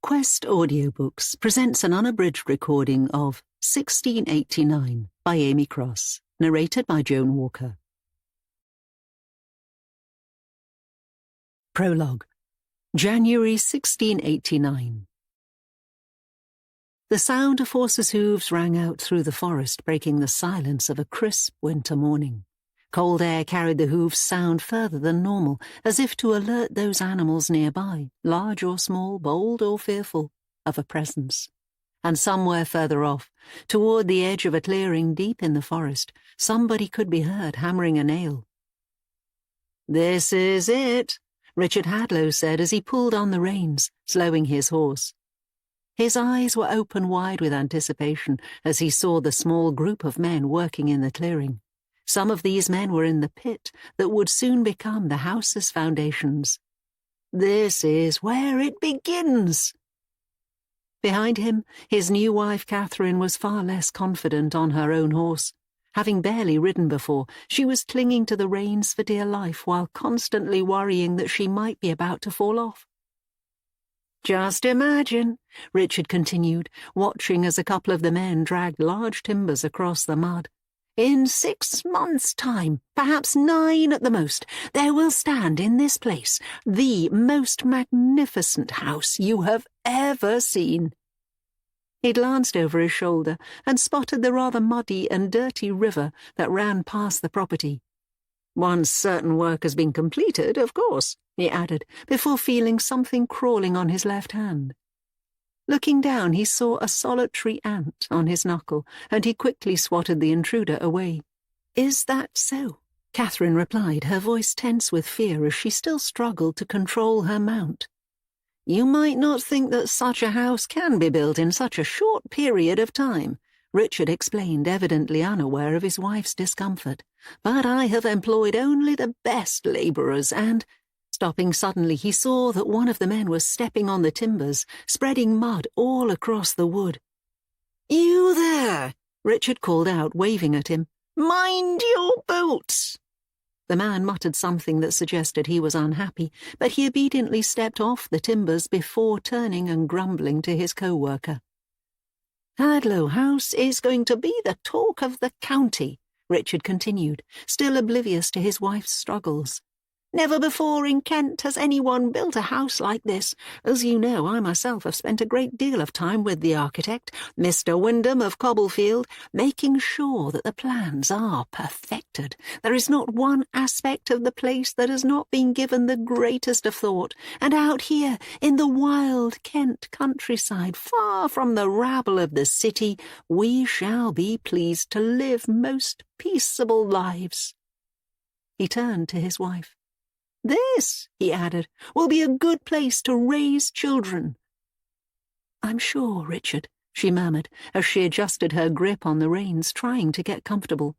Quest Audiobooks presents an unabridged recording of 1689 by Amy Cross, narrated by Joan Walker. Prologue, January 1689. The sound of horses' hooves rang out through the forest, breaking the silence of a crisp winter morning. Cold air carried the hooves' sound further than normal, as if to alert those animals nearby, large or small, bold or fearful, of a presence. And somewhere further off, toward the edge of a clearing deep in the forest, somebody could be heard hammering a nail. "This is it," Richard Hadlow said as he pulled on the reins, slowing his horse. His eyes were open wide with anticipation as he saw the small group of men working in the clearing. Some of these men were in the pit that would soon become the house's foundations. "This is where it begins." Behind him, his new wife Catherine was far less confident on her own horse. Having barely ridden before, she was clinging to the reins for dear life while constantly worrying that she might be about to fall off. "Just imagine," Richard continued, watching as a couple of the men dragged large timbers across the mud. "In 6 months' time, perhaps 9 at the most, there will stand in this place the most magnificent house you have ever seen." He glanced over his shoulder and spotted the rather muddy and dirty river that ran past the property. "Once certain work has been completed, of course," he added, before feeling something crawling on his left hand. Looking down, he saw a solitary ant on his knuckle, and he quickly swatted the intruder away. "Is that so?" Catherine replied, her voice tense with fear as she still struggled to control her mount. "You might not think that such a house can be built in such a short period of time," Richard explained, evidently unaware of his wife's discomfort. "But I have employed only the best labourers and—" Stopping suddenly, he saw that one of the men was stepping on the timbers, spreading mud all across the wood. "You there!" Richard called out, waving at him. "Mind your boots!" The man muttered something that suggested he was unhappy, but he obediently stepped off the timbers before turning and grumbling to his co-worker. "Hadlow House is going to be the talk of the county," Richard continued, still oblivious to his wife's struggles. "Never before in Kent has anyone built a house like this. As you know, I myself have spent a great deal of time with the architect, Mr. Wyndham of Cobblefield, making sure that the plans are perfected. There is not one aspect of the place that has not been given the greatest of thought, and out here, in the wild Kent countryside, far from the rabble of the city, we shall be pleased to live most peaceable lives." He turned to his wife. "This," he added, "will be a good place to raise children." "I'm sure, Richard," she murmured, as she adjusted her grip on the reins, trying to get comfortable.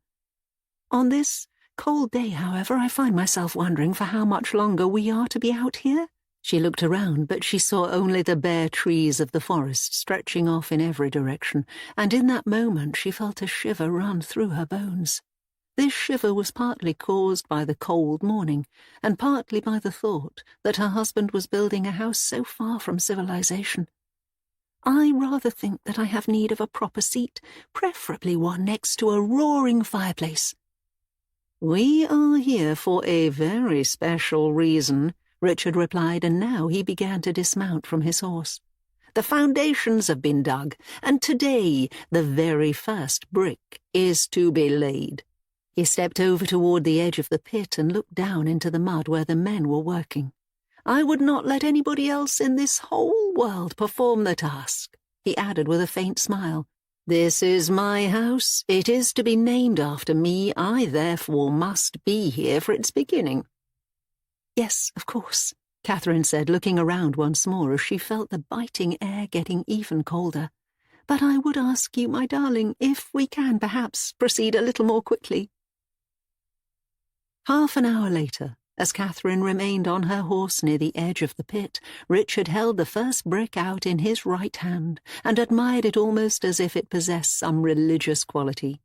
"On this cold day, however, I find myself wondering for how much longer we are to be out here." She looked around, but she saw only the bare trees of the forest stretching off in every direction, and in that moment she felt a shiver run through her bones. This shiver was partly caused by the cold morning, and partly by the thought that her husband was building a house so far from civilization. "I rather think that I have need of a proper seat, preferably one next to a roaring fireplace." "We are here for a very special reason," Richard replied, and now he began to dismount from his horse. "The foundations have been dug, and today the very first brick is to be laid." He stepped over toward the edge of the pit and looked down into the mud where the men were working. "I would not let anybody else in this whole world perform the task," he added with a faint smile. "This is my house. It is to be named after me. I therefore must be here for its beginning." "Yes, of course," Catherine said, looking around once more as she felt the biting air getting even colder. "But I would ask you, my darling, if we can perhaps proceed a little more quickly." Half an hour later, as Catherine remained on her horse near the edge of the pit, Richard held the first brick out in his right hand and admired it almost as if it possessed some religious quality.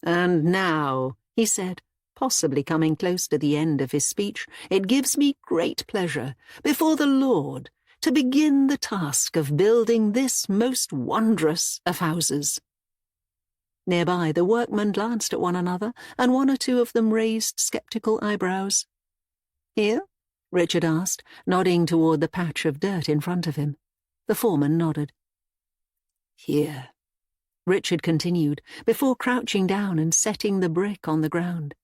"And now," he said, possibly coming close to the end of his speech, "it gives me great pleasure, before the Lord, to begin the task of building this most wondrous of houses. Nearby, the workmen glanced at one another, and one or two of them raised sceptical eyebrows. "Here?" Richard asked, nodding toward the patch of dirt in front of him. The foreman nodded. "Here," Richard continued, before crouching down and setting the brick on the ground.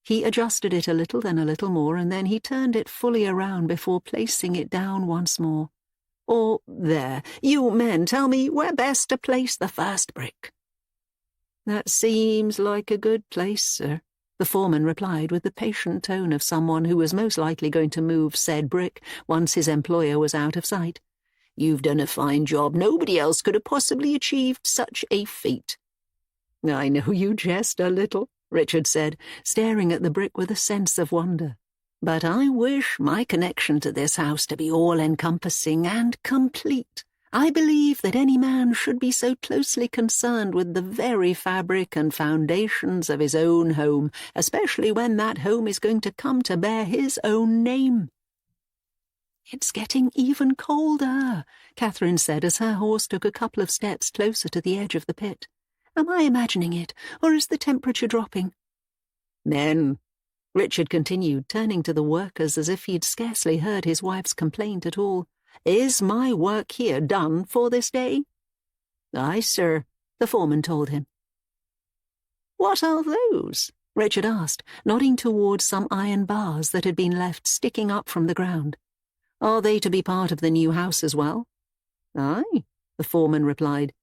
He adjusted it a little, then a little more, and then he turned it fully around before placing it down once more. "Or there, you men tell me where best to place the first brick." "That seems like a good place, sir," the foreman replied with the patient tone of someone who was most likely going to move said brick once his employer was out of sight. "You've done a fine job. Nobody else could have possibly achieved such a feat." "I know you jest a little," Richard said, staring at the brick with a sense of wonder. "But I wish my connection to this house to be all-encompassing and complete. I believe that any man should be so closely concerned with the very fabric and foundations of his own home, especially when that home is going to come to bear his own name." "It's getting even colder," Catherine said as her horse took a couple of steps closer to the edge of the pit. "Am I imagining it, or is the temperature dropping?" "Men," Richard continued, turning to the workers as if he'd scarcely heard his wife's complaint at all, "is my work here done for this day?" "Aye, sir," the foreman told him. "What are those?" Richard asked, nodding towards some iron bars that had been left sticking up from the ground. "Are they to be part of the new house as well?" "Aye," the foreman replied.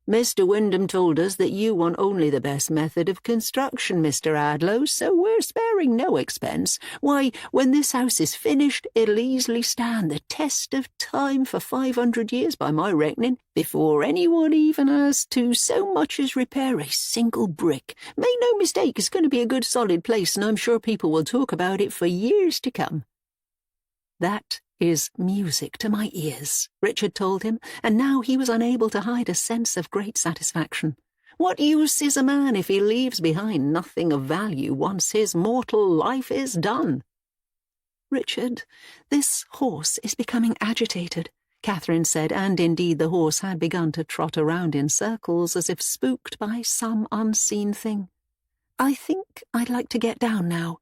"Mr. Wyndham told us that you want only the best method of construction, Mr. Hadlow, so we're sparing no expense. Why, when this house is finished, it'll easily stand the test of time for 500 years by my reckoning, before anyone even has to so much as repair a single brick. Make no mistake, it's going to be a good solid place, and I'm sure people will talk about it for years to come." "That is music to my ears," Richard told him, and now he was unable to hide a sense of great satisfaction. What use is a man if he leaves behind nothing of value once his mortal life is done? "Richard, this horse is becoming agitated," Catherine said, and indeed the horse had begun to trot around in circles as if spooked by some unseen thing. "I think I'd like to get down now."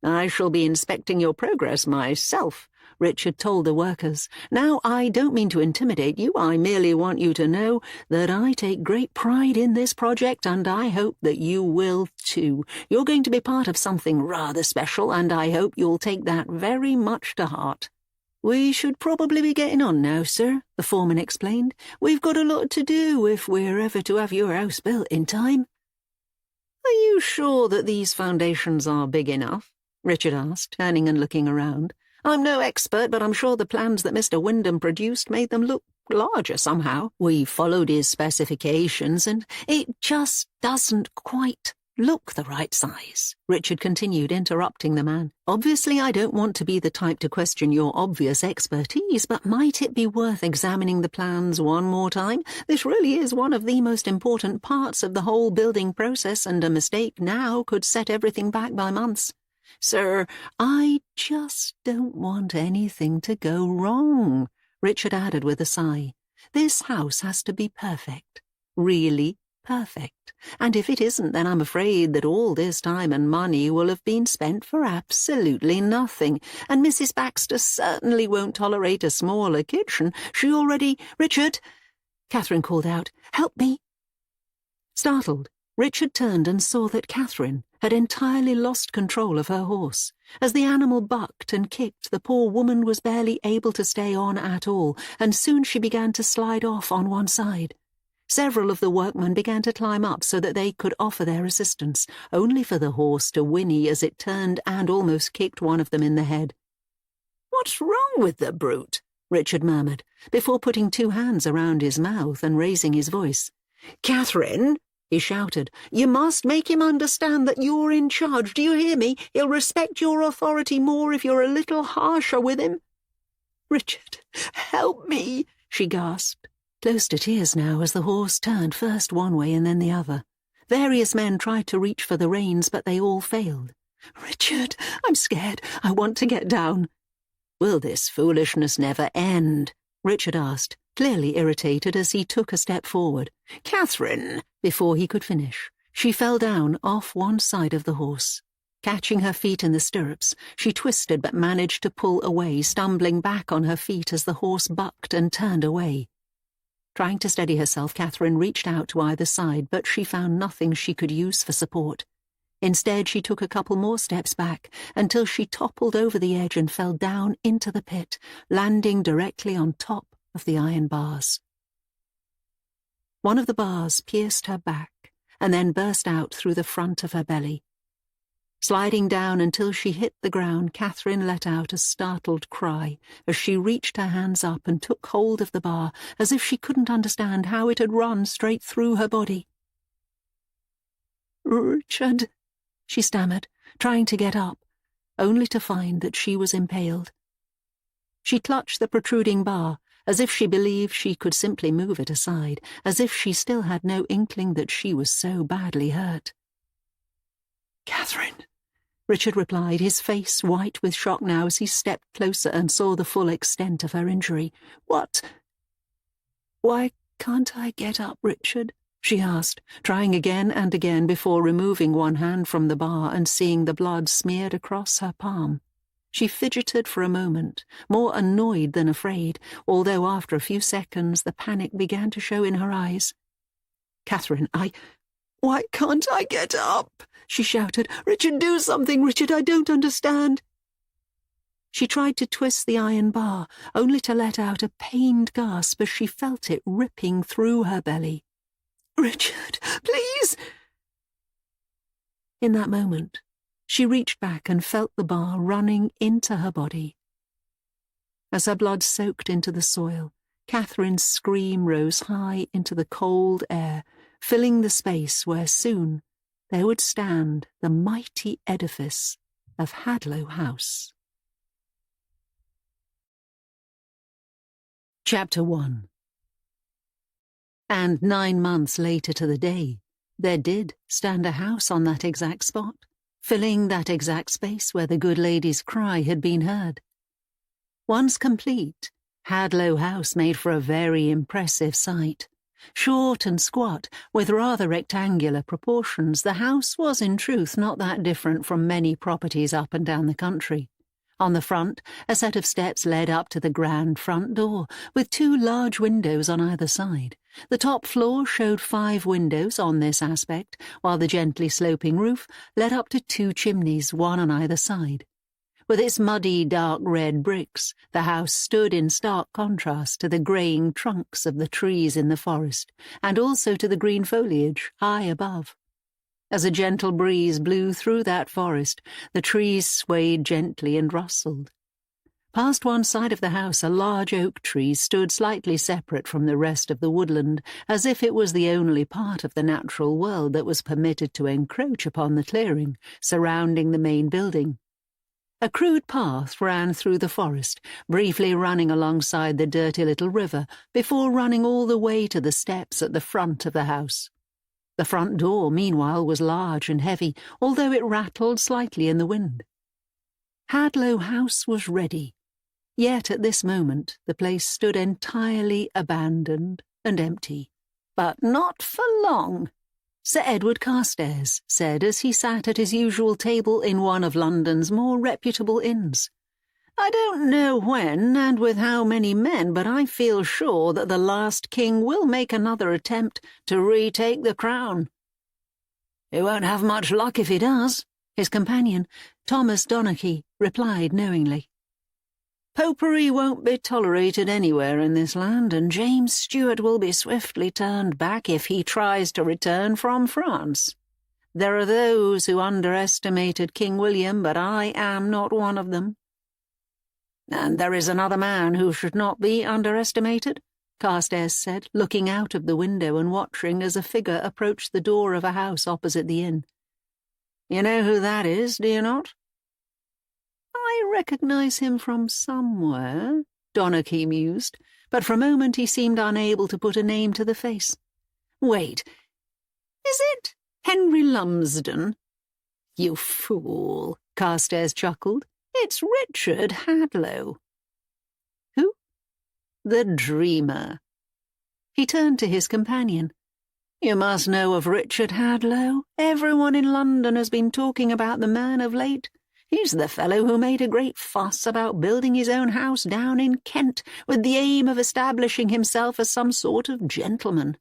"I shall be inspecting your progress myself," Richard told the workers. "Now, I don't mean to intimidate you, I merely want you to know that I take great pride in this project, and I hope that you will too. You're going to be part of something rather special, and I hope you'll take that very much to heart." "We should probably be getting on now, sir," the foreman explained. "We've got a lot to do if we're ever to have your house built in time." "Are you sure that these foundations are big enough?" Richard asked, turning and looking around. "I'm no expert, but I'm sure the plans that Mr. Wyndham produced made them look larger somehow. We followed his specifications, and it just doesn't quite look the right size," Richard continued, interrupting the man. "Obviously, I don't want to be the type to question your obvious expertise, but might it be worth examining the plans one more time? This really is one of the most important parts of the whole building process, and a mistake now could set everything back by months. Sir, I just don't want anything to go wrong," Richard added with a sigh. "This house has to be perfect, really perfect, and if it isn't, then I'm afraid that all this time and money will have been spent for absolutely nothing, and Mrs. Baxter certainly won't tolerate a smaller kitchen. She already— "Richard!" Catherine called out. "Help me!" Startled, Richard turned and saw that Catherine had entirely lost control of her horse. As the animal bucked and kicked, the poor woman was barely able to stay on at all, and soon she began to slide off on one side. Several of the workmen began to climb up so that they could offer their assistance, only for the horse to whinny as it turned and almost kicked one of them in the head. "What's wrong with the brute?" Richard murmured, before putting two hands around his mouth and raising his voice. "Catherine!" he shouted. "You must make him understand that you're in charge. Do you hear me? He'll respect your authority more if you're a little harsher with him." "Richard, help me!" she gasped, close to tears now as the horse turned first one way and then the other. Various men tried to reach for the reins, but they all failed. "Richard, I'm scared. I want to get down." "Will this foolishness never end?" Richard asked, clearly irritated as he took a step forward. "Catherine!" Before he could finish, she fell down off one side of the horse. Catching her feet in the stirrups, she twisted but managed to pull away, stumbling back on her feet as the horse bucked and turned away. Trying to steady herself, Catherine reached out to either side, but she found nothing she could use for support. Instead, she took a couple more steps back until she toppled over the edge and fell down into the pit, landing directly on top of the iron bars. One of the bars pierced her back and then burst out through the front of her belly. Sliding down until she hit the ground, Catherine let out a startled cry as she reached her hands up and took hold of the bar as if she couldn't understand how it had run straight through her body. "Richard," she stammered, trying to get up, only to find that she was impaled. She clutched the protruding bar, as if she believed she could simply move it aside, as if she still had no inkling that she was so badly hurt. "Catherine," Richard replied, his face white with shock now as he stepped closer and saw the full extent of her injury. "What?" "Why can't I get up, Richard?" she asked, trying again and again before removing one hand from the bar and seeing the blood smeared across her palm. She fidgeted for a moment, more annoyed than afraid, although after a few seconds the panic began to show in her eyes. "Catherine, Why can't I get up?" she shouted. "Richard, do something, Richard, I don't understand." She tried to twist the iron bar, only to let out a pained gasp as she felt it ripping through her belly. "Richard, please!" In that moment, she reached back and felt the bar running into her body. As her blood soaked into the soil, Catherine's scream rose high into the cold air, filling the space where soon there would stand the mighty edifice of Hadlow House. Chapter 1. And 9 months later to the day, there did stand a house on that exact spot, filling that exact space where the good lady's cry had been heard. Once complete, Hadlow House made for a very impressive sight. Short and squat, with rather rectangular proportions, the house was in truth not that different from many properties up and down the country. On the front, a set of steps led up to the grand front door, with 2 large windows on either side. The top floor showed 5 windows on this aspect, while the gently sloping roof led up to 2 chimneys, one on either side. With its muddy, dark red bricks, the house stood in stark contrast to the greying trunks of the trees in the forest, and also to the green foliage high above. As a gentle breeze blew through that forest, the trees swayed gently and rustled. Past one side of the house, a large oak tree stood slightly separate from the rest of the woodland, as if it was the only part of the natural world that was permitted to encroach upon the clearing surrounding the main building. A crude path ran through the forest, briefly running alongside the dirty little river, before running all the way to the steps at the front of the house. The front door, meanwhile, was large and heavy, although it rattled slightly in the wind. Hadlow House was ready, yet at this moment the place stood entirely abandoned and empty. But not for long, Sir Edward Carstairs said as he sat at his usual table in one of London's more reputable inns. "I don't know when and with how many men, but I feel sure that the last king will make another attempt to retake the crown." "He won't have much luck if he does," his companion, Thomas Donaghy, replied knowingly. "Popery won't be tolerated anywhere in this land, and James Stuart will be swiftly turned back if he tries to return from France. There are those who underestimated King William, but I am not one of them." "And there is another man who should not be underestimated," Carstairs said, looking out of the window and watching as a figure approached the door of a house opposite the inn. "You know who that is, do you not?" "I recognize him from somewhere," Donaghy mused, but for a moment he seemed unable to put a name to the face. "Wait, is it Henry Lumsden?" "You fool," Carstairs chuckled. "It's Richard Hadlow. the dreamer. He turned to his companion. You must know of Richard Hadlow. Everyone in London has been talking about the man of late. He's the fellow who made a great fuss about building his own house down in Kent with the aim of establishing himself as some sort of gentleman.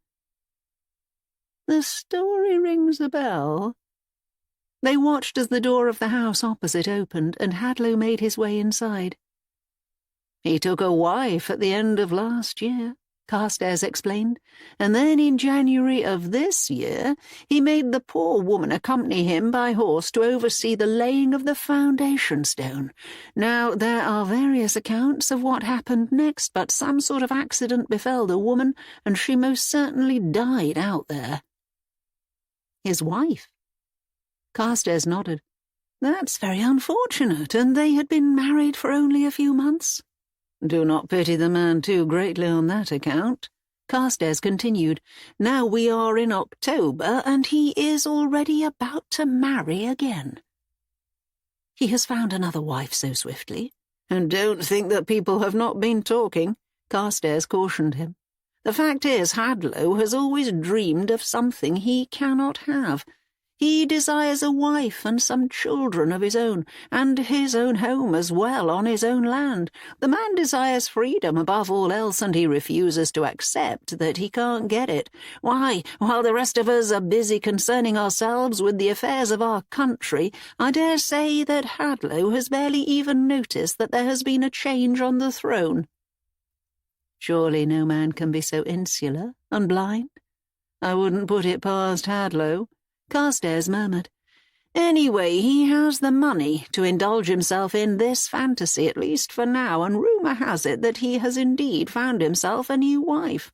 The story rings a bell. They watched as the door of the house opposite opened and Hadlow made his way inside. He took a wife at the end of last year, Carstairs explained, and then in January of this year he made the poor woman accompany him by horse to oversee the laying of the foundation stone. Now, there are various accounts of what happened next, but some sort of accident befell the woman, and she most certainly died out there. His wife? Carstairs nodded. That's very unfortunate, and they had been married for only a few months. Do not pity the man too greatly on that account, Carstairs continued. Now we are in October, and he is already about to marry again. He has found another wife so swiftly. And don't think that people have not been talking, Carstairs cautioned him. The fact is, Hadlow has always dreamed of something he cannot have. He desires a wife and some children of his own, and his own home as well on his own land. The man desires freedom above all else, and he refuses to accept that he can't get it. Why, while the rest of us are busy concerning ourselves with the affairs of our country, I dare say that Hadlow has barely even noticed that there has been a change on the throne. Surely no man can be so insular and blind. I wouldn't put it past Hadlow, Carstairs murmured. Anyway, he has the money to indulge himself in this fantasy, at least for now, and rumour has it that he has indeed found himself a new wife.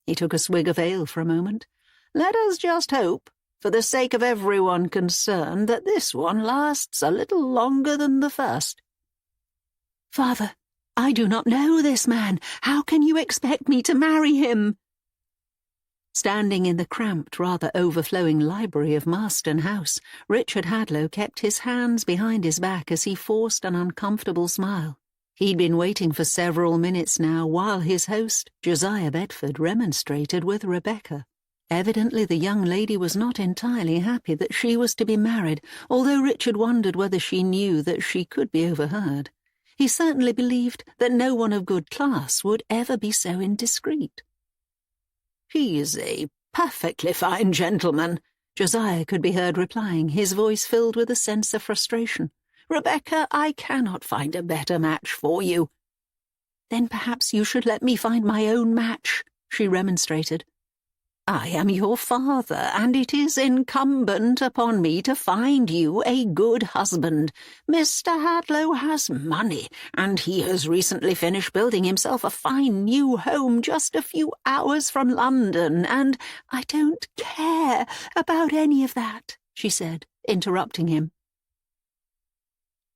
He took a swig of ale for a moment. Let us just hope, for the sake of everyone concerned, that this one lasts a little longer than the first. Father, I do not know this man. How can you expect me to marry him? Standing in the cramped, rather overflowing library of Marston House, Richard Hadlow kept his hands behind his back as he forced an uncomfortable smile. He'd been waiting for several minutes now while his host, Josiah Bedford, remonstrated with Rebecca. Evidently the young lady was not entirely happy that she was to be married, although Richard wondered whether she knew that she could be overheard. He certainly believed that no one of good class would ever be so indiscreet. He's a perfectly fine gentleman, Josiah could be heard replying, his voice filled with a sense of frustration. Rebecca, I cannot find a better match for you. Then perhaps you should let me find my own match, she remonstrated. I am your father, and it is incumbent upon me to find you a good husband. Mr. Hadlow has money, and he has recently finished building himself a fine new home just a few hours from London, and I don't care about any of that, she said, interrupting him.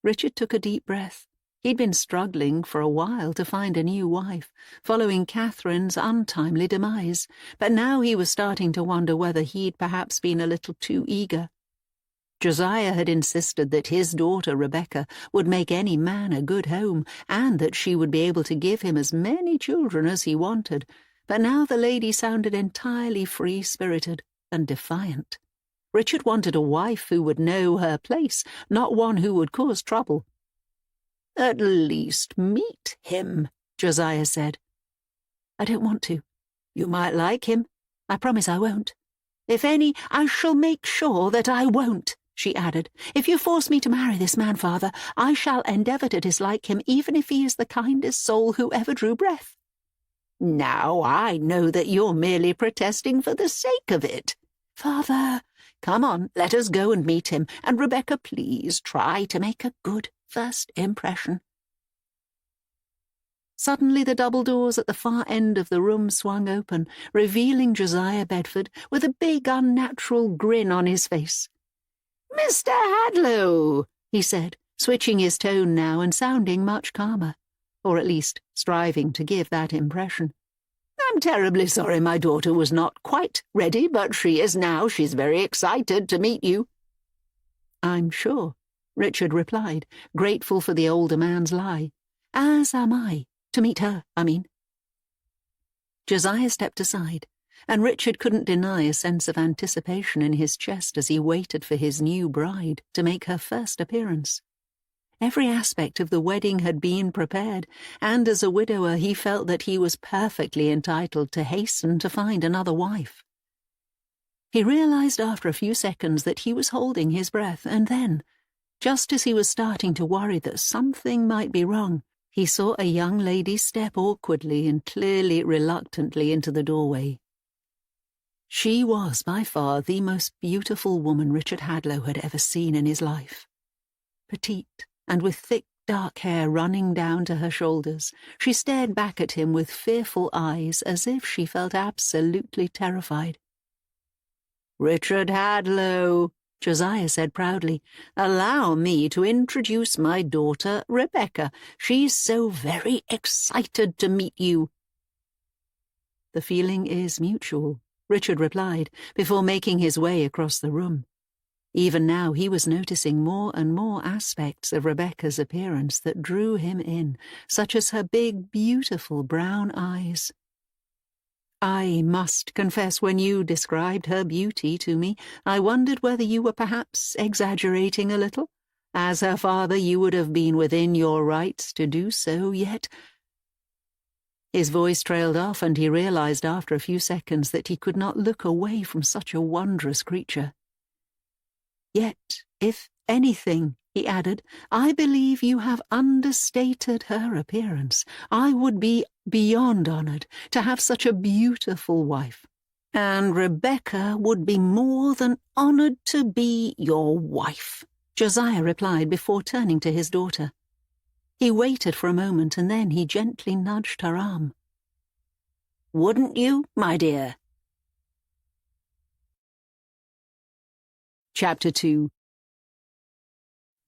Richard took a deep breath. He'd been struggling for a while to find a new wife, following Catherine's untimely demise, but now he was starting to wonder whether he'd perhaps been a little too eager. Josiah had insisted that his daughter Rebecca would make any man a good home, and that she would be able to give him as many children as he wanted, but now the lady sounded entirely free-spirited and defiant. Richard wanted a wife who would know her place, not one who would cause trouble. At least meet him, Josiah said. I don't want to. You might like him. I promise I won't. If any, I shall make sure that I won't, she added. If you force me to marry this man, Father, I shall endeavour to dislike him, even if he is the kindest soul who ever drew breath. Now I know that you're merely protesting for the sake of it. Father, come on, let us go and meet him, and Rebecca, please try to make a good first impression. Suddenly the double doors at the far end of the room swung open, revealing Josiah Bedford with a big unnatural grin on his face. Mr. Hadlow, he said, switching his tone now and sounding much calmer, or at least striving to give that impression. I'm terribly sorry my daughter was not quite ready, but she is now. She's very excited to meet you. I'm sure, Richard replied, grateful for the older man's lie. As am I, To meet her, I mean. Josiah stepped aside, and Richard couldn't deny a sense of anticipation in his chest as he waited for his new bride to make her first appearance. Every aspect of the wedding had been prepared, and as a widower he felt that he was perfectly entitled to hasten to find another wife. He realized after a few seconds that he was holding his breath, and then, just as he was starting to worry that something might be wrong, he saw a young lady step awkwardly and clearly reluctantly into the doorway. She was by far the most beautiful woman Richard Hadlow had ever seen in his life. Petite, and with thick dark hair running down to her shoulders, she stared back at him with fearful eyes as if she felt absolutely terrified. "Richard Hadlow," Josiah said proudly, "allow me to introduce my daughter, Rebecca. She's so very excited to meet you." "The feeling is mutual," Richard replied, before making his way across the room. Even now he was noticing more and more aspects of Rebecca's appearance that drew him in, such as her big, beautiful brown eyes. "I must confess, when you described her beauty to me, I wondered whether you were perhaps exaggerating a little. As her father, you would have been within your rights to do so, yet—" His voice trailed off, and he realized after a few seconds that he could not look away from such a wondrous creature. "Yet, if anything," he added, "I believe you have understated her appearance. I would be beyond honored to have such a beautiful wife, and Rebecca would be more than honored to be your wife," Josiah replied before turning to his daughter. He waited for a moment, and then he gently nudged her arm. "Wouldn't you, my dear?" Chapter 2.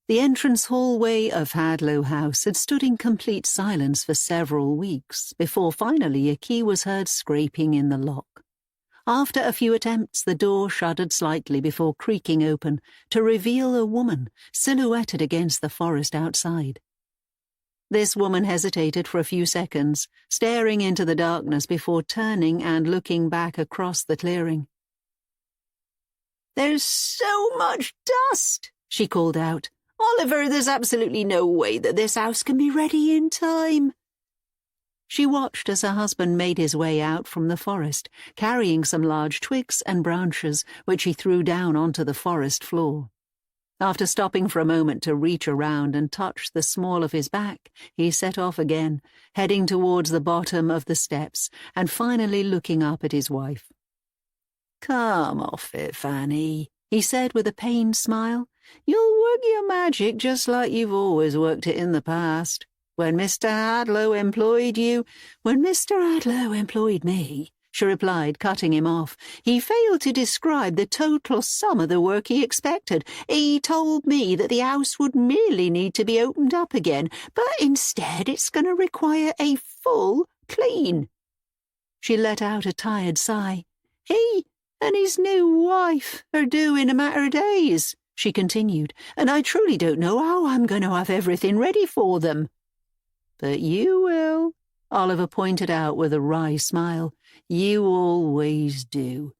The entrance hallway of Hadlow House had stood in complete silence for several weeks, before finally a key was heard scraping in the lock. After a few attempts, the door shuddered slightly before creaking open to reveal a woman silhouetted against the forest outside. This woman hesitated for a few seconds, staring into the darkness before turning and looking back across the clearing. "There's so much dust," she called out. "Oliver, there's absolutely no way that this house can be ready in time." She watched as her husband made his way out from the forest, carrying some large twigs and branches, which he threw down onto the forest floor. After stopping for a moment to reach around and touch the small of his back, he set off again, heading towards the bottom of the steps and finally looking up at his wife. "Come off it, Fanny," he said with a pained smile. "You'll work your magic just like you've always worked it in the past. When Mr. Hadlow employed you—" "When Mr. Hadlow employed me," she replied, cutting him off, "he failed to describe the total sum of the work he expected. He told me that the house would merely need to be opened up again, but instead it's going to require a full clean." She let out a tired sigh. "He and his new wife are due in a matter of days," she continued, "and I truly don't know how I'm going to have everything ready for them." "But you will," Oliver pointed out with a wry smile. "You always do.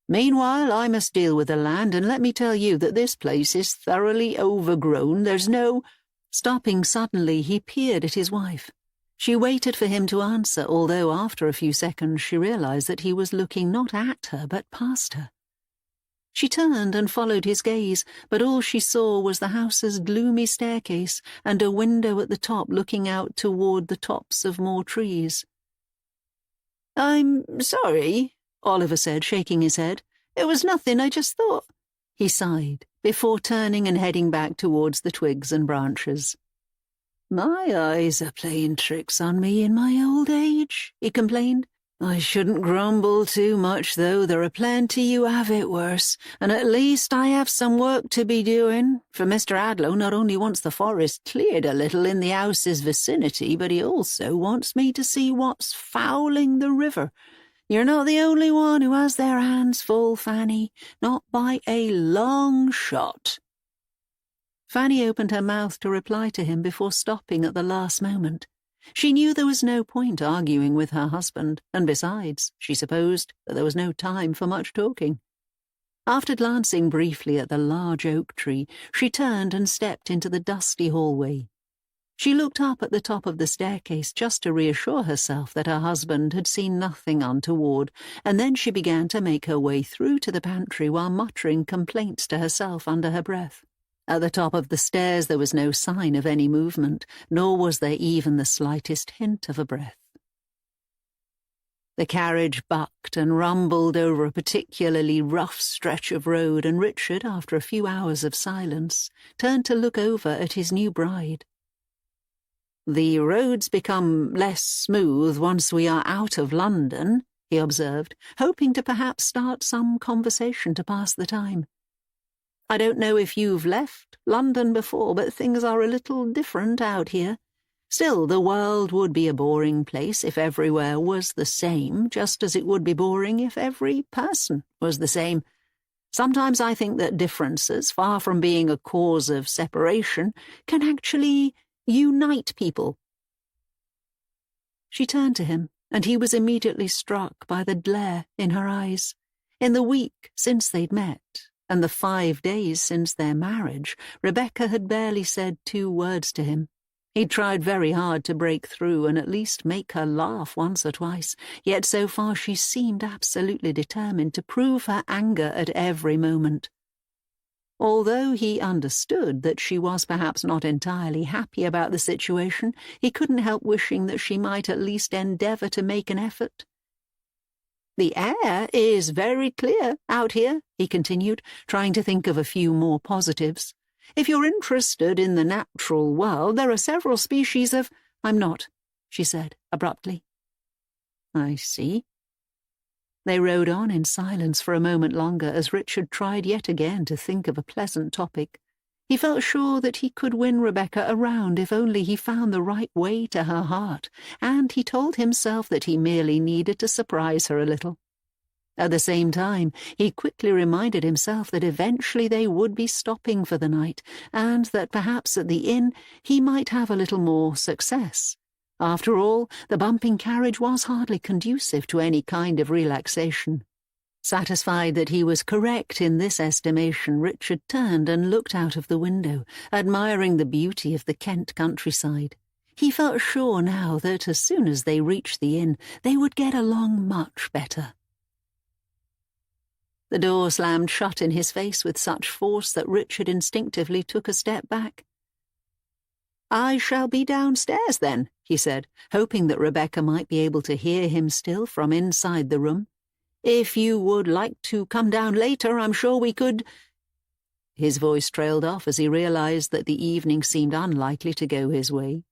Meanwhile, I must deal with the land, and let me tell you that this place is thoroughly overgrown. There's no—" Stopping suddenly, he peered at his wife. She waited for him to answer, although after a few seconds she realized that he was looking not at her but past her. She turned and followed his gaze, but all she saw was the house's gloomy staircase and a window at the top looking out toward the tops of more trees. "I'm sorry," Oliver said, shaking his head. "It was nothing, I just thought—" He sighed, before turning and heading back towards the twigs and branches. "My eyes are playing tricks on me in my old age," he complained. "I shouldn't grumble too much, though. There are plenty who have it worse, and at least I have some work to be doing, for Mr. Hadlow not only wants the forest cleared a little in the house's vicinity, but he also wants me to see what's fouling the river. You're not the only one who has their hands full, Fanny, not by a long shot." Fanny opened her mouth to reply to him before stopping at the last moment. She knew there was no point arguing with her husband, and besides, she supposed that there was no time for much talking. After glancing briefly at the large oak tree, she turned and stepped into the dusty hallway. She looked up at the top of the staircase just to reassure herself that her husband had seen nothing untoward, and then she began to make her way through to the pantry while muttering complaints to herself under her breath. At the top of the stairs there was no sign of any movement, nor was there even the slightest hint of a breath. The carriage bucked and rumbled over a particularly rough stretch of road, and Richard, after a few hours of silence, turned to look over at his new bride. "The roads become less smooth once we are out of London," he observed, hoping to perhaps start some conversation to pass the time. "I don't know if you've left London before, but things are a little different out here. Still, the world would be a boring place if everywhere was the same, just as it would be boring if every person was the same. Sometimes I think that differences, far from being a cause of separation, can actually unite people." She turned to him, and he was immediately struck by the glare in her eyes. In the week since they'd met, and the 5 days since their marriage, Rebecca had barely said 2 words to him. He'd tried very hard to break through and at least make her laugh once or twice, yet so far she seemed absolutely determined to prove her anger at every moment. Although he understood that she was perhaps not entirely happy about the situation, he couldn't help wishing that she might at least endeavour to make an effort. "The air is very clear out here," he continued, trying to think of a few more positives. "If you're interested in the natural world, there are several species of—" "I'm not," she said abruptly. "I see." They rode on in silence for a moment longer as Richard tried yet again to think of a pleasant topic. He felt sure that he could win Rebecca around if only he found the right way to her heart, and he told himself that he merely needed to surprise her a little. At the same time, he quickly reminded himself that eventually they would be stopping for the night, and that perhaps at the inn he might have a little more success. After all, the bumping carriage was hardly conducive to any kind of relaxation. Satisfied that he was correct in this estimation, Richard turned and looked out of the window, admiring the beauty of the Kent countryside. He felt sure now that as soon as they reached the inn, they would get along much better. The door slammed shut in his face with such force that Richard instinctively took a step back. "I shall be downstairs, then," he said, hoping that Rebecca might be able to hear him still from inside the room. "If you would like to come down later, I'm sure we could—" His voice trailed off as he realized that the evening seemed unlikely to go his way.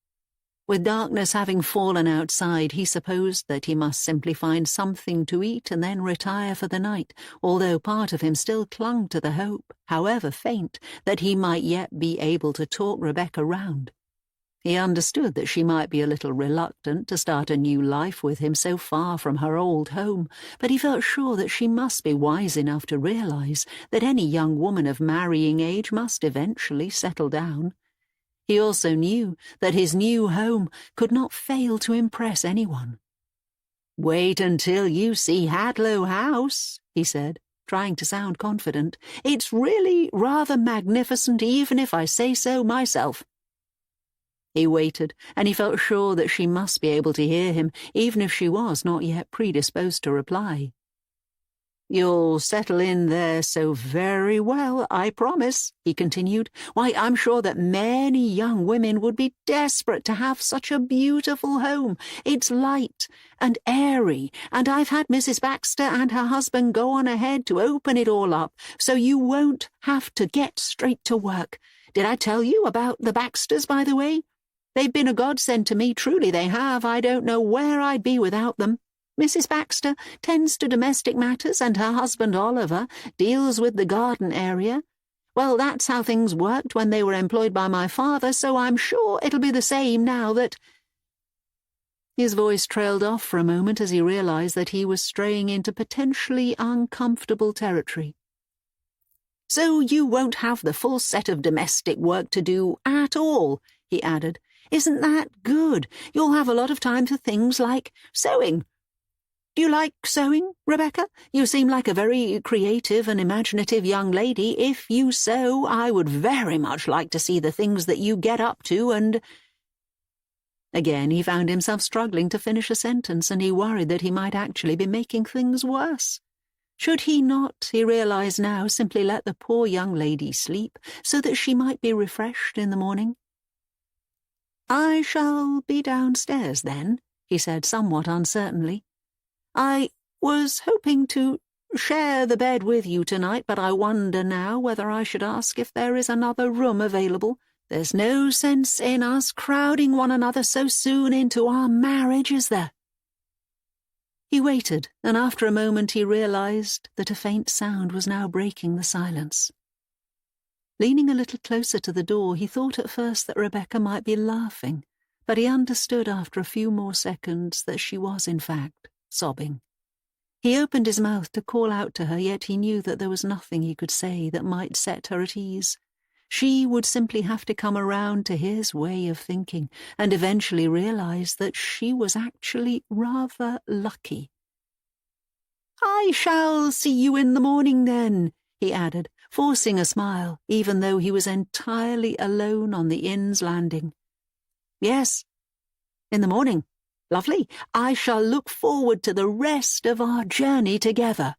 With darkness having fallen outside, he supposed that he must simply find something to eat and then retire for the night, although part of him still clung to the hope, however faint, that he might yet be able to talk Rebecca round. He understood that she might be a little reluctant to start a new life with him so far from her old home, but he felt sure that she must be wise enough to realize that any young woman of marrying age must eventually settle down. He also knew that his new home could not fail to impress anyone. "Wait until you see Hadlow House," he said, trying to sound confident. "It's really rather magnificent, even if I say so myself." He waited, and he felt sure that she must be able to hear him, even if she was not yet predisposed to reply. "You'll settle in there so very well, I promise," he continued. "Why, I'm sure that many young women would be desperate to have such a beautiful home. It's light and airy, and I've had Mrs. Baxter and her husband go on ahead to open it all up, so you won't have to get straight to work. Did I tell you about the Baxters, by the way? They've been a godsend to me, truly they have. I don't know where I'd be without them. Mrs. Baxter tends to domestic matters, and her husband Oliver deals with the garden area. Well, that's how things worked when they were employed by my father, so I'm sure it'll be the same now that—" His voice trailed off for a moment as he realized that he was straying into potentially uncomfortable territory. "So you won't have the full set of domestic work to do at all," he added, Isn't that good? You'll have a lot of time for things like sewing. Do you like sewing, Rebecca? You seem like a very creative and imaginative young lady. If you sew, I would very much like to see the things that you get up to and—" Again he found himself struggling to finish a sentence, and he worried that he might actually be making things worse. Should he not, he realized now, simply let the poor young lady sleep, so that she might be refreshed in the morning? "I shall be downstairs, then," he said somewhat uncertainly. "I was hoping to share the bed with you tonight, but I wonder now whether I should ask if there is another room available. There's no sense in us crowding one another so soon into our marriage, is there?" He waited, and after a moment he realized that a faint sound was now breaking the silence. Leaning a little closer to the door, he thought at first that Rebecca might be laughing, but he understood after a few more seconds that she was, in fact, sobbing. He opened his mouth to call out to her, yet he knew that there was nothing he could say that might set her at ease. She would simply have to come around to his way of thinking, and eventually realize that she was actually rather lucky. "I shall see you in the morning, then," he added, forcing a smile, even though he was entirely alone on the inn's landing. "Yes, in the morning. Lovely. I shall look forward to the rest of our journey together."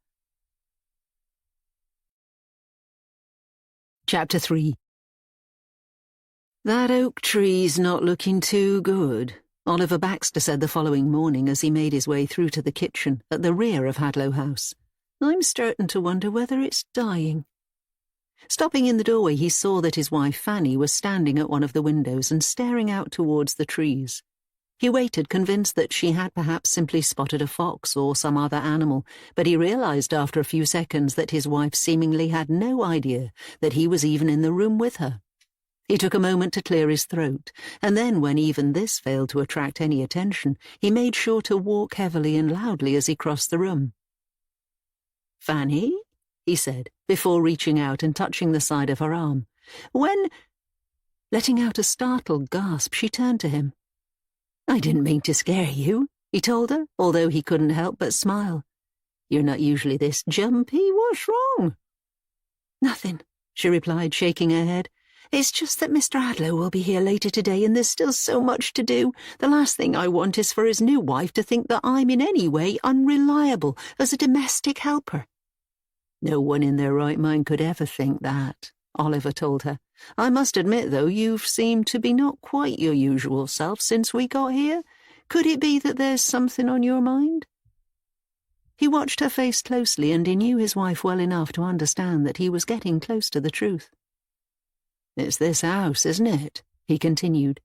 Chapter 3. "That oak tree's not looking too good," Oliver Baxter said the following morning as he made his way through to the kitchen at the rear of Hadlow House. "I'm starting to wonder whether it's dying." Stopping in the doorway, he saw that his wife Fanny was standing at one of the windows and staring out towards the trees. He waited, convinced that she had perhaps simply spotted a fox or some other animal, but he realized after a few seconds that his wife seemingly had no idea that he was even in the room with her. He took a moment to clear his throat, and then, when even this failed to attract any attention, he made sure to walk heavily and loudly as he crossed the room. "Fanny?" he said, before reaching out and touching the side of her arm. When, letting out a startled gasp, she turned to him. "I didn't mean to scare you," he told her, although he couldn't help but smile. "You're not usually this jumpy. What's wrong?" "Nothing," she replied, shaking her head. "It's just that Mr. Hadlow will be here later today, and there's still so much to do. The last thing I want is for his new wife to think that I'm in any way unreliable as a domestic helper." "No one in their right mind could ever think that," Oliver told her. "I must admit, though, you've seemed to be not quite your usual self since we got here. Could it be that there's something on your mind?" He watched her face closely, and he knew his wife well enough to understand that he was getting close to the truth. "It's this house, isn't it?" he continued.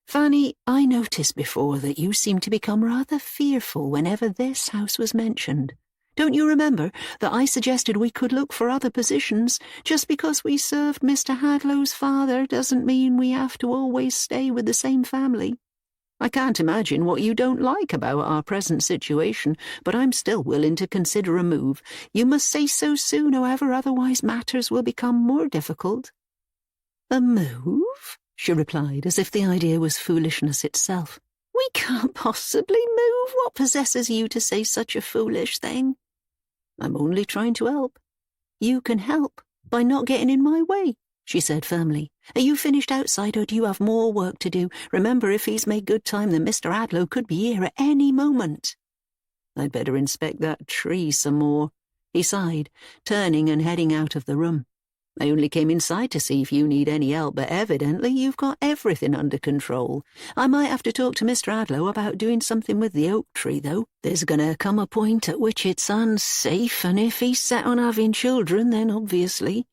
"Fanny, I noticed before that you seemed to become rather fearful whenever this house was mentioned. Don't you remember that I suggested we could look for other positions? Just because we served Mr. Hadlow's father doesn't mean we have to always stay with the same family. I can't imagine what you don't like about our present situation, but I'm still willing to consider a move. You must say so soon, however, otherwise matters will become more difficult." "A move?" she replied, as if the idea was foolishness itself. "We can't possibly move. What possesses you to say such a foolish thing?" "I'm only trying to help." "You can help by not getting in my way," she said firmly. "Are you finished outside, or do you have more work to do? Remember, if he's made good time, then Mr. Hadlow could be here at any moment." "I'd better inspect that tree some more," he sighed, turning and heading out of the room. "I only came inside to see if you need any help, but evidently you've got everything under control. I might have to talk to Mr. Hadlow about doing something with the oak tree, though. There's going to come a point at which it's unsafe, and if he's set on having children, then obviously—"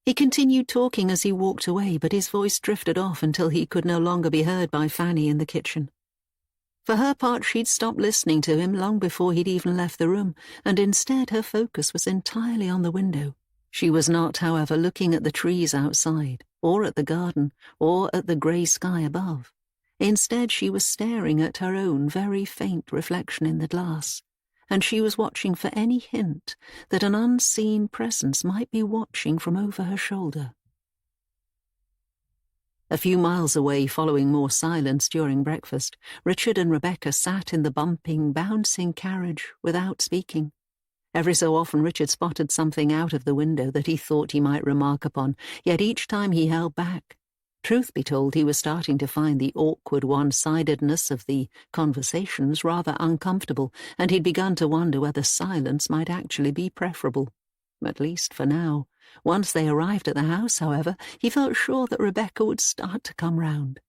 He continued talking as he walked away, but his voice drifted off until he could no longer be heard by Fanny in the kitchen. For her part, she'd stopped listening to him long before he'd even left the room, and instead her focus was entirely on the window. She was not, however, looking at the trees outside, or at the garden, or at the grey sky above. Instead, she was staring at her own very faint reflection in the glass, and she was watching for any hint that an unseen presence might be watching from over her shoulder. A few miles away, following more silence during breakfast, Richard and Rebecca sat in the bumping, bouncing carriage without speaking. Every so often Richard spotted something out of the window that he thought he might remark upon, yet each time he held back. Truth be told, he was starting to find the awkward one-sidedness of the conversations rather uncomfortable, and he'd begun to wonder whether silence might actually be preferable. At least for now. Once they arrived at the house, however, he felt sure that Rebecca would start to come round.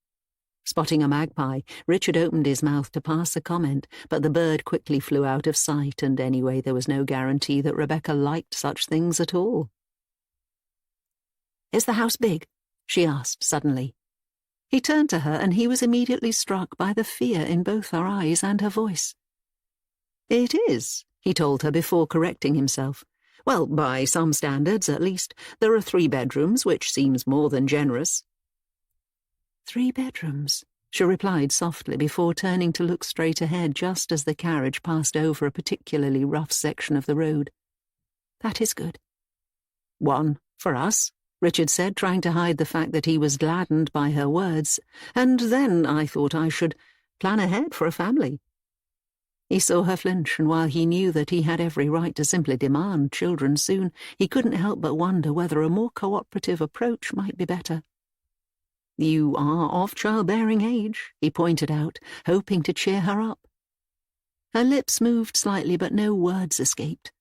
Spotting a magpie, Richard opened his mouth to pass a comment, but the bird quickly flew out of sight, and anyway there was no guarantee that Rebecca liked such things at all. "Is the house big?" she asked suddenly. He turned to her, and he was immediately struck by the fear in both her eyes and her voice. "It is," he told her before correcting himself. "Well, by some standards, at least. There are 3 bedrooms, which seems more than generous." 3 bedrooms, she replied softly before turning to look straight ahead just as the carriage passed over a particularly rough section of the road. "That is good." "1 for us," Richard said, trying to hide the fact that he was gladdened by her words. "And then I thought I should plan ahead for a family." He saw her flinch, and while he knew that he had every right to simply demand children soon, he couldn't help but wonder whether a more cooperative approach might be better. "You are of childbearing age," he pointed out, hoping to cheer her up. Her lips moved slightly, but no words escaped.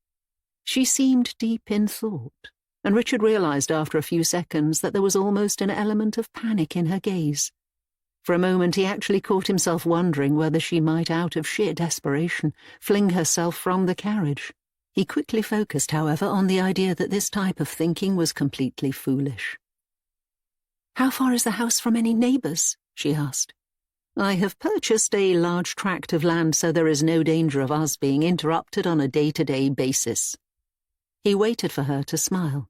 She seemed deep in thought, and Richard realized after a few seconds that there was almost an element of panic in her gaze. For a moment he actually caught himself wondering whether she might, out of sheer desperation, fling herself from the carriage. He quickly focused, however, on the idea that this type of thinking was completely foolish. "How far is the house from any neighbours?" she asked. "I have purchased a large tract of land, so there is no danger of us being interrupted on a day-to-day basis." He waited for her to smile.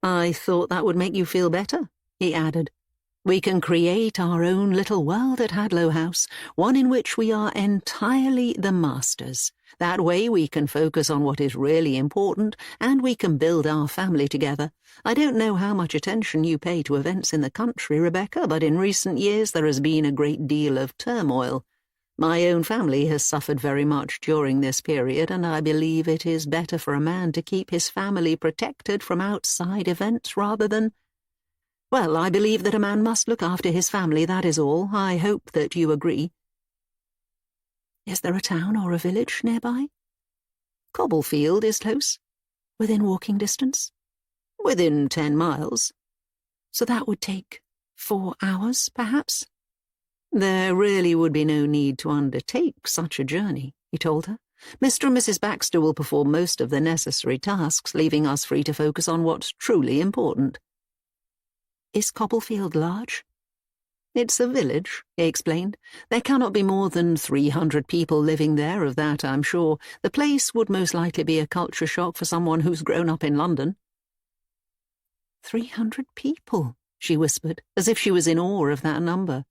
"I thought that would make you feel better," he added. "We can create our own little world at Hadlow House, one in which we are entirely the masters. That way we can focus on what is really important, and we can build our family together. I don't know how much attention you pay to events in the country, Rebecca, but in recent years there has been a great deal of turmoil. My own family has suffered very much during this period, and I believe it is better for a man to keep his family protected from outside events rather than— Well, I believe that a man must look after his family, that is all. I hope that you agree." "Is there a town or a village nearby?" "Cobblefield is close." "Within walking distance?" "Within 10 miles. "So that would take 4 hours, perhaps?" "There really would be no need to undertake such a journey," he told her. "Mr. and Mrs. Baxter will perform most of the necessary tasks, leaving us free to focus on what's truly important." "Is Cobblefield large?" "It's a village," he explained. "There cannot be more than 300 people living there, of that I'm sure. The place would most likely be a culture shock for someone who's grown up in London." 300 people, she whispered, as if she was in awe of that number.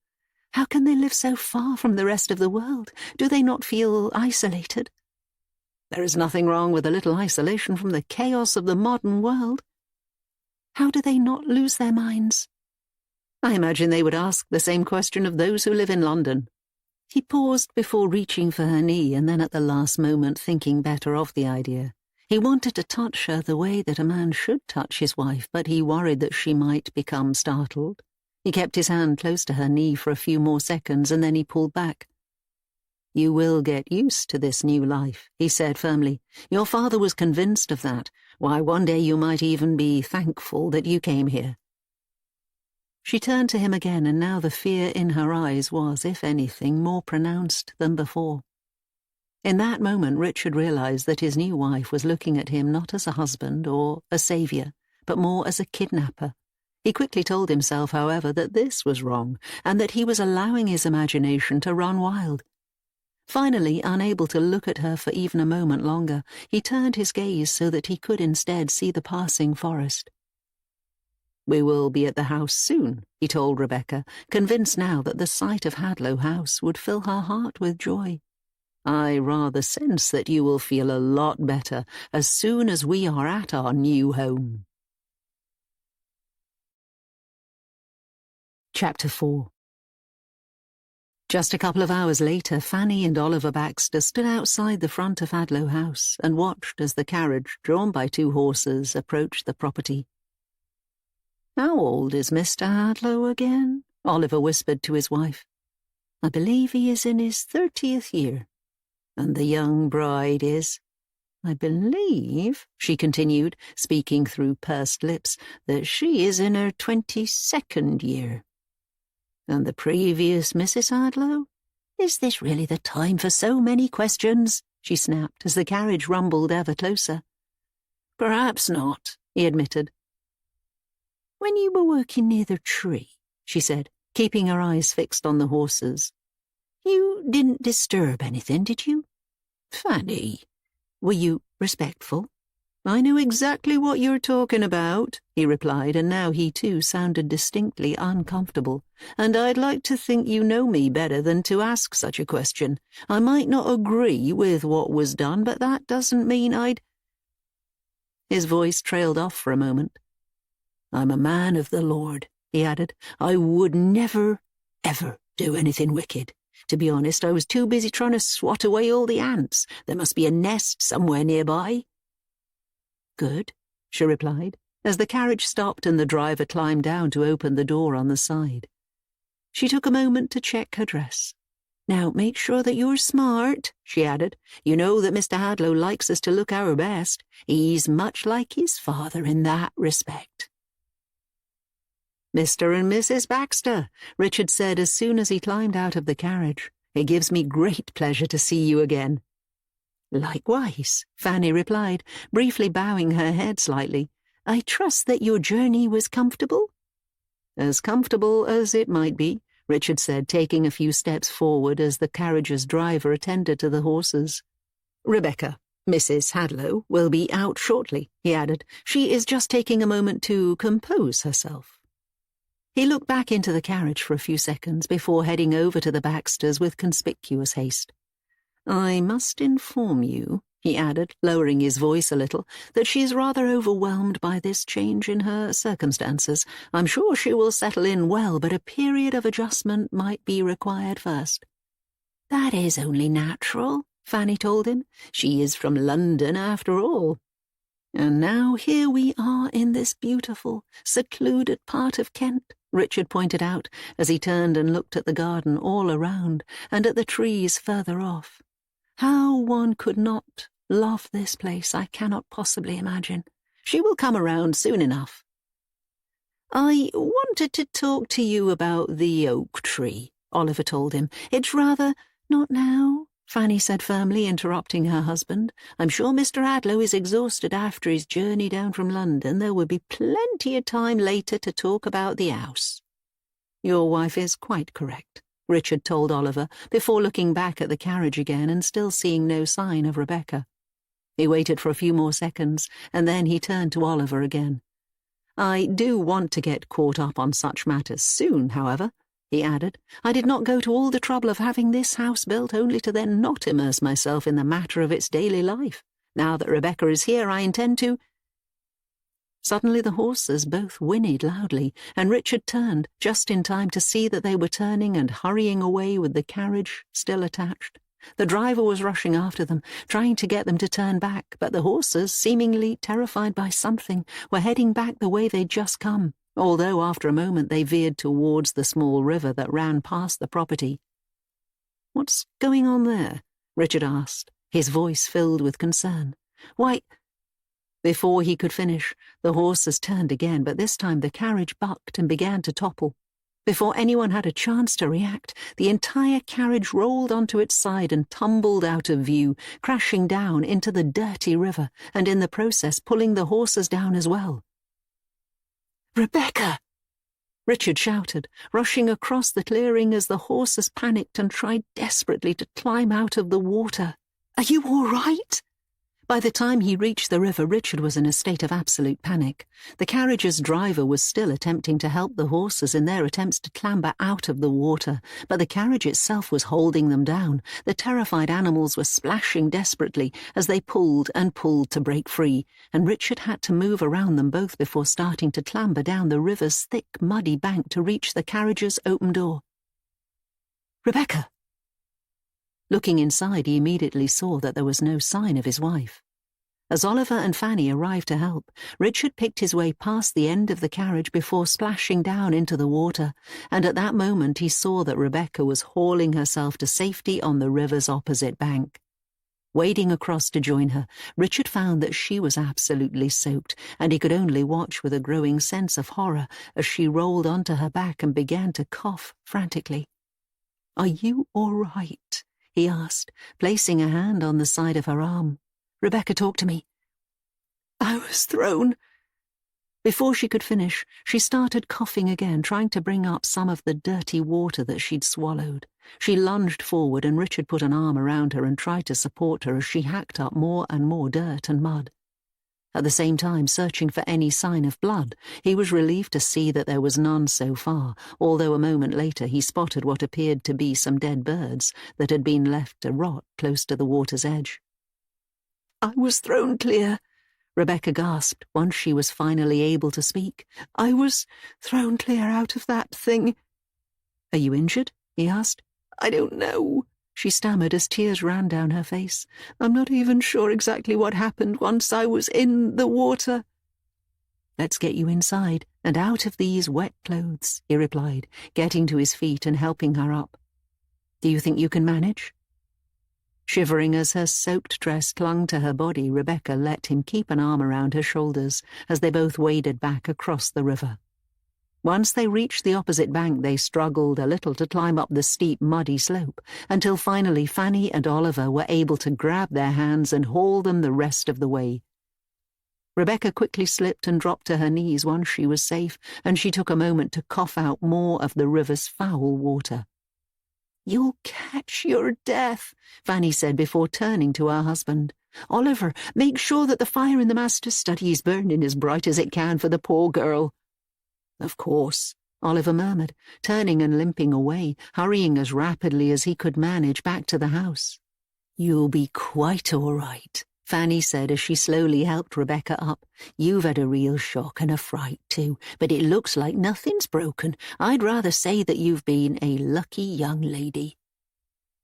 How can they live so far from the rest of the world? Do they not feel isolated? There is nothing wrong with a little isolation from the chaos of the modern world. How do they not lose their minds? I imagine they would ask the same question of those who live in London. He paused before reaching for her knee, and then at the last moment thinking better of the idea. He wanted to touch her the way that a man should touch his wife, but he worried that she might become startled. He kept his hand close to her knee for a few more seconds, and then he pulled back. "You will get used to this new life," he said firmly. "Your father was convinced of that. Why, one day you might even be thankful that you came here." She turned to him again, and now the fear in her eyes was, if anything, more pronounced than before. In that moment Richard realized that his new wife was looking at him not as a husband or a saviour, but more as a kidnapper. He quickly told himself, however, that this was wrong, and that he was allowing his imagination to run wild. Finally, unable to look at her for even a moment longer, he turned his gaze so that he could instead see the passing forest. "We will be at the house soon," he told Rebecca, convinced now that the sight of Hadlow House would fill her heart with joy. "I rather sense that you will feel a lot better as soon as we are at our new home." Chapter 4. Just a couple of hours later, Fanny and Oliver Baxter stood outside the front of Hadlow House and watched as the carriage, drawn by 2 horses, approached the property. "How old is Mr. Hadlow again?" Oliver whispered to his wife. "I believe he is in his 30th year. And the young bride is, I believe," she continued, speaking through pursed lips, "that she is in her 22nd year. And the previous Mrs. Hadlow? Is this really the time for so many questions?" she snapped as the carriage rumbled ever closer. "Perhaps not," he admitted. "When you were working near the tree," she said, keeping her eyes fixed on the horses, "you didn't disturb anything, did you?" "Fanny, were you respectful?" "I know exactly what you're talking about," he replied, and now he too sounded distinctly uncomfortable. "And I'd like to think you know me better than to ask such a question. I might not agree with what was done, but that doesn't mean I'd—" His voice trailed off for a moment. "I'm a man of the Lord," he added. "I would never, ever do anything wicked. To be honest, I was too busy trying to swat away all the ants. There must be a nest somewhere nearby." "Good," she replied, as the carriage stopped and the driver climbed down to open the door on the side. She took a moment to check her dress. "Now make sure that you're smart," she added. "You know that Mr. Hadlow likes us to look our best. He's much like his father in that respect." "Mr. and Mrs. Baxter," Richard said as soon as he climbed out of the carriage. "It gives me great pleasure to see you again." "Likewise," Fanny replied, briefly bowing her head slightly. "I trust that your journey was comfortable?" "As comfortable as it might be," Richard said, taking a few steps forward as the carriage's driver attended to the horses. "Rebecca, Mrs. Hadlow, will be out shortly," he added. "She is just taking a moment to compose herself." He looked back into the carriage for a few seconds before heading over to the Baxters with conspicuous haste. "I must inform you," he added, lowering his voice a little, "that she is rather overwhelmed by this change in her circumstances. I'm sure she will settle in well, but a period of adjustment might be required first." "That is only natural," Fanny told him. "She is from London after all. And now here we are in this beautiful, secluded part of Kent," Richard pointed out, as he turned and looked at the garden all around and at the trees further off. "How one could not love this place I cannot possibly imagine. She will come around soon enough." "I wanted to talk to you about the oak tree," Oliver told him. "It's rather—" "Not now," Fanny said firmly, interrupting her husband. "I'm sure Mr. Hadlow is exhausted after his journey down from London. There will be plenty of time later to talk about the house." "Your wife is quite correct," Richard told Oliver, before looking back at the carriage again and still seeing no sign of Rebecca. He waited for a few more seconds, and then he turned to Oliver again. "I do want to get caught up on such matters soon, however," he added. "I did not go to all the trouble of having this house built only to then not immerse myself in the matter of its daily life. Now that Rebecca is here, I intend to—" Suddenly the horses both whinnied loudly, and Richard turned, just in time to see that they were turning and hurrying away with the carriage still attached. The driver was rushing after them, trying to get them to turn back, but the horses, seemingly terrified by something, were heading back the way they'd just come, although after a moment they veered towards the small river that ran past the property. "What's going on there?" Richard asked, his voice filled with concern. "Why—" Before he could finish, the horses turned again, but this time the carriage bucked and began to topple. Before anyone had a chance to react, the entire carriage rolled onto its side and tumbled out of view, crashing down into the dirty river, and in the process pulling the horses down as well. "Rebecca!" Richard shouted, rushing across the clearing as the horses panicked and tried desperately to climb out of the water. "Are you all right?" By the time he reached the river, Richard was in a state of absolute panic. The carriage's driver was still attempting to help the horses in their attempts to clamber out of the water, but the carriage itself was holding them down. The terrified animals were splashing desperately as they pulled and pulled to break free, and Richard had to move around them both before starting to clamber down the river's thick, muddy bank to reach the carriage's open door. "Rebecca!" Looking inside, he immediately saw that there was no sign of his wife. As Oliver and Fanny arrived to help, Richard picked his way past the end of the carriage before splashing down into the water, and at that moment he saw that Rebecca was hauling herself to safety on the river's opposite bank. Wading across to join her, Richard found that she was absolutely soaked, and he could only watch with a growing sense of horror as she rolled onto her back and began to cough frantically. "Are you all right?" he asked, placing a hand on the side of her arm. "Rebecca, talk to me." "I was thrown." Before she could finish, she started coughing again, trying to bring up some of the dirty water that she'd swallowed. She lunged forward, and Richard put an arm around her and tried to support her as she hacked up more and more dirt and mud. At the same time, searching for any sign of blood, he was relieved to see that there was none so far, although a moment later he spotted what appeared to be some dead birds that had been left to rot close to the water's edge. "I was thrown clear," Rebecca gasped once she was finally able to speak. "I was thrown clear out of that thing." "Are you injured?" he asked. "I don't know," she stammered as tears ran down her face. "I'm not even sure exactly what happened once I was in the water." "Let's get you inside and out of these wet clothes," he replied, getting to his feet and helping her up. "Do you think you can manage?" Shivering as her soaked dress clung to her body, Rebecca let him keep an arm around her shoulders as they both waded back across the river. Once they reached the opposite bank, they struggled a little to climb up the steep, muddy slope, until finally Fanny and Oliver were able to grab their hands and haul them the rest of the way. Rebecca quickly slipped and dropped to her knees once she was safe, and she took a moment to cough out more of the river's foul water. "You'll catch your death," Fanny said before turning to her husband. "Oliver, make sure that the fire in the master's study is burning as bright as it can for the poor girl." "Of course," Oliver murmured, turning and limping away, hurrying as rapidly as he could manage back to the house. "You'll be quite all right," Fanny said as she slowly helped Rebecca up. "You've had a real shock and a fright too, but it looks like nothing's broken. I'd rather say that you've been a lucky young lady."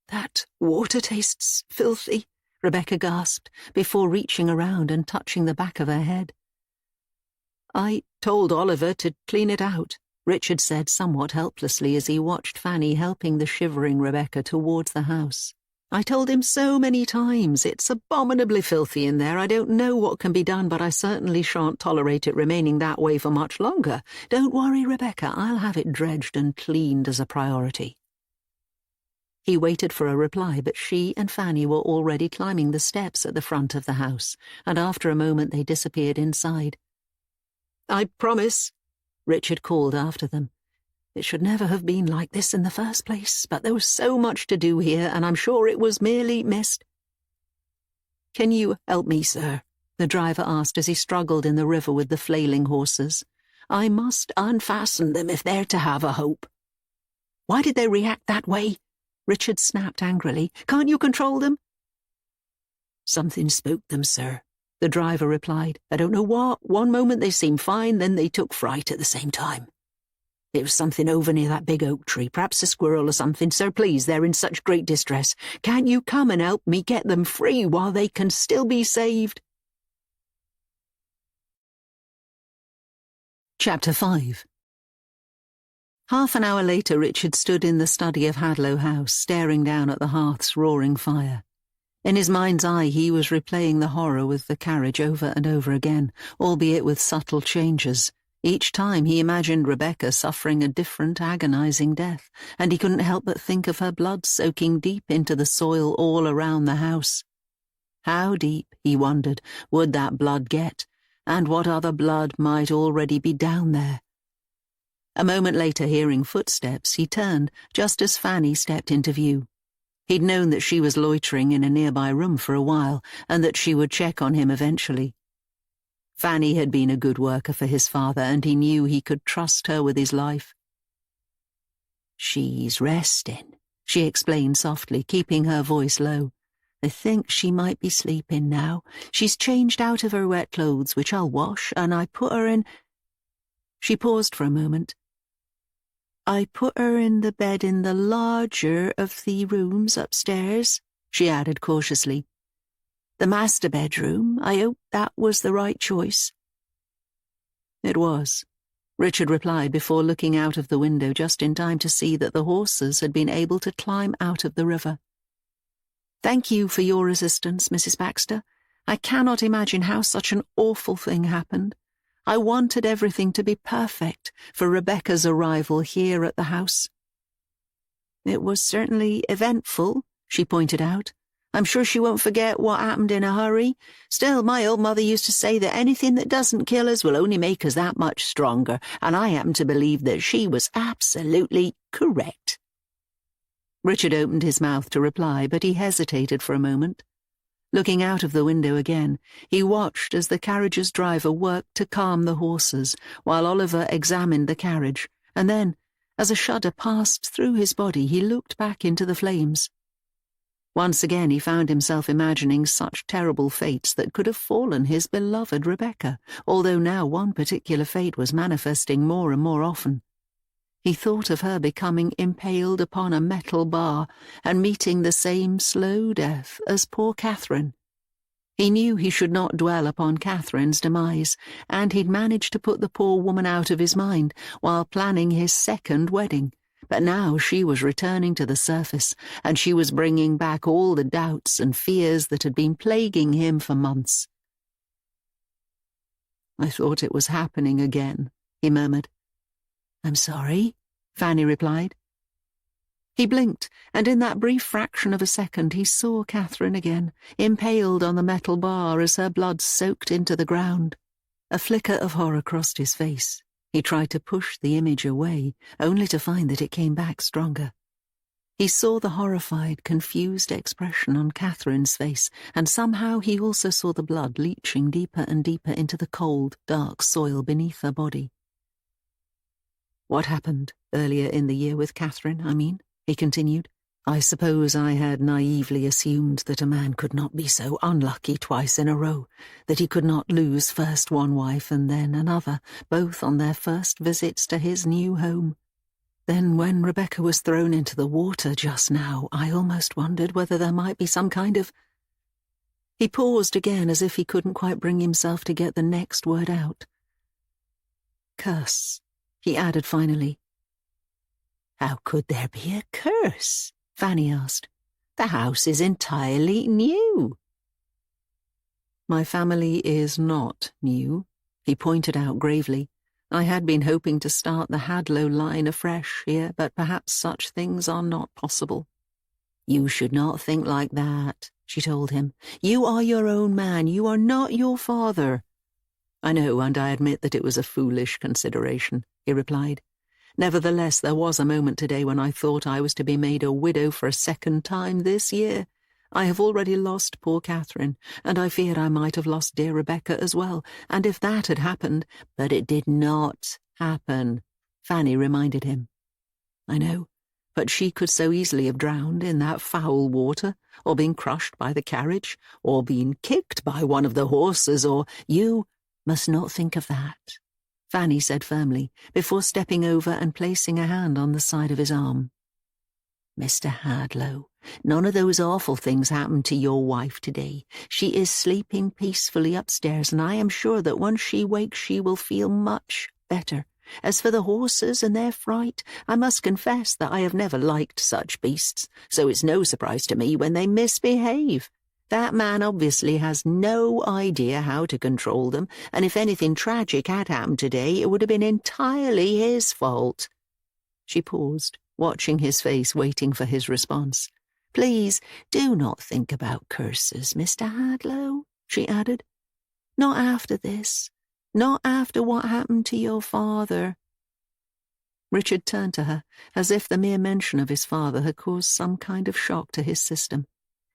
"That water tastes filthy," Rebecca gasped, before reaching around and touching the back of her head. "I told Oliver to clean it out," Richard said somewhat helplessly as he watched Fanny helping the shivering Rebecca towards the house. "I told him so many times. It's abominably filthy in there. I don't know what can be done, but I certainly shan't tolerate it remaining that way for much longer. Don't worry, Rebecca, I'll have it dredged and cleaned as a priority." He waited for a reply, but she and Fanny were already climbing the steps at the front of the house, and after a moment they disappeared inside. "I promise," Richard called after them. "It should never have been like this in the first place, but there was so much to do here, and I'm sure it was merely missed." "Can you help me, sir?" the driver asked as he struggled in the river with the flailing horses. "I must unfasten them if they're to have a hope." "Why did they react that way?" Richard snapped angrily. "Can't you control them?" "Something spoke them, sir," the driver replied. "I don't know what. One moment they seemed fine, then they took fright at the same time. It was something over near that big oak tree, perhaps a squirrel or something. Sir, please, they're in such great distress. Can't you come and help me get them free while they can still be saved?" Chapter 5. Half an hour later, Richard stood in the study of Hadlow House, staring down at the hearth's roaring fire. In his mind's eye, he was replaying the horror with the carriage over and over again, albeit with subtle changes. Each time he imagined Rebecca suffering a different agonizing death, and he couldn't help but think of her blood soaking deep into the soil all around the house. How deep, he wondered, would that blood get, and what other blood might already be down there? A moment later, hearing footsteps, he turned just as Fanny stepped into view. He'd known that she was loitering in a nearby room for a while, and that she would check on him eventually. Fanny had been a good worker for his father, and he knew he could trust her with his life. "She's resting," she explained softly, keeping her voice low. "I think she might be sleeping now. She's changed out of her wet clothes, which I'll wash, and I put her in—" She paused for a moment. "I put her in the bed in the larger of the rooms upstairs," she added cautiously. "The master bedroom. I hope that was the right choice." "It was," Richard replied before looking out of the window just in time to see that the horses had been able to climb out of the river. "Thank you for your assistance, Mrs. Baxter. I cannot imagine how such an awful thing happened. I wanted everything to be perfect for Rebecca's arrival here at the house." "It was certainly eventful," she pointed out. "I'm sure she won't forget what happened in a hurry. Still, my old mother used to say that anything that doesn't kill us will only make us that much stronger, and I happen to believe that she was absolutely correct." Richard opened his mouth to reply, but he hesitated for a moment. Looking out of the window again, he watched as the carriage's driver worked to calm the horses, while Oliver examined the carriage, and then, as a shudder passed through his body, he looked back into the flames. Once again he found himself imagining such terrible fates that could have fallen his beloved Rebecca, although now one particular fate was manifesting more and more often. He thought of her becoming impaled upon a metal bar and meeting the same slow death as poor Catherine. He knew he should not dwell upon Catherine's demise, and he'd managed to put the poor woman out of his mind while planning his second wedding. But now she was returning to the surface, and she was bringing back all the doubts and fears that had been plaguing him for months. "I thought it was happening again," he murmured. "I'm sorry," Fanny replied. He blinked, and in that brief fraction of a second he saw Catherine again, impaled on the metal bar as her blood soaked into the ground. A flicker of horror crossed his face. He tried to push the image away, only to find that it came back stronger. He saw the horrified, confused expression on Catherine's face, and somehow he also saw the blood leaching deeper and deeper into the cold, dark soil beneath her body. "What happened earlier in the year with Catherine, I mean," he continued. "I suppose I had naively assumed that a man could not be so unlucky twice in a row, that he could not lose first one wife and then another, both on their first visits to his new home. Then when Rebecca was thrown into the water just now, I almost wondered whether there might be some kind of—" He paused again as if he couldn't quite bring himself to get the next word out. "Curse," he added finally. "How could there be a curse?" Fanny asked. "The house is entirely new." "My family is not new," he pointed out gravely. "I had been hoping to start the Hadlow line afresh here, but perhaps such things are not possible." "You should not think like that," she told him. "You are your own man. You are not your father." "I know, and I admit that it was a foolish consideration," he replied. "Nevertheless, there was a moment today when I thought I was to be made a widow for a second time this year. I have already lost poor Catherine, and I feared I might have lost dear Rebecca as well, and if that had happened—" "But it did not happen," Fanny reminded him. "I know, but she could so easily have drowned in that foul water, or been crushed by the carriage, or been kicked by one of the horses, or—" "You must not think of that," Fanny said firmly, before stepping over and placing a hand on the side of his arm. "Mr. Hadlow, none of those awful things happened to your wife today. She is sleeping peacefully upstairs, and I am sure that once she wakes she will feel much better. As for the horses and their fright, I must confess that I have never liked such beasts, so it's no surprise to me when they misbehave. That man obviously has no idea how to control them, and if anything tragic had happened today, it would have been entirely his fault." She paused, watching his face, waiting for his response. "Please, do not think about curses, Mr. Hadlow," she added. "Not after this. Not after what happened to your father." Richard turned to her, as if the mere mention of his father had caused some kind of shock to his system.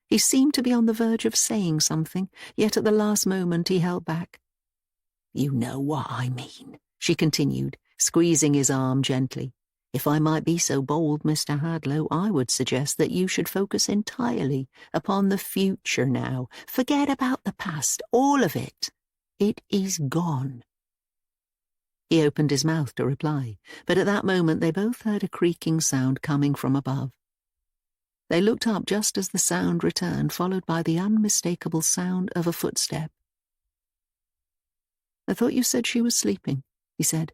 He seemed to be on the verge of saying something, yet at the last moment he held back. "You know what I mean," she continued, squeezing his arm gently. "If I might be so bold, Mr. Hadlow, I would suggest that you should focus entirely upon the future now. Forget about the past, all of it. It is gone." He opened his mouth to reply, but at that moment they both heard a creaking sound coming from above. They looked up just as the sound returned, followed by the unmistakable sound of a footstep. "I thought you said she was sleeping," he said.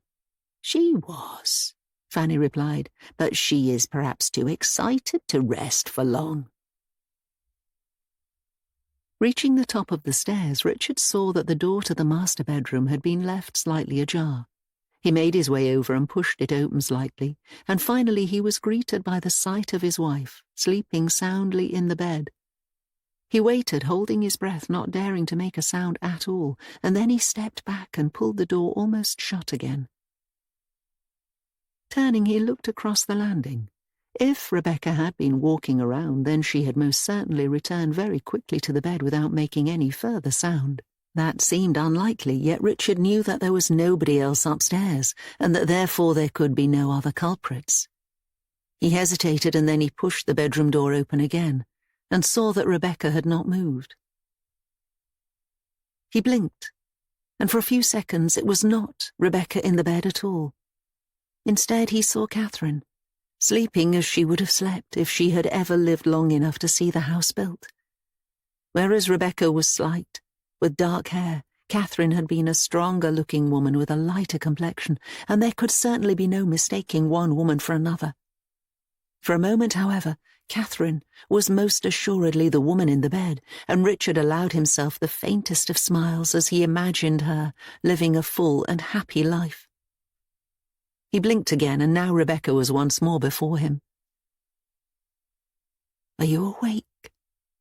"She was," Fanny replied, "but she is perhaps too excited to rest for long." Reaching the top of the stairs, Richard saw that the door to the master bedroom had been left slightly ajar. He made his way over and pushed it open slightly, and finally he was greeted by the sight of his wife, sleeping soundly in the bed. He waited, holding his breath, not daring to make a sound at all, and then he stepped back and pulled the door almost shut again. Turning, he looked across the landing. If Rebecca had been walking around, then she had most certainly returned very quickly to the bed without making any further sound. That seemed unlikely, yet Richard knew that there was nobody else upstairs, and that therefore there could be no other culprits. He hesitated, and then he pushed the bedroom door open again, and saw that Rebecca had not moved. He blinked, and for a few seconds it was not Rebecca in the bed at all. Instead he saw Catherine, sleeping as she would have slept if she had ever lived long enough to see the house built. Whereas Rebecca was slight, with dark hair, Catherine had been a stronger-looking woman with a lighter complexion, and there could certainly be no mistaking one woman for another. For a moment, however, Catherine was most assuredly the woman in the bed, and Richard allowed himself the faintest of smiles as he imagined her living a full and happy life. He blinked again, and now Rebecca was once more before him. "Are you awake?"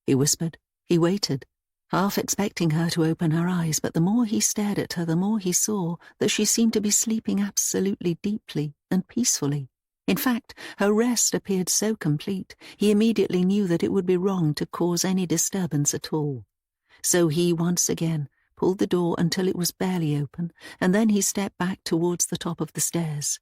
he whispered. He waited, half expecting her to open her eyes, but the more he stared at her, the more he saw that she seemed to be sleeping absolutely deeply and peacefully. In fact, her rest appeared so complete, he immediately knew that it would be wrong to cause any disturbance at all. So he once again pulled the door until it was barely open, and then he stepped back towards the top of the stairs.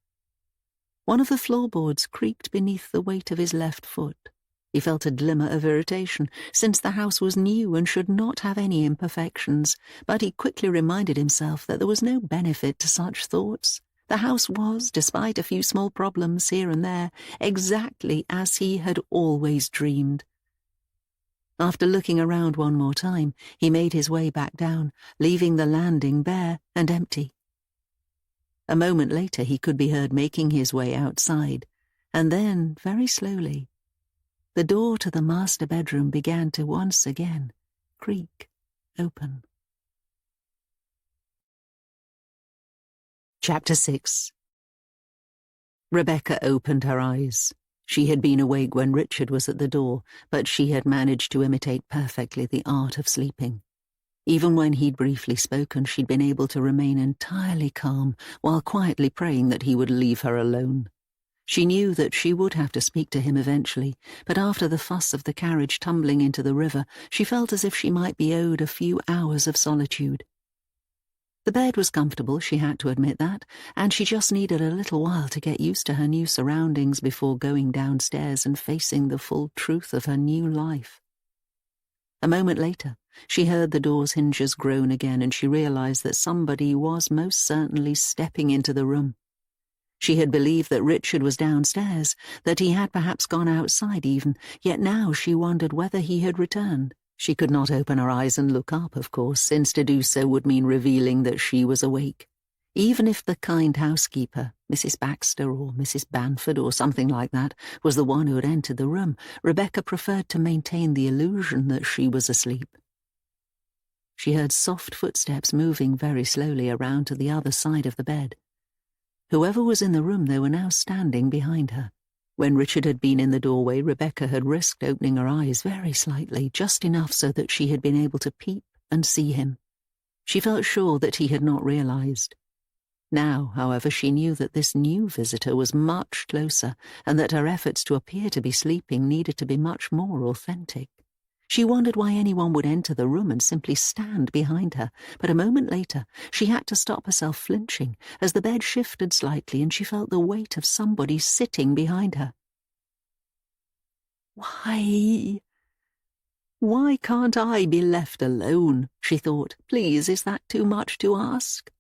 One of the floorboards creaked beneath the weight of his left foot. He felt a glimmer of irritation, since the house was new and should not have any imperfections, but he quickly reminded himself that there was no benefit to such thoughts. The house was, despite a few small problems here and there, exactly as he had always dreamed. After looking around one more time, he made his way back down, leaving the landing bare and empty. A moment later he could be heard making his way outside, and then, very slowly, the door to the master bedroom began to once again creak open. Chapter 6. Rebecca opened her eyes. She had been awake when Richard was at the door, but she had managed to imitate perfectly the art of sleeping. Even when he'd briefly spoken, she'd been able to remain entirely calm while quietly praying that he would leave her alone. She knew that she would have to speak to him eventually, but after the fuss of the carriage tumbling into the river, she felt as if she might be owed a few hours of solitude. The bed was comfortable, she had to admit that, and she just needed a little while to get used to her new surroundings before going downstairs and facing the full truth of her new life. A moment later, she heard the door's hinges groan again, and she realized that somebody was most certainly stepping into the room. She had believed that Richard was downstairs, that he had perhaps gone outside even, yet now she wondered whether he had returned. She could not open her eyes and look up, of course, since to do so would mean revealing that she was awake. Even if the kind housekeeper, Mrs. Baxter or Mrs. Banford or something like that, was the one who had entered the room, Rebecca preferred to maintain the illusion that she was asleep. She heard soft footsteps moving very slowly around to the other side of the bed. Whoever was in the room, they were now standing behind her. When Richard had been in the doorway, Rebecca had risked opening her eyes very slightly, just enough so that she had been able to peep and see him. She felt sure that he had not realized. Now, however, she knew that this new visitor was much closer, and that her efforts to appear to be sleeping needed to be much more authentic. She wondered why anyone would enter the room and simply stand behind her, but a moment later she had to stop herself flinching as the bed shifted slightly and she felt the weight of somebody sitting behind her. Why can't I be left alone? She thought. Please, is that too much to ask?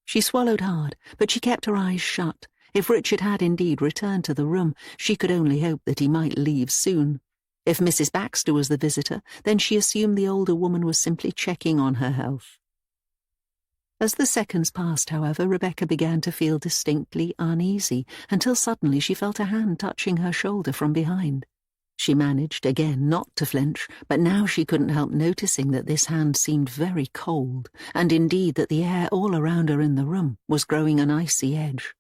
She swallowed hard, but she kept her eyes shut. If Richard had indeed returned to the room, she could only hope that he might leave soon. If Mrs. Baxter was the visitor, then she assumed the older woman was simply checking on her health. As the seconds passed, however, Rebecca began to feel distinctly uneasy, until suddenly she felt a hand touching her shoulder from behind. She managed, again, not to flinch, but now she couldn't help noticing that this hand seemed very cold, and indeed that the air all around her in the room was growing an icy edge.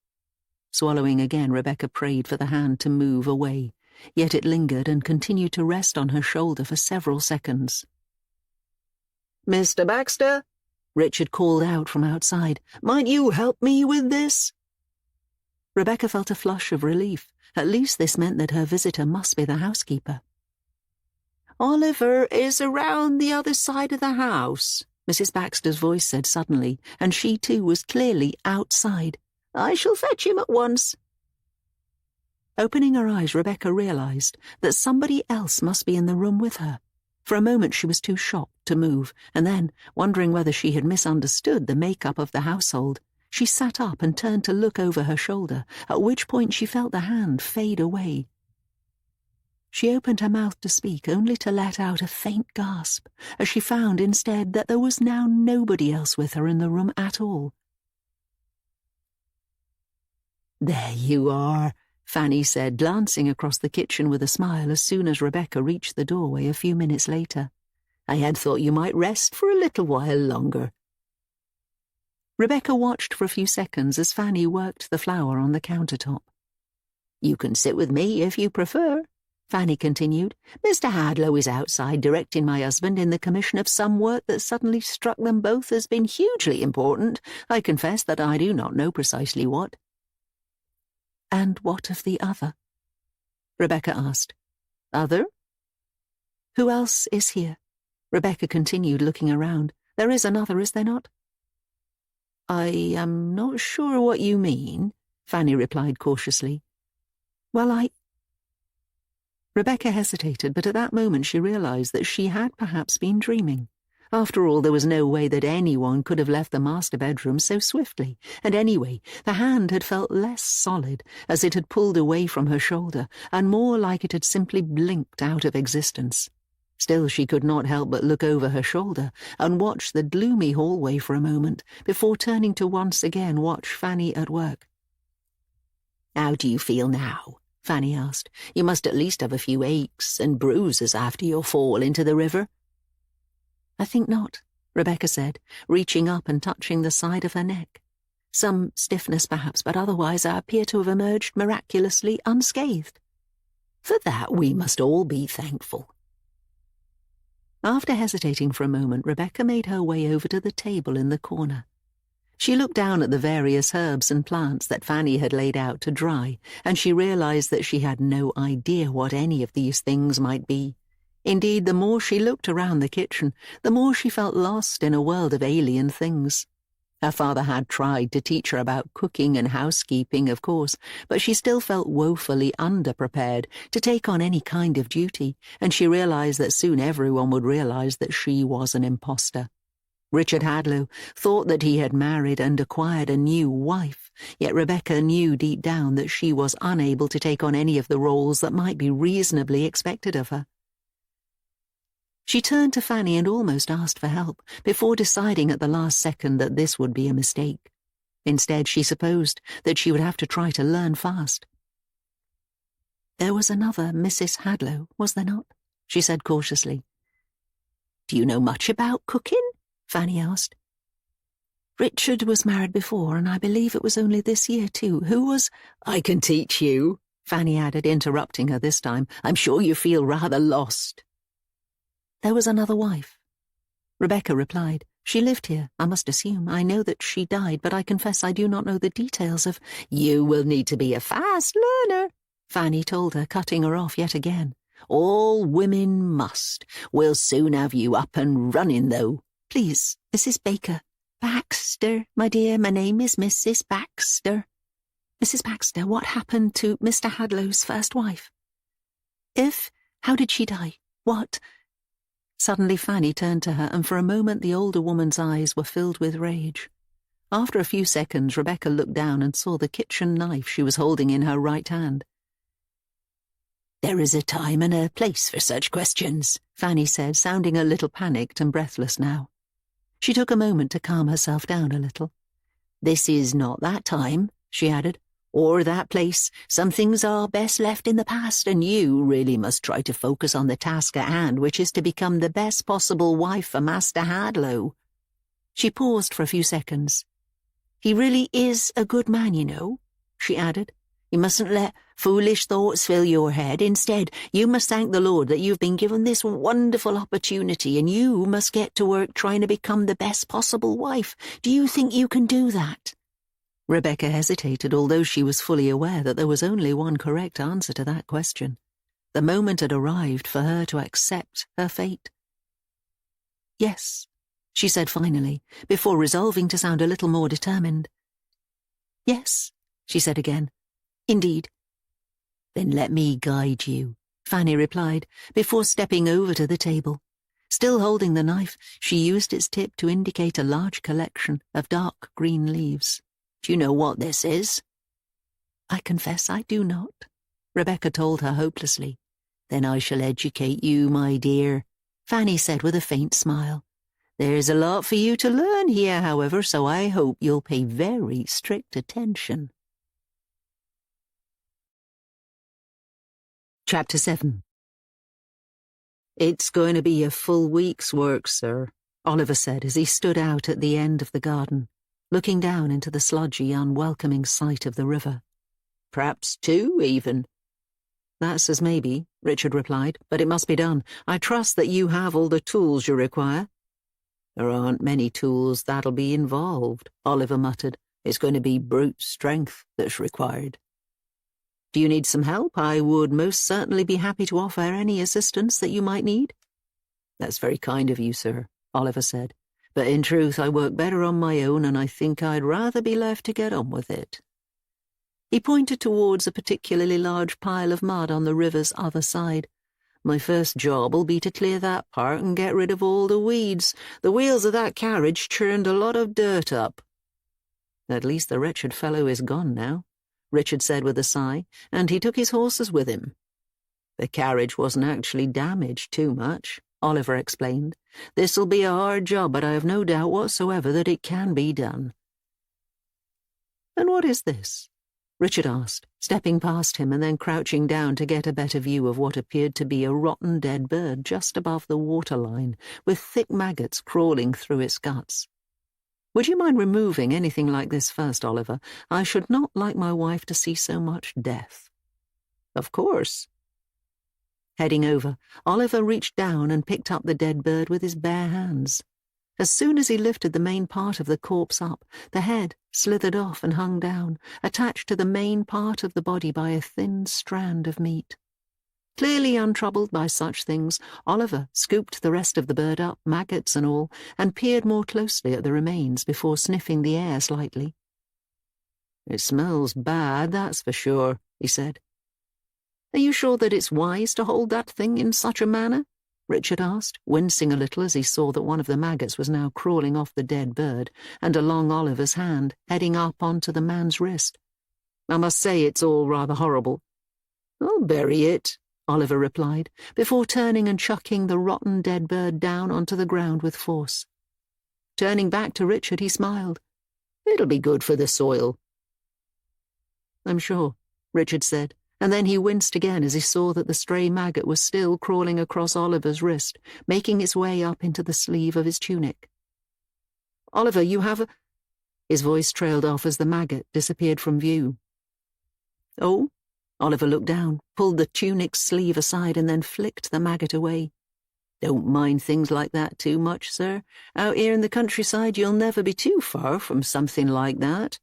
Swallowing again, Rebecca prayed for the hand to move away, yet it lingered and continued to rest on her shoulder for several seconds. "Mr. Baxter," Richard called out from outside, "might you help me with this?" Rebecca felt a flush of relief. At least this meant that her visitor must be the housekeeper. "Oliver is around the other side of the house," Mrs. Baxter's voice said suddenly, and she too was clearly outside. "I shall fetch him at once." Opening her eyes, Rebecca realized that somebody else must be in the room with her. For a moment she was too shocked to move, and then, wondering whether she had misunderstood the makeup of the household, she sat up and turned to look over her shoulder, at which point she felt the hand fade away. She opened her mouth to speak, only to let out a faint gasp, as she found instead that there was now nobody else with her in the room at all. "There you are," Fanny said, glancing across the kitchen with a smile as soon as Rebecca reached the doorway a few minutes later. "I had thought you might rest for a little while longer." Rebecca watched for a few seconds as Fanny worked the flour on the countertop. "You can sit with me if you prefer," Fanny continued. "Mr. Hadlow is outside directing my husband in the commission of some work that suddenly struck them both as being hugely important. I confess that I do not know precisely what." "And what of the other?" Rebecca asked. "Other?" "Who else is here?" Rebecca continued, looking around. "There is another, is there not?" "I am not sure what you mean," Fanny replied cautiously. "Well, Rebecca hesitated, but at that moment she realized that she had perhaps been dreaming. After all, there was no way that anyone could have left the master bedroom so swiftly, and anyway, the hand had felt less solid, as it had pulled away from her shoulder, and more like it had simply blinked out of existence. Still, she could not help but look over her shoulder and watch the gloomy hallway for a moment, before turning to once again watch Fanny at work. "How do you feel now?" Fanny asked. "You must at least have a few aches and bruises after your fall into the river." "I think not," Rebecca said, reaching up and touching the side of her neck. "Some stiffness perhaps, but otherwise I appear to have emerged miraculously unscathed." "For that we must all be thankful." After hesitating for a moment, Rebecca made her way over to the table in the corner. She looked down at the various herbs and plants that Fanny had laid out to dry, and she realized that she had no idea what any of these things might be. Indeed, the more she looked around the kitchen, the more she felt lost in a world of alien things. Her father had tried to teach her about cooking and housekeeping, of course, but she still felt woefully underprepared to take on any kind of duty, and she realized that soon everyone would realize that she was an imposter. Richard Hadlow thought that he had married and acquired a new wife, yet Rebecca knew deep down that she was unable to take on any of the roles that might be reasonably expected of her. She turned to Fanny and almost asked for help, before deciding at the last second that this would be a mistake. Instead, she supposed that she would have to try to learn fast. "There was another Mrs. Hadlow, was there not?" she said cautiously. "Do you know much about cooking?" Fanny asked. "Richard was married before, and I believe it was only this year too. Who was—" "I can teach you," Fanny added, interrupting her this time. "I'm sure you feel rather lost." "There was another wife," Rebecca replied. She lived here, I must assume. I know that she died, but I confess I do not know the details of— You will need to be a fast learner, Fanny told her, cutting her off yet again. All women must. We'll soon have you up and running, though. Please, Mrs. Baker. Baxter, my dear, my name is Mrs. Baxter. Mrs. Baxter, what happened to Mr. Hadlow's first wife? How did she die? What? Suddenly Fanny turned to her, and for a moment the older woman's eyes were filled with rage. After a few seconds, Rebecca looked down and saw the kitchen knife she was holding in her right hand. There is a time and a place for such questions, Fanny said, sounding a little panicked and breathless now. She took a moment to calm herself down a little. This is not that time, she added, or that place. Some things are best left in the past, and you really must try to focus on the task at hand, which is to become the best possible wife for Master Hadlow. She paused for a few seconds. He really is a good man, you know, she added. You mustn't let foolish thoughts fill your head. Instead, you must thank the Lord that you've been given this wonderful opportunity, and you must get to work trying to become the best possible wife. Do you think you can do that? Rebecca hesitated, although she was fully aware that there was only one correct answer to that question. The moment had arrived for her to accept her fate. Yes, she said finally, before resolving to sound a little more determined. Yes, she said again. Indeed. Then let me guide you, Fanny replied, before stepping over to the table. Still holding the knife, she used its tip to indicate a large collection of dark green leaves. Do you know what this is? I confess I do not, Rebecca told her hopelessly. Then I shall educate you, my dear, Fanny said with a faint smile. There's a lot for you to learn here, however, so I hope you'll pay very strict attention. Chapter 7. It's going to be a full week's work, sir, Oliver said as he stood out at the end of the garden, looking down into the sludgy, unwelcoming sight of the river. Perhaps 2, even. That's as maybe, Richard replied, but it must be done. I trust that you have all the tools you require. There aren't many tools that'll be involved, Oliver muttered. It's going to be brute strength that's required. Do you need some help? I would most certainly be happy to offer any assistance that you might need. That's very kind of you, sir, Oliver said. But in truth, I work better on my own, and I think I'd rather be left to get on with it. He pointed towards a particularly large pile of mud on the river's other side. My first job will be to clear that part and get rid of all the weeds. The wheels of that carriage churned a lot of dirt up. At least the wretched fellow is gone now, Richard said with a sigh, and he took his horses with him. The carriage wasn't actually damaged too much, Oliver explained. This'll be a hard job, but I have no doubt whatsoever that it can be done. And what is this? Richard asked, stepping past him and then crouching down to get a better view of what appeared to be a rotten dead bird just above the waterline, with thick maggots crawling through its guts. Would you mind removing anything like this first, Oliver? I should not like my wife to see so much death. Of course. Heading over, Oliver reached down and picked up the dead bird with his bare hands. As soon as he lifted the main part of the corpse up, the head slithered off and hung down, attached to the main part of the body by a thin strand of meat. Clearly untroubled by such things, Oliver scooped the rest of the bird up, maggots and all, and peered more closely at the remains before sniffing the air slightly. It smells bad, that's for sure, he said. Are you sure that it's wise to hold that thing in such a manner? Richard asked, wincing a little as he saw that one of the maggots was now crawling off the dead bird and along Oliver's hand, heading up onto the man's wrist. I must say it's all rather horrible. I'll bury it, Oliver replied, before turning and chucking the rotten dead bird down onto the ground with force. Turning back to Richard, he smiled. It'll be good for the soil. I'm sure, Richard said, and then he winced again as he saw that the stray maggot was still crawling across Oliver's wrist, making its way up into the sleeve of his tunic. Oliver, you have a— His voice trailed off as the maggot disappeared from view. Oh? Oliver looked down, pulled the tunic's sleeve aside, and then flicked the maggot away. Don't mind things like that too much, sir. Out here in the countryside you'll never be too far from something like that.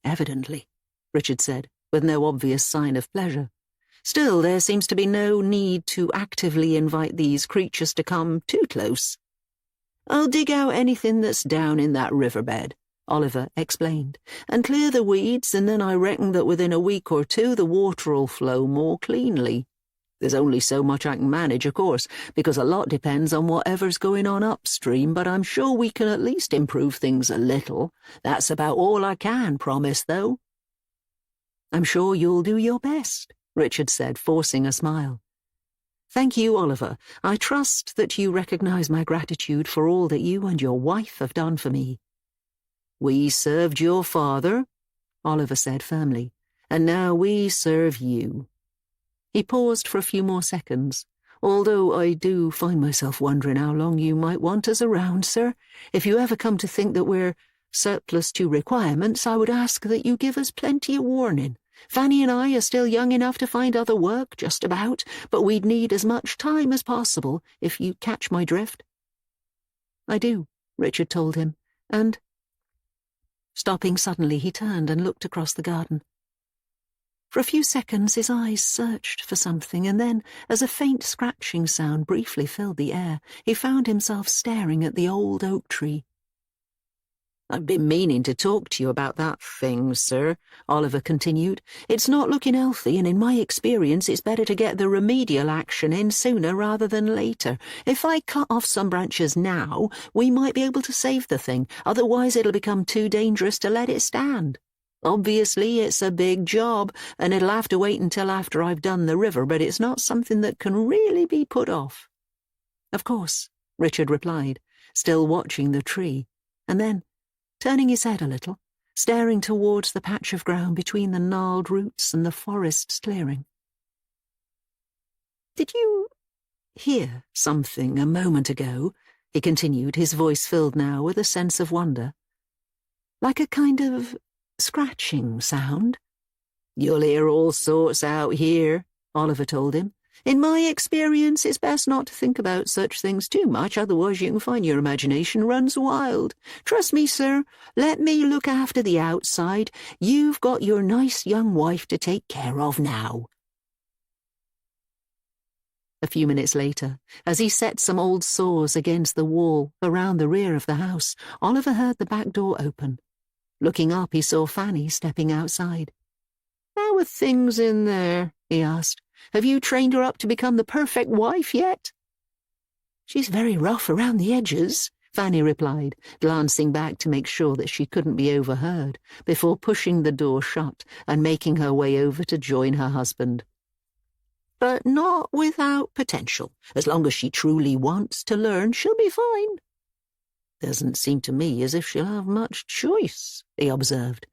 Evidently, Richard said, with no obvious sign of pleasure. Still, there seems to be no need to actively invite these creatures to come too close. I'll dig out anything that's down in that riverbed, Oliver explained, and clear the weeds, and then I reckon that within a week or two the water'll flow more cleanly. There's only so much I can manage, of course, because a lot depends on whatever's going on upstream, but I'm sure we can at least improve things a little. That's about all I can promise, though. I'm sure you'll do your best, Richard said, forcing a smile. Thank you, Oliver. I trust that you recognize my gratitude for all that you and your wife have done for me. We served your father, Oliver said firmly, and now we serve you. He paused for a few more seconds. Although I do find myself wondering how long you might want us around, sir. If you ever come to think that we're surplus to requirements, I would ask that you give us plenty of warning. Fanny and I are still young enough to find other work, just about, but we'd need as much time as possible, if you catch my drift. I do, Richard told him, and... Stopping suddenly, he turned and looked across the garden. For a few seconds his eyes searched for something, and then, as a faint scratching sound briefly filled the air, he found himself staring at the old oak tree. I've been meaning to talk to you about that thing, sir, Oliver continued. It's not looking healthy, and in my experience it's better to get the remedial action in sooner rather than later. If I cut off some branches now, we might be able to save the thing. Otherwise it'll become too dangerous to let it stand. Obviously it's a big job, and it'll have to wait until after I've done the river, but it's not something that can really be put off. Of course, Richard replied, still watching the tree, and then, turning his head a little, staring towards the patch of ground between the gnarled roots and the forest's clearing. Did you hear something a moment ago? He continued, his voice filled now with a sense of wonder. Like a kind of scratching sound? You'll hear all sorts out here, Oliver told him. In my experience, it's best not to think about such things too much, otherwise you can find your imagination runs wild. Trust me, sir, let me look after the outside. You've got your nice young wife to take care of now. A few minutes later, as he set some old saws against the wall around the rear of the house, Oliver heard the back door open. Looking up, he saw Fanny stepping outside. How are things in there? He asked. Have you trained her up to become the perfect wife yet? She's very rough around the edges, Fanny replied, glancing back to make sure that she couldn't be overheard, before pushing the door shut and making her way over to join her husband. But not without potential. As long as she truly wants to learn, she'll be fine. Doesn't seem to me as if she'll have much choice, he observed.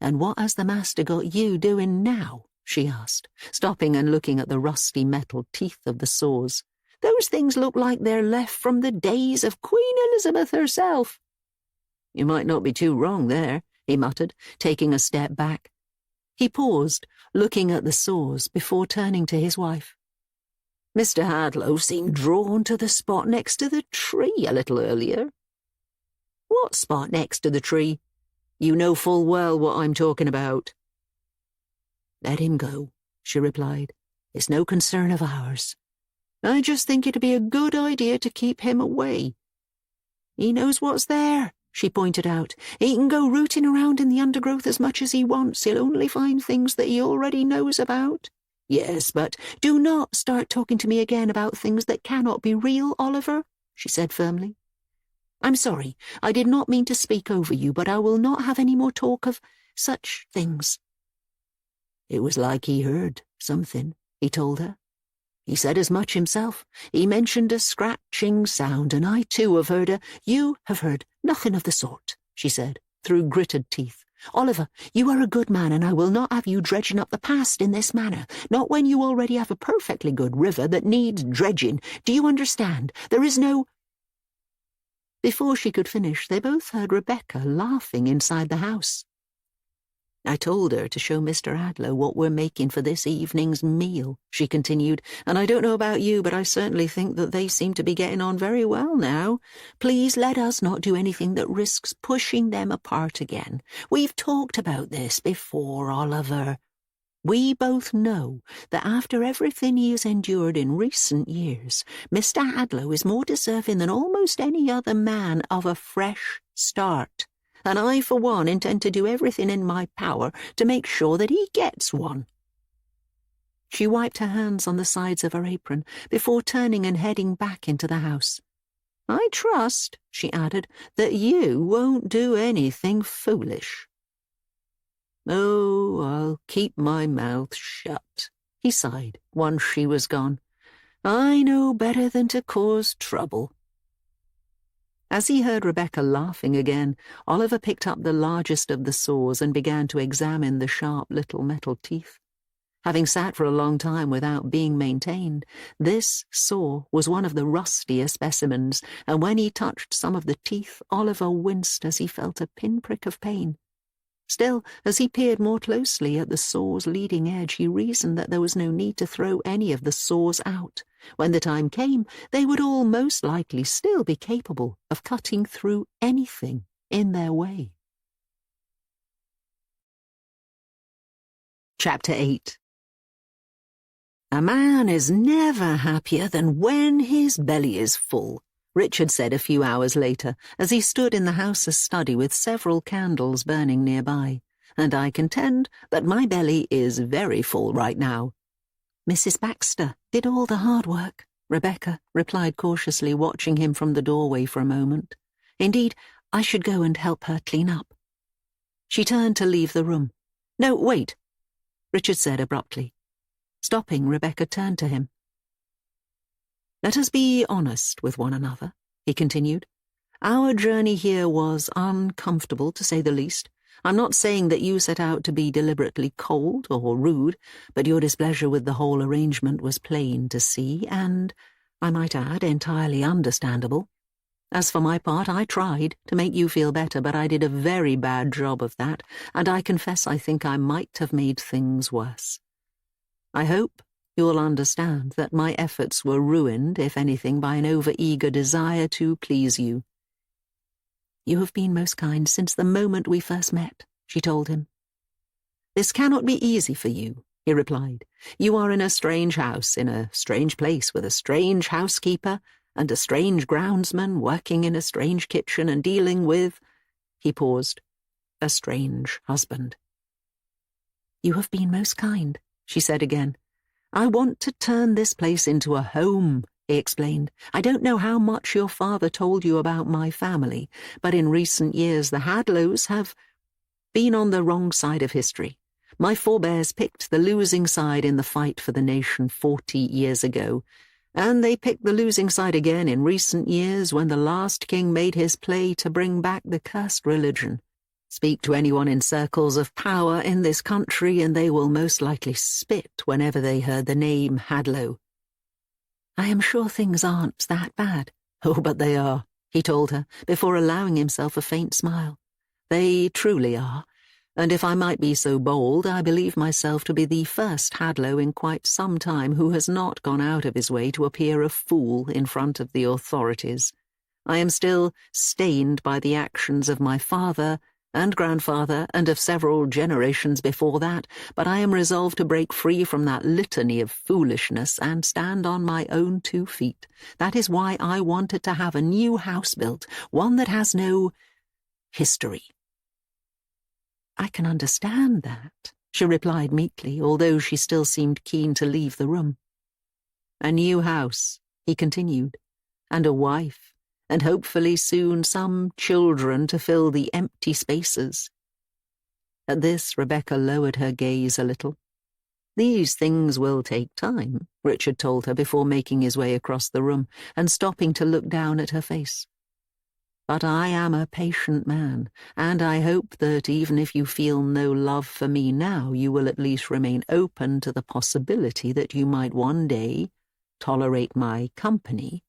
And what has the master got you doing now? She asked, stopping and looking at the rusty metal teeth of the saws. Those things look like they're left from the days of Queen Elizabeth herself. You might not be too wrong there, he muttered, taking a step back. He paused, looking at the saws before turning to his wife. Mr. Hadlow seemed drawn to the spot next to the tree a little earlier. What spot next to the tree? You know full well what I'm talking about. Let him go, she replied. It's no concern of ours. I just think it'd be a good idea to keep him away. He knows what's there, she pointed out. He can go rooting around in the undergrowth as much as he wants. He'll only find things that he already knows about. Yes, but do not start talking to me again about things that cannot be real, Oliver, she said firmly. I'm sorry, I did not mean to speak over you, but I will not have any more talk of such things. It was like he heard something, he told her. He said as much himself. He mentioned a scratching sound, and I too have heard a— You have heard nothing of the sort, she said, through gritted teeth. Oliver, you are a good man, and I will not have you dredging up the past in this manner, not when you already have a perfectly good river that needs dredging. Do you understand? There is no— Before she could finish, they both heard Rebecca laughing inside the house. I told her to show Mr. Hadlow what we're making for this evening's meal, she continued, and I don't know about you, but I certainly think that they seem to be getting on very well now. Please let us not do anything that risks pushing them apart again. We've talked about this before, Oliver. We both know that after everything he has endured in recent years, Mr. Hadlow is more deserving than almost any other man of a fresh start. And I, for one, intend to do everything in my power to make sure that he gets one. She wiped her hands on the sides of her apron before turning and heading back into the house. I trust, she added, that you won't do anything foolish. Oh, I'll keep my mouth shut, he sighed once she was gone. I know better than to cause trouble. As he heard Rebecca laughing again, Oliver picked up the largest of the saws and began to examine the sharp little metal teeth. Having sat for a long time without being maintained, this saw was one of the rustier specimens, and when he touched some of the teeth, Oliver winced as he felt a pinprick of pain. Still, as he peered more closely at the saw's leading edge, he reasoned that there was no need to throw any of the saws out. When the time came, they would all most likely still be capable of cutting through anything in their way. Chapter 8. A man is never happier than when his belly is full, Richard said a few hours later, as he stood in the house's study with several candles burning nearby, and I contend that my belly is very full right now. Mrs. Baxter did all the hard work, Rebecca replied cautiously, watching him from the doorway for a moment. Indeed, I should go and help her clean up. She turned to leave the room. No, wait, Richard said abruptly. Stopping, Rebecca turned to him. Let us be honest with one another, he continued. Our journey here was uncomfortable, to say the least. I'm not saying that you set out to be deliberately cold or rude, but your displeasure with the whole arrangement was plain to see, and, I might add, entirely understandable. As for my part, I tried to make you feel better, but I did a very bad job of that, and I confess I think I might have made things worse. I hope you'll understand that my efforts were ruined, if anything, by an over-eager desire to please you. You have been most kind since the moment we first met, she told him. This cannot be easy for you, he replied. You are in a strange house, in a strange place, with a strange housekeeper and a strange groundsman, working in a strange kitchen and dealing with, he paused, a strange husband. You have been most kind, she said again. I want to turn this place into a home, he explained. I don't know how much your father told you about my family, but in recent years the Hadlows have been on the wrong side of history. My forebears picked the losing side in the fight for the nation 40 years ago, and they picked the losing side again in recent years when the last king made his play to bring back the cursed religion. Speak to anyone in circles of power in this country and they will most likely spit whenever they heard the name Hadlow. I am sure things aren't that bad. Oh, but they are, he told her, before allowing himself a faint smile. They truly are, and if I might be so bold, I believe myself to be the first Hadlow in quite some time who has not gone out of his way to appear a fool in front of the authorities. I am still stained by the actions of my father and grandfather, and of several generations before that, but I am resolved to break free from that litany of foolishness and stand on my own 2 feet. That is why I wanted to have a new house built, one that has no history. I can understand that, she replied meekly, although she still seemed keen to leave the room. A new house, he continued, and a wife, and hopefully soon some children to fill the empty spaces. At this, Rebecca lowered her gaze a little. These things will take time, Richard told her before making his way across the room and stopping to look down at her face. But I am a patient man, and I hope that even if you feel no love for me now, you will at least remain open to the possibility that you might one day tolerate my company.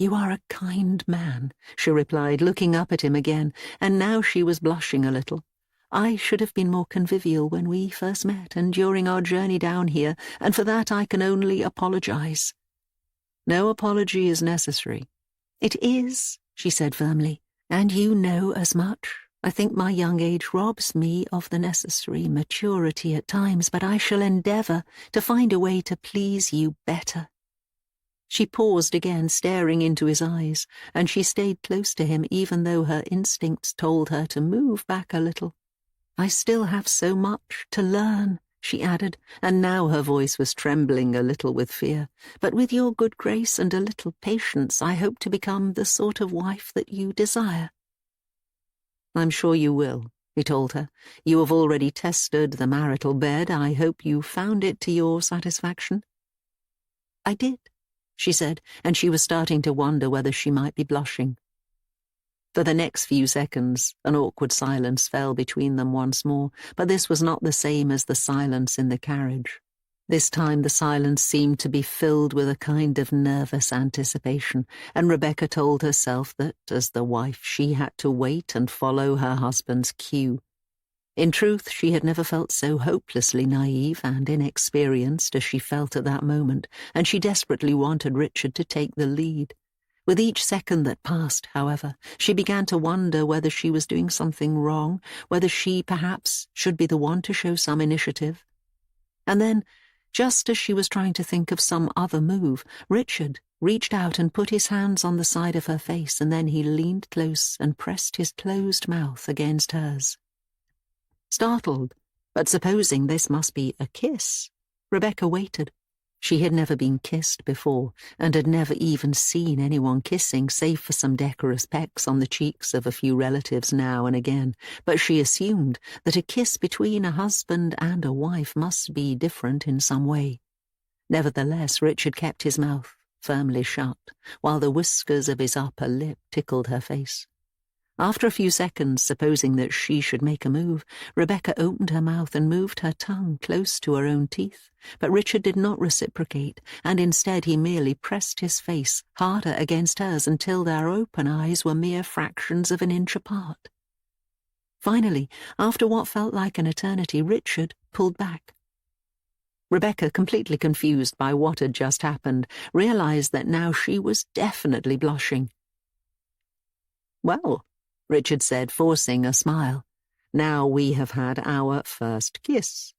You are a kind man, she replied, looking up at him again, and now she was blushing a little. I should have been more convivial when we first met and during our journey down here, and for that I can only apologize." "No apology is necessary." "It is," she said firmly, "and you know as much. I think my young age robs me of the necessary maturity at times, but I shall endeavour to find a way to please you better." She paused again, staring into his eyes, and she stayed close to him even though her instincts told her to move back a little. "I still have so much to learn," she added, and now her voice was trembling a little with fear. "But with your good grace and a little patience, I hope to become the sort of wife that you desire." "I'm sure you will," he told her. "You have already tested the marital bed. I hope you found it to your satisfaction." "I did," she said, and she was starting to wonder whether she might be blushing. For the next few seconds, an awkward silence fell between them once more, but this was not the same as the silence in the carriage. This time the silence seemed to be filled with a kind of nervous anticipation, and Rebecca told herself that, as the wife, she had to wait and follow her husband's cue. In truth, she had never felt so hopelessly naive and inexperienced as she felt at that moment, and she desperately wanted Richard to take the lead. With each second that passed, however, she began to wonder whether she was doing something wrong, whether she, perhaps, should be the one to show some initiative. And then, just as she was trying to think of some other move, Richard reached out and put his hands on the side of her face, and then he leaned close and pressed his closed mouth against hers. Startled, but supposing this must be a kiss, Rebecca waited. She had never been kissed before, and had never even seen anyone kissing, save for some decorous pecks on the cheeks of a few relatives now and again, but she assumed that a kiss between a husband and a wife must be different in some way. Nevertheless, Richard kept his mouth firmly shut, while the whiskers of his upper lip tickled her face. After a few seconds, supposing that she should make a move, Rebecca opened her mouth and moved her tongue close to her own teeth, but Richard did not reciprocate, and instead he merely pressed his face harder against hers until their open eyes were mere fractions of an inch apart. Finally, after what felt like an eternity, Richard pulled back. Rebecca, completely confused by what had just happened, realized that now she was definitely blushing. "Well," Richard said, forcing a smile, "now we have had our first kiss."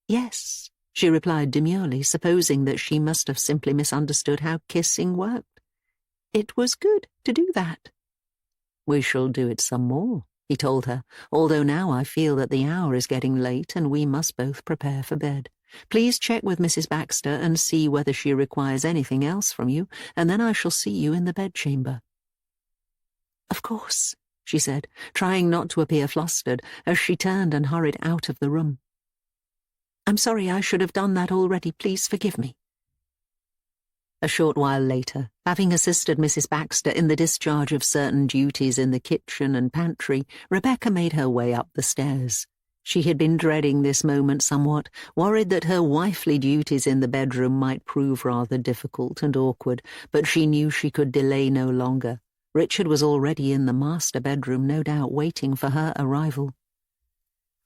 "Yes," she replied demurely, supposing that she must have simply misunderstood how kissing worked. "It was good to do that." "We shall do it some more," he told her, "although now I feel that the hour is getting late and we must both prepare for bed. Please check with Mrs. Baxter and see whether she requires anything else from you, and then I shall see you in the bedchamber." "Of course," she said, trying not to appear flustered, as she turned and hurried out of the room. "I'm sorry I should have done that already. Please forgive me." A short while later, having assisted Mrs. Baxter in the discharge of certain duties in the kitchen and pantry, Rebecca made her way up the stairs. She had been dreading this moment somewhat, worried that her wifely duties in the bedroom might prove rather difficult and awkward, but she knew she could delay no longer. Richard was already in the master bedroom, no doubt waiting for her arrival.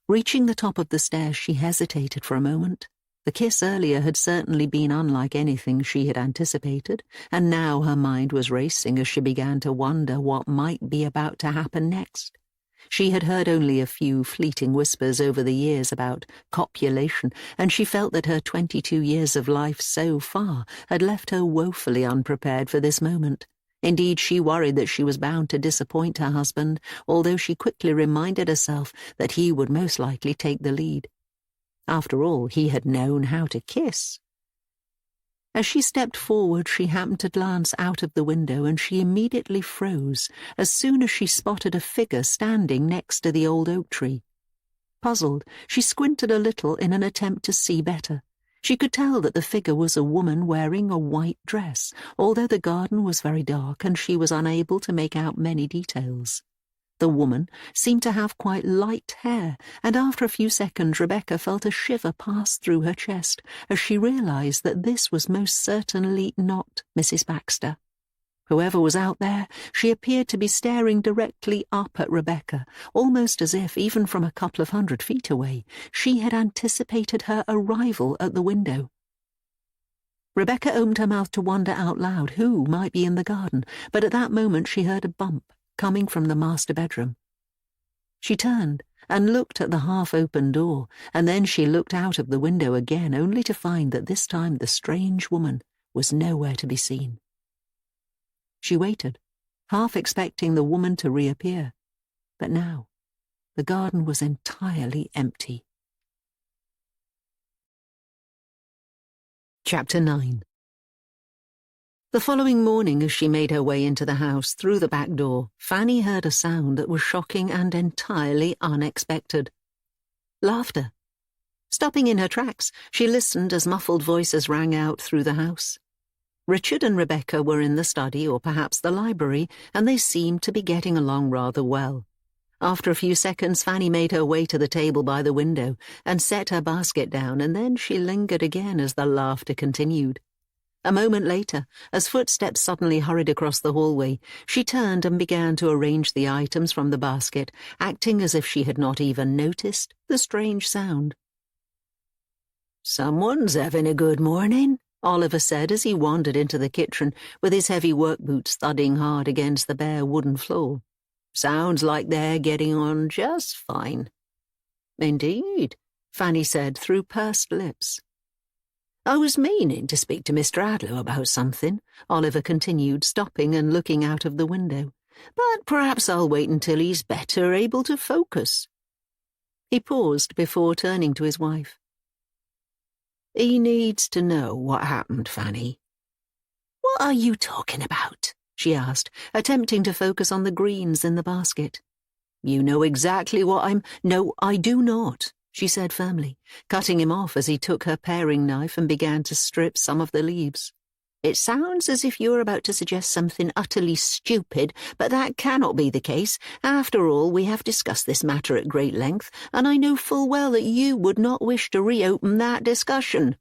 Reaching the top of the stairs, she hesitated for a moment. The kiss earlier had certainly been unlike anything she had anticipated, and now her mind was racing as she began to wonder what might be about to happen next. She had heard only a few fleeting whispers over the years about copulation, and she felt that her 22 years of life so far had left her woefully unprepared for this moment. Indeed, she worried that she was bound to disappoint her husband, although she quickly reminded herself that he would most likely take the lead. After all, he had known how to kiss. As she stepped forward, she happened to glance out of the window, and she immediately froze as soon as she spotted a figure standing next to the old oak tree. Puzzled, she squinted a little in an attempt to see better. She could tell that the figure was a woman wearing a white dress, although the garden was very dark and she was unable to make out many details. The woman seemed to have quite light hair, and after a few seconds Rebecca felt a shiver pass through her chest as she realized that this was most certainly not Mrs. Baxter. Whoever was out there, she appeared to be staring directly up at Rebecca, almost as if, even from a couple of 100 feet away, she had anticipated her arrival at the window. Rebecca opened her mouth to wonder out loud who might be in the garden, but at that moment she heard a bump coming from the master bedroom. She turned and looked at the half-open door, and then she looked out of the window again, only to find that this time the strange woman was nowhere to be seen. She waited, half expecting the woman to reappear, but now the garden was entirely empty. Chapter 9. The following morning, as she made her way into the house through the back door, Fanny heard a sound that was shocking and entirely unexpected. Laughter. Stopping in her tracks, she listened as muffled voices rang out through the house. Richard and Rebecca were in the study or perhaps the library, and they seemed to be getting along rather well. After a few seconds, Fanny made her way to the table by the window and set her basket down, and then she lingered again as the laughter continued. A moment later, as footsteps suddenly hurried across the hallway, she turned and began to arrange the items from the basket, acting as if she had not even noticed the strange sound. "Someone's having a good morning," Oliver said as he wandered into the kitchen with his heavy work boots thudding hard against the bare wooden floor. "Sounds like they're getting on just fine." "Indeed," Fanny said through pursed lips. "I was meaning to speak to Mr. Hadlow about something," Oliver continued, stopping and looking out of the window. "But perhaps I'll wait until he's better able to focus." He paused before turning to his wife. "He needs to know what happened, Fanny." "What are you talking about?" she asked, attempting to focus on the greens in the basket. "You know exactly what I'm—" "No, I do not," she said firmly, cutting him off as he took her paring knife and began to strip some of the leaves. "It sounds as if you're about to suggest something utterly stupid, but that cannot be the case. After all, we have discussed this matter at great length, and I know full well that you would not wish to reopen that discussion."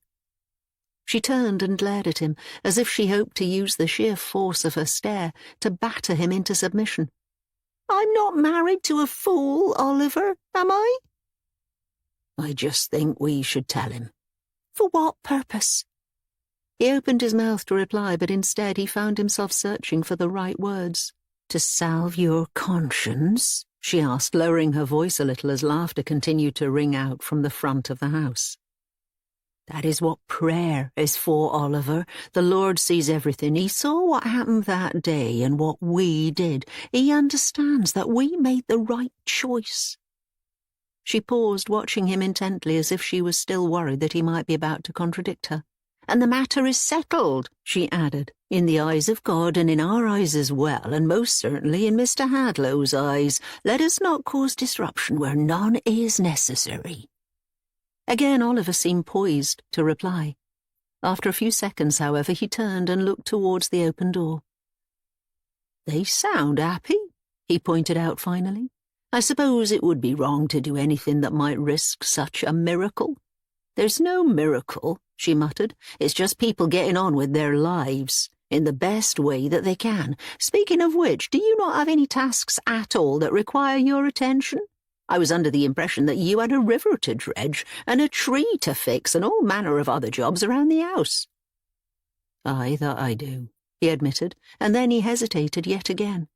She turned and glared at him, as if she hoped to use the sheer force of her stare to batter him into submission. "I'm not married to a fool, Oliver, am I?" "I just think we should tell him." "For what purpose?" He opened his mouth to reply, but instead he found himself searching for the right words. "To salve your conscience?" she asked, lowering her voice a little as laughter continued to ring out from the front of the house. "That is what prayer is for, Oliver. The Lord sees everything. He saw what happened that day and what we did. He understands that we made the right choice." She paused, watching him intently as if she was still worried that he might be about to contradict her. "And the matter is settled," she added, "in the eyes of God and in our eyes as well, and most certainly in Mr. Hadlow's eyes. Let us not cause disruption where none is necessary." Again Oliver seemed poised to reply. After a few seconds, however, he turned and looked towards the open door. "They sound happy," he pointed out finally. "I suppose it would be wrong to do anything that might risk such a miracle." "There's no miracle," she muttered. "It's just people getting on with their lives in the best way that they can. Speaking of which, do you not have any tasks at all that require your attention? I was under the impression that you had a river to dredge and a tree to fix and all manner of other jobs around the house." "Aye, that I do," he admitted, and then he hesitated yet again.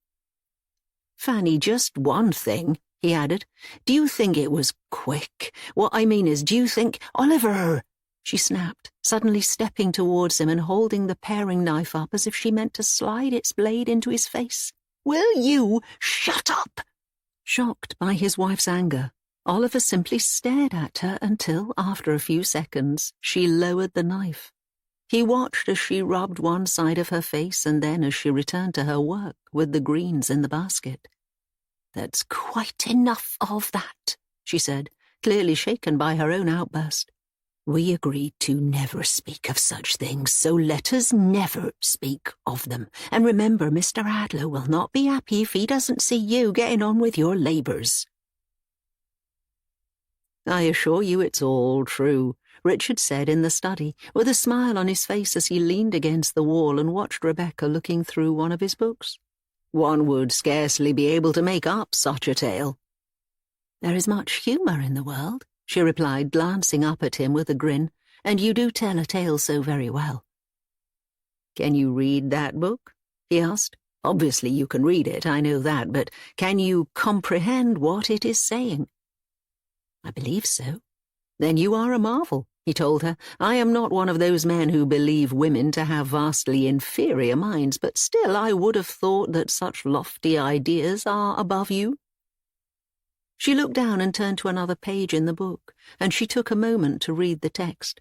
"Fanny, just one thing," he added. "Do you think it was quick? What I mean is, do you think—" "Oliver!" she snapped, suddenly stepping towards him and holding the paring knife up as if she meant to slide its blade into his face. "Will you shut up?" Shocked by his wife's anger, Oliver simply stared at her until, after a few seconds, she lowered the knife. He watched as she rubbed one side of her face and then as she returned to her work with the greens in the basket. "That's quite enough of that," she said, clearly shaken by her own outburst. "We agreed to never speak of such things, so let us never speak of them. And remember, Mr. Hadlow will not be happy if he doesn't see you getting on with your labours." "I assure you it's all true," Richard said in the study, with a smile on his face as he leaned against the wall and watched Rebecca looking through one of his books. "One would scarcely be able to make up such a tale." "There is much humour in the world," she replied, glancing up at him with a grin, "and you do tell a tale so very well." "Can you read that book?" he asked. "Obviously you can read it, I know that, but can you comprehend what it is saying?" "I believe so." "Then you are a marvel," he told her. "I am not one of those men who believe women to have vastly inferior minds, but still I would have thought that such lofty ideas are above you." She looked down and turned to another page in the book, and she took a moment to read the text.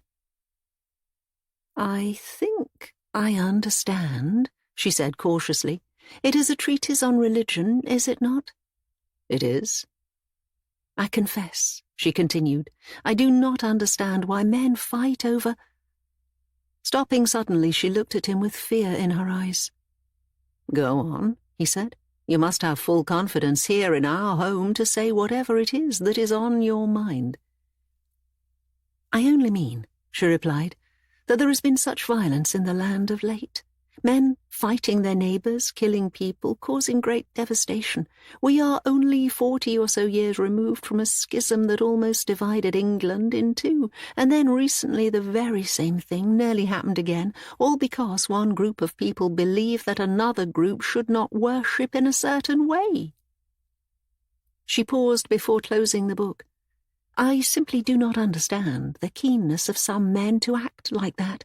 "I think I understand," she said cautiously. "It is a treatise on religion, is it not?" "It is." "I confess," she continued, "I do not understand why men fight over—" Stopping suddenly, she looked at him with fear in her eyes. "Go on," he said. "You must have full confidence here in our home to say whatever it is that is on your mind." "I only mean," she replied, "that there has been such violence in the land of late. Men fighting their neighbours, killing people, causing great devastation. We are only 40 or so years removed from a schism that almost divided England in two, and then recently the very same thing nearly happened again, all because one group of people believe that another group should not worship in a certain way." She paused before closing the book. "I simply do not understand the keenness of some men to act like that.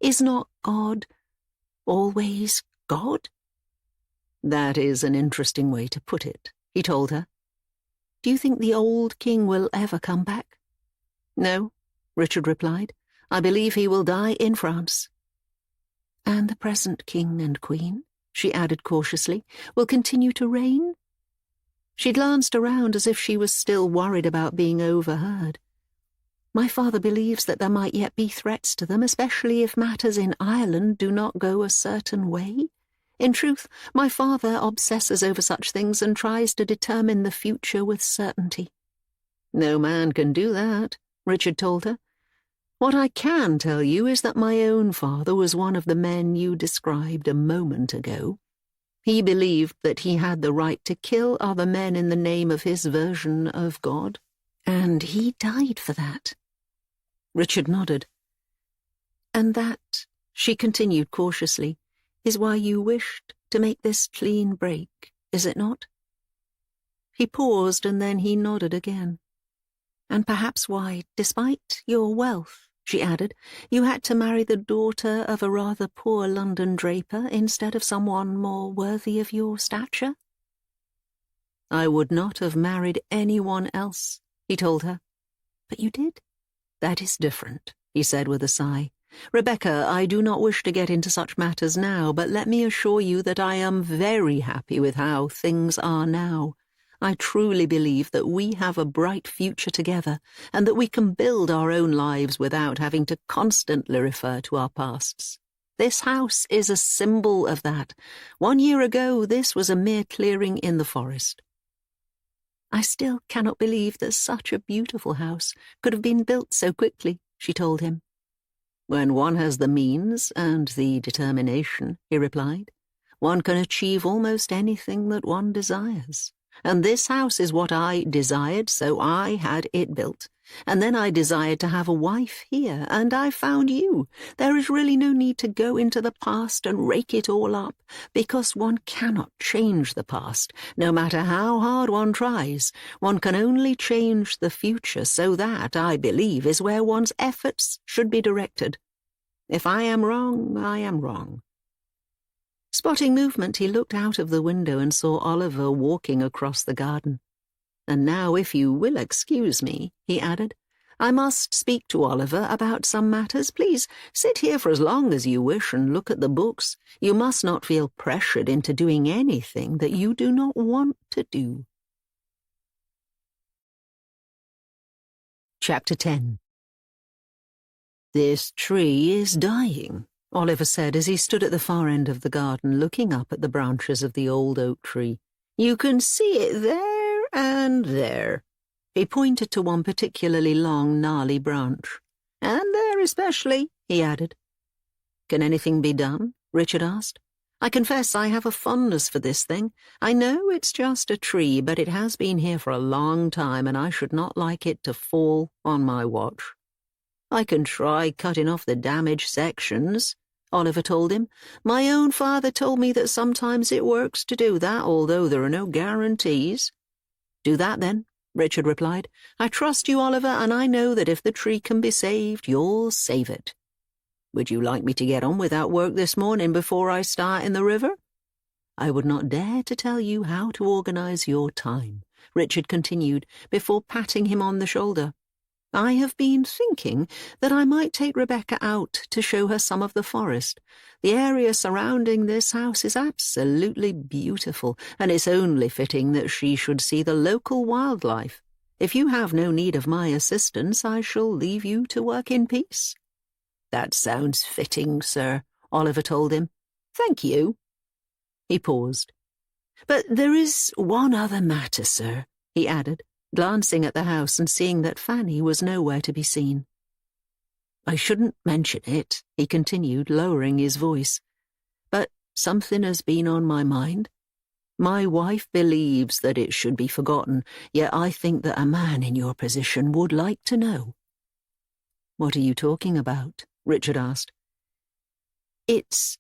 Is not God always God?" "That is an interesting way to put it," he told her. "Do you think the old king will ever come back?" "No," Richard replied. "I believe he will die in France." "And the present king and queen," she added cautiously, "will continue to reign?" She glanced around as if she was still worried about being overheard. "My father believes that there might yet be threats to them, especially if matters in Ireland do not go a certain way. In truth, my father obsesses over such things and tries to determine the future with certainty." "No man can do that," Richard told her. "What I can tell you is that my own father was one of the men you described a moment ago. He believed that he had the right to kill other men in the name of his version of God." "And he died for that?" Richard nodded. "And that," she continued cautiously, "is why you wished to make this clean break, is it not?" He paused and then he nodded again. "And perhaps why, despite your wealth," she added, "you had to marry the daughter of a rather poor London draper instead of someone more worthy of your stature?" "I would not have married anyone else," he told her. "But you did." "That is different," he said with a sigh. "Rebecca, I do not wish to get into such matters now, but let me assure you that I am very happy with how things are now. I truly believe that we have a bright future together, and that we can build our own lives without having to constantly refer to our pasts. This house is a symbol of that. 1 year ago, this was a mere clearing in the forest." "I still cannot believe that such a beautiful house could have been built so quickly," she told him. "When one has the means and the determination," he replied, "one can achieve almost anything that one desires. And this house is what I desired, so I had it built. And then I desired to have a wife here, and I found you. There is really no need to go into the past and rake it all up, because one cannot change the past, no matter how hard one tries. One can only change the future, so that, I believe, is where one's efforts should be directed. If I am wrong, I am wrong." Spotting movement, he looked out of the window and saw Oliver walking across the garden. "And now, if you will excuse me," he added, "I must speak to Oliver about some matters. Please sit here for as long as you wish and look at the books. You must not feel pressured into doing anything that you do not want to do." Chapter 10. "This tree is dying," Oliver said as he stood at the far end of the garden looking up at the branches of the old oak tree. "You can see it there and there." He pointed to one particularly long, gnarly branch. And there especially, he added. Can anything be done? Richard asked. I confess I have a fondness for this thing. I know it's just a tree, but it has been here for a long time, and I should not like it to fall on my watch. I can try cutting off the damaged sections, Oliver told him. My own father told me that sometimes it works to do that, although there are no guarantees. Do that then, Richard replied. I trust you, Oliver, and I know that if the tree can be saved, you'll save it. Would you like me to get on with that work this morning before I start in the river? I would not dare to tell you how to organize your time, Richard continued, before patting him on the shoulder. I have been thinking that I might take Rebecca out to show her some of the forest. The area surrounding this house is absolutely beautiful, and it's only fitting that she should see the local wildlife. If you have no need of my assistance, I shall leave you to work in peace. That sounds fitting, sir, Oliver told him. Thank you. He paused. But there is one other matter, sir, he added, glancing at the house and seeing that Fanny was nowhere to be seen. I shouldn't mention it, he continued, lowering his voice, but something has been on my mind. My wife believes that it should be forgotten, yet I think that a man in your position would like to know. What are you talking about? Richard asked. It's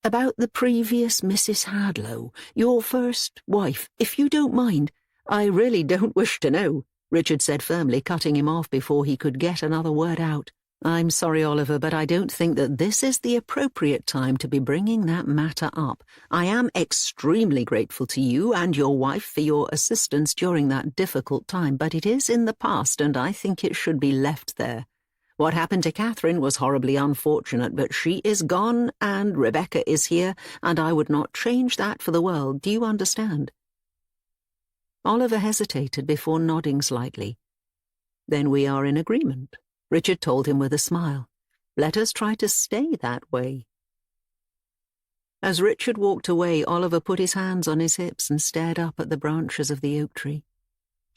about the previous Mrs. Hadlow, your first wife, if you don't mind. I really don't wish to know, Richard said firmly, cutting him off before he could get another word out. I'm sorry, Oliver, but I don't think that this is the appropriate time to be bringing that matter up. I am extremely grateful to you and your wife for your assistance during that difficult time, but it is in the past, and I think it should be left there. What happened to Catherine was horribly unfortunate, but she is gone, and Rebecca is here, and I would not change that for the world. Do you understand? Oliver hesitated before nodding slightly. Then we are in agreement, Richard told him with a smile. Let us try to stay that way. As Richard walked away, Oliver put his hands on his hips and stared up at the branches of the oak tree.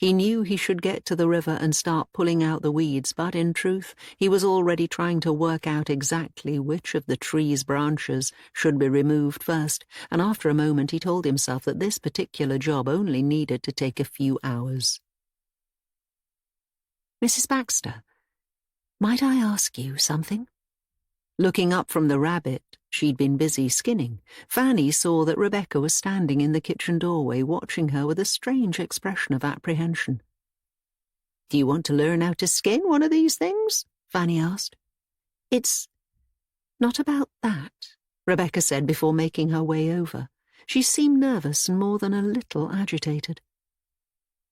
He knew he should get to the river and start pulling out the weeds, but in truth he was already trying to work out exactly which of the tree's branches should be removed first, and after a moment he told himself that this particular job only needed to take a few hours. Mrs. Baxter, might I ask you something? Looking up from the rabbit she'd been busy skinning, Fanny saw that Rebecca was standing in the kitchen doorway watching her with a strange expression of apprehension. Do you want to learn how to skin one of these things? Fanny asked. It's not about that, Rebecca said before making her way over. She seemed nervous and more than a little agitated.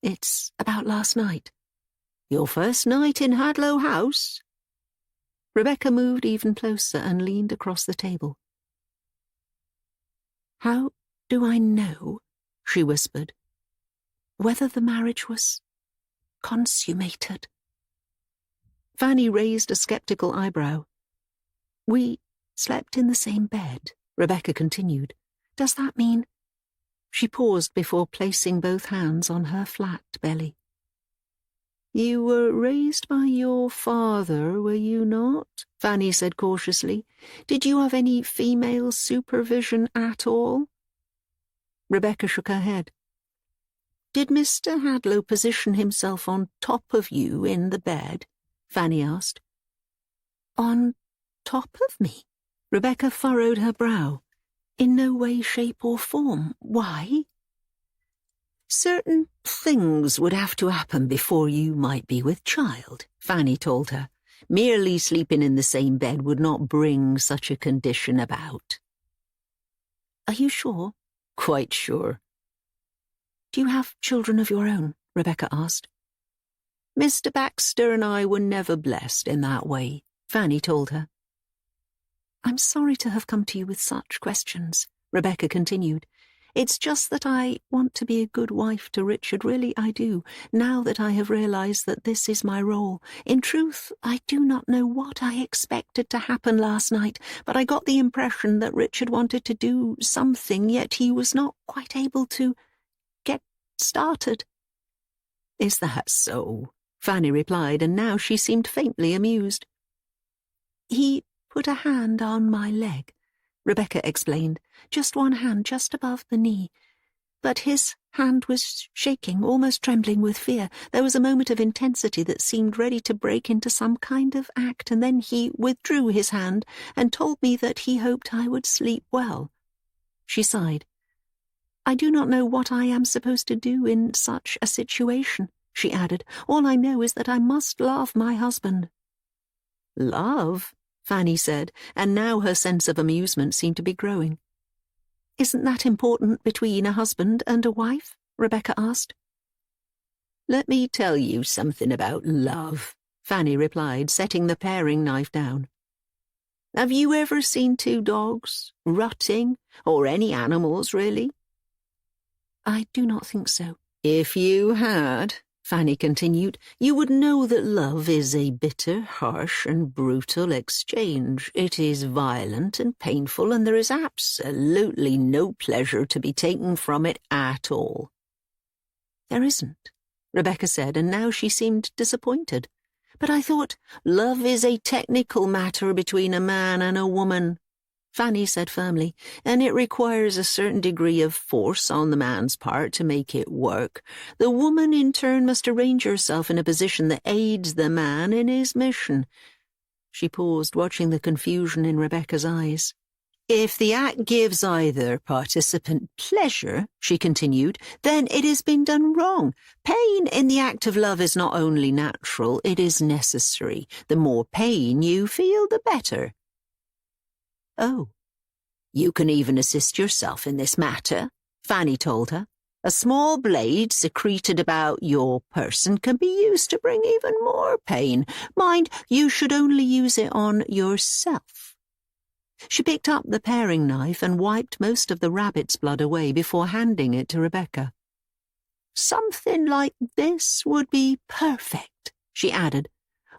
It's about last night. Your first night in Hadlow House? Rebecca moved even closer and leaned across the table. How do I know, she whispered, whether the marriage was consummated? Fanny raised a skeptical eyebrow. We slept in the same bed, Rebecca continued. Does that mean? She paused before placing both hands on her flat belly. You were raised by your father, were you not? Fanny said cautiously. Did you have any female supervision at all? Rebecca shook her head. Did Mr. Hadlow position himself on top of you in the bed? Fanny asked. On top of me? Rebecca furrowed her brow. In no way, shape, or form. Why? Certain things would have to happen before you might be with child, Fanny told her. Merely sleeping in the same bed would not bring such a condition about. Are you sure? Quite sure. Do you have children of your own? Rebecca asked. Mr. Baxter and I were never blessed in that way, Fanny told her. I'm sorry to have come to you with such questions, Rebecca continued. It's just that I want to be a good wife to Richard, really I do, now that I have realized that this is my role. In truth, I do not know what I expected to happen last night, but I got the impression that Richard wanted to do something, yet he was not quite able to get started. Is that so? Fanny replied, and now she seemed faintly amused. He put a hand on my leg, Rebecca explained, just one hand just above the knee. But his hand was shaking, almost trembling with fear. There was a moment of intensity that seemed ready to break into some kind of act, and then he withdrew his hand and told me that he hoped I would sleep well. She sighed. I do not know what I am supposed to do in such a situation, she added. All I know is that I must love my husband. Love? Fanny said, and now her sense of amusement seemed to be growing. Isn't that important between a husband and a wife? Rebecca asked. Let me tell you something about love, Fanny replied, setting the paring knife down. Have you ever seen two dogs, rutting, or any animals, really? I do not think so. If you had, Fanny continued, you would know that love is a bitter, harsh, and brutal exchange. It is violent and painful, and there is absolutely no pleasure to be taken from it at all. There isn't, Rebecca said, and now she seemed disappointed. But I thought, love is a technical matter between a man and a woman, Fanny said firmly, and it requires a certain degree of force on the man's part to make it work. The woman, in turn, must arrange herself in a position that aids the man in his mission. She paused, watching the confusion in Rebecca's eyes. If the act gives either participant pleasure, she continued, then it has been done wrong. Pain in the act of love is not only natural, it is necessary. The more pain you feel, the better. Oh, you can even assist yourself in this matter, Fanny told her. A small blade secreted about your person can be used to bring even more pain. Mind, you should only use it on yourself. She picked up the paring knife and wiped most of the rabbit's blood away before handing it to Rebecca. Something like this would be perfect, she added.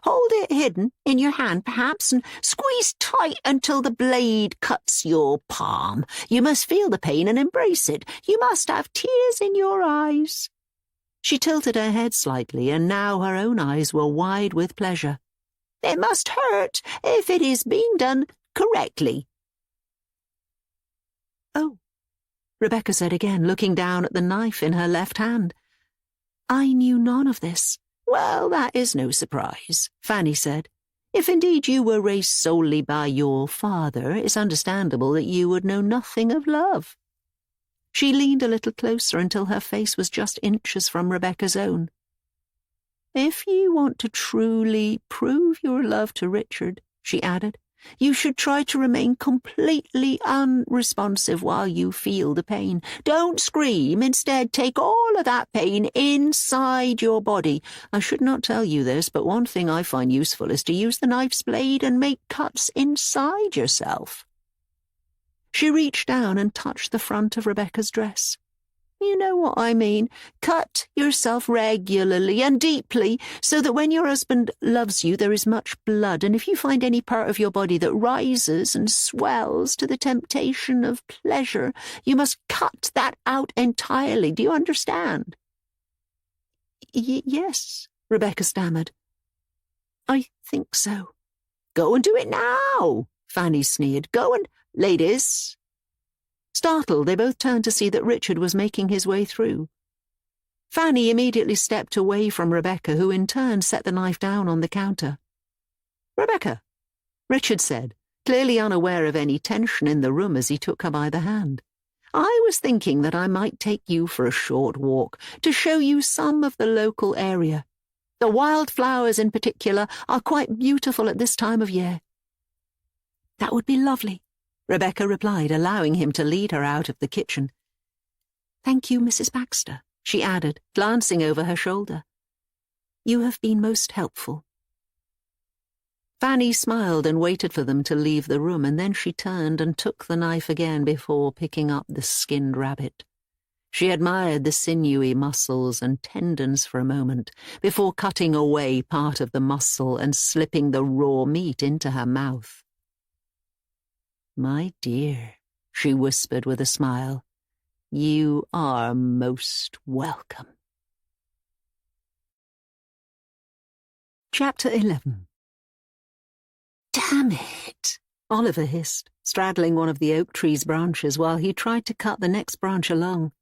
Hold it hidden in your hand, perhaps, and squeeze tight until the blade cuts your palm. You must feel the pain and embrace it. You must have tears in your eyes. She tilted her head slightly, and now her own eyes were wide with pleasure. It must hurt if it is being done correctly. Oh, Rebecca said again, looking down at the knife in her left hand. I knew none of this. Well, that is no surprise, Fanny said. If indeed you were raised solely by your father, it's understandable that you would know nothing of love. She leaned a little closer until her face was just inches from Rebecca's own. If you want to truly prove your love to Richard, she added, you should try to remain completely unresponsive while you feel the pain. Don't scream. Instead, take all of that pain inside your body. I should not tell you this, but one thing I find useful is to use the knife's blade and make cuts inside yourself. She reached down and touched the front of Rebecca's dress. You know what I mean. Cut yourself regularly and deeply so that when your husband loves you there is much blood, and if you find any part of your body that rises and swells to the temptation of pleasure, you must cut that out entirely. Do you understand? Yes, Rebecca stammered. I think so. Go and do it now, Fanny sneered. Go and, ladies. Startled, they both turned to see that Richard was making his way through. Fanny immediately stepped away from Rebecca, who in turn set the knife down on the counter. Rebecca, Richard said, clearly unaware of any tension in the room as he took her by the hand. I was thinking that I might take you for a short walk to show you some of the local area. The wildflowers in particular are quite beautiful at this time of year. That would be lovely, Rebecca replied, allowing him to lead her out of the kitchen. Thank you, Mrs. Baxter, she added, glancing over her shoulder. You have been most helpful. Fanny smiled and waited for them to leave the room, and then she turned and took the knife again before picking up the skinned rabbit. She admired the sinewy muscles and tendons for a moment, before cutting away part of the muscle and slipping the raw meat into her mouth. My dear, she whispered with a smile, you are most welcome. Chapter 11. Damn it! Oliver hissed, straddling one of the oak tree's branches while he tried to cut the next branch along.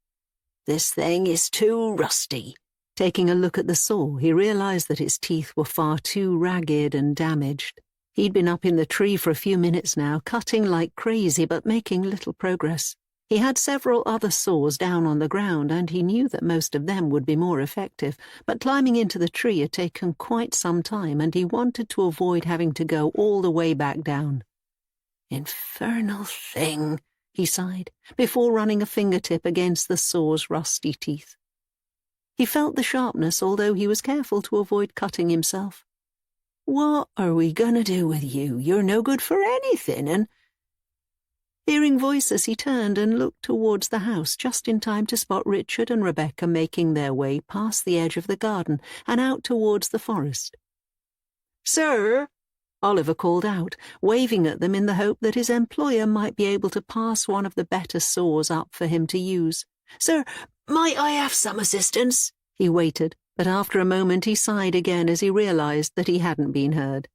This thing is too rusty. Taking a look at the saw, he realized that its teeth were far too ragged and damaged. He'd been up in the tree for a few minutes now, cutting like crazy but making little progress. He had several other saws down on the ground, and he knew that most of them would be more effective, but climbing into the tree had taken quite some time, and he wanted to avoid having to go all the way back down. Infernal thing, he sighed, before running a fingertip against the saw's rusty teeth. He felt the sharpness, although he was careful to avoid cutting himself. What are we gonna do with you? You're no good for anything, and... Hearing voices, he turned and looked towards the house just in time to spot Richard and Rebecca making their way past the edge of the garden and out towards the forest. "Sir," Oliver called out, waving at them in the hope that his employer might be able to pass one of the better saws up for him to use. "Sir, might I have some assistance?" He waited, but after a moment he sighed again as he realized that he hadn't been heard.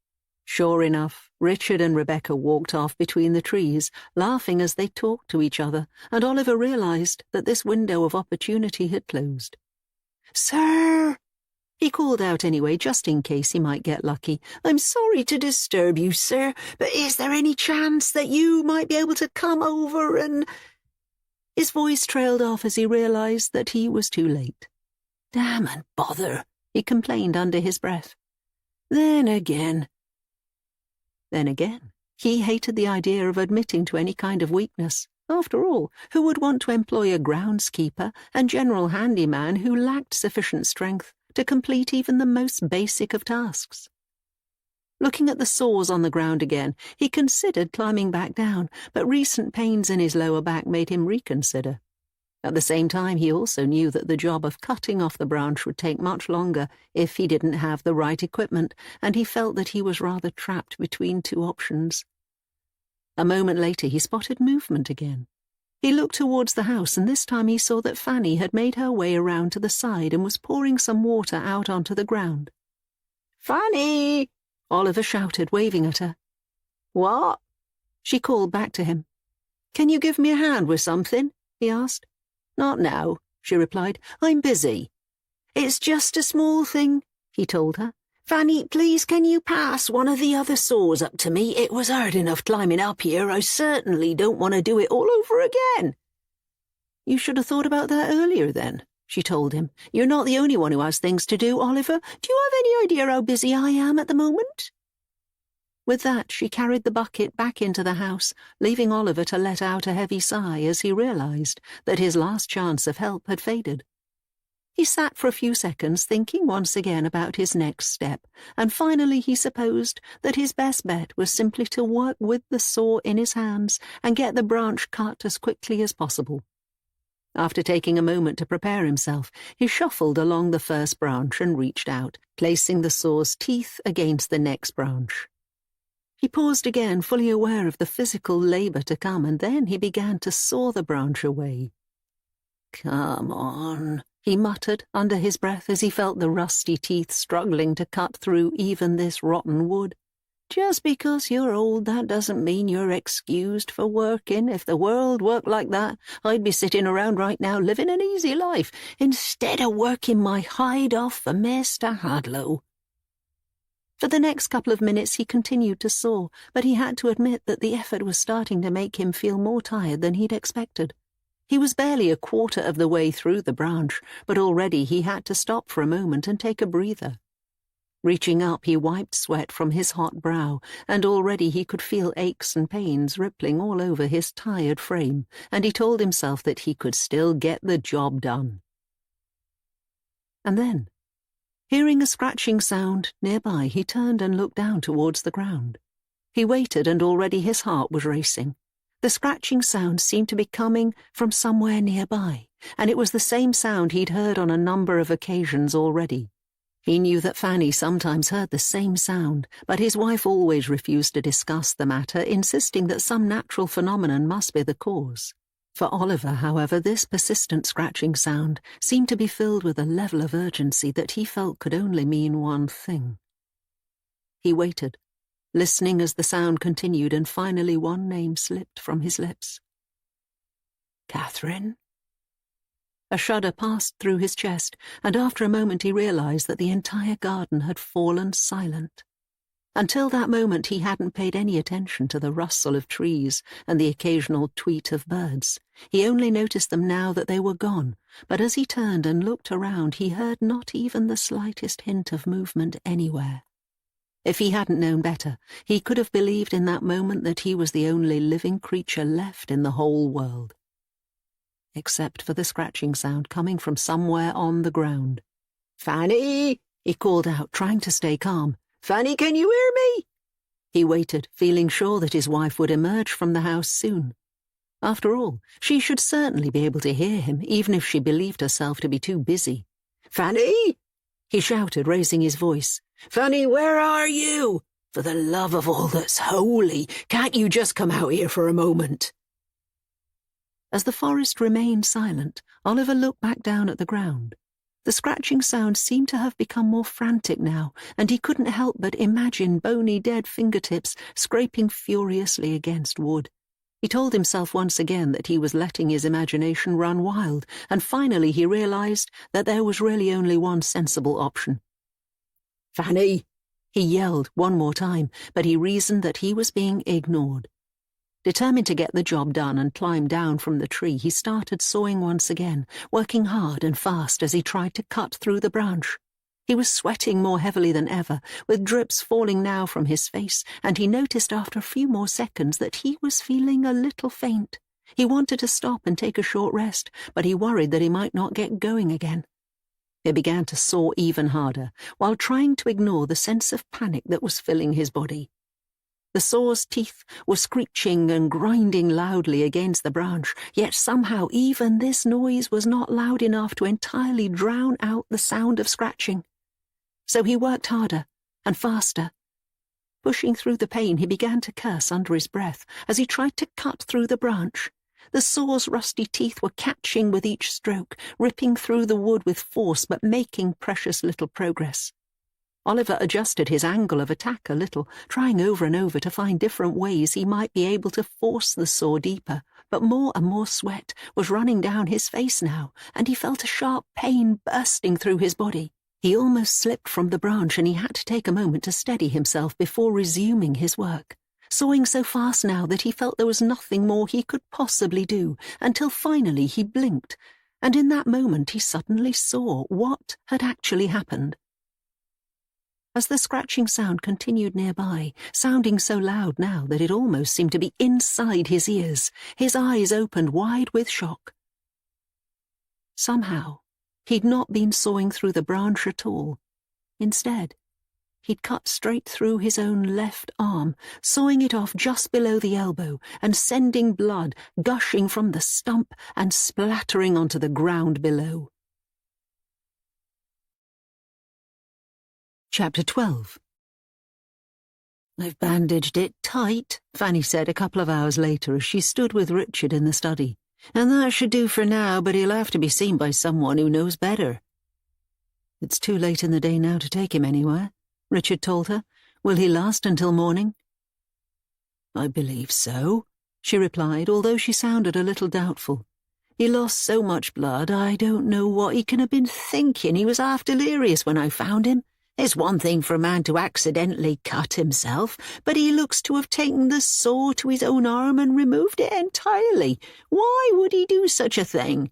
Sure enough, Richard and Rebecca walked off between the trees, laughing as they talked to each other, and Oliver realized that this window of opportunity had closed. "Sir," he called out anyway, just in case he might get lucky. "I'm sorry to disturb you, sir, but is there any chance that you might be able to come over and—" His voice trailed off as he realized that he was too late. "Damn and bother," he complained under his breath. Then again, he hated the idea of admitting to any kind of weakness. After all, who would want to employ a groundskeeper and general handyman who lacked sufficient strength to complete even the most basic of tasks? Looking at the saws on the ground again, he considered climbing back down, but recent pains in his lower back made him reconsider. At the same time, he also knew that the job of cutting off the branch would take much longer if he didn't have the right equipment, and he felt that he was rather trapped between two options. A moment later, he spotted movement again. He looked towards the house, and this time he saw that Fanny had made her way around to the side and was pouring some water out onto the ground. "Fanny!" Oliver shouted, waving at her. "What?" She called back to him. "Can you give me a hand with something?" he asked. "Not now," she replied. "I'm busy." "It's just a small thing," he told her. "Fanny, please can you pass one of the other saws up to me? It was hard enough climbing up here. I certainly don't want to do it all over again." "You should have thought about that earlier then," she told him. "You're not the only one who has things to do, Oliver. Do you have any idea how busy I am at the moment?" With that, she carried the bucket back into the house, leaving Oliver to let out a heavy sigh as he realized that his last chance of help had faded. He sat for a few seconds thinking once again about his next step, and finally he supposed that his best bet was simply to work with the saw in his hands and get the branch cut as quickly as possible. After taking a moment to prepare himself, he shuffled along the first branch and reached out, placing the saw's teeth against the next branch. He paused again, fully aware of the physical labor to come, and then he began to saw the branch away. "Come on," he muttered under his breath as he felt the rusty teeth struggling to cut through even this rotten wood. "Just because you're old, that doesn't mean you're excused for working. If the world worked like that, I'd be sitting around right now living an easy life, instead of working my hide off for Mr. Hadlow." For the next couple of minutes he continued to saw, but he had to admit that the effort was starting to make him feel more tired than he'd expected. He was barely a quarter of the way through the branch, but already he had to stop for a moment and take a breather. Reaching up, he wiped sweat from his hot brow, and already he could feel aches and pains rippling all over his tired frame, and he told himself that he could still get the job done. And then, hearing a scratching sound nearby, he turned and looked down towards the ground. He waited, and already his heart was racing. The scratching sound seemed to be coming from somewhere nearby, and it was the same sound he'd heard on a number of occasions already. He knew that Fanny sometimes heard the same sound, but his wife always refused to discuss the matter, insisting that some natural phenomenon must be the cause. For Oliver, however, this persistent scratching sound seemed to be filled with a level of urgency that he felt could only mean one thing. He waited. listening as the sound continued, and finally one name slipped from his lips. "Catherine?" A shudder passed through his chest, and after a moment he realized that the entire garden had fallen silent. Until that moment he hadn't paid any attention to the rustle of trees and the occasional tweet of birds. He only noticed them now that they were gone, but as he turned and looked around he heard not even the slightest hint of movement anywhere. If he hadn't known better, he could have believed in that moment that he was the only living creature left in the whole world. Except for the scratching sound coming from somewhere on the ground. "Fanny!" he called out, trying to stay calm. "Fanny, can you hear me?" He waited, feeling sure that his wife would emerge from the house soon. After all, she should certainly be able to hear him, even if she believed herself to be too busy. "Fanny!" he shouted, raising his voice. "Fanny, where are you? For the love of all that's holy, can't you just come out here for a moment?" As the forest remained silent, Oliver looked back down at the ground. The scratching sound seemed to have become more frantic now, and he couldn't help but imagine bony dead fingertips scraping furiously against wood. He told himself once again that he was letting his imagination run wild, and finally he realized that there was really only one sensible option. "Fanny!" he yelled one more time, but he reasoned that he was being ignored. Determined to get the job done and climb down from the tree, he started sawing once again, working hard and fast as he tried to cut through the branch. He was sweating more heavily than ever, with drips falling now from his face, and he noticed after a few more seconds that he was feeling a little faint. He wanted to stop and take a short rest, but he worried that he might not get going again. He began to saw even harder, while trying to ignore the sense of panic that was filling his body. The saw's teeth were screeching and grinding loudly against the branch, yet somehow even this noise was not loud enough to entirely drown out the sound of scratching. So he worked harder and faster. Pushing through the pain, he began to curse under his breath as he tried to cut through the branch. The saw's rusty teeth were catching with each stroke, ripping through the wood with force but making precious little progress. Oliver adjusted his angle of attack a little, trying over and over to find different ways he might be able to force the saw deeper, but more and more sweat was running down his face now, and he felt a sharp pain bursting through his body. He almost slipped from the branch, and he had to take a moment to steady himself before resuming his work, sawing so fast now that he felt there was nothing more he could possibly do, until finally he blinked, and in that moment he suddenly saw what had actually happened. As the scratching sound continued nearby, sounding so loud now that it almost seemed to be inside his ears, his eyes opened wide with shock. Somehow, he'd not been sawing through the branch at all. Instead, he'd cut straight through his own left arm, sawing it off just below the elbow and sending blood gushing from the stump and splattering onto the ground below. Chapter 12. "I've bandaged it tight," Fanny said a couple of hours later as she stood with Richard in the study. "And that should do for now, but he'll have to be seen by someone who knows better." "It's too late in the day now to take him anywhere," Richard told her. "Will he last until morning?" "I believe so," she replied, although she sounded a little doubtful. "He lost so much blood, I don't know what he can have been thinking. He was half delirious when I found him. It's one thing for a man to accidentally cut himself, but he looks to have taken the saw to his own arm and removed it entirely. Why would he do such a thing?"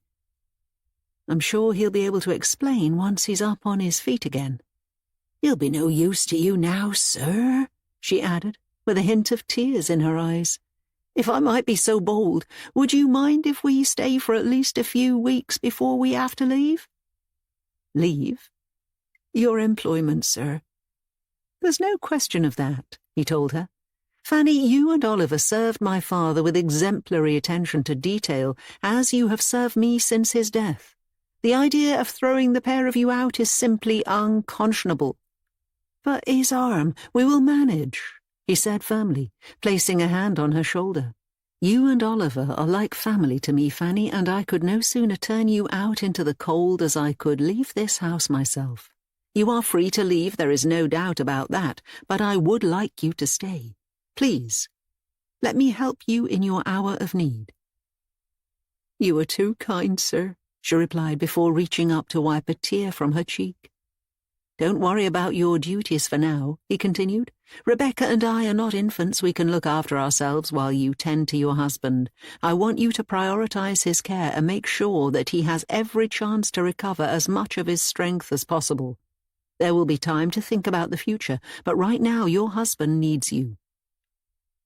"I'm sure he'll be able to explain once he's up on his feet again." "He'll be no use to you now, sir," she added, with a hint of tears in her eyes. "If I might be so bold, would you mind if we stay for at least a few weeks before we have to leave?" "Leave? Your employment, sir." "There's no question of that," he told her. "Fanny, you and Oliver served my father with exemplary attention to detail, as you have served me since his death. The idea of throwing the pair of you out is simply unconscionable." "But his arm, we will manage," he said firmly, placing a hand on her shoulder. "You and Oliver are like family to me, Fanny, and I could no sooner turn you out into the cold as I could leave this house myself. You are free to leave, there is no doubt about that, but I would like you to stay. Please, let me help you in your hour of need." "You are too kind, sir," she replied before reaching up to wipe a tear from her cheek. "Don't worry about your duties for now," he continued. "Rebecca and I are not infants. We can look after ourselves while you tend to your husband. I want you to prioritize his care and make sure that he has every chance to recover as much of his strength as possible. There will be time to think about the future, but right now your husband needs you."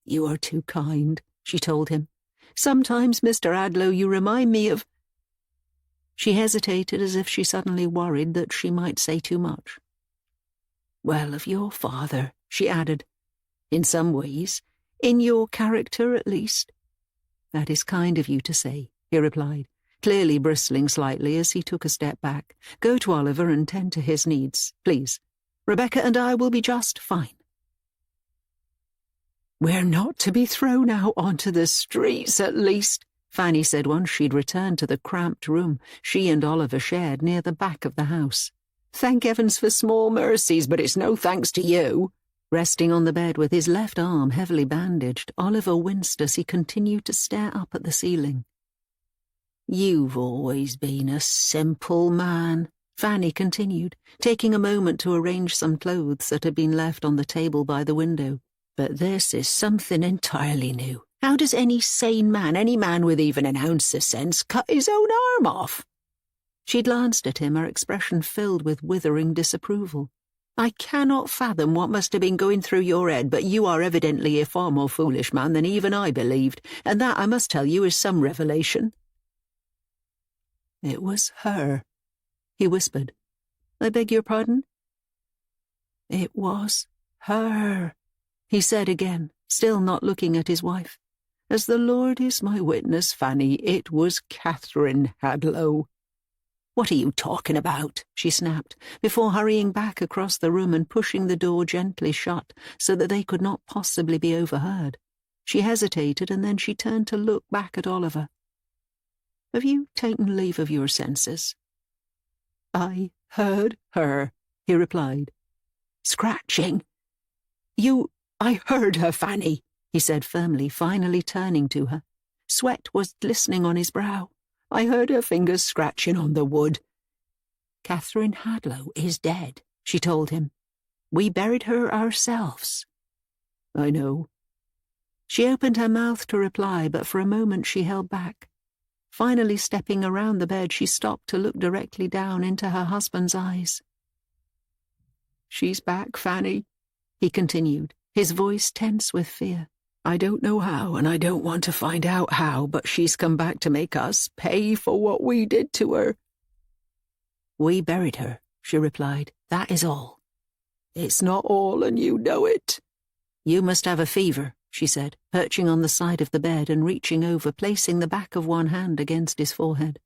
"You are too kind," she told him. "Sometimes, Mr. Hadlow, you remind me of—" She hesitated as if she suddenly worried that she might say too much. "Well, of your father," she added. "In some ways. In your character, at least." "That is kind of you to say," he replied, clearly bristling slightly as he took a step back. "Go to Oliver and tend to his needs, please. Rebecca and I will be just fine." "We're not to be thrown out onto the streets, at least," Fanny said once she'd returned to the cramped room she and Oliver shared near the back of the house. "Thank heavens for small mercies, but it's no thanks to you." Resting on the bed with his left arm heavily bandaged, Oliver winced as he continued to stare up at the ceiling. "You've always been a simple man," Fanny continued, taking a moment to arrange some clothes that had been left on the table by the window. "But this is something entirely new. How does any sane man, any man with even an ounce of sense, cut his own arm off?" She glanced at him, her expression filled with withering disapproval. "I cannot fathom what must have been going through your head, but you are evidently a far more foolish man than even I believed, and that, I must tell you, is some revelation." "It was her," he whispered. "I beg your pardon?" "It was her," he said again, still not looking at his wife. "As the Lord is my witness, Fanny, it was Catherine Hadlow." "What are you talking about?" she snapped, before hurrying back across the room and pushing the door gently shut so that they could not possibly be overheard. She hesitated, and then she turned to look back at Oliver. "Have you taken leave of your senses?" "I heard her," he replied. "Scratching? I heard her, Fanny," he said firmly, finally turning to her. Sweat was glistening on his brow. "I heard her fingers scratching on the wood." "Catherine Hadlow is dead," she told him. "We buried her ourselves." "I know." She opened her mouth to reply, but for a moment she held back. Finally stepping around the bed, she stopped to look directly down into her husband's eyes. "She's back, Fanny," he continued, his voice tense with fear. "I don't know how, and I don't want to find out how, but she's come back to make us pay for what we did to her." "We buried her," she replied. "That is all." "It's not all, and you know it." "You must have a fever," she said, perching on the side of the bed and reaching over, placing the back of one hand against his forehead.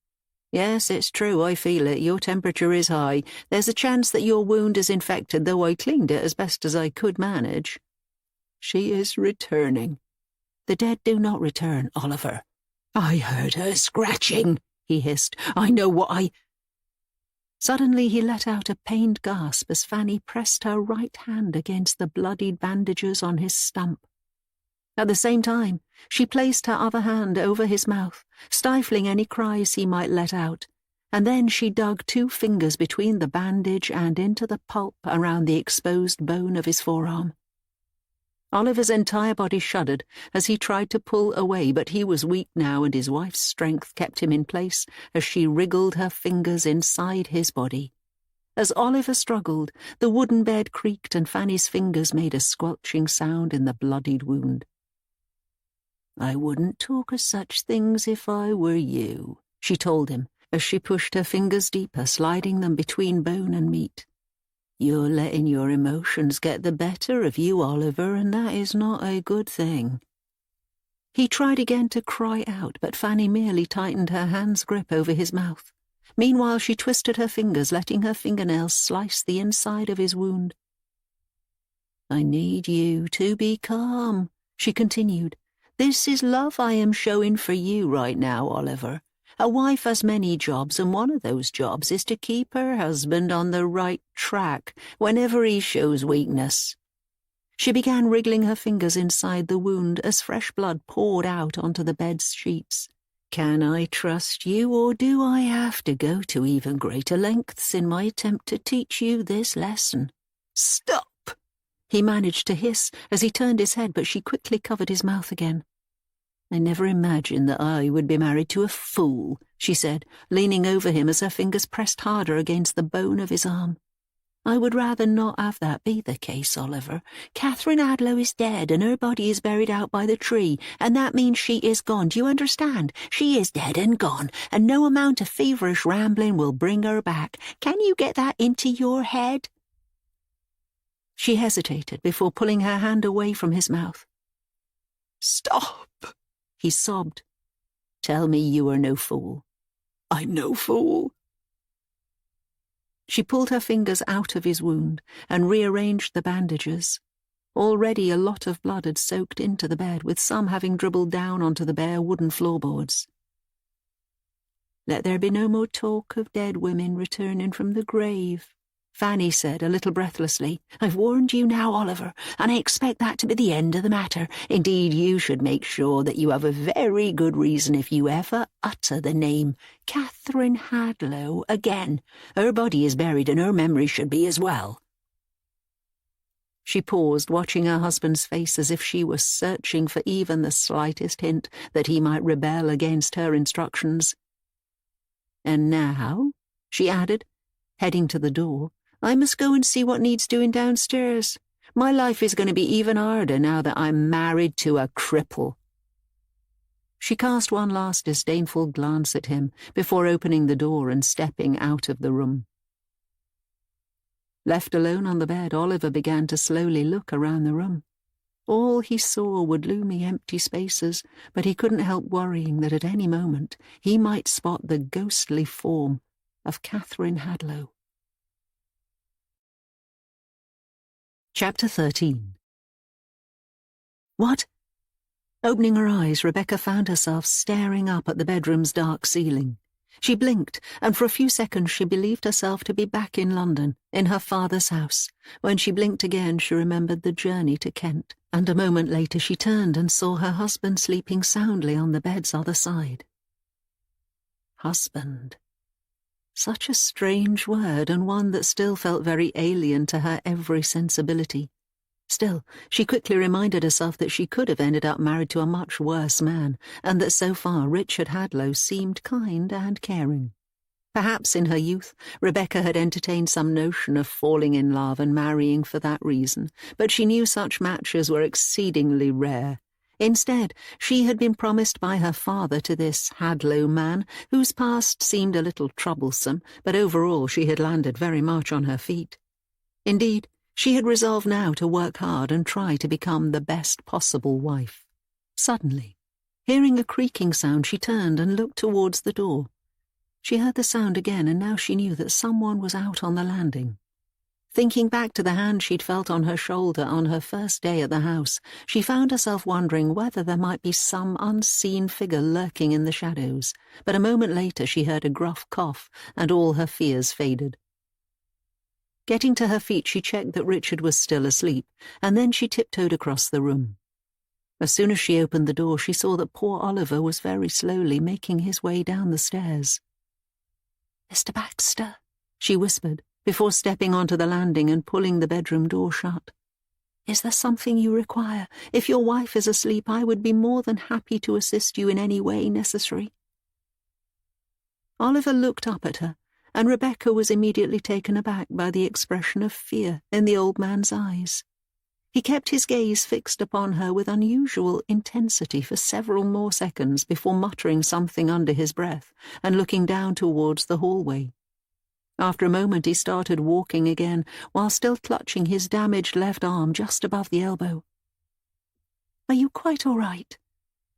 "Yes, it's true, I feel it. Your temperature is high. There's a chance that your wound is infected, though I cleaned it as best as I could manage." "She is returning." "The dead do not return, Oliver." "I heard her scratching," he hissed. "I know what I—" Suddenly he let out a pained gasp as Fanny pressed her right hand against the bloodied bandages on his stump. At the same time, she placed her other hand over his mouth, stifling any cries he might let out, and then she dug 2 fingers between the bandage and into the pulp around the exposed bone of his forearm. Oliver's entire body shuddered as he tried to pull away, but he was weak now, and his wife's strength kept him in place as she wriggled her fingers inside his body. As Oliver struggled, the wooden bed creaked and Fanny's fingers made a squelching sound in the bloodied wound. "I wouldn't talk of such things if I were you," she told him, as she pushed her fingers deeper, sliding them between bone and meat. "You're letting your emotions get the better of you, Oliver, and that is not a good thing." He tried again to cry out, but Fanny merely tightened her hand's grip over his mouth. Meanwhile, she twisted her fingers, letting her fingernails slice the inside of his wound. "I need you to be calm," she continued. "This is love I am showing for you right now, Oliver, A wife has many jobs, and one of those jobs is to keep her husband on the right track whenever he shows weakness." She began wriggling her fingers inside the wound as fresh blood poured out onto the bed's sheets. "Can I trust you, or do I have to go to even greater lengths in my attempt to teach you this lesson?" "Stop!" he managed to hiss as he turned his head, but she quickly covered his mouth again. "I never imagined that I would be married to a fool," she said, leaning over him as her fingers pressed harder against the bone of his arm. "I would rather not have that be the case, Oliver. Catherine Hadlow is dead, and her body is buried out by the tree, and that means she is gone. Do you understand? She is dead and gone, and no amount of feverish rambling will bring her back. Can you get that into your head?" She hesitated before pulling her hand away from his mouth. "Stop!" he sobbed. "Tell me you are no fool." "I'm no fool." She pulled her fingers out of his wound and rearranged the bandages. Already a lot of blood had soaked into the bed, with some having dribbled down onto the bare wooden floorboards. "Let there be no more talk of dead women returning from the grave," Fanny said a little breathlessly. "I've warned you now, Oliver, and I expect that to be the end of the matter. Indeed, you should make sure that you have a very good reason if you ever utter the name Catherine Hadlow again. Her body is buried, and her memory should be as well." She paused, watching her husband's face as if she was searching for even the slightest hint that he might rebel against her instructions. "And now," she added, heading to the door, "I must go and see what needs doing downstairs. My life is going to be even harder now that I'm married to a cripple." She cast one last disdainful glance at him before opening the door and stepping out of the room. Left alone on the bed, Oliver began to slowly look around the room. All he saw were gloomy, empty spaces, but he couldn't help worrying that at any moment he might spot the ghostly form of Catherine Hadlow. Chapter 13. "What?" Opening her eyes, Rebecca found herself staring up at the bedroom's dark ceiling. She blinked, and for a few seconds she believed herself to be back in London, in her father's house. When she blinked again, she remembered the journey to Kent, and a moment later she turned and saw her husband sleeping soundly on the bed's other side. Husband. Such a strange word, and one that still felt very alien to her every sensibility. Still, she quickly reminded herself that she could have ended up married to a much worse man, and that so far Richard Hadlow seemed kind and caring. Perhaps in her youth, Rebecca had entertained some notion of falling in love and marrying for that reason, but she knew such matches were exceedingly rare. Instead, she had been promised by her father to this Hadlow man, whose past seemed a little troublesome, but overall she had landed very much on her feet. Indeed, she had resolved now to work hard and try to become the best possible wife. Suddenly, hearing a creaking sound, she turned and looked towards the door. She heard the sound again, and now she knew that someone was out on the landing. Thinking back to the hand she'd felt on her shoulder on her first day at the house, she found herself wondering whether there might be some unseen figure lurking in the shadows, but a moment later she heard a gruff cough, and all her fears faded. Getting to her feet, she checked that Richard was still asleep, and then she tiptoed across the room. As soon as she opened the door, she saw that poor Oliver was very slowly making his way down the stairs. "Mr. Baxter," she whispered, before stepping onto the landing and pulling the bedroom door shut. "Is there something you require? If your wife is asleep, I would be more than happy to assist you in any way necessary." Oliver looked up at her, and Rebecca was immediately taken aback by the expression of fear in the old man's eyes. He kept his gaze fixed upon her with unusual intensity for several more seconds before muttering something under his breath and looking down towards the hallway. After a moment he started walking again, while still clutching his damaged left arm just above the elbow. "Are you quite all right?"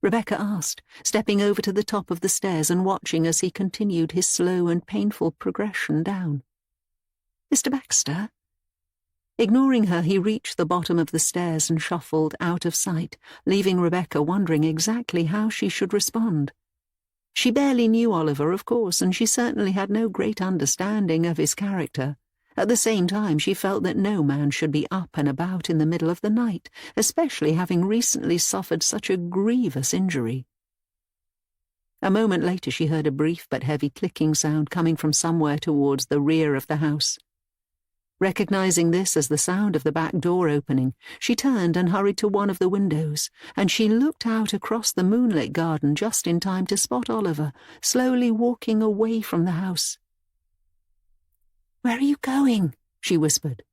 Rebecca asked, stepping over to the top of the stairs and watching as he continued his slow and painful progression down. "Mr. Baxter?" Ignoring her, he reached the bottom of the stairs and shuffled out of sight, leaving Rebecca wondering exactly how she should respond. She barely knew Oliver, of course, and she certainly had no great understanding of his character. At the same time, she felt that no man should be up and about in the middle of the night, especially having recently suffered such a grievous injury. A moment later she heard a brief but heavy clicking sound coming from somewhere towards the rear of the house. Recognizing this as the sound of the back door opening, she turned and hurried to one of the windows, and she looked out across the moonlit garden just in time to spot Oliver, slowly walking away from the house. "Where are you going?" she whispered.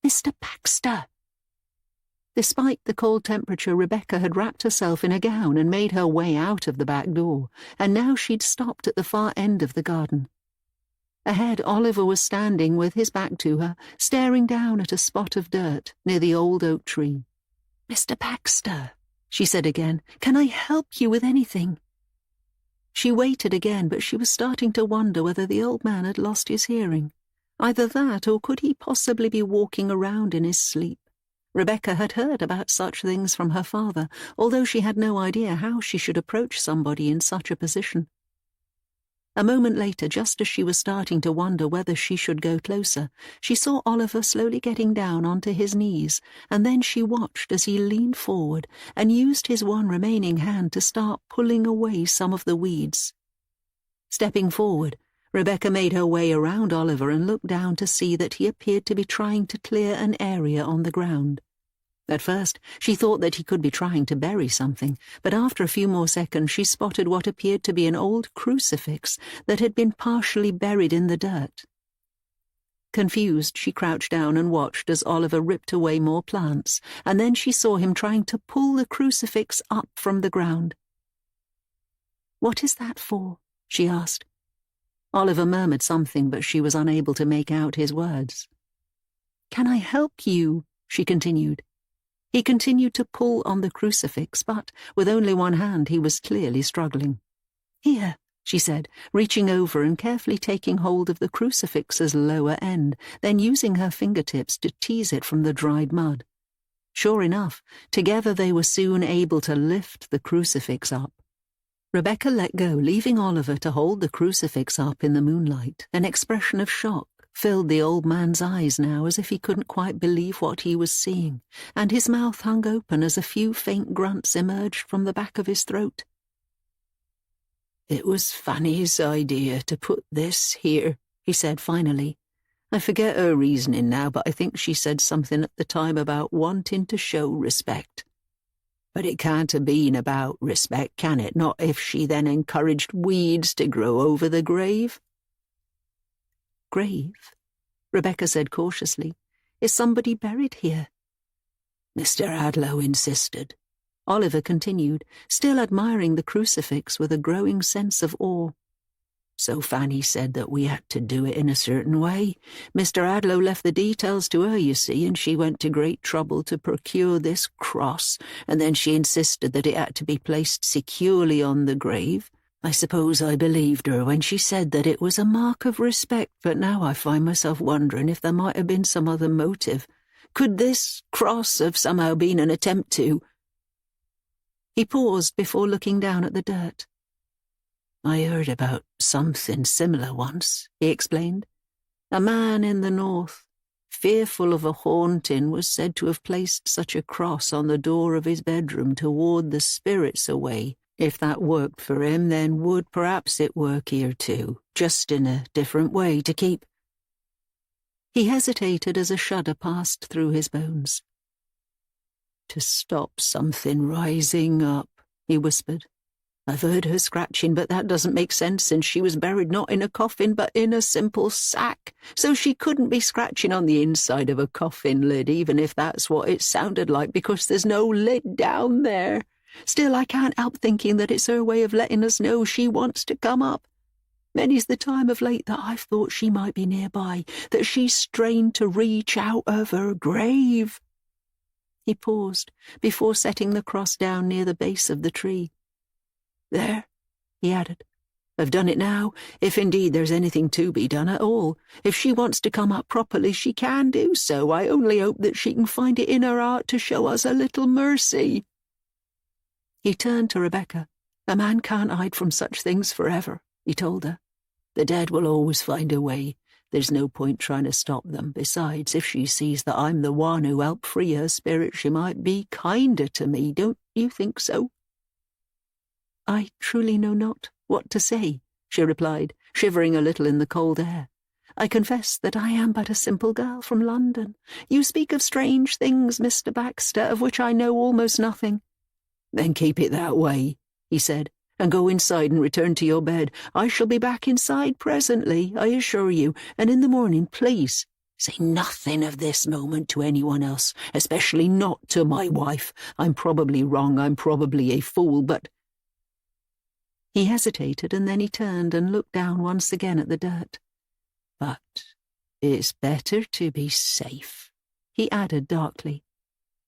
"Mr. Baxter." Despite the cold temperature, Rebecca had wrapped herself in a gown and made her way out of the back door, and now she'd stopped at the far end of the garden. Ahead, Oliver was standing with his back to her, staring down at a spot of dirt near the old oak tree. "Mr. Baxter," she said again, "can I help you with anything?" She waited again, but she was starting to wonder whether the old man had lost his hearing. Either that, or could he possibly be walking around in his sleep? Rebecca had heard about such things from her father, although she had no idea how she should approach somebody in such a position. A moment later, just as she was starting to wonder whether she should go closer, she saw Oliver slowly getting down onto his knees, and then she watched as he leaned forward and used his one remaining hand to start pulling away some of the weeds. Stepping forward, Rebecca made her way around Oliver and looked down to see that he appeared to be trying to clear an area on the ground. At first, she thought that he could be trying to bury something, but after a few more seconds she spotted what appeared to be an old crucifix that had been partially buried in the dirt. Confused, she crouched down and watched as Oliver ripped away more plants, and then she saw him trying to pull the crucifix up from the ground. "What is that for?" she asked. Oliver murmured something, but she was unable to make out his words. "Can I help you?" she continued. He continued to pull on the crucifix, but with only one hand he was clearly struggling. "Here," she said, reaching over and carefully taking hold of the crucifix's lower end, then using her fingertips to tease it from the dried mud. Sure enough, together they were soon able to lift the crucifix up. Rebecca let go, leaving Oliver to hold the crucifix up in the moonlight. An expression of shock filled the old man's eyes now, as if he couldn't quite believe what he was seeing, and his mouth hung open as a few faint grunts emerged from the back of his throat. "It was Fanny's idea to put this here," he said finally. "I forget her reasoning now, but I think she said something at the time about wanting to show respect. But it can't have been about respect, can it? Not if she then encouraged weeds to grow over the grave." "Grave?" Rebecca said cautiously. "Is somebody buried here?" "Mr. Hadlow insisted," Oliver continued, still admiring the crucifix with a growing sense of awe. "So Fanny said that we had to do it in a certain way. Mr. Hadlow left the details to her, you see, and she went to great trouble to procure this cross, and then she insisted that it had to be placed securely on the grave. I suppose I believed her when she said that it was a mark of respect, but now I find myself wondering if there might have been some other motive. Could this cross have somehow been an attempt to—" He paused before looking down at the dirt. "I heard about something similar once," he explained. "A man in the north, fearful of a haunting, was said to have placed such a cross on the door of his bedroom to ward the spirits away. If that worked for him, then would perhaps it work here too, just in a different way to keep—" He hesitated as a shudder passed through his bones. "To stop something rising up," he whispered. "I've heard her scratching, but that doesn't make sense since she was buried not in a coffin but in a simple sack, so she couldn't be scratching on the inside of a coffin lid, even if that's what it sounded like, because there's no lid down there. Still, I can't help thinking that it's her way of letting us know she wants to come up. Many's the time of late that I've thought she might be nearby, that she's strained to reach out of her grave." He paused before setting the cross down near the base of the tree. "There," he added. "I've done it now, if indeed there's anything to be done at all. If she wants to come up properly, she can do so. I only hope that she can find it in her heart to show us a little mercy." He turned to Rebecca, A man can't hide from such things forever, he told her. The dead will always find a way. There's no point trying to stop them. Besides, if she sees that I'm the one who helped free her spirit, she might be kinder to me, don't you think so? I truly know not what to say, she replied, shivering a little in the cold air. I confess that I am but a simple girl from London. You speak of strange things, Mr. Baxter, of which I know almost nothing. Then keep it that way, he said, and go inside and return to your bed. I shall be back inside presently, I assure you, and in the morning, please, say nothing of this moment to anyone else, especially not to my wife. I'm probably wrong, I'm probably a fool, but— He hesitated, and then he turned and looked down once again at the dirt. But it's better to be safe, he added darkly,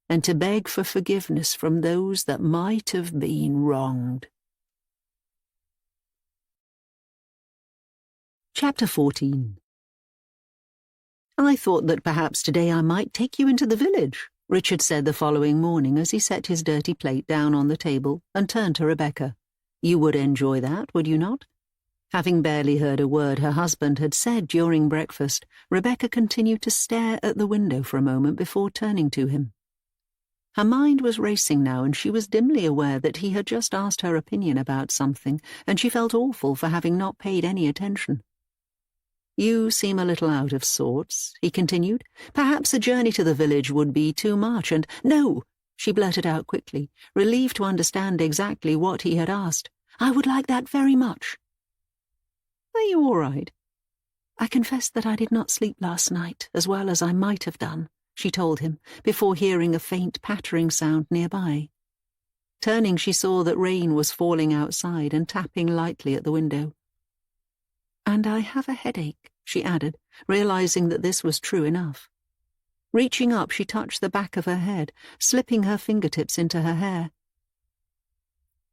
and to beg for forgiveness from those that might have been wronged. Chapter 14. I thought that perhaps today I might take you into the village, Richard said the following morning as he set his dirty plate down on the table and turned to Rebecca. You would enjoy that, would you not? Having barely heard a word her husband had said during breakfast, Rebecca continued to stare at the window for a moment before turning to him. Her mind was racing now, and she was dimly aware that he had just asked her opinion about something, and she felt awful for having not paid any attention. You seem a little out of sorts, he continued. Perhaps a journey to the village would be too much, and— No, she blurted out quickly, relieved to understand exactly what he had asked. I would like that very much. Are you all right? I confess that I did not sleep last night as well as I might have done, she told him, before hearing a faint pattering sound nearby. Turning, she saw that rain was falling outside and tapping lightly at the window. And I have a headache, she added, realizing that this was true enough. Reaching up, she touched the back of her head, slipping her fingertips into her hair.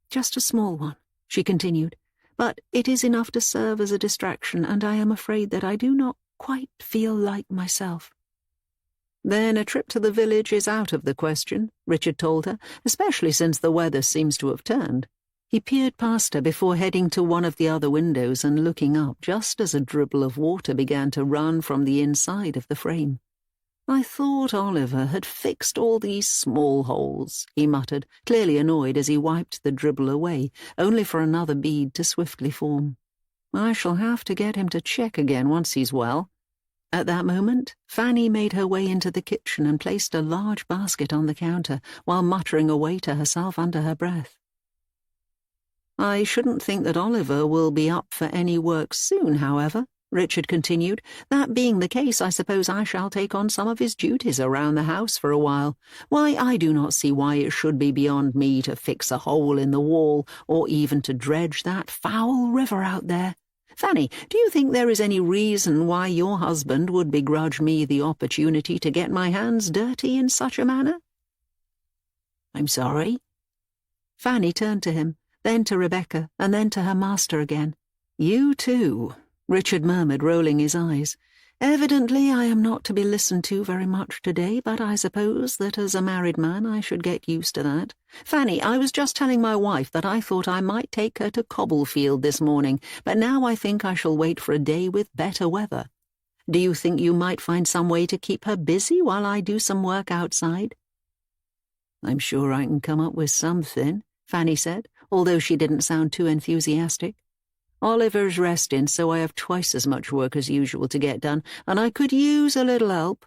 Just a small one, she continued, but it is enough to serve as a distraction, and I am afraid that I do not quite feel like myself. Then a trip to the village is out of the question, Richard told her, especially since the weather seems to have turned. He peered past her before heading to one of the other windows and looking up just as a dribble of water began to run from the inside of the frame. I thought Oliver had fixed all these small holes, he muttered, clearly annoyed as he wiped the dribble away, only for another bead to swiftly form. I shall have to get him to check again once he's well. At that moment, Fanny made her way into the kitchen and placed a large basket on the counter, while muttering away to herself under her breath. I shouldn't think that Oliver will be up for any work soon, however, Richard continued. That being the case, I suppose I shall take on some of his duties around the house for a while. Why, I do not see why it should be beyond me to fix a hole in the wall, or even to dredge that foul river out there. Fanny, do you think there is any reason why your husband would begrudge me the opportunity to get my hands dirty in such a manner? I'm sorry. Fanny turned to him, then to Rebecca, and then to her master again. You too, Richard murmured, rolling his eyes. Evidently I am not to be listened to very much today, but I suppose that as a married man I should get used to that. Fanny, I was just telling my wife that I thought I might take her to Cobblefield this morning, but now I think I shall wait for a day with better weather. Do you think you might find some way to keep her busy while I do some work outside? I'm sure I can come up with something, Fanny said, although she didn't sound too enthusiastic. Oliver's resting, so I have twice as much work as usual to get done, and I could use a little help.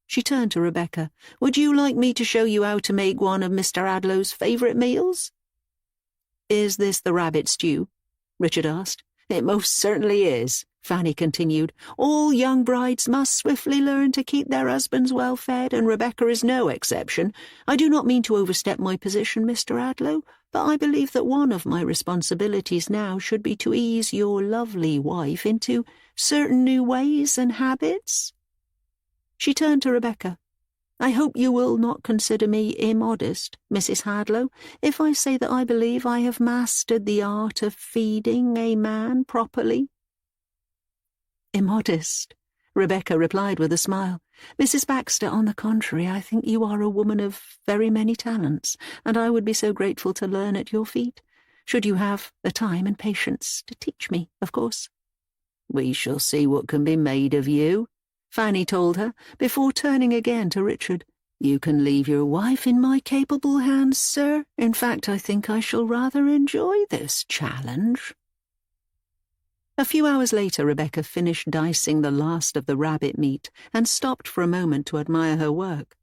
She turned to Rebecca. Would you like me to show you how to make one of Mr. Hadlow's favourite meals? Is this the rabbit stew? Richard asked. It most certainly is, Fanny continued. All young brides must swiftly learn to keep their husbands well fed, and Rebecca is no exception. I do not mean to overstep my position, Mr. Hadlow, but I believe that one of my responsibilities now should be to ease your lovely wife into certain new ways and habits. She turned to Rebecca. I hope you will not consider me immodest, Mrs. Hadlow, if I say that I believe I have mastered the art of feeding a man properly. Immodest, Rebecca replied with a smile. Mrs. Baxter, on the contrary, I think you are a woman of very many talents, and I would be so grateful to learn at your feet. should you have the time and patience to teach me, of course." "We shall see what can be made of you," Fanny told her, before turning again to Richard. "You can leave your wife in my capable hands, sir. In fact, I think I shall rather enjoy this challenge." A few hours later, Rebecca finished dicing the last of the rabbit meat and stopped for a moment to admire her work.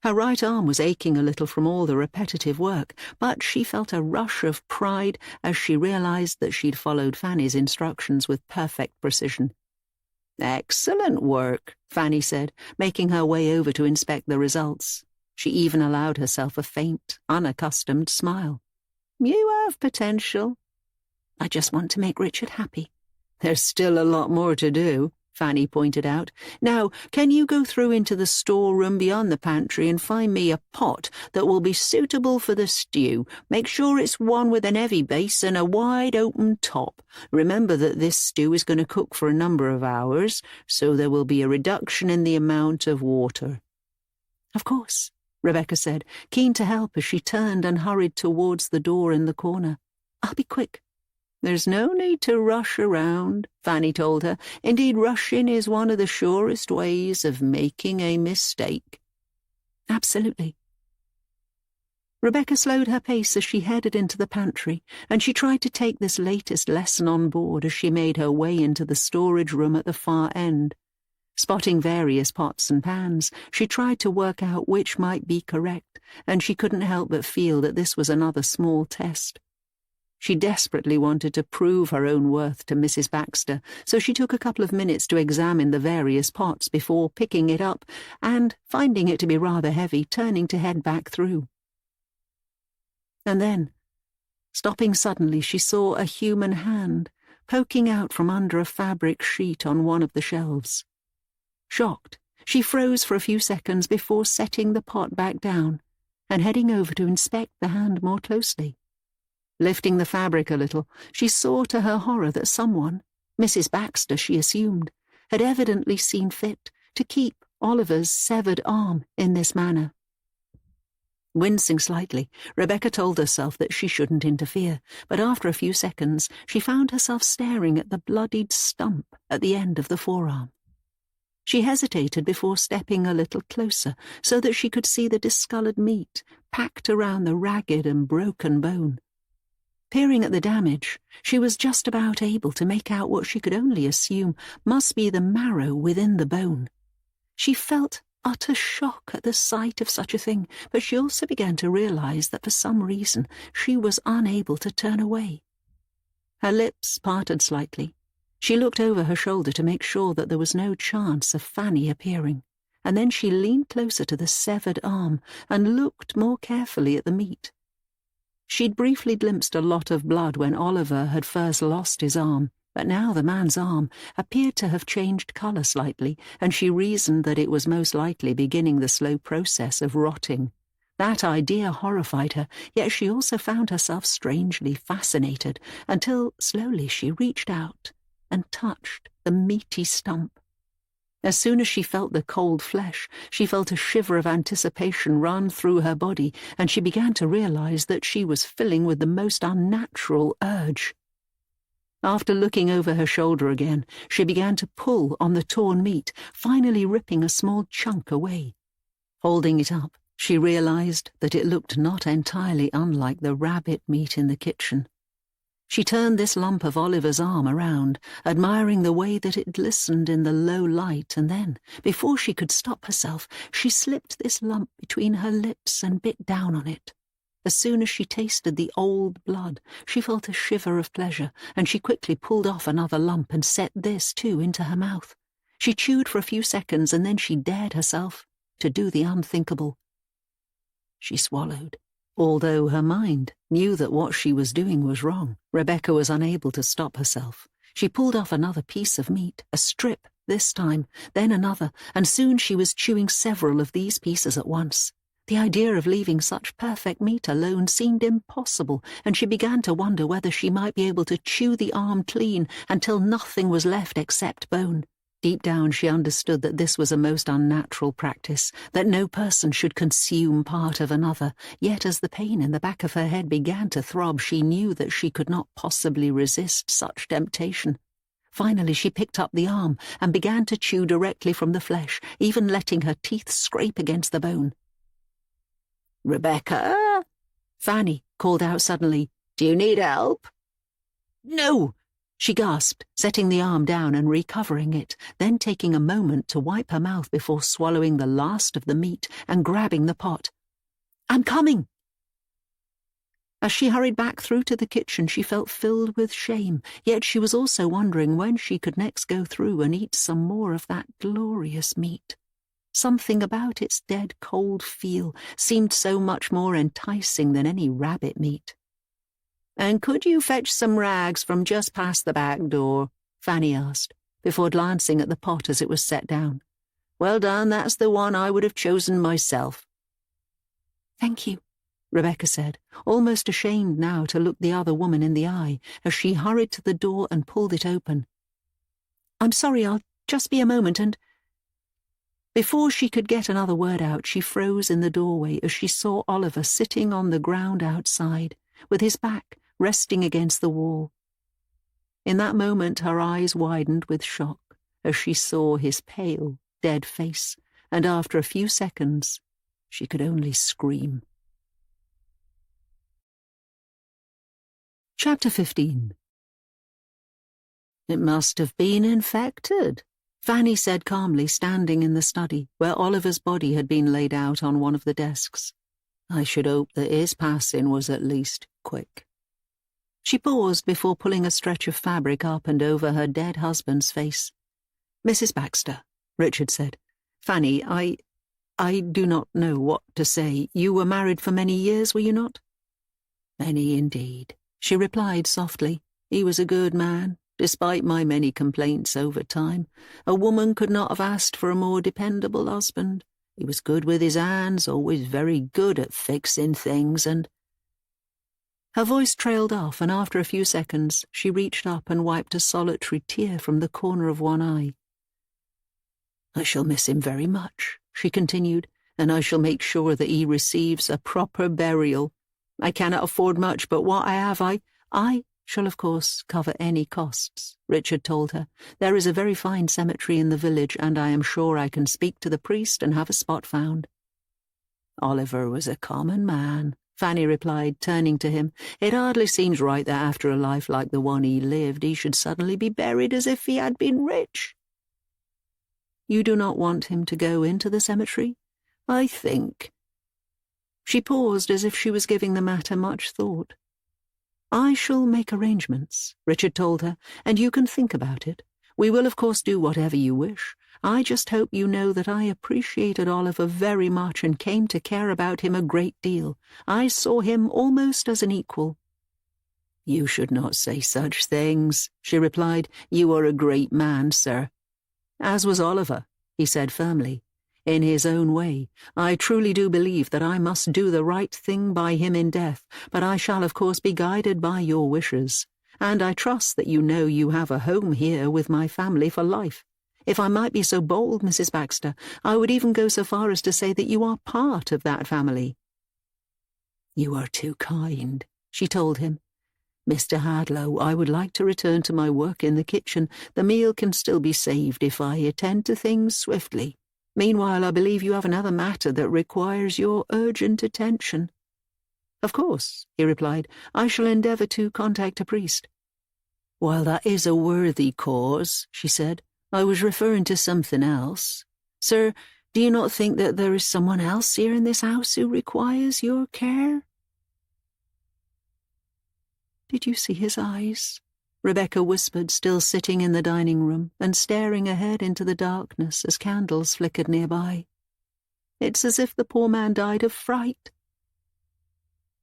Her right arm was aching a little from all the repetitive work, but she felt a rush of pride as she realized that she'd followed Fanny's instructions with perfect precision. "Excellent work," Fanny said, making her way over to inspect the results. She even allowed herself a faint, unaccustomed smile. "You have potential." "I just want to make Richard happy." "There's still a lot more to do," Fanny pointed out. "Now, can you go through into the storeroom beyond the pantry and find me a pot that will be suitable for the stew? Make sure it's one with an heavy base and a wide open top. Remember that this stew is going to cook for a number of hours, so there will be a reduction in the amount of water." "Of course," Rebecca said, keen to help as she turned and hurried towards the door in the corner. "I'll be quick." "There's no need to rush around," Fanny told her. "Indeed, rushing is one of the surest ways of making a mistake." "Absolutely." Rebecca slowed her pace as she headed into the pantry, and she tried to take this latest lesson on board as she made her way into the storage room at the far end. Spotting various pots and pans, she tried to work out which might be correct, and she couldn't help but feel that this was another small test. She desperately wanted to prove her own worth to Mrs. Baxter, so she took a couple of minutes to examine the various pots before picking it up and, finding it to be rather heavy, turning to head back through. And then, stopping suddenly, she saw a human hand poking out from under a fabric sheet on one of the shelves. Shocked, she froze for a few seconds before setting the pot back down and heading over to inspect the hand more closely. Lifting the fabric a little, she saw to her horror that someone, Mrs. Baxter she assumed, had evidently seen fit to keep Oliver's severed arm in this manner. Wincing slightly, Rebecca told herself that she shouldn't interfere, but after a few seconds she found herself staring at the bloodied stump at the end of the forearm. She hesitated before stepping a little closer so that she could see the discoloured meat packed around the ragged and broken bone. Peering at the damage, she was just about able to make out what she could only assume must be the marrow within the bone. She felt utter shock at the sight of such a thing, but she also began to realize that for some reason she was unable to turn away. Her lips parted slightly. She looked over her shoulder to make sure that there was no chance of Fanny appearing, and then she leaned closer to the severed arm and looked more carefully at the meat. She'd briefly glimpsed a lot of blood when Oliver had first lost his arm, but now the man's arm appeared to have changed colour slightly, and she reasoned that it was most likely beginning the slow process of rotting. That idea horrified her, yet she also found herself strangely fascinated, until slowly she reached out and touched the meaty stump. As soon as she felt the cold flesh, she felt a shiver of anticipation run through her body, and she began to realize that she was filling with the most unnatural urge. After looking over her shoulder again, she began to pull on the torn meat, finally ripping a small chunk away. Holding it up, she realized that it looked not entirely unlike the rabbit meat in the kitchen. She turned this lump of Oliver's arm around, admiring the way that it glistened in the low light, and then, before she could stop herself, she slipped this lump between her lips and bit down on it. As soon as she tasted the old blood, she felt a shiver of pleasure, and she quickly pulled off another lump and set this, too, into her mouth. She chewed for a few seconds, and then she dared herself to do the unthinkable. She swallowed. Although her mind knew that what she was doing was wrong, Rebecca was unable to stop herself. She pulled off another piece of meat, a strip this time, then another, and soon she was chewing several of these pieces at once. The idea of leaving such perfect meat alone seemed impossible, and she began to wonder whether she might be able to chew the arm clean until nothing was left except bone. Deep down she understood that this was a most unnatural practice, that no person should consume part of another, yet as the pain in the back of her head began to throb, she knew that she could not possibly resist such temptation. Finally she picked up the arm and began to chew directly from the flesh, even letting her teeth scrape against the bone. "Rebecca?" Fanny called out suddenly, "Do you need help?" "No!" she gasped, setting the arm down and recovering it, then taking a moment to wipe her mouth before swallowing the last of the meat and grabbing the pot. "I'm coming!" As she hurried back through to the kitchen, she felt filled with shame, yet she was also wondering when she could next go through and eat some more of that glorious meat. Something about its dead cold feel seemed so much more enticing than any rabbit meat. "And could you fetch some rags from just past the back door?" Fanny asked, before glancing at the pot as it was set down. "Well done, that's the one I would have chosen myself." "Thank you," Rebecca said, almost ashamed now to look the other woman in the eye, as she hurried to the door and pulled it open. "I'm sorry, I'll just be a moment and—" Before she could get another word out, she froze in the doorway as she saw Oliver sitting on the ground outside, with his back resting against the wall. In that moment her eyes widened with shock as she saw his pale, dead face, and after a few seconds she could only scream. Chapter 15. "It must have been infected," Fanny said calmly, standing in the study, where Oliver's body had been laid out on one of the desks. "I should hope that his passing was at least quick." She paused before pulling a stretch of fabric up and over her dead husband's face. "Mrs. Baxter," Richard said. "Fanny, I do not know what to say. You were married for many years, were you not?" "Many indeed," she replied softly. "He was a good man, despite my many complaints over time. A woman could not have asked for a more dependable husband. He was good with his hands, always very good at fixing things, and—" Her voice trailed off, and after a few seconds she reached up and wiped a solitary tear from the corner of one eye. "I shall miss him very much," she continued, "and I shall make sure that he receives a proper burial. I cannot afford much, but what I have I shall of course cover any costs," Richard told her. "There is a very fine cemetery in the village, and I am sure I can speak to the priest and have a spot found." "Oliver was a common man," Fanny replied, turning to him. "It hardly seems right that after a life like the one he lived, he should suddenly be buried as if he had been rich." "You do not want him to go into the cemetery?" "I think—" She paused as if she was giving the matter much thought. "I shall make arrangements," Richard told her, "and you can think about it. We will of course do whatever you wish. I just hope you know that I appreciated Oliver very much and came to care about him a great deal. I saw him almost as an equal." "You should not say such things," she replied. "You are a great man, sir." "As was Oliver," he said firmly. "In his own way, I truly do believe that I must do the right thing by him in death, but I shall of course be guided by your wishes. And I trust that you know you have a home here with my family for life. If I might be so bold, Mrs. Baxter, I would even go so far as to say that you are part of that family." "You are too kind," she told him. "Mr. Hadlow, I would like to return to my work in the kitchen. The meal can still be saved if I attend to things swiftly. Meanwhile, I believe you have another matter that requires your urgent attention." "Of course," he replied. "I shall endeavour to contact a priest." "While that is a worthy cause," she said, "I was referring to something else. Sir, do you not think that there is someone else here in this house who requires your care?" "Did you see his eyes?" Rebecca whispered, still sitting in the dining room and staring ahead into the darkness as candles flickered nearby. "It's as if the poor man died of fright."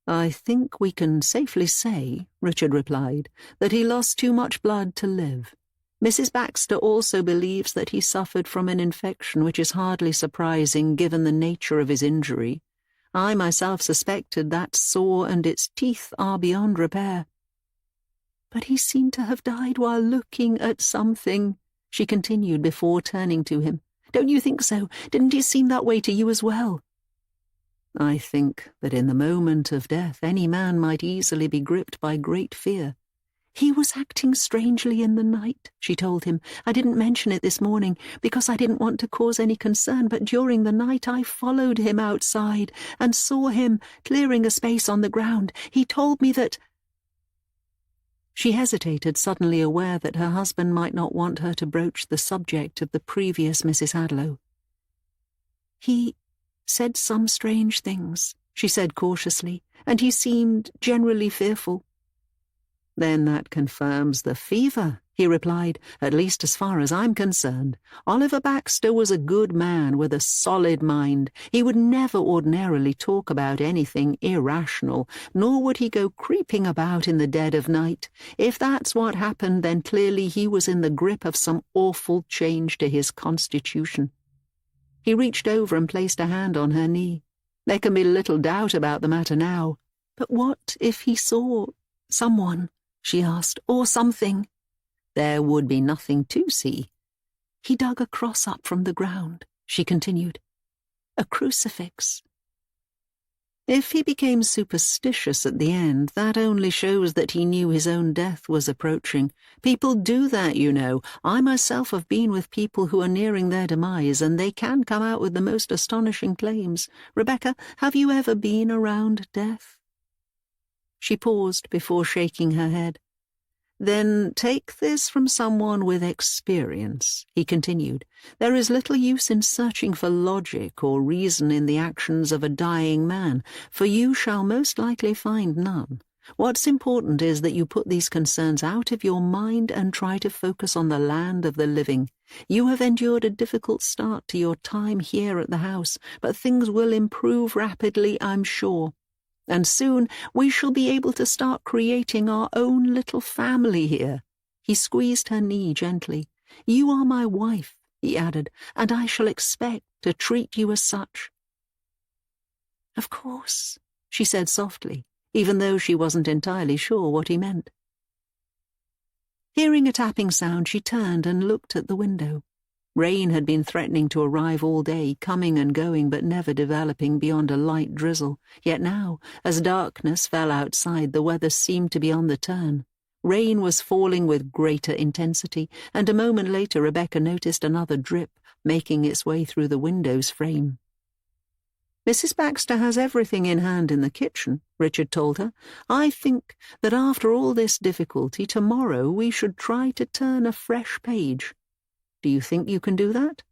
"I think we can safely say," Richard replied, "that he lost too much blood to live. Mrs. Baxter also believes that he suffered from an infection, which is hardly surprising given the nature of his injury. I myself suspected that sore and its teeth are beyond repair. But he seemed to have died while looking at something. she continued before turning to him. "Don't you think so? Didn't it seem that way to you as well?" "I think that in the moment of death any man might easily be gripped by great fear." "He was acting strangely in the night," she told him. "I didn't mention it this morning because I didn't want to cause any concern, but during the night I followed him outside and saw him clearing a space on the ground. He told me that—" She hesitated, suddenly aware that her husband might not want her to broach the subject of the previous Mrs. Hadlow. "He said some strange things," she said cautiously, "and he seemed generally fearful." "Then that confirms the fever," he replied, "at least as far as I'm concerned. Oliver Baxter was a good man with a solid mind. He would never ordinarily talk about anything irrational, nor would he go creeping about in the dead of night. If that's what happened, then clearly he was in the grip of some awful change to his constitution." He reached over and placed a hand on her knee. "There can be little doubt about the matter now." "But what if he saw someone?" she asked, "or something?" "There would be nothing to see." "He dug a cross up from the ground," she continued. "A crucifix." If he became superstitious at the end, that only shows that he knew his own death was approaching. People do that, you know. I myself have been with people who are nearing their demise, and they can come out with the most astonishing claims. Rebecca, have you ever been around death? She paused before shaking her head. "Then take this from someone with experience," he continued. "There is little use in searching for logic or reason in the actions of a dying man, for you shall most likely find none. What's important is that you put these concerns out of your mind and try to focus on the land of the living. You have endured a difficult start to your time here at the house, but things will improve rapidly, I'm sure. And soon we shall be able to start creating our own little family here." He squeezed her knee gently. "You are my wife," he added, "and I shall expect to treat you as such." "Of course," she said softly, even though she wasn't entirely sure what he meant. Hearing a tapping sound, she turned and looked at the window. Rain had been threatening to arrive all day, coming and going but never developing beyond a light drizzle. Yet now, as darkness fell outside, the weather seemed to be on the turn. Rain was falling with greater intensity, and a moment later Rebecca noticed another drip making its way through the window's frame. "Mrs. Baxter has everything in hand in the kitchen," Richard told her. "I think that after all this difficulty, tomorrow we should try to turn a fresh page. Do you think you can do that?"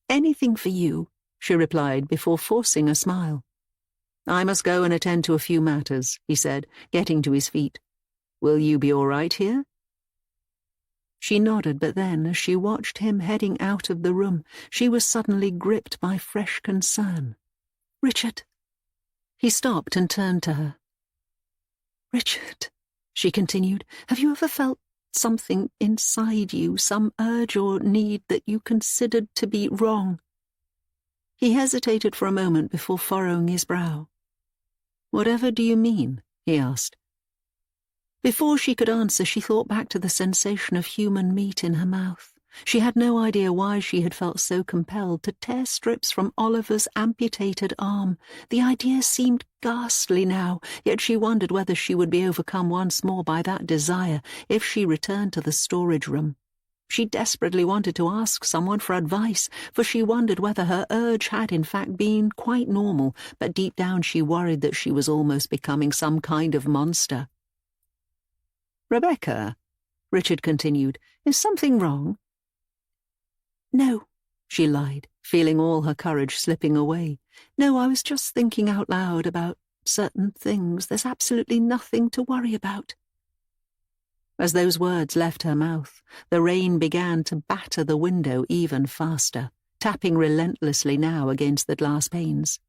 "Anything for you," she replied before forcing a smile. "I must go and attend to a few matters," he said, getting to his feet. "Will you be all right here?" She nodded, but then, as she watched him heading out of the room, she was suddenly gripped by fresh concern. "Richard." He stopped and turned to her. "Richard," she continued, "have you ever felt something inside you, some urge or need that you considered to be wrong?" He hesitated for a moment before furrowing his brow. "Whatever do you mean?" he asked. Before she could answer, she thought back to the sensation of human meat in her mouth. She had no idea why she had felt so compelled to tear strips from Oliver's amputated arm. The idea seemed ghastly now, yet she wondered whether she would be overcome once more by that desire if she returned to the storage room. She desperately wanted to ask someone for advice, for she wondered whether her urge had in fact been quite normal, but deep down she worried that she was almost becoming some kind of monster. "Rebecca," Richard continued, "is something wrong?" "No," she lied, feeling all her courage slipping away. "No, I was just thinking out loud about certain things. There's absolutely nothing to worry about." As those words left her mouth, the rain began to batter the window even faster, tapping relentlessly now against the glass panes.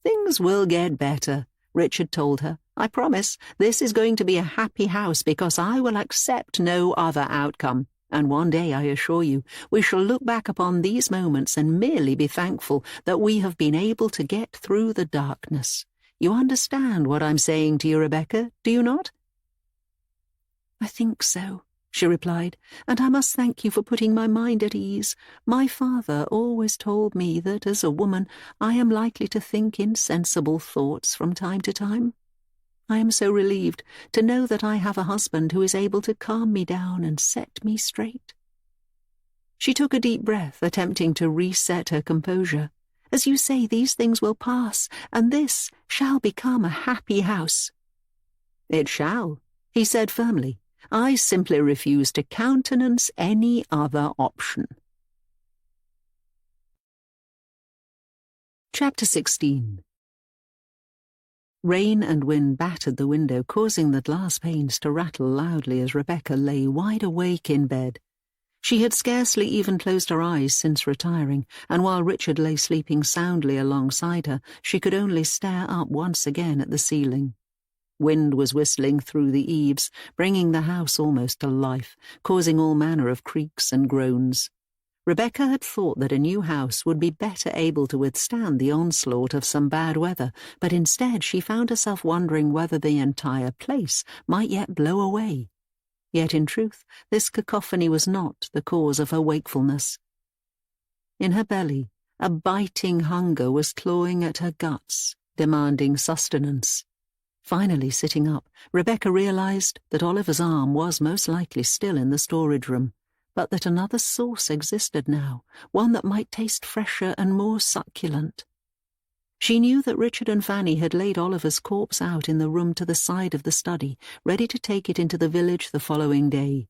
"Things will get better," Richard told her. "I promise. This is going to be a happy house because I will accept no other outcome. And one day, I assure you, we shall look back upon these moments and merely be thankful that we have been able to get through the darkness. You understand what I'm saying to you, Rebecca, do you not?" "I think so," she replied, "and I must thank you for putting my mind at ease. My father always told me that, as a woman, I am likely to think insensible thoughts from time to time. I am so relieved to know that I have a husband who is able to calm me down and set me straight." She took a deep breath, attempting to reset her composure. "As you say, these things will pass, and this shall become a happy house." "It shall," he said firmly. "I simply refuse to countenance any other option." Chapter 16. Rain and wind battered the window, causing the glass panes to rattle loudly as Rebecca lay wide awake in bed. She had scarcely even closed her eyes since retiring, and while Richard lay sleeping soundly alongside her, she could only stare up once again at the ceiling. Wind was whistling through the eaves, bringing the house almost to life, causing all manner of creaks and groans. Rebecca had thought that a new house would be better able to withstand the onslaught of some bad weather, but instead she found herself wondering whether the entire place might yet blow away. Yet in truth, this cacophony was not the cause of her wakefulness. In her belly, a biting hunger was clawing at her guts, demanding sustenance. Finally sitting up, Rebecca realized that Oliver's arm was most likely still in the storage room, but that another source existed now, one that might taste fresher and more succulent. She knew that Richard and Fanny had laid Oliver's corpse out in the room to the side of the study, ready to take it into the village the following day.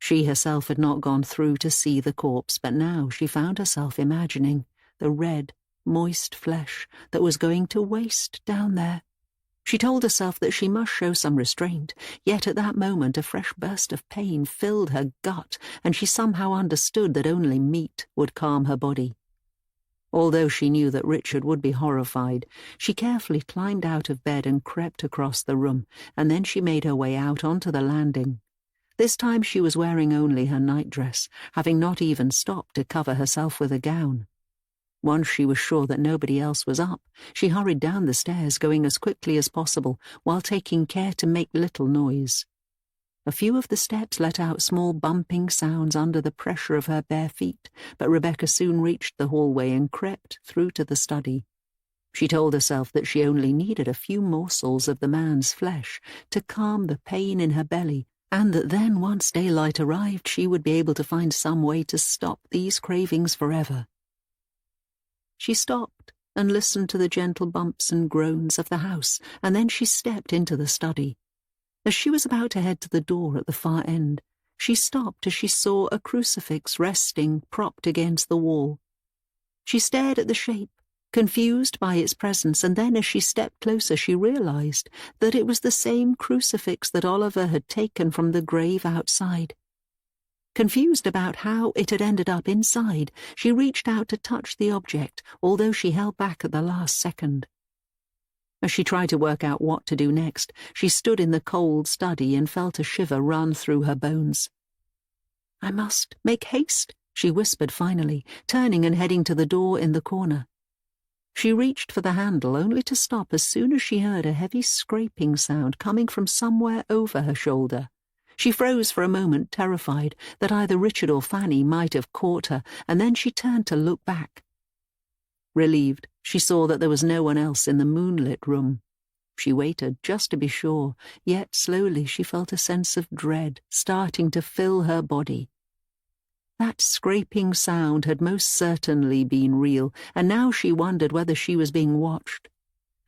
She herself had not gone through to see the corpse, but now she found herself imagining the red, moist flesh that was going to waste down there. She told herself that she must show some restraint, yet at that moment a fresh burst of pain filled her gut, and she somehow understood that only meat would calm her body. Although she knew that Richard would be horrified, she carefully climbed out of bed and crept across the room, and then she made her way out onto the landing. This time she was wearing only her nightdress, having not even stopped to cover herself with a gown. Once she was sure that nobody else was up, she hurried down the stairs, going as quickly as possible, while taking care to make little noise. A few of the steps let out small bumping sounds under the pressure of her bare feet, but Rebecca soon reached the hallway and crept through to the study. She told herself that she only needed a few morsels of the man's flesh to calm the pain in her belly, and that then, once daylight arrived, she would be able to find some way to stop these cravings forever. She stopped and listened to the gentle bumps and groans of the house, and then she stepped into the study. As she was about to head to the door at the far end, she stopped as she saw a crucifix resting propped against the wall. She stared at the shape, confused by its presence, and then as she stepped closer she realized that it was the same crucifix that Oliver had taken from the grave outside. Confused about how it had ended up inside, she reached out to touch the object, although she held back at the last second. As she tried to work out what to do next, she stood in the cold study and felt a shiver run through her bones. "I must make haste," she whispered finally, turning and heading to the door in the corner. She reached for the handle, only to stop as soon as she heard a heavy scraping sound coming from somewhere over her shoulder. She froze for a moment, terrified that either Richard or Fanny might have caught her, and then she turned to look back. Relieved, she saw that there was no one else in the moonlit room. She waited, just to be sure, yet slowly she felt a sense of dread starting to fill her body. That scraping sound had most certainly been real, and now she wondered whether she was being watched.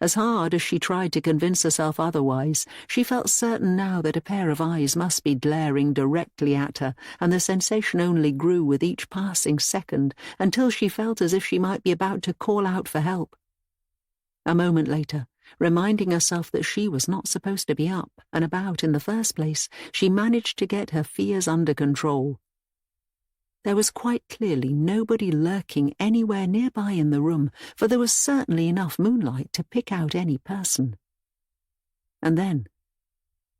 As hard as she tried to convince herself otherwise, she felt certain now that a pair of eyes must be glaring directly at her, and the sensation only grew with each passing second, until she felt as if she might be about to call out for help. A moment later, reminding herself that she was not supposed to be up and about in the first place, she managed to get her fears under control. There was quite clearly nobody lurking anywhere nearby in the room, for there was certainly enough moonlight to pick out any person. And then,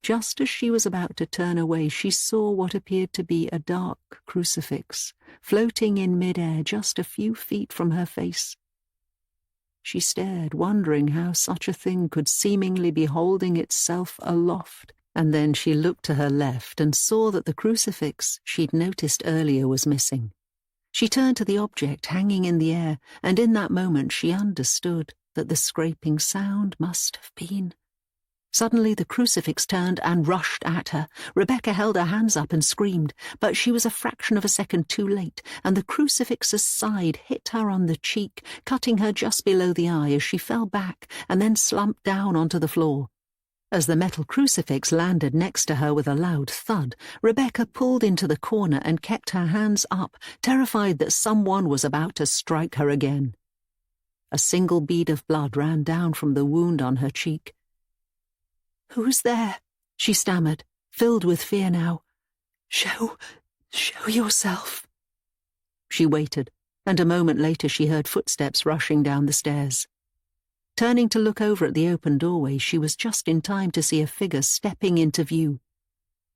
just as she was about to turn away, she saw what appeared to be a dark crucifix, floating in mid-air just a few feet from her face. She stared, wondering how such a thing could seemingly be holding itself aloft And then she looked to her left and saw that the crucifix she'd noticed earlier was missing. She turned to the object hanging in the air, and in that moment she understood that the scraping sound must have been. Suddenly the crucifix turned and rushed at her. Rebecca held her hands up and screamed, but she was a fraction of a second too late, and the crucifix's side hit her on the cheek, cutting her just below the eye as she fell back and then slumped down onto the floor. As the metal crucifix landed next to her with a loud thud, Rebecca pulled into the corner and kept her hands up, terrified that someone was about to strike her again. A single bead of blood ran down from the wound on her cheek. "Who's there?" she stammered, filled with fear now. Show yourself." She waited, and a moment later she heard footsteps rushing down the stairs. Turning to look over at the open doorway, she was just in time to see a figure stepping into view.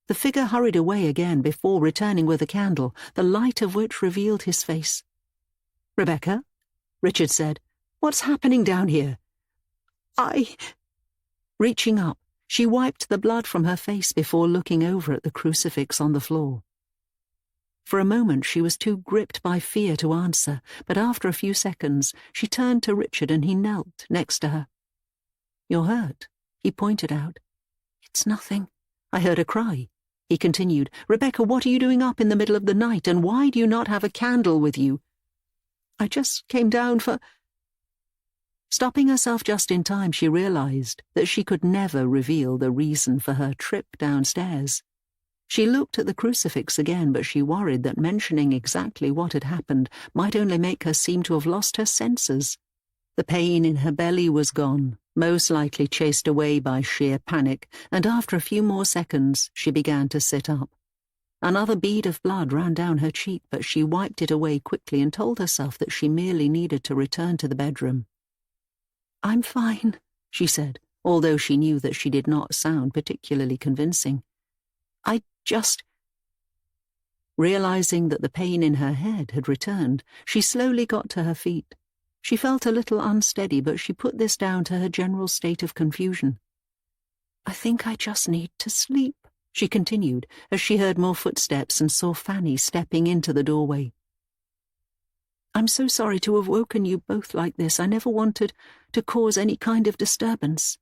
The figure hurried away again before returning with a candle, the light of which revealed his face. "Rebecca," Richard said, "what's happening down here?" Reaching up, she wiped the blood from her face before looking over at the crucifix on the floor. For a moment she was too gripped by fear to answer, but after a few seconds she turned to Richard and he knelt next to her. "You're hurt," he pointed out. "It's nothing. I heard a cry," he continued. "Rebecca, what are you doing up in the middle of the night, and why do you not have a candle with you?" "I just came down for—" Stopping herself just in time, she realized that she could never reveal the reason for her trip downstairs. She looked at the crucifix again, but she worried that mentioning exactly what had happened might only make her seem to have lost her senses. The pain in her belly was gone, most likely chased away by sheer panic, and after a few more seconds she began to sit up. Another bead of blood ran down her cheek, but she wiped it away quickly and told herself that she merely needed to return to the bedroom. "I'm fine," she said, although she knew that she did not sound particularly convincing. "I just—" Realizing that the pain in her head had returned, she slowly got to her feet. She felt a little unsteady, but she put this down to her general state of confusion. "I think I just need to sleep," she continued, as she heard more footsteps and saw Fanny stepping into the doorway. "I'm so sorry to have woken you both like this. I never wanted to cause any kind of disturbance."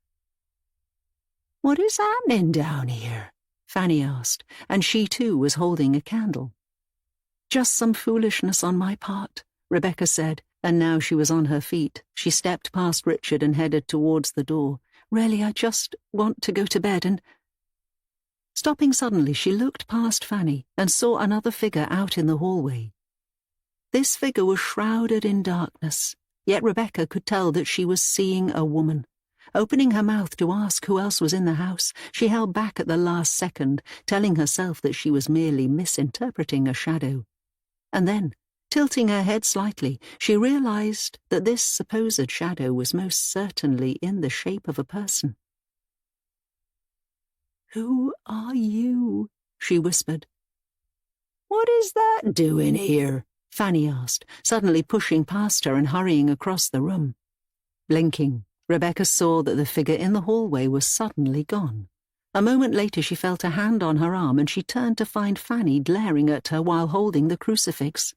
"What is happening down here?" Fanny asked, and she too was holding a candle. "Just some foolishness on my part," Rebecca said, and now she was on her feet. She stepped past Richard and headed towards the door. "Really, I just want to go to bed and—" Stopping suddenly, she looked past Fanny and saw another figure out in the hallway. This figure was shrouded in darkness, yet Rebecca could tell that she was seeing a woman. Opening her mouth to ask who else was in the house, she held back at the last second, telling herself that she was merely misinterpreting a shadow. And then, tilting her head slightly, she realized that this supposed shadow was most certainly in the shape of a person. "Who are you?" she whispered. "What is that doing here?" Fanny asked, suddenly pushing past her and hurrying across the room. Blinking, Rebecca saw that the figure in the hallway was suddenly gone. A moment later she felt a hand on her arm and she turned to find Fanny glaring at her while holding the crucifix.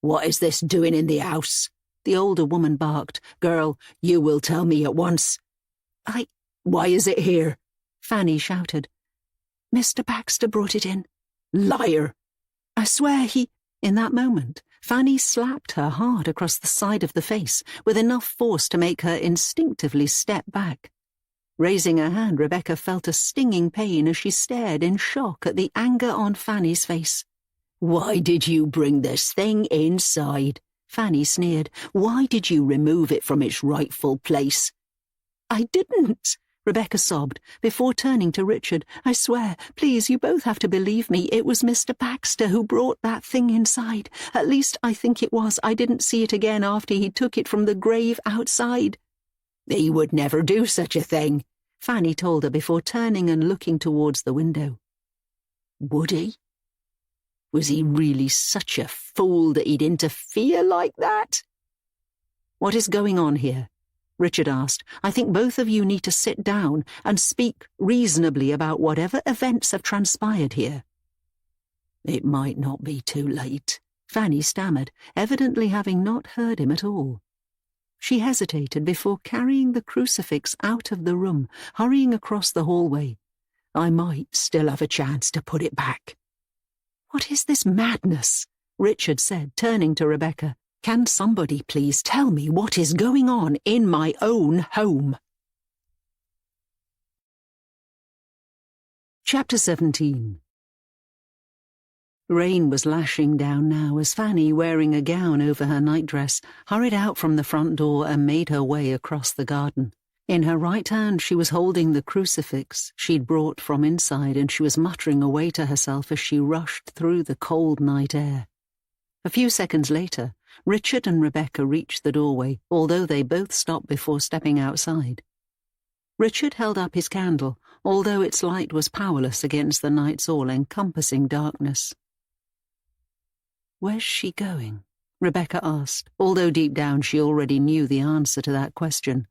"What is this doing in the house?" the older woman barked. "Girl, you will tell me at once." Why is it here?" Fanny shouted. "Mr. Baxter brought it in." "Liar!" "I swear he—" In that moment, Fanny slapped her hard across the side of the face, with enough force to make her instinctively step back. Raising her hand, Rebecca felt a stinging pain as she stared in shock at the anger on Fanny's face. "Why did you bring this thing inside?" Fanny sneered. "Why did you remove it from its rightful place?" "I didn't," Rebecca sobbed, before turning to Richard. "I swear, please, you both have to believe me. It was Mr. Baxter who brought that thing inside. At least I think it was. I didn't see it again after he took it from the grave outside." "He would never do such a thing," Fanny told her before turning and looking towards the window. "Would he? Was he really such a fool that he'd interfere like that?" "What is going on here?" Richard asked. "I think both of you need to sit down and speak reasonably about whatever events have transpired here." "It might not be too late," Fanny stammered, evidently having not heard him at all. She hesitated before carrying the crucifix out of the room, hurrying across the hallway. "I might still have a chance to put it back." "What is this madness?" Richard said, turning to Rebecca. "Can somebody please tell me what is going on in my own home?" Chapter 17. Rain was lashing down now as Fanny, wearing a gown over her nightdress, hurried out from the front door and made her way across the garden. In her right hand she was holding the crucifix she'd brought from inside, and she was muttering away to herself as she rushed through the cold night air. A few seconds later, Richard and Rebecca reached the doorway, although they both stopped before stepping outside. Richard held up his candle, although its light was powerless against the night's all-encompassing darkness. "Where's she going?" Rebecca asked, although deep down she already knew the answer to that question.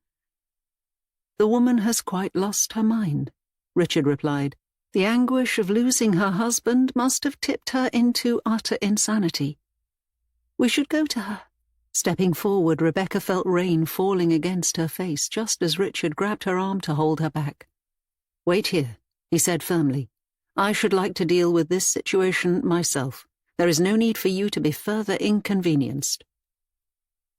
"The woman has quite lost her mind," Richard replied. "The anguish of losing her husband must have tipped her into utter insanity. We should go to her." Stepping forward, Rebecca felt rain falling against her face just as Richard grabbed her arm to hold her back. "Wait here," he said firmly. "I should like to deal with this situation myself. There is no need for you to be further inconvenienced."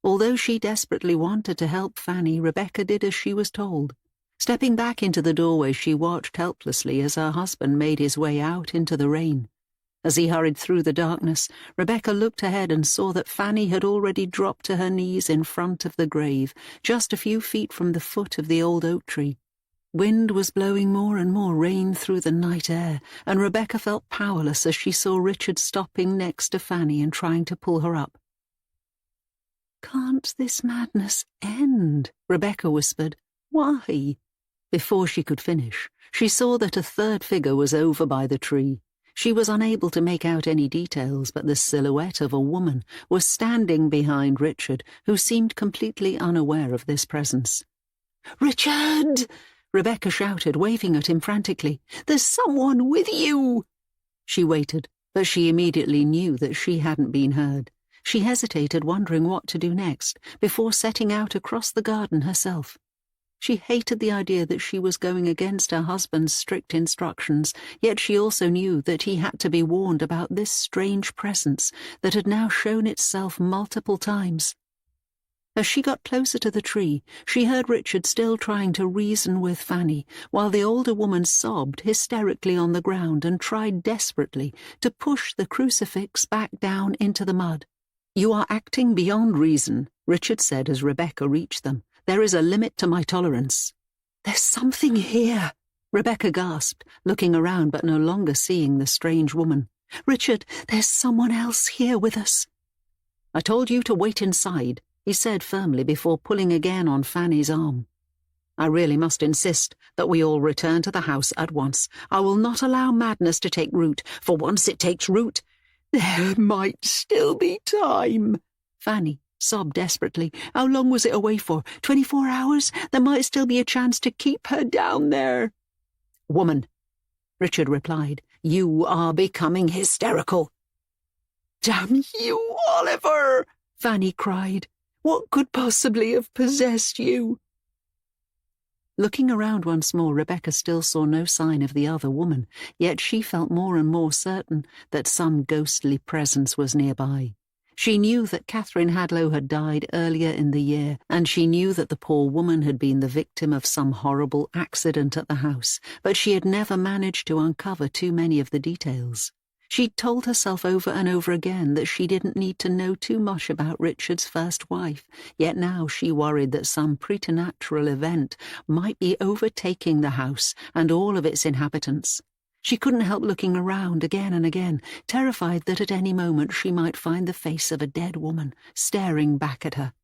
Although she desperately wanted to help Fanny, Rebecca did as she was told. Stepping back into the doorway, she watched helplessly as her husband made his way out into the rain. As he hurried through the darkness, Rebecca looked ahead and saw that Fanny had already dropped to her knees in front of the grave, just a few feet from the foot of the old oak tree. Wind was blowing more and more rain through the night air, and Rebecca felt powerless as she saw Richard stopping next to Fanny and trying to pull her up. "Can't this madness end?" Rebecca whispered. "Why?" Before she could finish, she saw that a third figure was over by the tree. She was unable to make out any details, but the silhouette of a woman was standing behind Richard, who seemed completely unaware of this presence. "Richard!" Rebecca shouted, waving at him frantically. "There's someone with you!" She waited, but she immediately knew that she hadn't been heard. She hesitated, wondering what to do next, before setting out across the garden herself. She hated the idea that she was going against her husband's strict instructions, yet she also knew that he had to be warned about this strange presence that had now shown itself multiple times. As she got closer to the tree, she heard Richard still trying to reason with Fanny, while the older woman sobbed hysterically on the ground and tried desperately to push the crucifix back down into the mud. "You are acting beyond reason," Richard said as Rebecca reached them. "There is a limit to my tolerance." "There's something here," Rebecca gasped, looking around but no longer seeing the strange woman. "Richard, there's someone else here with us." "I told you to wait inside," he said firmly before pulling again on Fanny's arm. "I really must insist that we all return to the house at once. I will not allow madness to take root, for once it takes root—" "There might still be time," Fanny sobbed desperately. "How long was it away for? 24 hours? There might still be a chance to keep her down there." "Woman," Richard replied, "you are becoming hysterical." "Damn you, Oliver!" Fanny cried. "What could possibly have possessed you?" Looking around once more, Rebecca still saw no sign of the other woman, yet she felt more and more certain that some ghostly presence was nearby. She knew that Catherine Hadlow had died earlier in the year, and she knew that the poor woman had been the victim of some horrible accident at the house, but she had never managed to uncover too many of the details. She'd told herself over and over again that she didn't need to know too much about Richard's first wife, yet now she worried that some preternatural event might be overtaking the house and all of its inhabitants. She couldn't help looking around again and again, terrified that at any moment she might find the face of a dead woman staring back at her.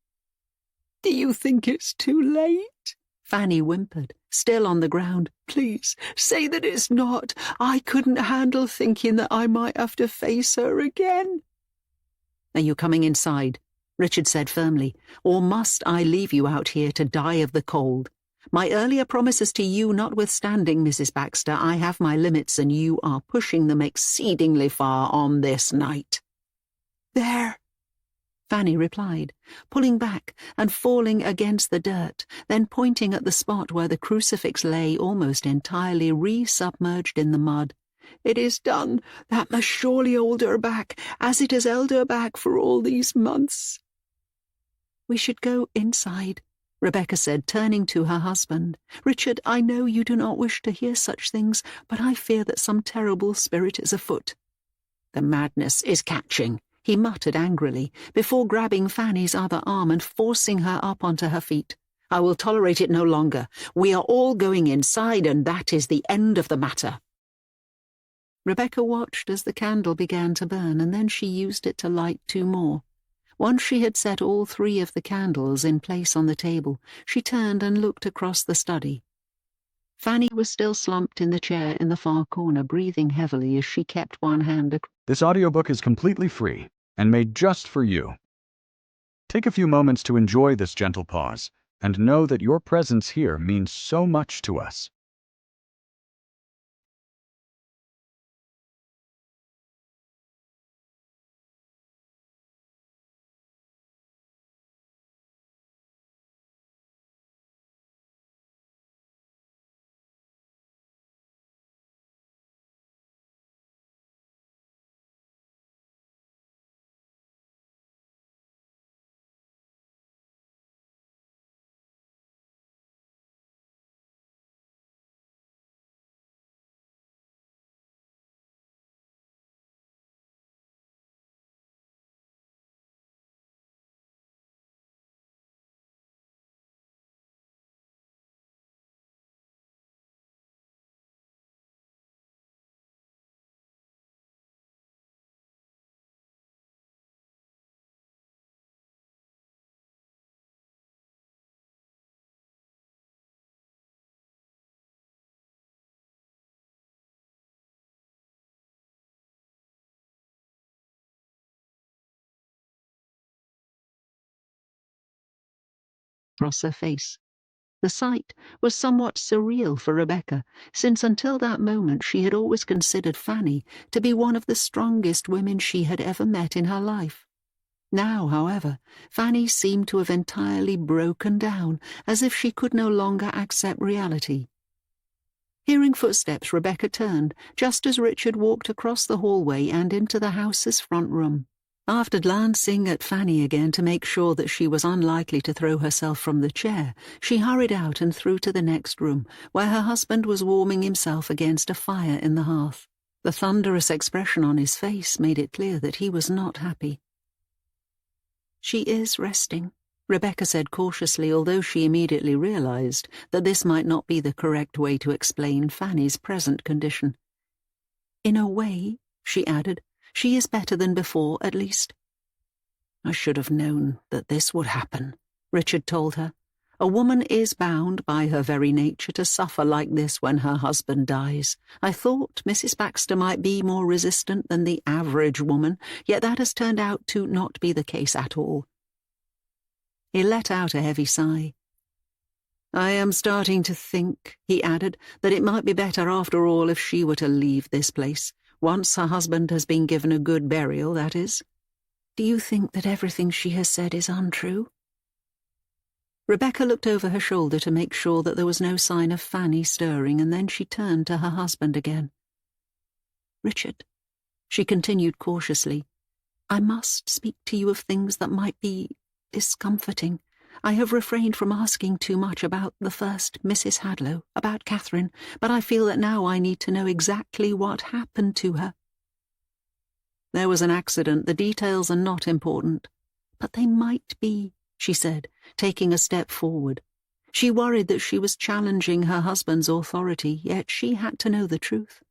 "Do you think it's too late?" Fanny whimpered, still on the ground. "Please, say that it's not. I couldn't handle thinking that I might have to face her again." "Are you coming inside?" Richard said firmly, "or must I leave you out here to die of the cold? My earlier promises to you notwithstanding, Mrs. Baxter, I have my limits, and you are pushing them exceedingly far on this night." "There," Fanny replied, pulling back and falling against the dirt, then pointing at the spot where the crucifix lay almost entirely re-submerged in the mud. "It is done. That must surely hold her back, as it has held her back for all these months." "We should go inside," Rebecca said, turning to her husband. "Richard, I know you do not wish to hear such things, but I fear that some terrible spirit is afoot." "The madness is catching," he muttered angrily, before grabbing Fanny's other arm and forcing her up onto her feet. "I will tolerate it no longer. We are all going inside, and that is the end of the matter." Rebecca watched as the candle began to burn, and then she used it to light 2 more. Once she had set all 3 of the candles in place on the table, she turned and looked across the study. Fanny was still slumped in the chair in the far corner, breathing heavily as she kept one hand across. This audiobook is completely free and made just for you. Take a few moments to enjoy this gentle pause and know that your presence here means so much to us. Her face. The sight was somewhat surreal for Rebecca, since until that moment she had always considered Fanny to be one of the strongest women she had ever met in her life. Now, however, Fanny seemed to have entirely broken down, as if she could no longer accept reality. Hearing footsteps, Rebecca turned, just as Richard walked across the hallway and into the house's front room. After glancing at Fanny again to make sure that she was unlikely to throw herself from the chair, she hurried out and through to the next room, where her husband was warming himself against a fire in the hearth. The thunderous expression on his face made it clear that he was not happy. "She is resting," Rebecca said cautiously, although she immediately realized that this might not be the correct way to explain Fanny's present condition. "In a way," she added, "she is better than before, at least." "I should have known that this would happen," Richard told her. "A woman is bound by her very nature to suffer like this when her husband dies. I thought Mrs. Baxter might be more resistant than the average woman, yet that has turned out to not be the case at all." He let out a heavy sigh. "I am starting to think," he added, "that it might be better after all if she were to leave this place. Once her husband has been given a good burial, that is." "Do you think that everything she has said is untrue?" Rebecca looked over her shoulder to make sure that there was no sign of Fanny stirring, and then she turned to her husband again. "Richard," she continued cautiously, "I must speak to you of things that might be discomforting. I have refrained from asking too much about the first Mrs. Hadlow, about Catherine, but I feel that now I need to know exactly what happened to her." "There was an accident. The details are not important." "But they might be," she said, taking a step forward. She worried that she was challenging her husband's authority, yet she had to know the truth.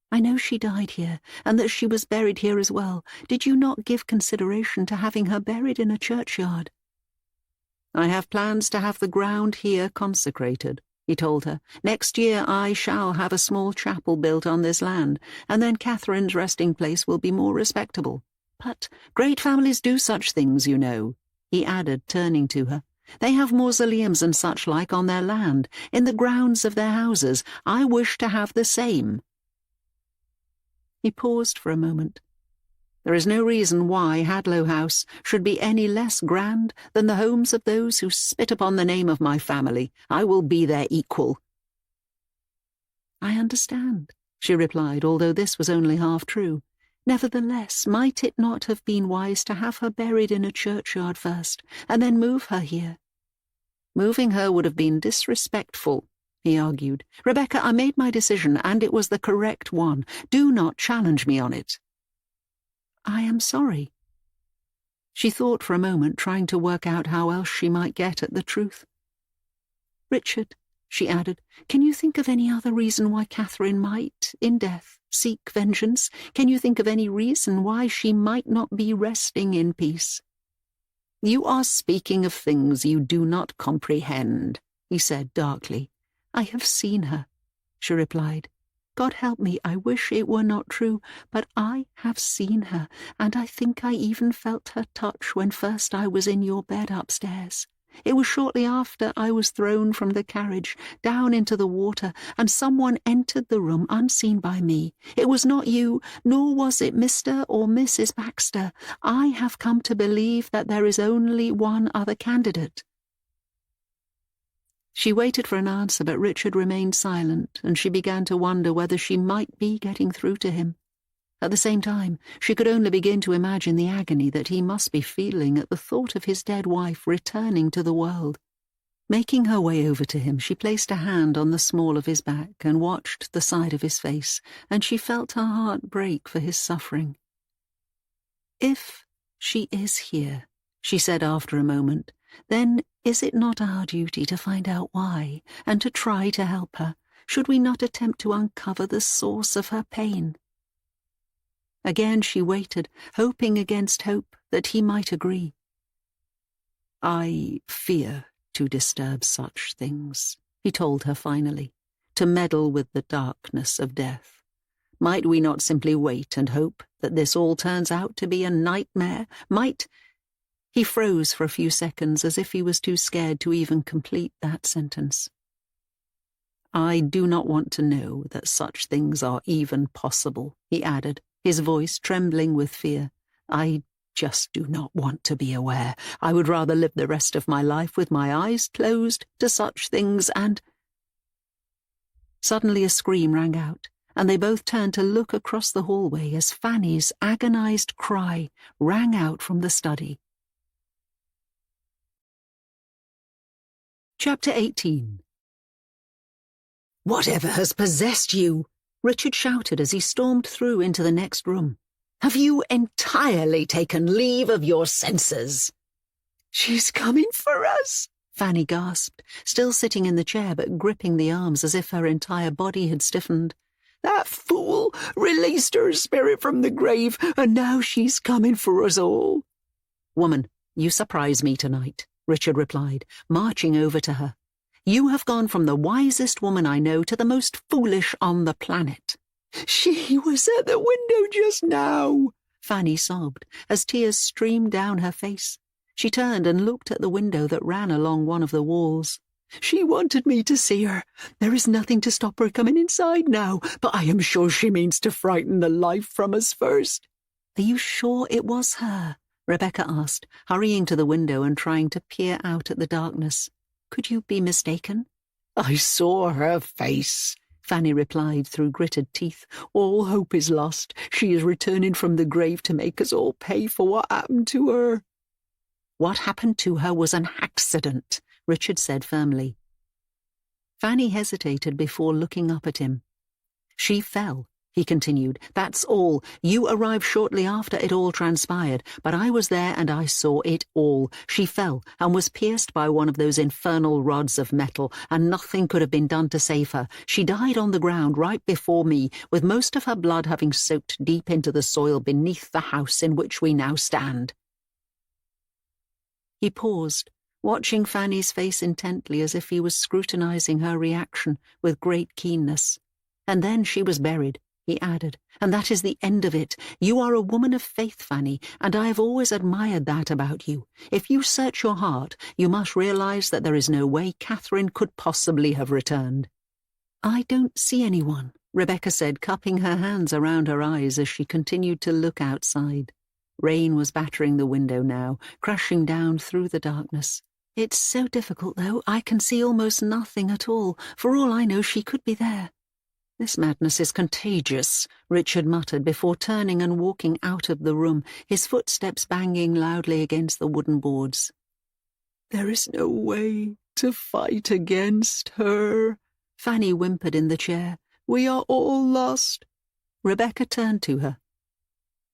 "I know she died here, and that she was buried here as well. Did you not give consideration to having her buried in a churchyard?" "I have plans to have the ground here consecrated," he told her. "Next year I shall have a small chapel built on this land, and then Catherine's resting place will be more respectable. But great families do such things, you know," he added, turning to her. "They have mausoleums and such like on their land, in the grounds of their houses. I wish to have the same." He paused for a moment. There is no reason why Hadlow House should be any less grand than the homes of those who spit upon the name of my family. I will be their equal. "I understand," she replied, although this was only half true. "Nevertheless, might it not have been wise to have her buried in a churchyard first, and then move her here?" "Moving her would have been disrespectful," he argued. "Rebecca, I made my decision, and it was the correct one. Do not challenge me on it." "I am sorry." She thought for a moment, trying to work out how else she might get at the truth. "Richard," she added, "can you think of any other reason why Catherine might, in death, seek vengeance? Can you think of any reason why she might not be resting in peace?" "You are speaking of things you do not comprehend," he said darkly. "I have seen her," she replied. "God help me, I wish it were not true, but I have seen her, and I think I even felt her touch when first I was in your bed upstairs. It was shortly after I was thrown from the carriage, down into the water, and someone entered the room unseen by me. It was not you, nor was it Mr. or Mrs. Baxter. I have come to believe that there is only one other candidate." She waited for an answer, but Richard remained silent, and she began to wonder whether she might be getting through to him. At the same time, she could only begin to imagine the agony that he must be feeling at the thought of his dead wife returning to the world. Making her way over to him, she placed a hand on the small of his back and watched the side of his face, and she felt her heart break for his suffering. "If she is here," she said after a moment, "then is it not our duty to find out why, and to try to help her? Should we not attempt to uncover the source of her pain?" Again she waited, hoping against hope that he might agree. "I fear to disturb such things," he told her finally, "to meddle with the darkness of death. Might we not simply wait and hope that this all turns out to be a nightmare? Might—" He froze for a few seconds as if he was too scared to even complete that sentence. "I do not want to know that such things are even possible," he added, his voice trembling with fear. "I just do not want to be aware. I would rather live the rest of my life with my eyes closed to such things and—" Suddenly a scream rang out, and they both turned to look across the hallway as Fanny's agonized cry rang out from the study. Chapter 18. "Whatever has possessed you?" Richard shouted as he stormed through into the next room. "Have you entirely taken leave of your senses?" "She's coming for us," Fanny gasped, still sitting in the chair but gripping the arms as if her entire body had stiffened. "That fool released her spirit from the grave, and now she's coming for us all." "Woman, you surprise me tonight," Richard replied, marching over to her. "You have gone from the wisest woman I know to the most foolish on the planet." "She was at the window just now," Fanny sobbed, as tears streamed down her face. She turned and looked at the window that ran along one of the walls. "She wanted me to see her. There is nothing to stop her coming inside now, but I am sure she means to frighten the life from us first." "Are you sure it was her?" Rebecca asked, hurrying to the window and trying to peer out at the darkness. "Could you be mistaken?" "I saw her face," Fanny replied through gritted teeth. "All hope is lost. She is returning from the grave to make us all pay for what happened to her." "What happened to her was an accident," Richard said firmly. Fanny hesitated before looking up at him. "She fell," he continued. "That's all. You arrived shortly after it all transpired, but I was there and I saw it all. She fell and was pierced by one of those infernal rods of metal, and nothing could have been done to save her. She died on the ground right before me, with most of her blood having soaked deep into the soil beneath the house in which we now stand." He paused, watching Fanny's face intently as if he was scrutinizing her reaction with great keenness. And then she was buried, he added, "and that is the end of it. You are a woman of faith, Fanny, and I have always admired that about you. If you search your heart, you must realize that there is no way Catherine could possibly have returned." "I don't see anyone," Rebecca said, cupping her hands around her eyes as she continued to look outside. Rain was battering the window now, crashing down through the darkness. "It's so difficult, though. I can see almost nothing at all. For all I know, she could be there." "This madness is contagious," Richard muttered before turning and walking out of the room, his footsteps banging loudly against the wooden boards. "There is no way to fight against her," Fanny whimpered in the chair. "We are all lost." Rebecca turned to her.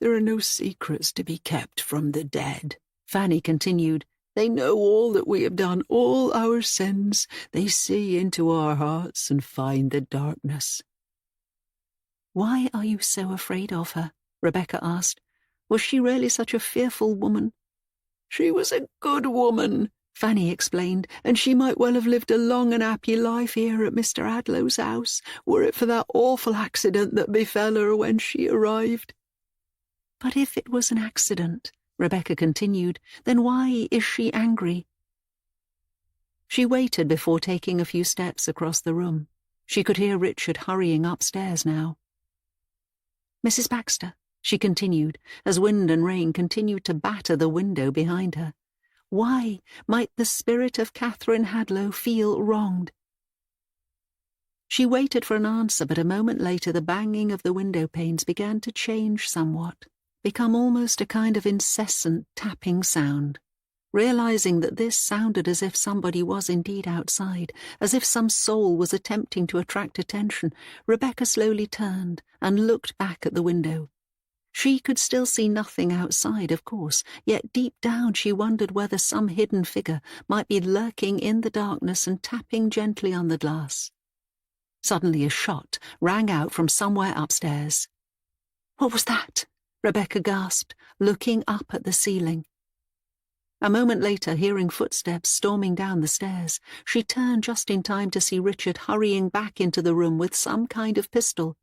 "There are no secrets to be kept from the dead," Fanny continued. "They know all that we have done, all our sins. They see into our hearts and find the darkness." "Why are you so afraid of her?" Rebecca asked. "Was she really such a fearful woman?" "She was a good woman," Fanny explained, "and she might well have lived a long and happy life here at Mr. Hadlow's house, were it for that awful accident that befell her when she arrived." "But if it was an accident," Rebecca continued, "then why is she angry?" She waited before taking a few steps across the room. She could hear Richard hurrying upstairs now. "Mrs. Baxter," she continued, as wind and rain continued to batter the window behind her, "why might the spirit of Catherine Hadlow feel wronged?" She waited for an answer, but a moment later the banging of the window panes began to change somewhat, become almost a kind of incessant tapping sound. Realizing that this sounded as if somebody was indeed outside, as if some soul was attempting to attract attention, Rebecca slowly turned and looked back at the window. She could still see nothing outside, of course, yet deep down she wondered whether some hidden figure might be lurking in the darkness and tapping gently on the glass. Suddenly a shot rang out from somewhere upstairs. "What was that?" Rebecca gasped, looking up at the ceiling. A moment later, hearing footsteps storming down the stairs, she turned just in time to see Richard hurrying back into the room with some kind of pistol.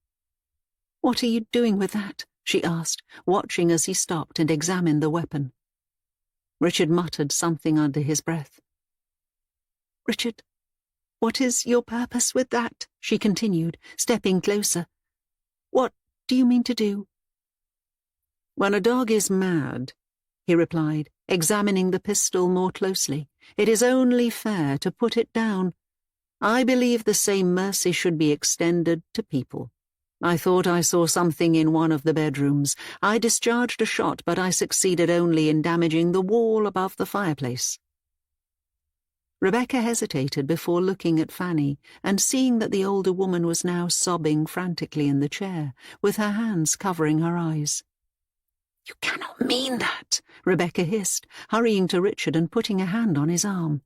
"What are you doing with that?" she asked, watching as he stopped and examined the weapon. Richard muttered something under his breath. "Richard, what is your purpose with that?" she continued, stepping closer. "What do you mean to do?" "When a dog is mad," he replied, examining the pistol more closely, "it is only fair to put it down. I believe the same mercy should be extended to people. I thought I saw something in one of the bedrooms. I discharged a shot, but I succeeded only in damaging the wall above the fireplace." Rebecca hesitated before looking at Fanny and seeing that the older woman was now sobbing frantically in the chair, with her hands covering her eyes. "You cannot mean that," Rebecca hissed, hurrying to Richard and putting a hand on his arm.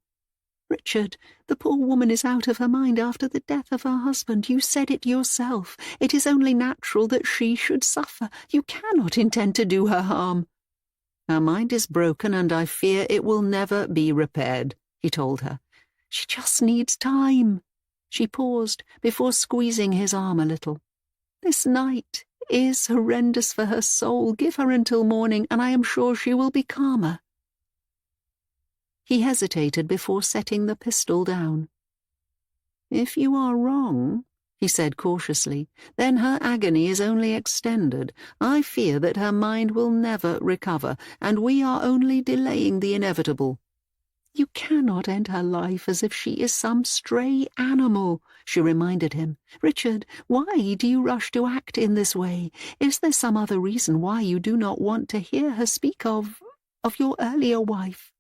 "Richard, the poor woman is out of her mind after the death of her husband. You said it yourself. It is only natural that she should suffer. You cannot intend to do her harm." "Her mind is broken, and I fear it will never be repaired," he told her. "She just needs time." She paused before squeezing his arm a little. "This night is horrendous for her soul. Give her until morning, and I am sure she will be calmer." He hesitated before setting the pistol down. "If you are wrong," he said cautiously, "then her agony is only extended. I fear that her mind will never recover, and we are only delaying the inevitable." "You cannot end her life as if she is some stray animal," she reminded him. "Richard, why do you rush to act in this way? Is there some other reason why you do not want to hear her speak of your earlier wife?"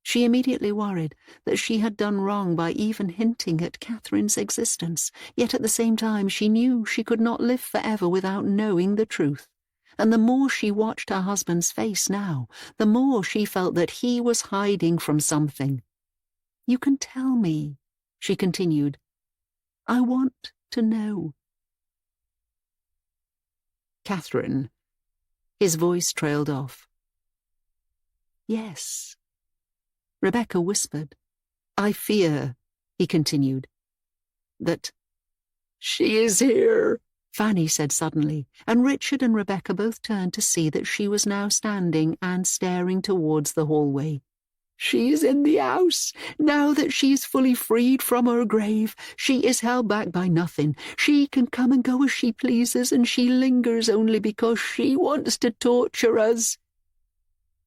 She immediately worried that she had done wrong by even hinting at Catherine's existence, yet at the same time she knew she could not live forever without knowing the truth. And the more she watched her husband's face now, the more she felt that he was hiding from something. "You can tell me," she continued. "I want to know." "Catherine." His voice trailed off. "Yes." Rebecca whispered. "I fear," he continued, "that—" "She is here," Fanny said suddenly, and Richard and Rebecca both turned to see that she was now standing and staring towards the hallway. "She is in the house. Now that she is fully freed from her grave, she is held back by nothing. She can come and go as she pleases, and she lingers only because she wants to torture us."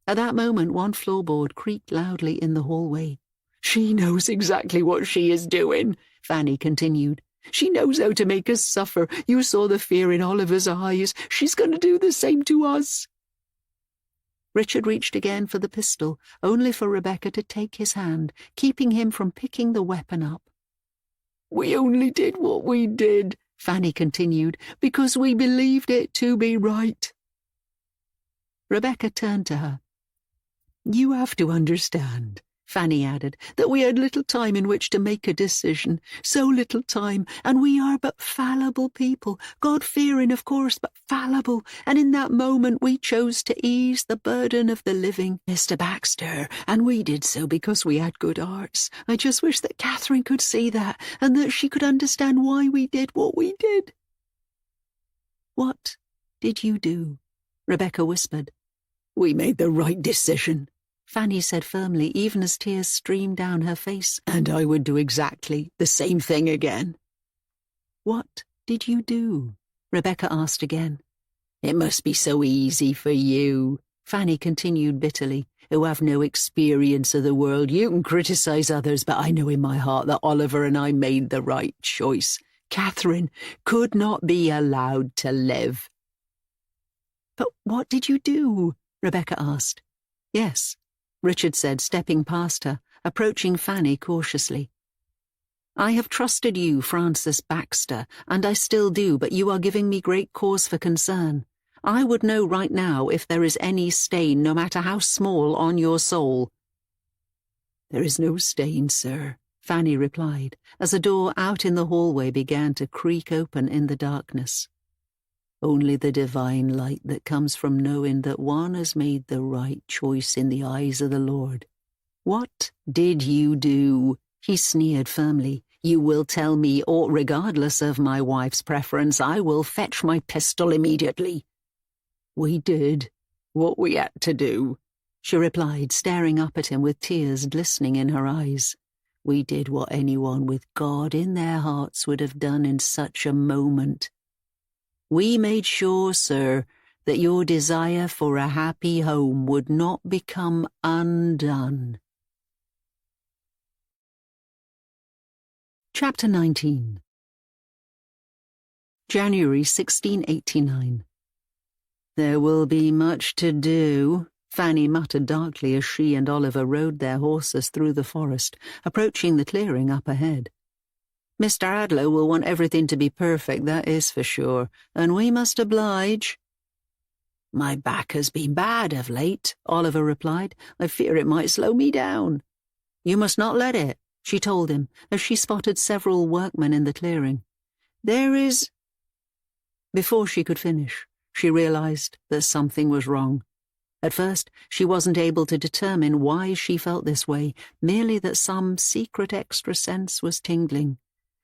At that moment, one floorboard creaked loudly in the hallway. "She knows exactly what she is doing," Fanny continued. "She knows how to make us suffer. You saw the fear in Oliver's eyes. She's going to do the same to us." Richard reached again for the pistol, only for Rebecca to take his hand, keeping him from picking the weapon up. "We only did what we did," Fanny continued, "because we believed it to be right." Rebecca turned to her. "You have to understand," Fanny added, "that we had little time in which to make a decision, so little time, and we are but fallible people, God-fearing, of course, but fallible, and in that moment we chose to ease the burden of the living, Mr. Baxter, and we did so because we had good hearts. I just wish that Catherine could see that, and that she could understand why we did what we did." "What did you do?" Rebecca whispered. "We made the right decision," Fanny said firmly, even as tears streamed down her face, "and I would do exactly the same thing again." "What did you do?" Rebecca asked again. "It must be so easy for you," Fanny continued bitterly, "who have no experience of the world. You can criticize others, but I know in my heart that Oliver and I made the right choice. Catherine could not be allowed to live." "But what did you do?" Rebecca asked. "Yes," Richard said, stepping past her, approaching Fanny cautiously. "I have trusted you, Francis Baxter, and I still do, but you are giving me great cause for concern. I would know right now if there is any stain, no matter how small, on your soul." "There is no stain, sir," Fanny replied, as a door out in the hallway began to creak open in the darkness. "Only the divine light that comes from knowing that one has made the right choice in the eyes of the Lord." "What did you do?" he sneered firmly. "You will tell me, or regardless of my wife's preference, I will fetch my pistol immediately." "We did what we had to do," she replied, staring up at him with tears glistening in her eyes. "We did what anyone with God in their hearts would have done in such a moment. We made sure, sir, that your desire for a happy home would not become undone." Chapter 19. January 1689. "There will be much to do," Fanny muttered darkly as she and Oliver rode their horses through the forest, approaching the clearing up ahead. "Mr. Hadlow will want everything to be perfect, that is for sure, and we must oblige." "My back has been bad of late," Oliver replied. "I fear it might slow me down." "You must not let it," she told him, as she spotted several workmen in the clearing. "There is—" Before she could finish, she realized that something was wrong. At first, she wasn't able to determine why she felt this way, merely that some secret extra sense was tingling.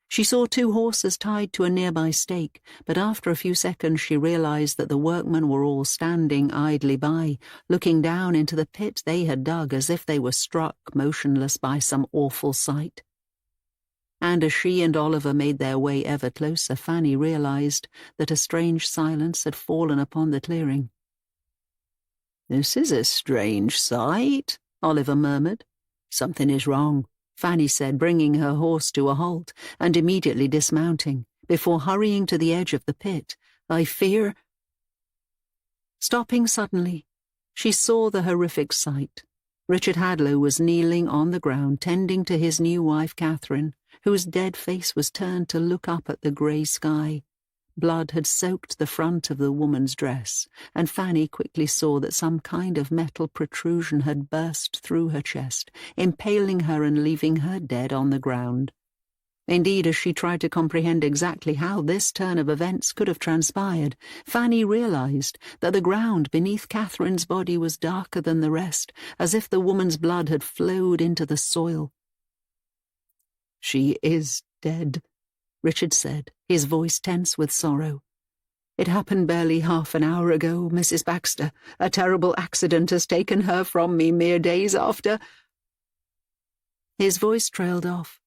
She saw 2 horses tied to a nearby stake, but after a few seconds she realized that the workmen were all standing idly by, looking down into the pit they had dug as if they were struck motionless by some awful sight. And as she and Oliver made their way ever closer, Fanny realized that a strange silence had fallen upon the clearing. "This is a strange sight," Oliver murmured. "Something is wrong," Fanny said, bringing her horse to a halt and immediately dismounting, before hurrying to the edge of the pit. "I fear—" Stopping suddenly, she saw the horrific sight. Richard Hadlow was kneeling on the ground, tending to his new wife Catherine, whose dead face was turned to look up at the grey sky. Blood had soaked the front of the woman's dress, and Fanny quickly saw that some kind of metal protrusion had burst through her chest, impaling her and leaving her dead on the ground. Indeed, as she tried to comprehend exactly how this turn of events could have transpired, Fanny realized that the ground beneath Catherine's body was darker than the rest, as if the woman's blood had flowed into the soil. "She is dead," Richard said, his voice tense with sorrow. It happened barely half an hour ago, Mrs. Baxter. A terrible accident has taken her from me mere days after—" His voice trailed off.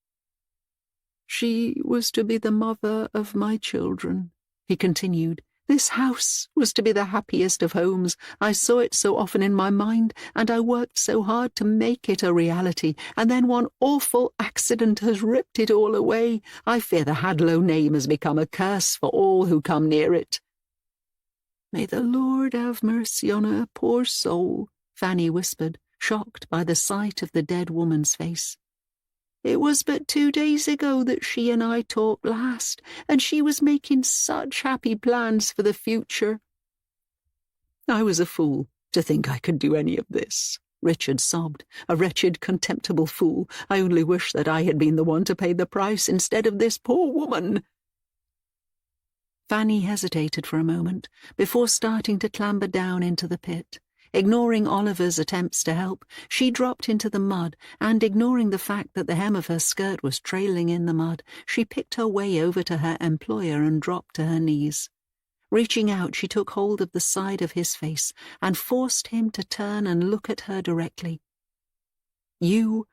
"She was to be the mother of my children," he continued. "This house was to be the happiest of homes. I saw it so often in my mind, and I worked so hard to make it a reality, and then one awful accident has ripped it all away. I fear the Hadlow name has become a curse for all who come near it." "May the Lord have mercy on her poor soul," Fanny whispered, shocked by the sight of the dead woman's face. "It was but 2 days ago that she and I talked last, and she was making such happy plans for the future." "I was a fool to think I could do any of this," Richard sobbed. "A wretched, contemptible fool. I only wish that I had been the one to pay the price instead of this poor woman." Fanny hesitated for a moment before starting to clamber down into the pit. Ignoring Oliver's attempts to help, she dropped into the mud, and ignoring the fact that the hem of her skirt was trailing in the mud, she picked her way over to her employer and dropped to her knees. Reaching out, she took hold of the side of his face and forced him to turn and look at her directly. "You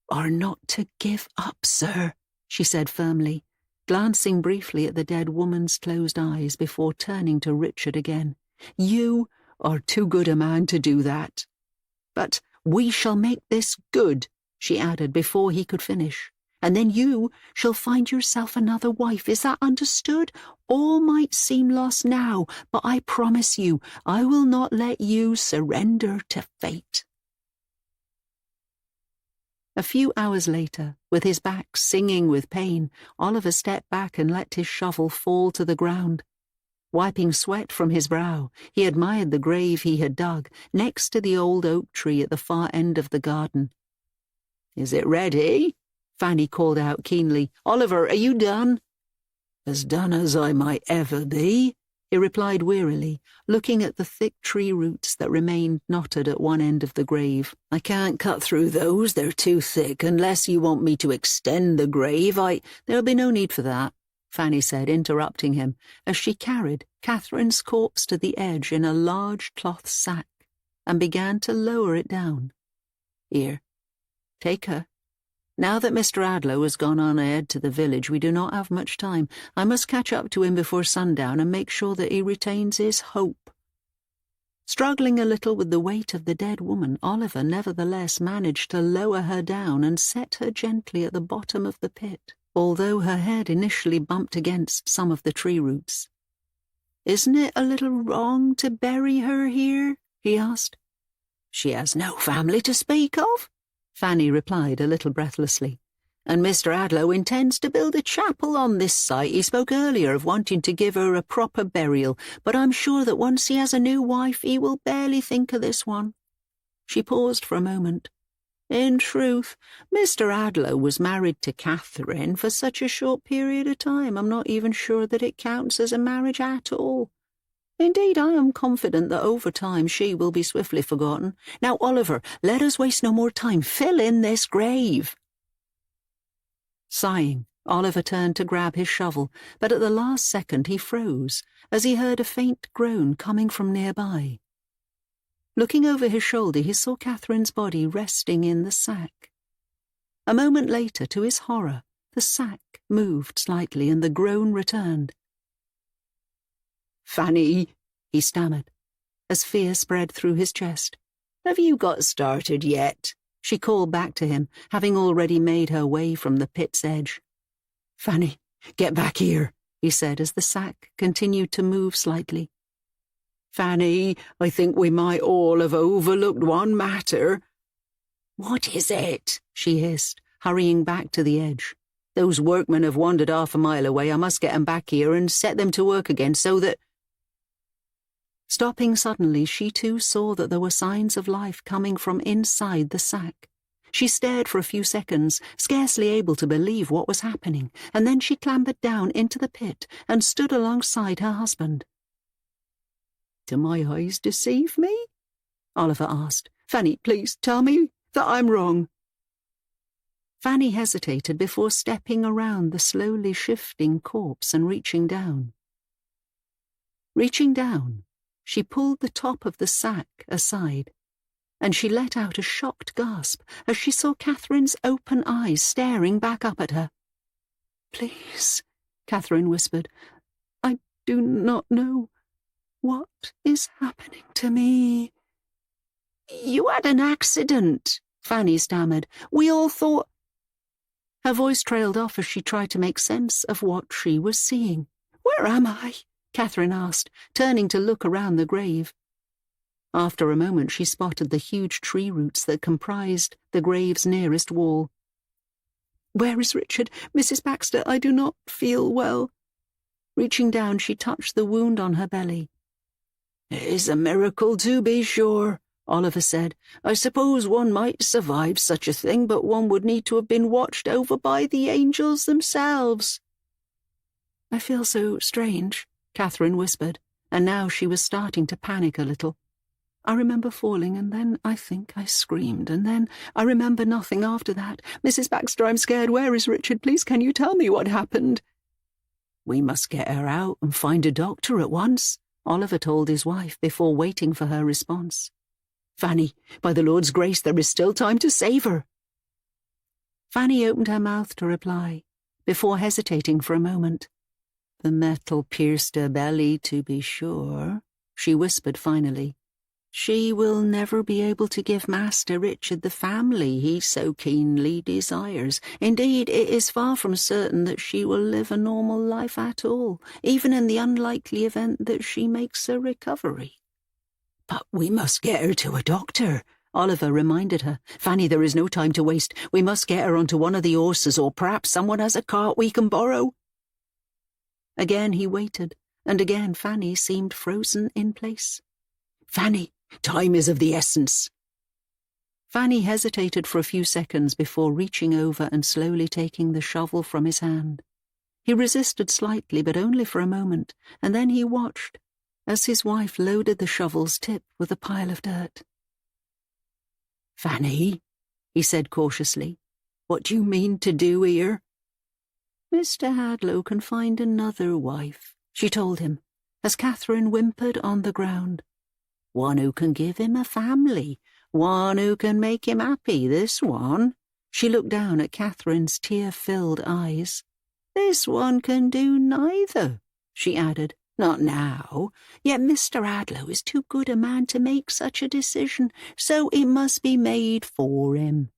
are not to give up, sir," she said firmly, glancing briefly at the dead woman's closed eyes before turning to Richard again. "You are too good a man to do that. But we shall make this good," she added before he could finish. "And then you shall find yourself another wife. Is that understood? All might seem lost now, but I promise you, I will not let you surrender to fate." A few hours later, with his back singing with pain, Oliver stepped back and let his shovel fall to the ground. Wiping sweat from his brow, he admired the grave he had dug next to the old oak tree at the far end of the garden. "Is it ready?" Fanny called out keenly. "Oliver, are you done?" "As done as I might ever be," he replied wearily, looking at the thick tree roots that remained knotted at one end of the grave. "I can't cut through those, they're too thick, unless you want me to extend the grave. There'll be no need for that," Fanny said, interrupting him, as she carried Catherine's corpse to the edge in a large cloth sack and began to lower it down. "Here, take her. Now that Mr. Hadlow has gone on ahead to the village, we do not have much time. I must catch up to him before sundown and make sure that he retains his hope." Struggling a little with the weight of the dead woman, Oliver nevertheless managed to lower her down and set her gently at the bottom of the pit, although her head initially bumped against some of the tree roots. "Isn't it a little wrong to bury her here?" he asked. "She has no family to speak of," Fanny replied a little breathlessly. "And Mr. Hadlow intends to build a chapel on this site. He spoke earlier of wanting to give her a proper burial, but I'm sure that once he has a new wife he will barely think of this one." She paused for a moment. "In truth, Mr. Hadlow was married to Catherine for such a short period of time, I'm not even sure that it counts as a marriage at all. Indeed, I am confident that over time she will be swiftly forgotten. Now, Oliver, let us waste no more time. Fill in this grave." Sighing, Oliver turned to grab his shovel, but at the last second he froze as he heard a faint groan coming from nearby. Looking over his shoulder, he saw Catherine's body resting in the sack. A moment later, to his horror, the sack moved slightly and the groan returned. "Fanny," he stammered, as fear spread through his chest. "Have you got started yet?" she called back to him, having already made her way from the pit's edge. "Fanny, get back here," he said as the sack continued to move slightly. "Fanny, I think we might all have overlooked one matter." "What is it?" she hissed, hurrying back to the edge. "Those workmen have wandered half a mile away. I must get them back here and set them to work again so that—" Stopping suddenly, she too saw that there were signs of life coming from inside the sack. She stared for a few seconds, scarcely able to believe what was happening, and then she clambered down into the pit and stood alongside her husband. "Do my eyes deceive me?" Oliver asked. "Fanny, please tell me that I'm wrong." Fanny hesitated before stepping around the slowly shifting corpse and reaching down. Reaching down, she pulled the top of the sack aside, and she let out a shocked gasp as she saw Catherine's open eyes staring back up at her. "Please," Catherine whispered, "I do not know. What is happening to me?" "You had an accident," Fanny stammered. "We all thought—" Her voice trailed off as she tried to make sense of what she was seeing. "Where am I?" Catherine asked, turning to look around the grave. After a moment she spotted the huge tree roots that comprised the grave's nearest wall. "Where is Richard? Mrs. Baxter, I do not feel well." Reaching down, she touched the wound on her belly. "It is a miracle, to be sure," Oliver said. "I suppose one might survive such a thing, but one would need to have been watched over by the angels themselves." "I feel so strange," Catherine whispered, and now she was starting to panic a little. "I remember falling, and then I think I screamed, and then I remember nothing after that. Mrs. Baxter, I'm scared. Where is Richard? Please, can you tell me what happened?" "We must get her out and find a doctor at once," Oliver told his wife before waiting for her response. "Fanny, by the Lord's grace, there is still time to save her." Fanny opened her mouth to reply, before hesitating for a moment. "The metal pierced her belly, to be sure," she whispered finally. "She will never be able to give Master Richard the family he so keenly desires. Indeed, it is far from certain that she will live a normal life at all, even in the unlikely event that she makes a recovery." "But we must get her to a doctor," Oliver reminded her. "Fanny, there is no time to waste. We must get her onto one of the horses, or perhaps someone has a cart we can borrow." Again he waited, and again Fanny seemed frozen in place. "Fanny, time is of the essence." Fanny hesitated for a few seconds before reaching over and slowly taking the shovel from his hand. He resisted slightly, but only for a moment, and then he watched as his wife loaded the shovel's tip with a pile of dirt. "Fanny," he said cautiously, "what do you mean to do here?" "Mr. Hadlow can find another wife," she told him, as Catherine whimpered on the ground. "One who can give him a family, one who can make him happy, this one." She looked down at Catherine's tear-filled eyes. "This one can do neither," she added. "Not now. Yet Mr. Hadlow is too good a man to make such a decision, so it must be made for him."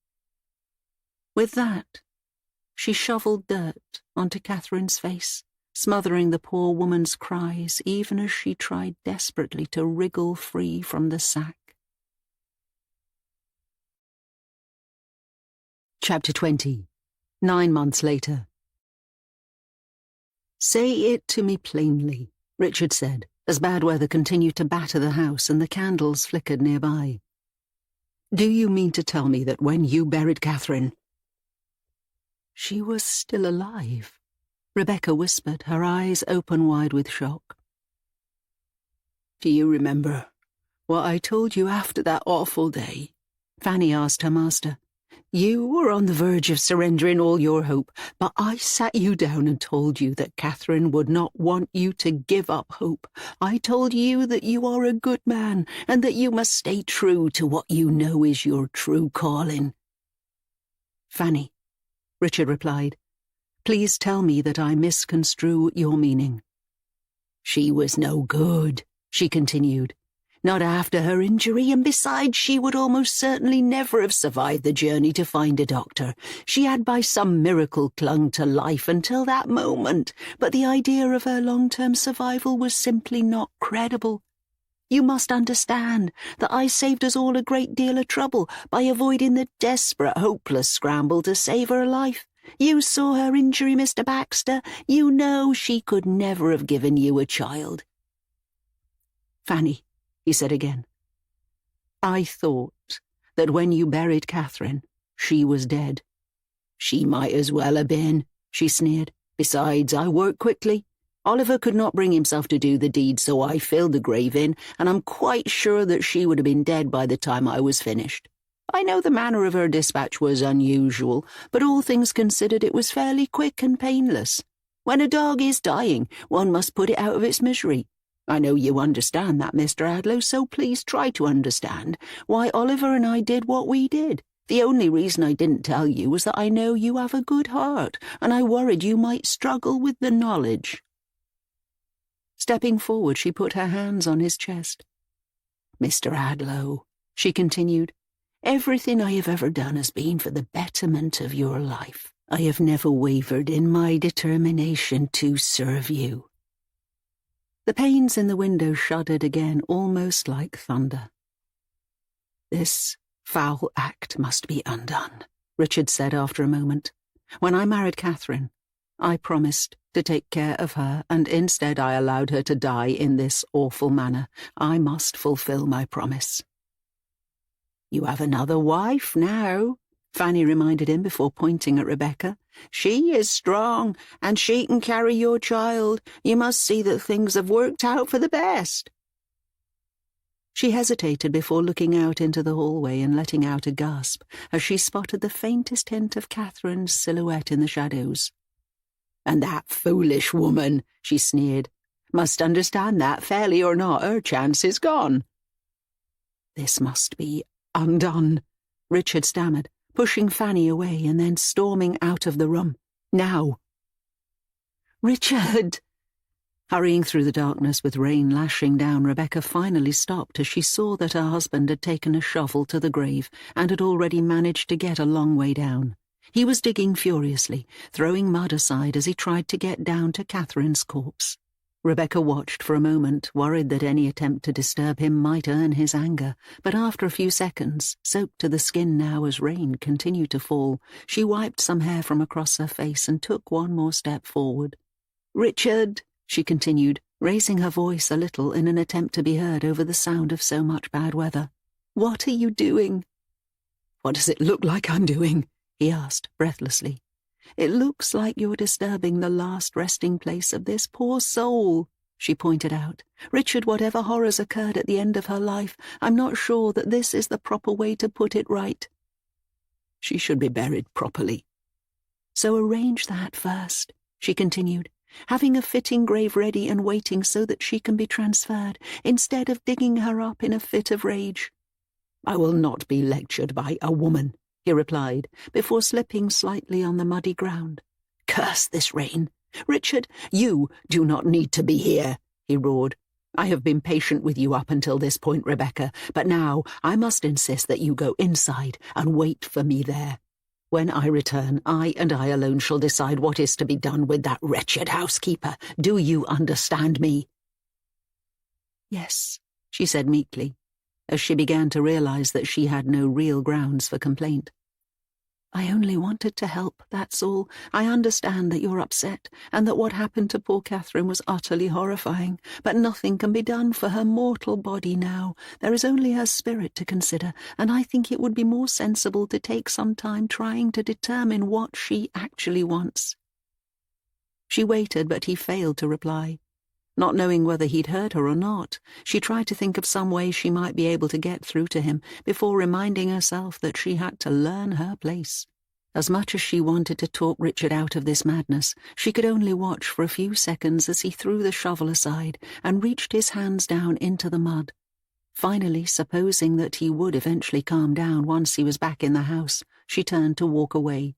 With that, she shoveled dirt onto Catherine's face, smothering the poor woman's cries even as she tried desperately to wriggle free from the sack. Chapter 20. 9 months later. "Say it to me plainly," Richard said, as bad weather continued to batter the house and the candles flickered nearby. "Do you mean to tell me that when you buried Catherine—" "She was still alive," Rebecca whispered, her eyes open wide with shock. "Do you remember what I told you after that awful day?" Fanny asked her master. "You were on the verge of surrendering all your hope, but I sat you down and told you that Catherine would not want you to give up hope. I told you that you are a good man and that you must stay true to what you know is your true calling." "Fanny," Richard replied, "please tell me that I misconstrue your meaning." "She was no good," she continued. "Not after her injury, and besides, she would almost certainly never have survived the journey to find a doctor. She had by some miracle clung to life until that moment, but the idea of her long-term survival was simply not credible. You must understand that I saved us all a great deal of trouble by avoiding the desperate, hopeless scramble to save her life. You saw her injury, Mr. Baxter. You know she could never have given you a child." "Fanny," he said again, "I thought that when you buried Catherine, she was dead." "She might as well have been," she sneered. "Besides, I worked quickly. Oliver could not bring himself to do the deed, so I filled the grave in, and I'm quite sure that she would have been dead by the time I was finished. I know the manner of her dispatch was unusual, but all things considered it was fairly quick and painless. When a dog is dying, one must put it out of its misery. I know you understand that, Mr. Hadlow, so please try to understand why Oliver and I did what we did. The only reason I didn't tell you was that I know you have a good heart, and I worried you might struggle with the knowledge." Stepping forward, she put her hands on his chest. "Mr. Hadlow," she continued, "everything I have ever done has been for the betterment of your life. I have never wavered in my determination to serve you." The panes in the window shuddered again, almost like thunder. "This foul act must be undone," Richard said after a moment. "When I married Catherine, I promised to take care of her, and instead I allowed her to die in this awful manner. I must fulfill my promise." "You have another wife now," Fanny reminded him before pointing at Rebecca. "She is strong, and she can carry your child. You must see that things have worked out for the best." She hesitated before looking out into the hallway and letting out a gasp as she spotted the faintest hint of Catherine's silhouette in the shadows. "And that foolish woman," she sneered, "must understand that, fairly or not, her chance is gone." "This must be undone," Richard stammered, pushing Fanny away and then storming out of the room. "Now!" "Richard!" Hurrying through the darkness with rain lashing down, Rebecca finally stopped as she saw that her husband had taken a shovel to the grave and had already managed to get a long way down. He was digging furiously, throwing mud aside as he tried to get down to Catherine's corpse. Rebecca watched for a moment, worried that any attempt to disturb him might earn his anger, but after a few seconds, soaked to the skin now as rain continued to fall, she wiped some hair from across her face and took one more step forward. "Richard," she continued, raising her voice a little in an attempt to be heard over the sound of so much bad weather. "what are you doing?" "What does it look like I'm doing?" he asked, breathlessly. "It looks like you're disturbing the last resting place of this poor soul," she pointed out. "Richard, whatever horrors occurred at the end of her life, I'm not sure that this is the proper way to put it right." "She should be buried properly." "So arrange that first," she continued, "having a fitting grave ready and waiting so that she can be transferred, instead of digging her up in a fit of rage." "I will not be lectured by a woman," he replied, before slipping slightly on the muddy ground. "Curse this rain! Richard, you do not need to be here," he roared. "I have been patient with you up until this point, Rebecca, but now I must insist that you go inside and wait for me there. When I return, I and I alone shall decide what is to be done with that wretched housekeeper. Do you understand me?" "Yes," she said meekly, as she began to realize that she had no real grounds for complaint. "I only wanted to help, that's all. I understand that you're upset, and that what happened to poor Catherine was utterly horrifying, but nothing can be done for her mortal body now. There is only her spirit to consider, and I think it would be more sensible to take some time trying to determine what she actually wants." She waited, but he failed to reply. Not knowing whether he'd heard her or not, she tried to think of some way she might be able to get through to him before reminding herself that she had to learn her place. As much as she wanted to talk Richard out of this madness, she could only watch for a few seconds as he threw the shovel aside and reached his hands down into the mud. Finally, supposing that he would eventually calm down once he was back in the house, she turned to walk away.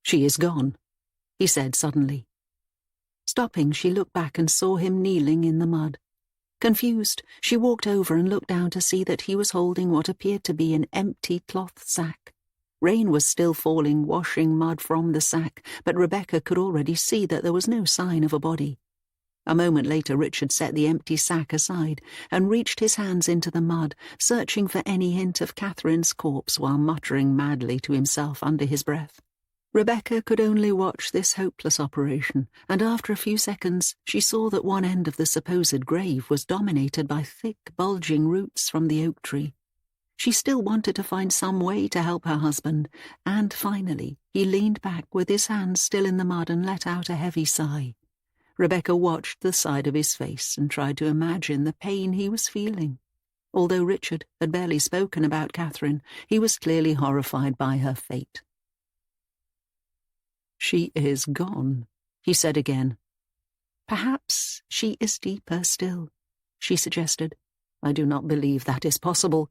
"She is gone," he said suddenly. Stopping, she looked back and saw him kneeling in the mud. Confused, she walked over and looked down to see that he was holding what appeared to be an empty cloth sack. Rain was still falling, washing mud from the sack, but Rebecca could already see that there was no sign of a body. A moment later, Richard set the empty sack aside and reached his hands into the mud, searching for any hint of Catherine's corpse while muttering madly to himself under his breath. Rebecca could only watch this hopeless operation, and after a few seconds she saw that one end of the supposed grave was dominated by thick, bulging roots from the oak tree. She still wanted to find some way to help her husband, and finally he leaned back with his hands still in the mud and let out a heavy sigh. Rebecca watched the side of his face and tried to imagine the pain he was feeling. Although Richard had barely spoken about Catherine, he was clearly horrified by her fate. "She is gone," he said again. Perhaps she is deeper still, she suggested. I do not believe that is possible.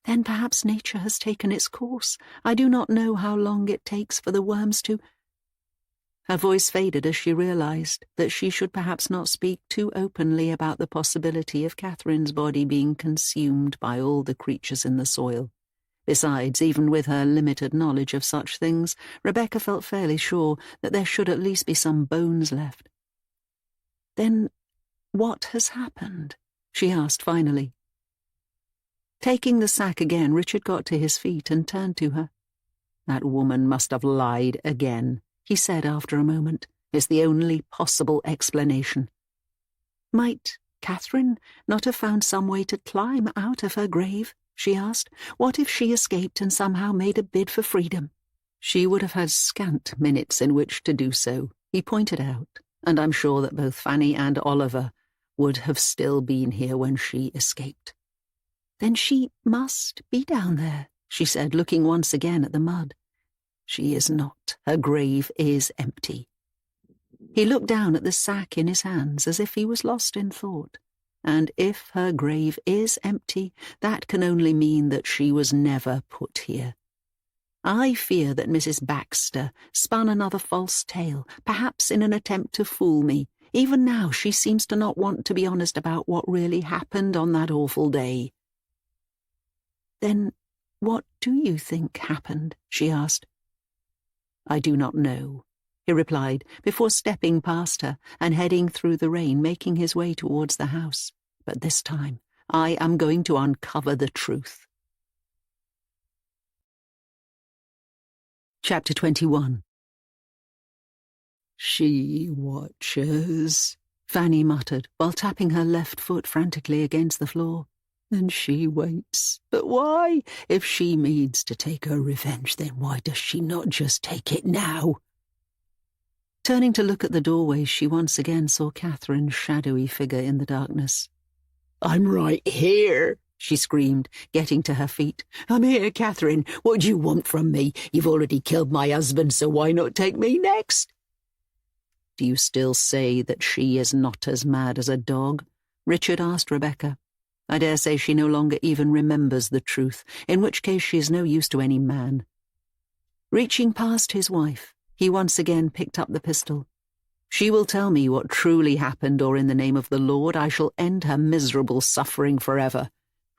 Then perhaps nature has taken its course. I do not know how long it takes for the worms to... Her voice faded as she realized that she should perhaps not speak too openly about the possibility of Catherine's body being consumed by all the creatures in the soil. Besides, even with her limited knowledge of such things, Rebecca felt fairly sure that there should at least be some bones left. Then what has happened? She asked finally. Taking the sack again, Richard got to his feet and turned to her. That woman must have lied again, he said after a moment. It's the only possible explanation. Might Catherine not have found some way to climb out of her grave? She asked. What if she escaped and somehow made a bid for freedom? She would have had scant minutes in which to do so, he pointed out, and I'm sure that both Fanny and Oliver would have still been here when she escaped. Then she must be down there, she said, looking once again at the mud. She is not. Her grave is empty. He looked down at the sack in his hands as if he was lost in thought. And if her grave is empty, that can only mean that she was never put here. I fear that Mrs. Baxter spun another false tale, perhaps in an attempt to fool me. Even now she seems to not want to be honest about what really happened on that awful day. Then what do you think happened? She asked. I do not know, he replied, before stepping past her and heading through the rain, making his way towards the house. But this time I am going to uncover the truth. Chapter 21. She watches, Fanny muttered, while tapping her left foot frantically against the floor. And she waits. But why? If she means to take her revenge, then why does she not just take it now? Turning to look at the doorway, she once again saw Catherine's shadowy figure in the darkness. I'm right here, she screamed, getting to her feet. I'm here, Catherine. What do you want from me? You've already killed my husband, so why not take me next? Do you still say that she is not as mad as a dog? Richard asked Rebecca. I dare say she no longer even remembers the truth, in which case she is no use to any man. Reaching past his wife, he once again picked up the pistol. She will tell me what truly happened, or in the name of the Lord I shall end her miserable suffering forever.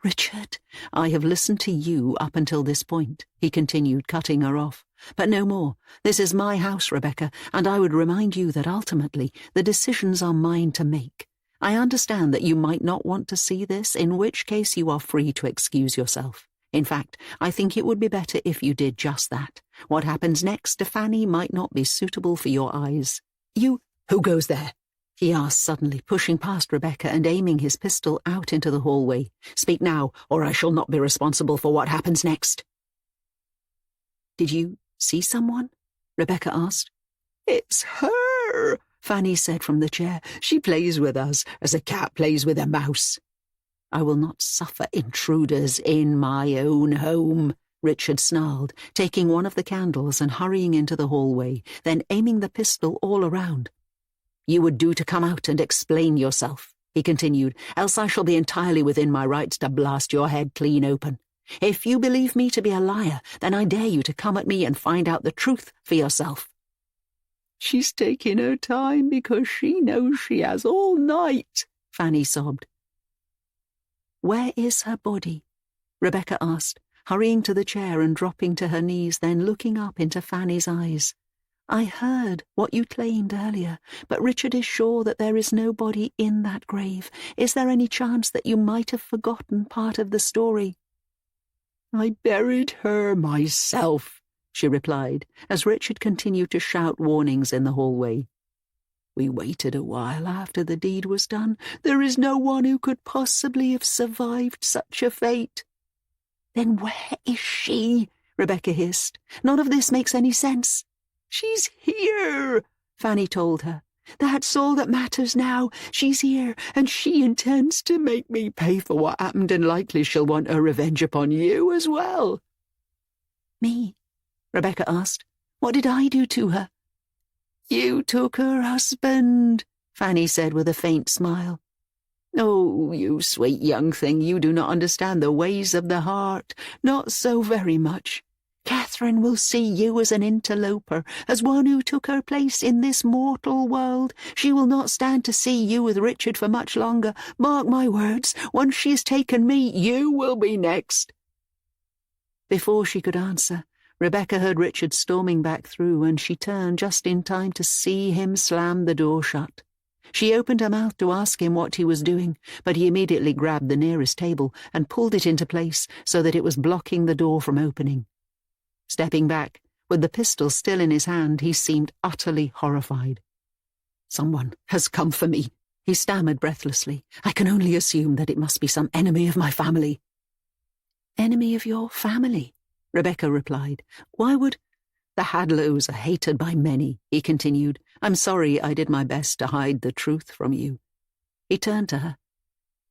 Richard, I have listened to you up until this point, he continued, cutting her off. But no more. This is my house, Rebecca, and I would remind you that ultimately the decisions are mine to make. I understand that you might not want to see this, in which case you are free to excuse yourself. In fact, I think it would be better if you did just that. What happens next to Fanny might not be suitable for your eyes. Who goes there? He asked suddenly, pushing past Rebecca and aiming his pistol out into the hallway. Speak now, or I shall not be responsible for what happens next. Did you see someone? Rebecca asked. It's her, Fanny said from the chair. She plays with us as a cat plays with a mouse. I will not suffer intruders in my own home, Richard snarled, taking one of the candles and hurrying into the hallway, then aiming the pistol all around. You would do to come out and explain yourself, he continued, else I shall be entirely within my rights to blast your head clean open. If you believe me to be a liar, then I dare you to come at me and find out the truth for yourself. She's taking her time because she knows she has all night, Fanny sobbed. Where is her body? Rebecca asked, hurrying to the chair and dropping to her knees, then looking up into Fanny's eyes. I heard what you claimed earlier, but Richard is sure that there is no body in that grave. Is there any chance that you might have forgotten part of the story? I buried her myself, she replied, as Richard continued to shout warnings in the hallway. We waited a while after the deed was done. There is no one who could possibly have survived such a fate. Then where is she? Rebecca hissed. None of this makes any sense. She's here, Fanny told her. That's all that matters now. She's here, and she intends to make me pay for what happened, and likely she'll want her revenge upon you as well. Me? Rebecca asked. What did I do to her? You took her husband, Fanny said with a faint smile. "Oh, you sweet young thing, you do not understand the ways of the heart. Not so very much. Catherine will see you as an interloper, as one who took her place in this mortal world. She will not stand to see you with Richard for much longer. Mark my words, once she has taken me, you will be next." Before she could answer, Rebecca heard Richard storming back through, and she turned just in time to see him slam the door shut. She opened her mouth to ask him what he was doing, but he immediately grabbed the nearest table and pulled it into place so that it was blocking the door from opening. Stepping back, with the pistol still in his hand, he seemed utterly horrified. "Someone has come for me," he stammered breathlessly. "I can only assume that it must be some enemy of my family." "Enemy of your family?" Rebecca replied. "Why would—" "The Hadlows are hated by many," he continued. "I'm sorry I did my best to hide the truth from you." He turned to her.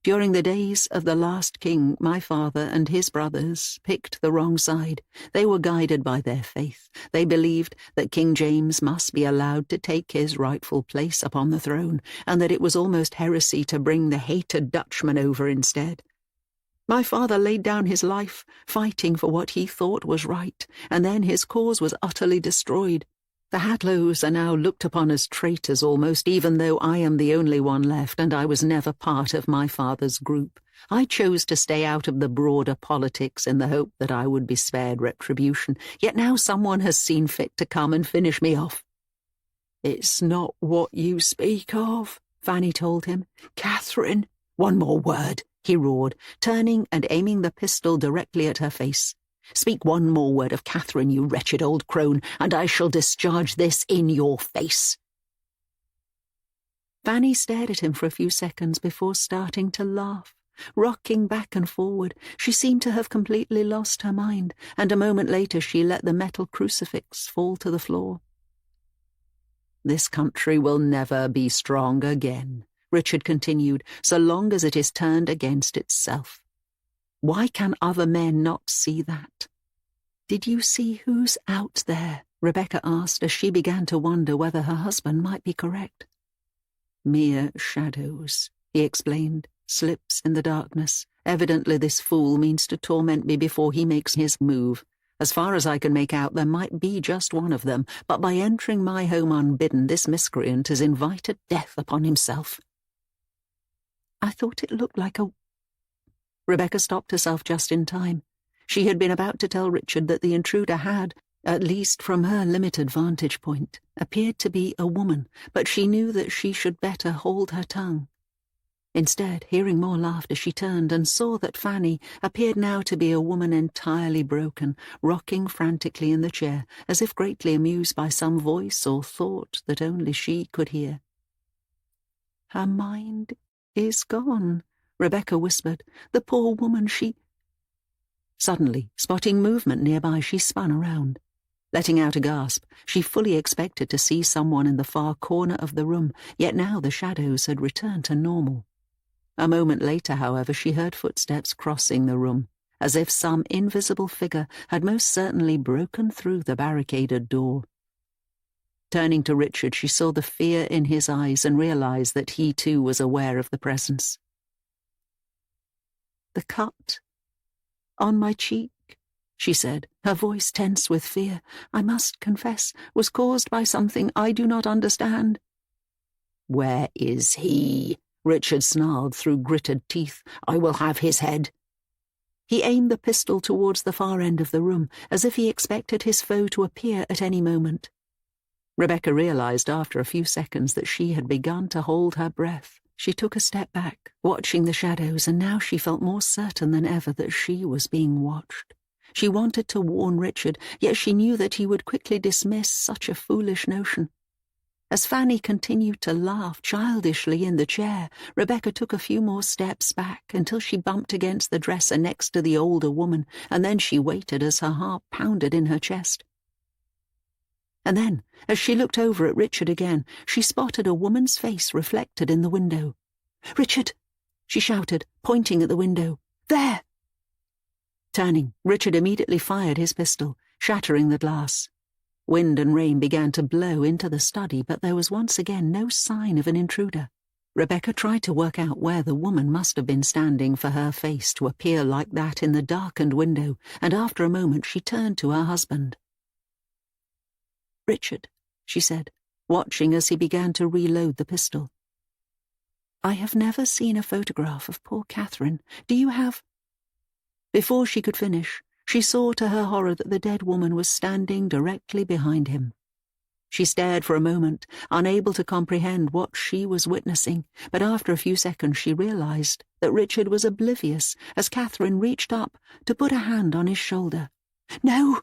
"During the days of the last king, my father and his brothers picked the wrong side. They were guided by their faith. They believed that King James must be allowed to take his rightful place upon the throne, and that it was almost heresy to bring the hated Dutchman over instead. My father laid down his life, fighting for what he thought was right, and then his cause was utterly destroyed. The Hadlows are now looked upon as traitors almost, even though I am the only one left, and I was never part of my father's group. I chose to stay out of the broader politics in the hope that I would be spared retribution, yet now someone has seen fit to come and finish me off." "It's not what you speak of," Fanny told him. "Catherine—" "One more word," he roared, turning and aiming the pistol directly at her face. "Speak one more word of Catherine, you wretched old crone, and I shall discharge this in your face." Fanny stared at him for a few seconds before starting to laugh. Rocking back and forward, she seemed to have completely lost her mind, and a moment later she let the metal crucifix fall to the floor. "This country will never be strong again," Richard continued, "so long as it is turned against itself. Why can other men not see that?" "Did you see who's out there?" Rebecca asked as she began to wonder whether her husband might be correct. "Mere shadows," he explained, "slips in the darkness. Evidently this fool means to torment me before he makes his move. As far as I can make out, there might be just one of them, but by entering my home unbidden, this miscreant has invited death upon himself." "I thought it looked like a—" Rebecca stopped herself just in time. She had been about to tell Richard that the intruder had, at least from her limited vantage point, appeared to be a woman, but she knew that she should better hold her tongue. Instead, hearing more laughter, she turned and saw that Fanny appeared now to be a woman entirely broken, rocking frantically in the chair, as if greatly amused by some voice or thought that only she could hear. "Her mind is gone," Rebecca whispered. "The poor woman, she—" Suddenly, spotting movement nearby, she spun around. Letting out a gasp, she fully expected to see someone in the far corner of the room, yet now the shadows had returned to normal. A moment later, however, she heard footsteps crossing the room, as if some invisible figure had most certainly broken through the barricaded door. Turning to Richard, she saw the fear in his eyes and realized that he too was aware of the presence. "The cut on my cheek," she said, her voice tense with fear, "I must confess, was caused by something I do not understand." "Where is he?" Richard snarled through gritted teeth. "I will have his head." He aimed the pistol towards the far end of the room, as if he expected his foe to appear at any moment. Rebecca realized after a few seconds that she had begun to hold her breath. She took a step back, watching the shadows, and now she felt more certain than ever that she was being watched. She wanted to warn Richard, yet she knew that he would quickly dismiss such a foolish notion. As Fanny continued to laugh childishly in the chair, Rebecca took a few more steps back until she bumped against the dresser next to the older woman, and then she waited as her heart pounded in her chest. And then, as she looked over at Richard again, she spotted a woman's face reflected in the window. "Richard!" she shouted, pointing at the window. "There!" Turning, Richard immediately fired his pistol, shattering the glass. Wind and rain began to blow into the study, but there was once again no sign of an intruder. Rebecca tried to work out where the woman must have been standing for her face to appear like that in the darkened window, and after a moment she turned to her husband. "Richard," she said, watching as he began to reload the pistol. "I have never seen a photograph of poor Catherine. Do you have—" Before she could finish, she saw to her horror that the dead woman was standing directly behind him. She stared for a moment, unable to comprehend what she was witnessing, but after a few seconds she realized that Richard was oblivious as Catherine reached up to put a hand on his shoulder. "No!"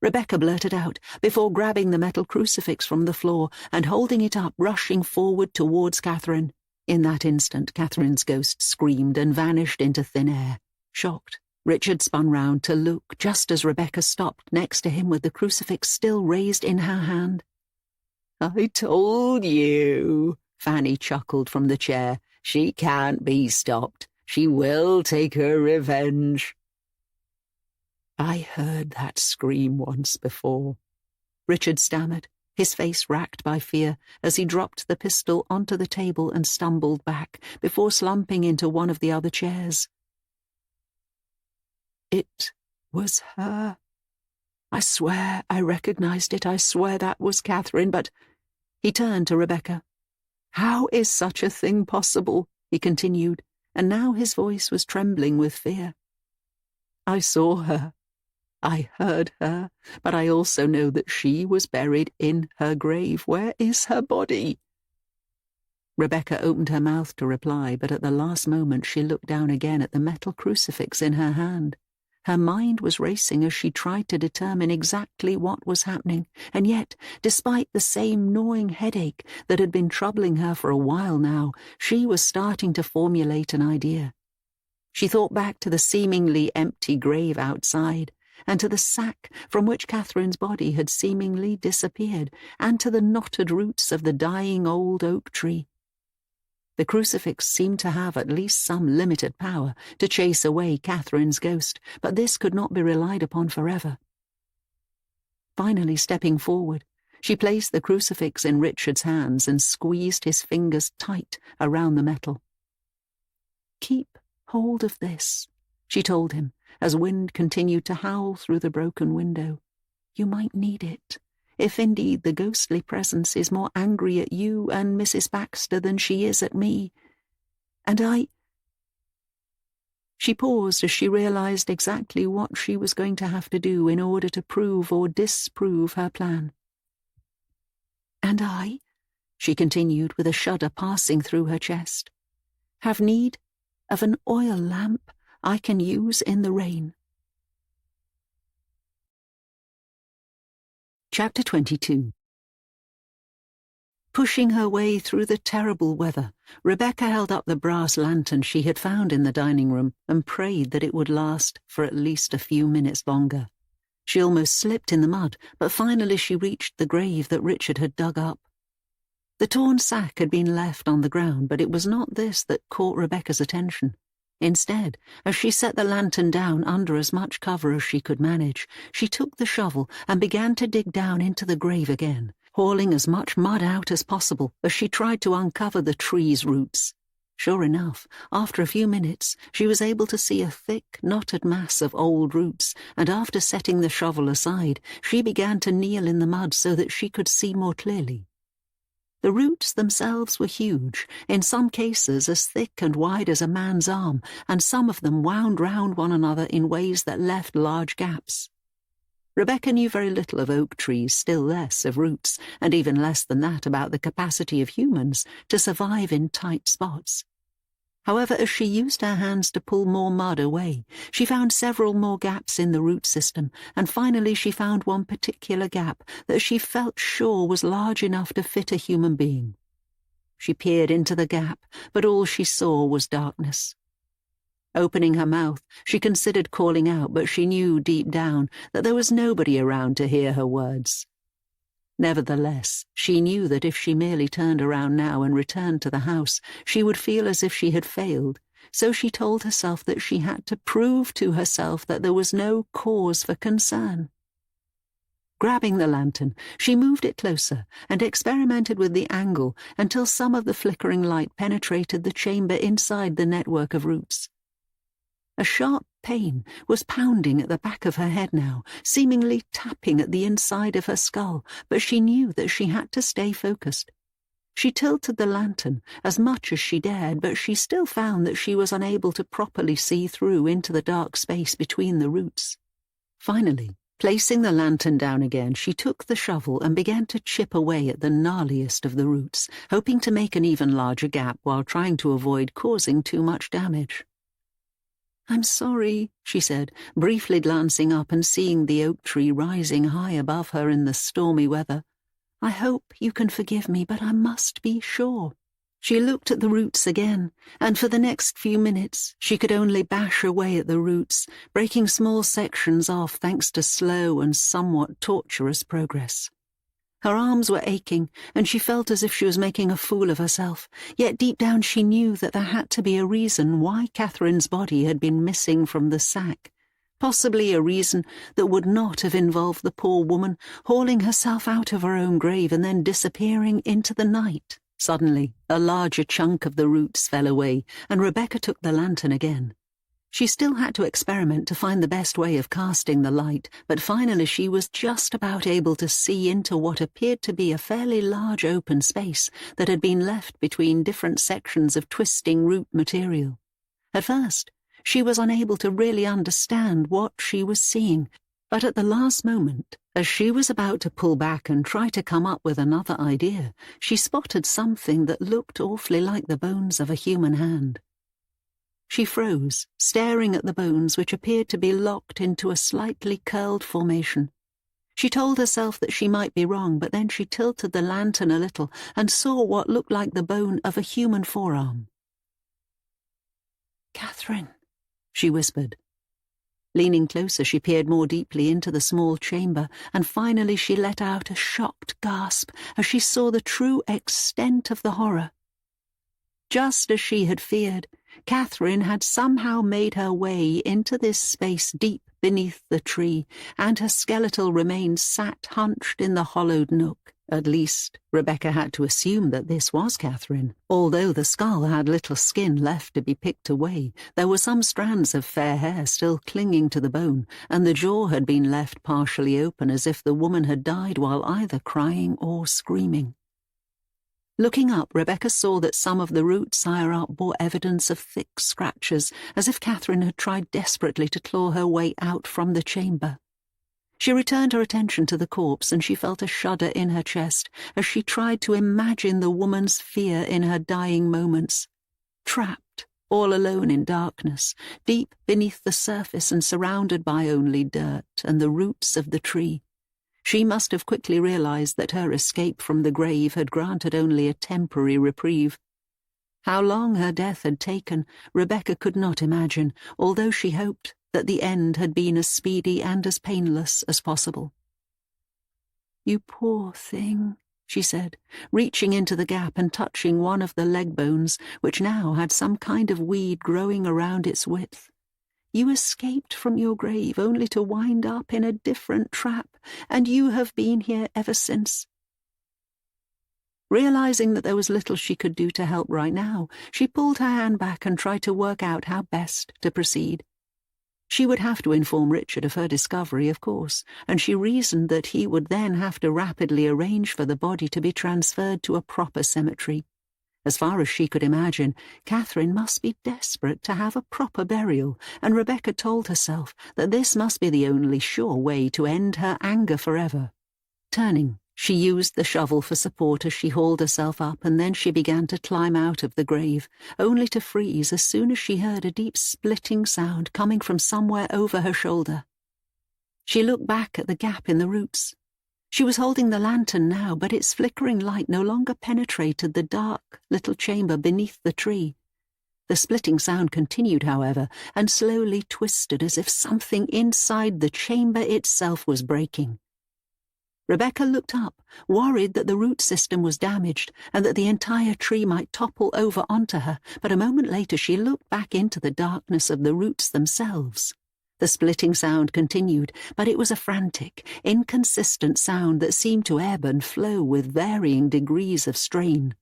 Rebecca blurted out, before grabbing the metal crucifix from the floor and holding it up, rushing forward towards Catherine. In that instant, Catherine's ghost screamed and vanished into thin air. Shocked, Richard spun round to look just as Rebecca stopped next to him with the crucifix still raised in her hand. "I told you," Fanny chuckled from the chair. "She can't be stopped. She will take her revenge." "I heard that scream once before," Richard stammered, his face racked by fear as he dropped the pistol onto the table and stumbled back before slumping into one of the other chairs. "It was her. I swear I recognized it. I swear that was Catherine, but—" He turned to Rebecca. "How is such a thing possible?" he continued, and now his voice was trembling with fear. "I saw her. I heard her, but I also know that she was buried in her grave. Where is her body?" Rebecca opened her mouth to reply, but at the last moment she looked down again at the metal crucifix in her hand. Her mind was racing as she tried to determine exactly what was happening, and yet, despite the same gnawing headache that had been troubling her for a while now, she was starting to formulate an idea. She thought back to the seemingly empty grave outside, and to the sack from which Catherine's body had seemingly disappeared, and to the knotted roots of the dying old oak tree. The crucifix seemed to have at least some limited power to chase away Catherine's ghost, but this could not be relied upon forever. Finally stepping forward, she placed the crucifix in Richard's hands and squeezed his fingers tight around the metal. "Keep hold of this," she told him, as wind continued to howl through the broken window. "You might need it, if indeed the ghostly presence is more angry at you and Mrs. Baxter than she is at me. And I—" She paused as she realized exactly what she was going to have to do in order to prove or disprove her plan. "And I," she continued with a shudder passing through her chest, "have need of an oil lamp I can use in the rain." Chapter 22. Pushing her way through the terrible weather, Rebecca held up the brass lantern she had found in the dining room and prayed that it would last for at least a few minutes longer. She almost slipped in the mud, but finally she reached the grave that Richard had dug up. The torn sack had been left on the ground, but it was not this that caught Rebecca's attention. Instead, as she set the lantern down under as much cover as she could manage, she took the shovel and began to dig down into the grave again, hauling as much mud out as possible as she tried to uncover the tree's roots. Sure enough, after a few minutes, she was able to see a thick, knotted mass of old roots, and after setting the shovel aside, she began to kneel in the mud so that she could see more clearly. The roots themselves were huge, in some cases as thick and wide as a man's arm, and some of them wound round one another in ways that left large gaps. Rebecca knew very little of oak trees, still less of roots, and even less than that about the capacity of humans to survive in tight spots. However, as she used her hands to pull more mud away, she found several more gaps in the root system, and finally she found one particular gap that she felt sure was large enough to fit a human being. She peered into the gap, but all she saw was darkness. Opening her mouth, she considered calling out, but she knew deep down that there was nobody around to hear her words. Nevertheless, she knew that if she merely turned around now and returned to the house, she would feel as if she had failed, so she told herself that she had to prove to herself that there was no cause for concern. Grabbing the lantern, she moved it closer and experimented with the angle until some of the flickering light penetrated the chamber inside the network of roots. A sharp pain was pounding at the back of her head now, seemingly tapping at the inside of her skull, but she knew that she had to stay focused. She tilted the lantern as much as she dared, but she still found that she was unable to properly see through into the dark space between the roots. Finally, placing the lantern down again, she took the shovel and began to chip away at the gnarliest of the roots, hoping to make an even larger gap while trying to avoid causing too much damage. "I'm sorry," she said, briefly glancing up and seeing the oak tree rising high above her in the stormy weather. "I hope you can forgive me, but I must be sure." She looked at the roots again, and for the next few minutes she could only bash away at the roots, breaking small sections off thanks to slow and somewhat torturous progress. Her arms were aching, and she felt as if she was making a fool of herself, yet deep down she knew that there had to be a reason why Catherine's body had been missing from the sack, possibly a reason that would not have involved the poor woman hauling herself out of her own grave and then disappearing into the night. Suddenly, a larger chunk of the roots fell away, and Rebecca took the lantern again. She still had to experiment to find the best way of casting the light, but finally she was just about able to see into what appeared to be a fairly large open space that had been left between different sections of twisting root material. At first, she was unable to really understand what she was seeing, but at the last moment, as she was about to pull back and try to come up with another idea, she spotted something that looked awfully like the bones of a human hand. She froze, staring at the bones which appeared to be locked into a slightly curled formation. She told herself that she might be wrong, but then she tilted the lantern a little and saw what looked like the bone of a human forearm. "Catherine," she whispered. Leaning closer, she peered more deeply into the small chamber, and finally she let out a shocked gasp as she saw the true extent of the horror. Just as she had feared, Catherine had somehow made her way into this space deep beneath the tree, and her skeletal remains sat hunched in the hollowed nook. At least, Rebecca had to assume that this was Catherine. Although the skull had little skin left to be picked away, there were some strands of fair hair still clinging to the bone, and the jaw had been left partially open as if the woman had died while either crying or screaming. Looking up, Rebecca saw that some of the roots higher up bore evidence of thick scratches, as if Catherine had tried desperately to claw her way out from the chamber. She returned her attention to the corpse, and she felt a shudder in her chest as she tried to imagine the woman's fear in her dying moments. Trapped, all alone in darkness, deep beneath the surface and surrounded by only dirt and the roots of the tree. She must have quickly realized that her escape from the grave had granted only a temporary reprieve. How long her death had taken, Rebecca could not imagine, although she hoped that the end had been as speedy and as painless as possible. "You poor thing," she said, reaching into the gap and touching one of the leg bones, which now had some kind of weed growing around its width. "You escaped from your grave only to wind up in a different trap, and you have been here ever since." Realizing that there was little she could do to help right now, she pulled her hand back and tried to work out how best to proceed. She would have to inform Richard of her discovery, of course, and she reasoned that he would then have to rapidly arrange for the body to be transferred to a proper cemetery. As far as she could imagine, Catherine must be desperate to have a proper burial, and Rebecca told herself that this must be the only sure way to end her anger forever. Turning, she used the shovel for support as she hauled herself up, and then she began to climb out of the grave, only to freeze as soon as she heard a deep splitting sound coming from somewhere over her shoulder. She looked back at the gap in the roots. She was holding the lantern now, but its flickering light no longer penetrated the dark little chamber beneath the tree. The splitting sound continued, however, and slowly twisted as if something inside the chamber itself was breaking. Rebecca looked up, worried that the root system was damaged and that the entire tree might topple over onto her, but a moment later she looked back into the darkness of the roots themselves. The splitting sound continued, but it was a frantic, inconsistent sound that seemed to ebb and flow with varying degrees of strain.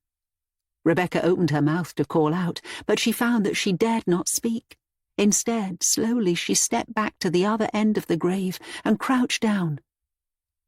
Rebecca opened her mouth to call out, but she found that she dared not speak. Instead, slowly she stepped back to the other end of the grave and crouched down.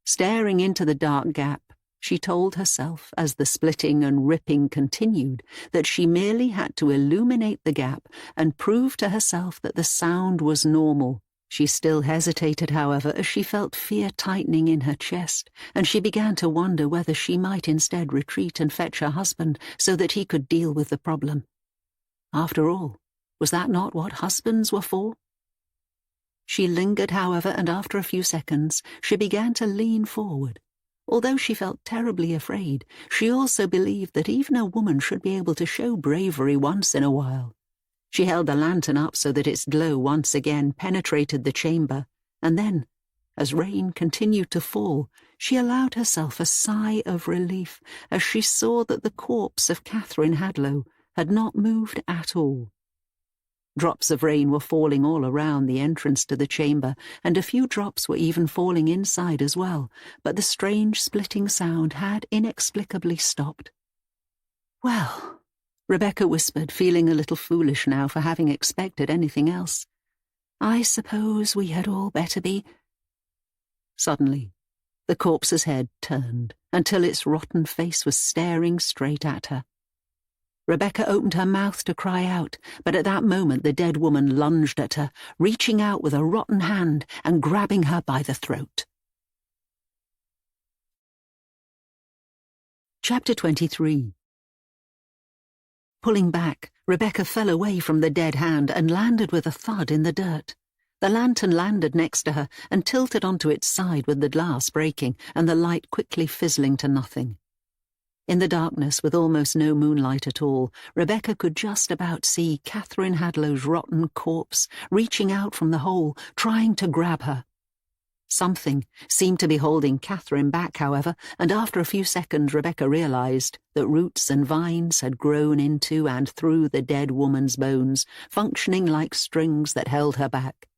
Staring into the dark gap, she told herself, as the splitting and ripping continued, that she merely had to illuminate the gap and prove to herself that the sound was normal. She still hesitated, however, as she felt fear tightening in her chest, and she began to wonder whether she might instead retreat and fetch her husband so that he could deal with the problem. After all, was that not what husbands were for? She lingered, however, and after a few seconds, she began to lean forward. Although she felt terribly afraid, she also believed that even a woman should be able to show bravery once in a while. She held the lantern up so that its glow once again penetrated the chamber, and then, as rain continued to fall, she allowed herself a sigh of relief as she saw that the corpse of Catherine Hadlow had not moved at all. Drops of rain were falling all around the entrance to the chamber, and a few drops were even falling inside as well, but the strange splitting sound had inexplicably stopped. "Well," Rebecca whispered, feeling a little foolish now for having expected anything else, "I suppose we had all better be—" Suddenly, the corpse's head turned until its rotten face was staring straight at her. Rebecca opened her mouth to cry out, but at that moment the dead woman lunged at her, reaching out with a rotten hand and grabbing her by the throat. Chapter 23. Pulling back, Rebecca fell away from the dead hand and landed with a thud in the dirt. The lantern landed next to her and tilted onto its side with the glass breaking and the light quickly fizzling to nothing. In the darkness, with almost no moonlight at all, Rebecca could just about see Catherine Hadlow's rotten corpse reaching out from the hole, trying to grab her. Something seemed to be holding Catherine back, however, and after a few seconds Rebecca realized that roots and vines had grown into and through the dead woman's bones, functioning like strings that held her back.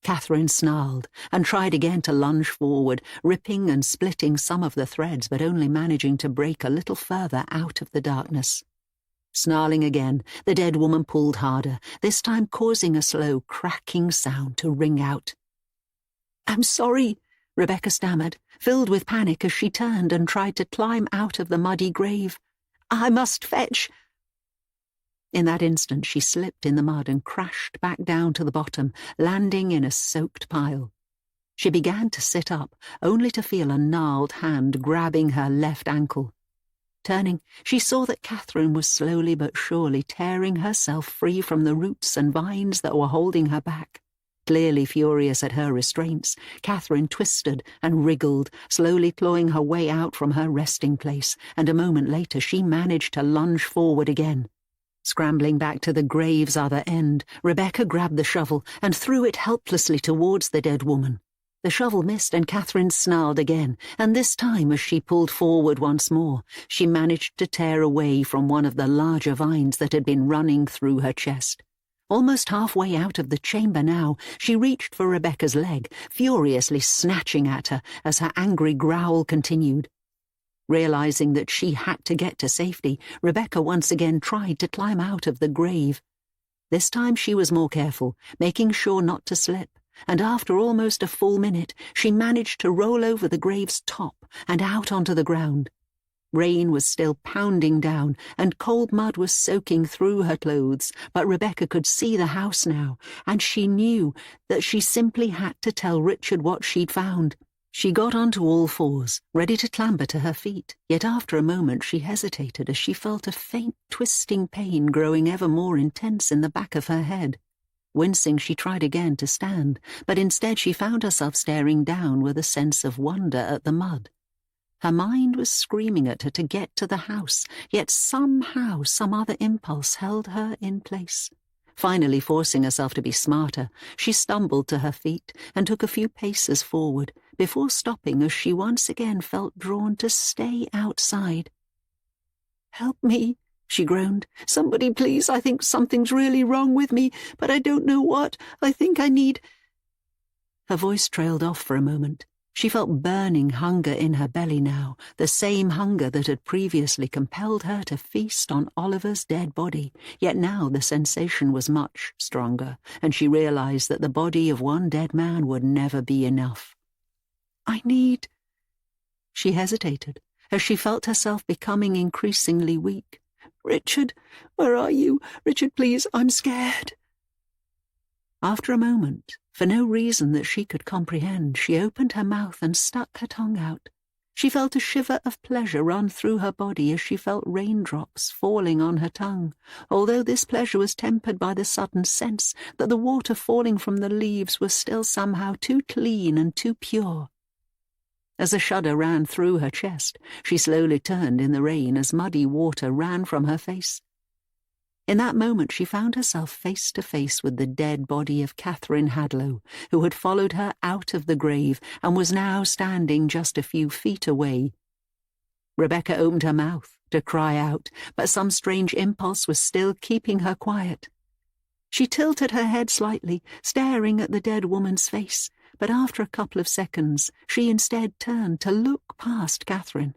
Catherine snarled and tried again to lunge forward, ripping and splitting some of the threads but only managing to break a little further out of the darkness. Snarling again, the dead woman pulled harder, this time causing a slow, cracking sound to ring out. "I'm sorry," Rebecca stammered, filled with panic as she turned and tried to climb out of the muddy grave. "I must fetch—" In that instant she slipped in the mud and crashed back down to the bottom, landing in a soaked pile. She began to sit up, only to feel a gnarled hand grabbing her left ankle. Turning, she saw that Catherine was slowly but surely tearing herself free from the roots and vines that were holding her back. Clearly furious at her restraints, Catherine twisted and wriggled, slowly clawing her way out from her resting place, and a moment later she managed to lunge forward again. Scrambling back to the grave's other end, Rebecca grabbed the shovel and threw it helplessly towards the dead woman. The shovel missed and Catherine snarled again, and this time as she pulled forward once more, she managed to tear away from one of the larger vines that had been running through her chest. Almost halfway out of the chamber now, she reached for Rebecca's leg, furiously snatching at her as her angry growl continued. Realizing that she had to get to safety, Rebecca once again tried to climb out of the grave. This time she was more careful, making sure not to slip, and after almost a full minute, she managed to roll over the grave's top and out onto the ground. Rain was still pounding down, and cold mud was soaking through her clothes, but Rebecca could see the house now, and she knew that she simply had to tell Richard what she'd found. She got onto all fours, ready to clamber to her feet, yet after a moment she hesitated as she felt a faint twisting pain growing ever more intense in the back of her head. Wincing, she tried again to stand, but instead she found herself staring down with a sense of wonder at the mud. Her mind was screaming at her to get to the house, yet somehow some other impulse held her in place. Finally forcing herself to be smarter, she stumbled to her feet and took a few paces forward, before stopping as she once again felt drawn to stay outside. "Help me," she groaned. "Somebody please, I think something's really wrong with me, but I don't know what. I think I need—" Her voice trailed off for a moment. She felt burning hunger in her belly now, the same hunger that had previously compelled her to feast on Oliver's dead body. Yet now the sensation was much stronger, and she realized that the body of one dead man would never be enough. "I need—" She hesitated, as she felt herself becoming increasingly weak. "Richard, where are you? Richard, please, I'm scared." After a moment, for no reason that she could comprehend, she opened her mouth and stuck her tongue out. She felt a shiver of pleasure run through her body as she felt raindrops falling on her tongue, although this pleasure was tempered by the sudden sense that the water falling from the leaves was still somehow too clean and too pure. As a shudder ran through her chest, she slowly turned in the rain as muddy water ran from her face. In that moment she found herself face to face with the dead body of Catherine Hadlow, who had followed her out of the grave and was now standing just a few feet away. Rebecca opened her mouth to cry out, but some strange impulse was still keeping her quiet. She tilted her head slightly, staring at the dead woman's face, but after a couple of seconds she instead turned to look past Catherine.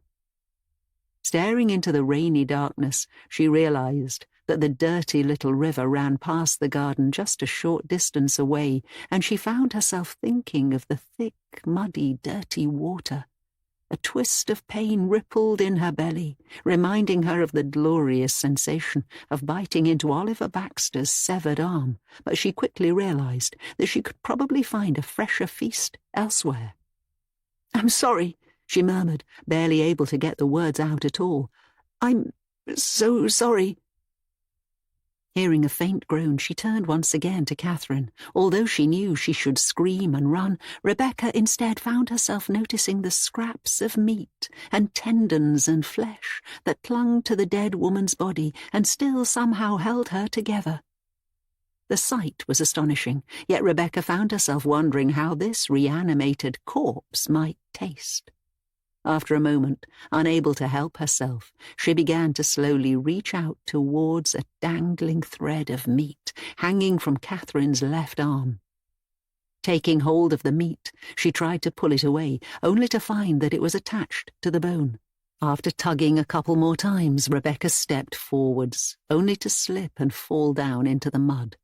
Staring into the rainy darkness, she realized that the dirty little river ran past the garden just a short distance away, and she found herself thinking of the thick, muddy, dirty water. A twist of pain rippled in her belly, reminding her of the glorious sensation of biting into Oliver Baxter's severed arm, but she quickly realized that she could probably find a fresher feast elsewhere. "I'm sorry," she murmured, barely able to get the words out at all. "I'm so sorry." Hearing a faint groan, she turned once again to Catherine. Although she knew she should scream and run, Rebecca instead found herself noticing the scraps of meat and tendons and flesh that clung to the dead woman's body and still somehow held her together. The sight was astonishing, yet Rebecca found herself wondering how this reanimated corpse might taste. After a moment, unable to help herself, she began to slowly reach out towards a dangling thread of meat hanging from Catherine's left arm. Taking hold of the meat, she tried to pull it away, only to find that it was attached to the bone. After tugging a couple more times, Rebecca stepped forwards, only to slip and fall down into the mud.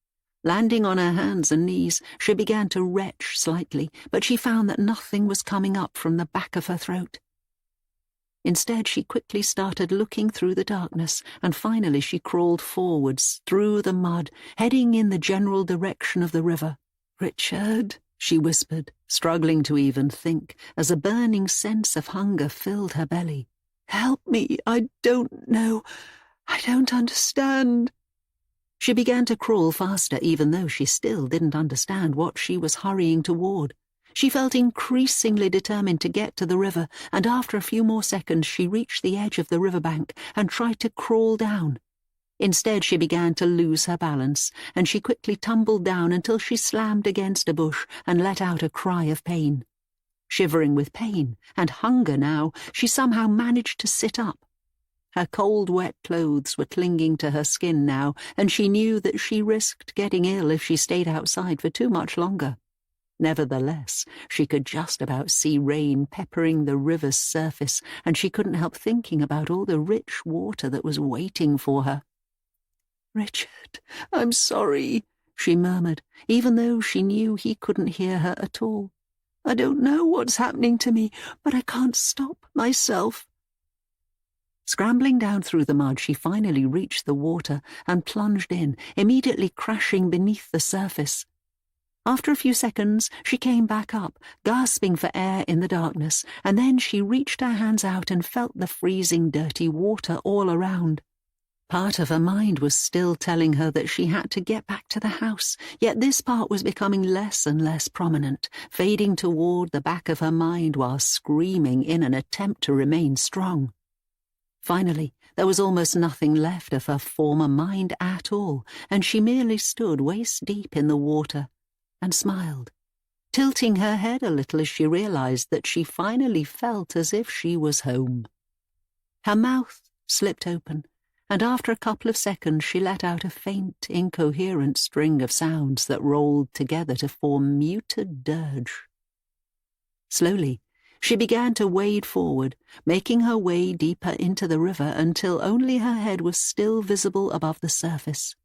Landing on her hands and knees, she began to retch slightly, but she found that nothing was coming up from the back of her throat. Instead, she quickly started looking through the darkness, and finally she crawled forwards, through the mud, heading in the general direction of the river. "Richard," she whispered, struggling to even think, as a burning sense of hunger filled her belly. "Help me, I don't know. I don't understand." She began to crawl faster, even though she still didn't understand what she was hurrying toward. She felt increasingly determined to get to the river, and after a few more seconds she reached the edge of the riverbank and tried to crawl down. Instead, she began to lose her balance, and she quickly tumbled down until she slammed against a bush and let out a cry of pain. Shivering with pain and hunger now, she somehow managed to sit up. Her cold, wet clothes were clinging to her skin now, and she knew that she risked getting ill if she stayed outside for too much longer. Nevertheless, she could just about see rain peppering the river's surface, and she couldn't help thinking about all the rich water that was waiting for her. "Richard, I'm sorry," she murmured, even though she knew he couldn't hear her at all. "I don't know what's happening to me, but I can't stop myself." Scrambling down through the mud, she finally reached the water and plunged in, immediately crashing beneath the surface. After a few seconds, she came back up, gasping for air in the darkness, and then she reached her hands out and felt the freezing, dirty water all around. Part of her mind was still telling her that she had to get back to the house, yet this part was becoming less and less prominent, fading toward the back of her mind while screaming in an attempt to remain strong. Finally, there was almost nothing left of her former mind at all, and she merely stood waist-deep in the water and smiled, tilting her head a little as she realized that she finally felt as if she was home. Her mouth slipped open, and after a couple of seconds she let out a faint, incoherent string of sounds that rolled together to form muted dirge. Slowly, she began to wade forward, making her way deeper into the river until only her head was still visible above the surface.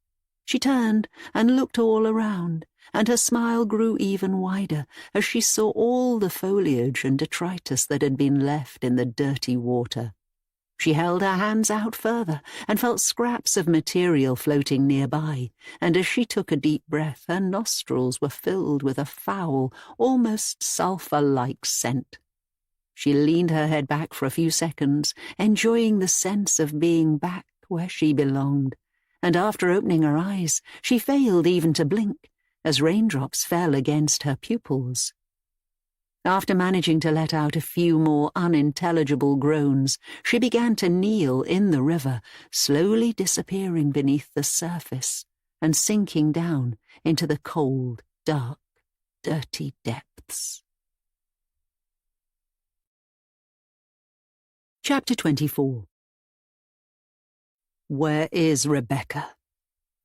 She turned and looked all around, and her smile grew even wider as she saw all the foliage and detritus that had been left in the dirty water. She held her hands out further and felt scraps of material floating nearby, and as she took a deep breath, her nostrils were filled with a foul, almost sulphur-like scent. She leaned her head back for a few seconds, enjoying the sense of being back where she belonged, and after opening her eyes, she failed even to blink, as raindrops fell against her pupils. After managing to let out a few more unintelligible groans, she began to kneel in the river, slowly disappearing beneath the surface and sinking down into the cold, dark, dirty depths. Chapter 24. "Where is Rebecca?"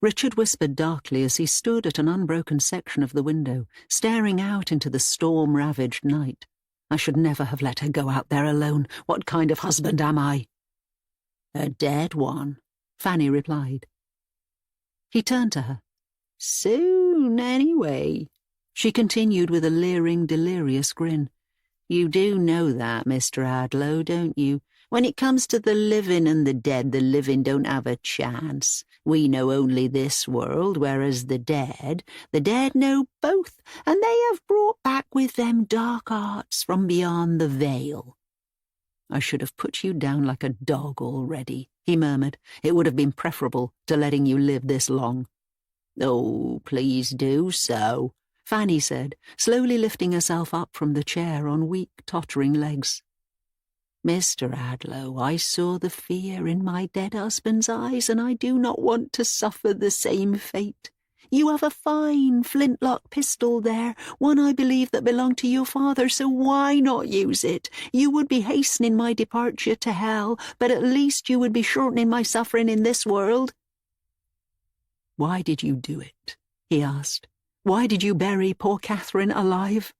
Richard whispered darkly as he stood at an unbroken section of the window, staring out into the storm-ravaged night. "I should never have let her go out there alone. What kind of husband am I?" "A dead one," Fanny replied. He turned to her. "Soon, anyway," she continued with a leering, delirious grin. "You do know that, Mr. Hadlow, don't you? When it comes to the living and the living don't have a chance. We know only this world, whereas the dead know both, and they have brought back with them dark arts from beyond the veil." "I should have put you down like a dog already," he murmured. "It would have been preferable to letting you live this long." "Oh, please do so," Fanny said, slowly lifting herself up from the chair on weak, tottering legs. "Mr. Hadlow, I saw the fear in my dead husband's eyes, and I do not want to suffer the same fate. You have a fine flintlock pistol there, one I believe that belonged to your father, so why not use it? You would be hastening my departure to hell, but at least you would be shortening my suffering in this world." "Why did you do it?" he asked. "Why did you bury poor Catherine alive?"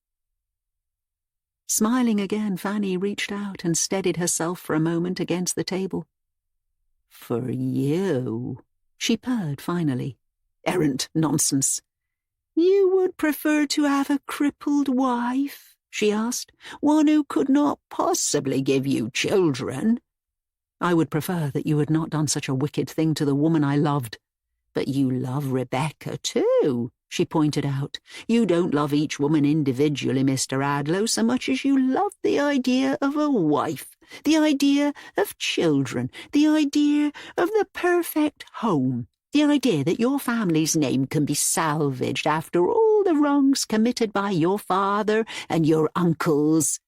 Smiling again, Fanny reached out and steadied herself for a moment against the table. "For you," she purred finally. "Errant nonsense." "You would prefer to have a crippled wife?" she asked. "One who could not possibly give you children?" "I would prefer that you had not done such a wicked thing to the woman I loved." "But you love Rebecca too," she pointed out. "You don't love each woman individually, Mr. Hadlow, so much as you love the idea of a wife, the idea of children, the idea of the perfect home, the idea that your family's name can be salvaged after all the wrongs committed by your father and your uncles."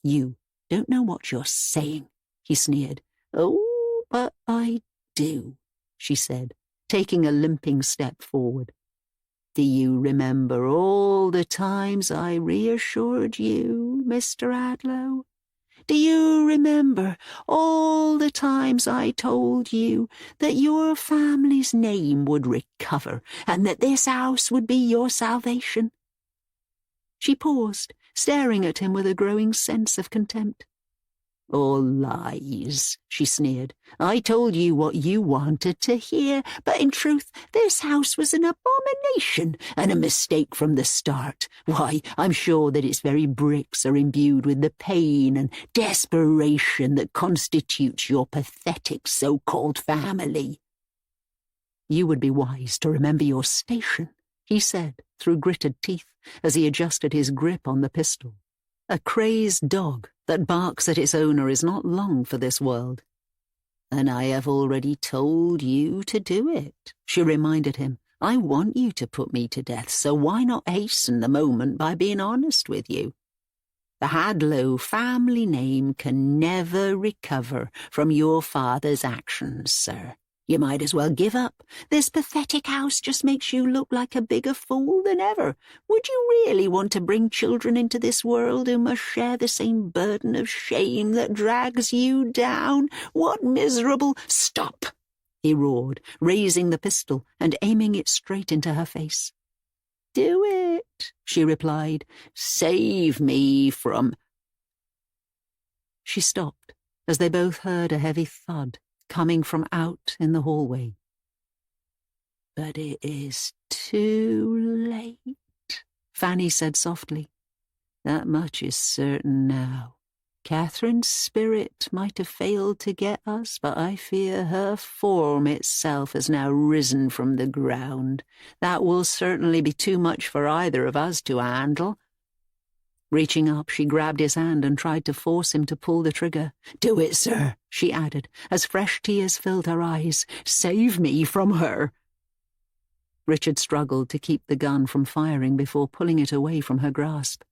"You don't know what you're saying," he sneered. "Oh, but I do," she said, taking a limping step forward. "Do you remember all the times I reassured you, Mr. Hadlow? Do you remember all the times I told you that your family's name would recover and that this house would be your salvation?" She paused, staring at him with a growing sense of contempt. "All lies," she sneered. "I told you what you wanted to hear, but in truth this house was an abomination and a mistake from the start. Why, I'm sure that its very bricks are imbued with the pain and desperation that constitutes your pathetic so-called family." "You would be wise to remember your station," he said through gritted teeth as he adjusted his grip on the pistol. "A crazed dog that barks at its owner is not long for this world." "And I have already told you to do it," she reminded him. "I want you to put me to death, so why not hasten the moment by being honest with you? The Hadlow family name can never recover from your father's actions, sir. You might as well give up. This pathetic house just makes you look like a bigger fool than ever. Would you really want to bring children into this world who must share the same burden of shame that drags you down? What miserable—" "Stop!" he roared, raising the pistol and aiming it straight into her face. "Do it," she replied. "Save me from—" She stopped as they both heard a heavy thud coming from out in the hallway. "But it is too late," Fanny said softly. "That much is certain now. Catherine's spirit might have failed to get us, but I fear her form itself has now risen from the ground. That will certainly be too much for either of us to handle." Reaching up, she grabbed his hand and tried to force him to pull the trigger. "Do it, sir," she added, as fresh tears filled her eyes. "Save me from her." Richard struggled to keep the gun from firing before pulling it away from her grasp.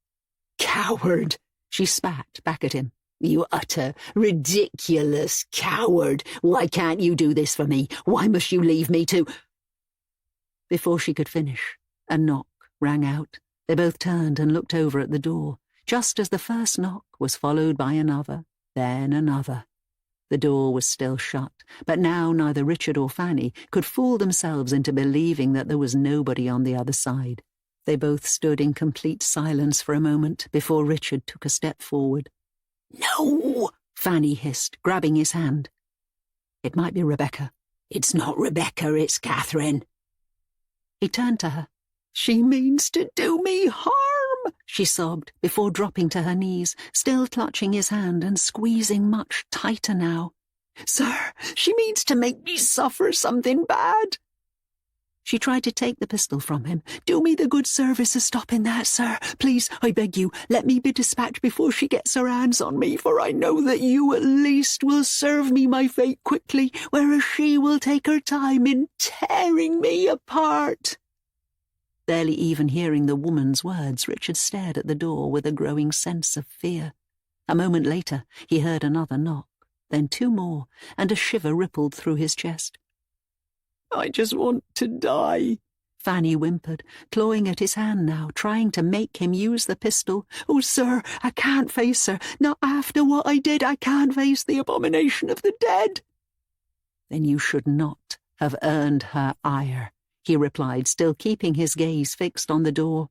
"Coward!" she spat back at him. "You utter, ridiculous coward! Why can't you do this for me? Why must you leave me to—" Before she could finish, a knock rang out. They both turned and looked over at the door, just as the first knock was followed by another, then another. The door was still shut, but now neither Richard or Fanny could fool themselves into believing that there was nobody on the other side. They both stood in complete silence for a moment before Richard took a step forward. "No!" Fanny hissed, grabbing his hand. "It might be Rebecca." "It's not Rebecca, it's Catherine." He turned to her. "She means to do me harm," she sobbed, before dropping to her knees, still clutching his hand and squeezing much tighter now. "Sir, she means to make me suffer something bad." She tried to take the pistol from him. "Do me the good service of stopping that, sir. Please, I beg you, let me be dispatched before she gets her hands on me, for I know that you at least will serve me my fate quickly, whereas she will take her time in tearing me apart." Barely even hearing the woman's words, Richard stared at the door with a growing sense of fear. A moment later, he heard another knock, then two more, and a shiver rippled through his chest. "I just want to die," Fanny whimpered, clawing at his hand now, trying to make him use the pistol. "Oh, sir, I can't face her. Not after what I did. I can't face the abomination of the dead." "Then you should not have earned her ire," he replied, still keeping his gaze fixed on the door.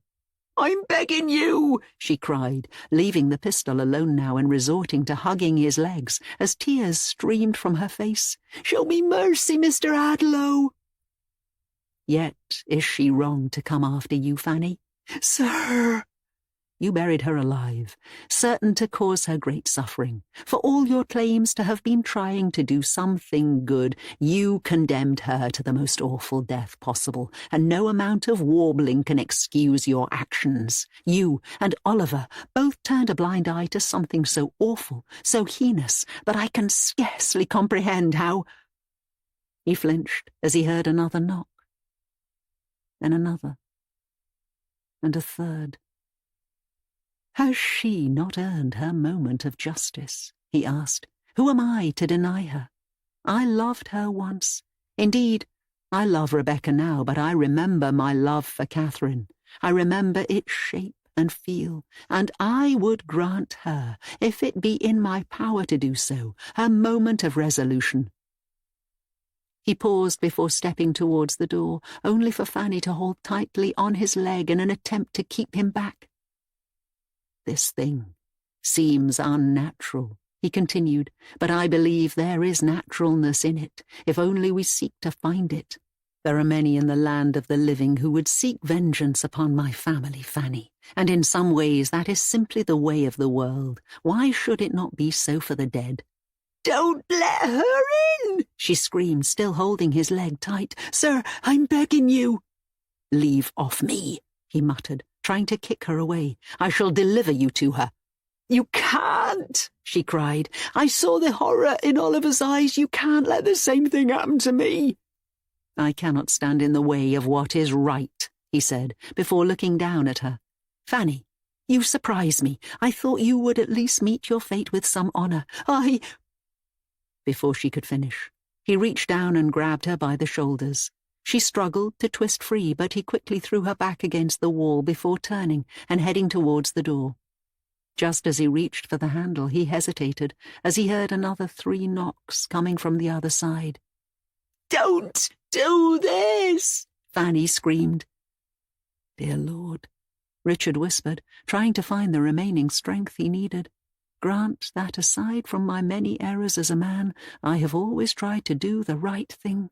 "I'm begging you," she cried, leaving the pistol alone now and resorting to hugging his legs as tears streamed from her face. "Show me mercy, Mr. Hadlow." "Yet is she wrong to come after you, Fanny?" "Sir!" "You buried her alive, certain to cause her great suffering. For all your claims to have been trying to do something good, you condemned her to the most awful death possible, and no amount of warbling can excuse your actions. You and Oliver both turned a blind eye to something so awful, so heinous, that I can scarcely comprehend how—" He flinched as he heard another knock, then another, and a third. "Has she not earned her moment of justice?" he asked. "Who am I to deny her? I loved her once. Indeed, I love Rebecca now, but I remember my love for Catherine. I remember its shape and feel, and I would grant her, if it be in my power to do so, her moment of resolution." He paused before stepping towards the door, only for Fanny to hold tightly on his leg in an attempt to keep him back. "This thing seems unnatural," he continued, "but I believe there is naturalness in it, if only we seek to find it. There are many in the land of the living who would seek vengeance upon my family, Fanny, and in some ways that is simply the way of the world. Why should it not be so for the dead?" "Don't let her in!" she screamed, still holding his leg tight. "Sir, I'm begging you." "Leave off me," he muttered, trying to kick her away. "I shall deliver you to her." "You can't," she cried. "I saw the horror in Oliver's eyes. You can't let the same thing happen to me." "I cannot stand in the way of what is right," he said, before looking down at her. "Fanny, you surprise me. I thought you would at least meet your fate with some honor. Before she could finish, he reached down and grabbed her by the shoulders. She struggled to twist free, but he quickly threw her back against the wall before turning and heading towards the door. Just as he reached for the handle, he hesitated as he heard another 3 knocks coming from the other side. Don't do this!" Fanny screamed. "Dear Lord," Richard whispered, trying to find the remaining strength he needed, "grant that aside from my many errors as a man, I have always tried to do the right thing."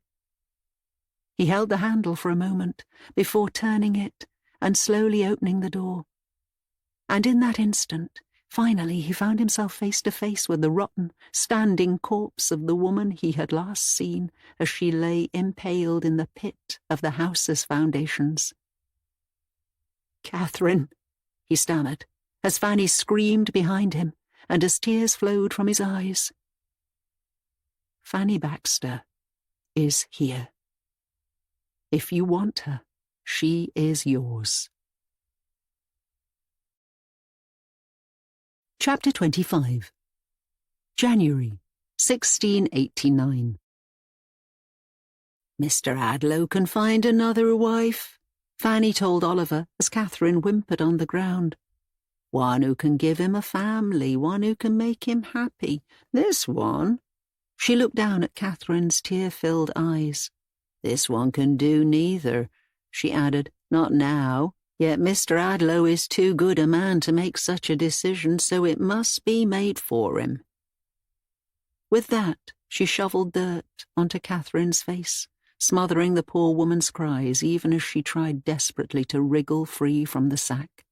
He held the handle for a moment before turning it and slowly opening the door. And in that instant, finally he found himself face to face with the rotten, standing corpse of the woman he had last seen as she lay impaled in the pit of the house's foundations. "Catherine," he stammered, as Fanny screamed behind him, and as tears flowed from his eyes. "Fanny Baxter is here. If you want her, she is yours." Chapter 25. January, 1689. "Mr. Hadlow can find another wife," Fanny told Oliver as Catherine whimpered on the ground. "One who can give him a family, one who can make him happy. This one—" She looked down at Catherine's tear-filled eyes. "This one can do neither," she added. "Not now. Yet Mr. Hadlow is too good a man to make such a decision, so it must be made for him." With that, she shovelled dirt onto Catherine's face, smothering the poor woman's cries even as she tried desperately to wriggle free from the sack.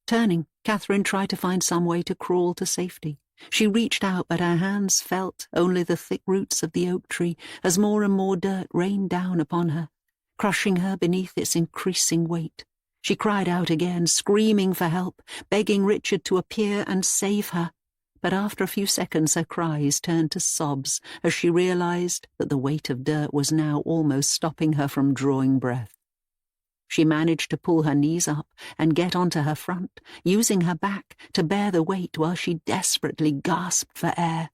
Turning, Catherine tried to find some way to crawl to safety. She reached out, but her hands felt only the thick roots of the oak tree as more and more dirt rained down upon her, crushing her beneath its increasing weight. She cried out again, screaming for help, begging Richard to appear and save her. But after a few seconds her cries turned to sobs as she realized that the weight of dirt was now almost stopping her from drawing breath. She managed to pull her knees up and get onto her front, using her back to bear the weight while she desperately gasped for air.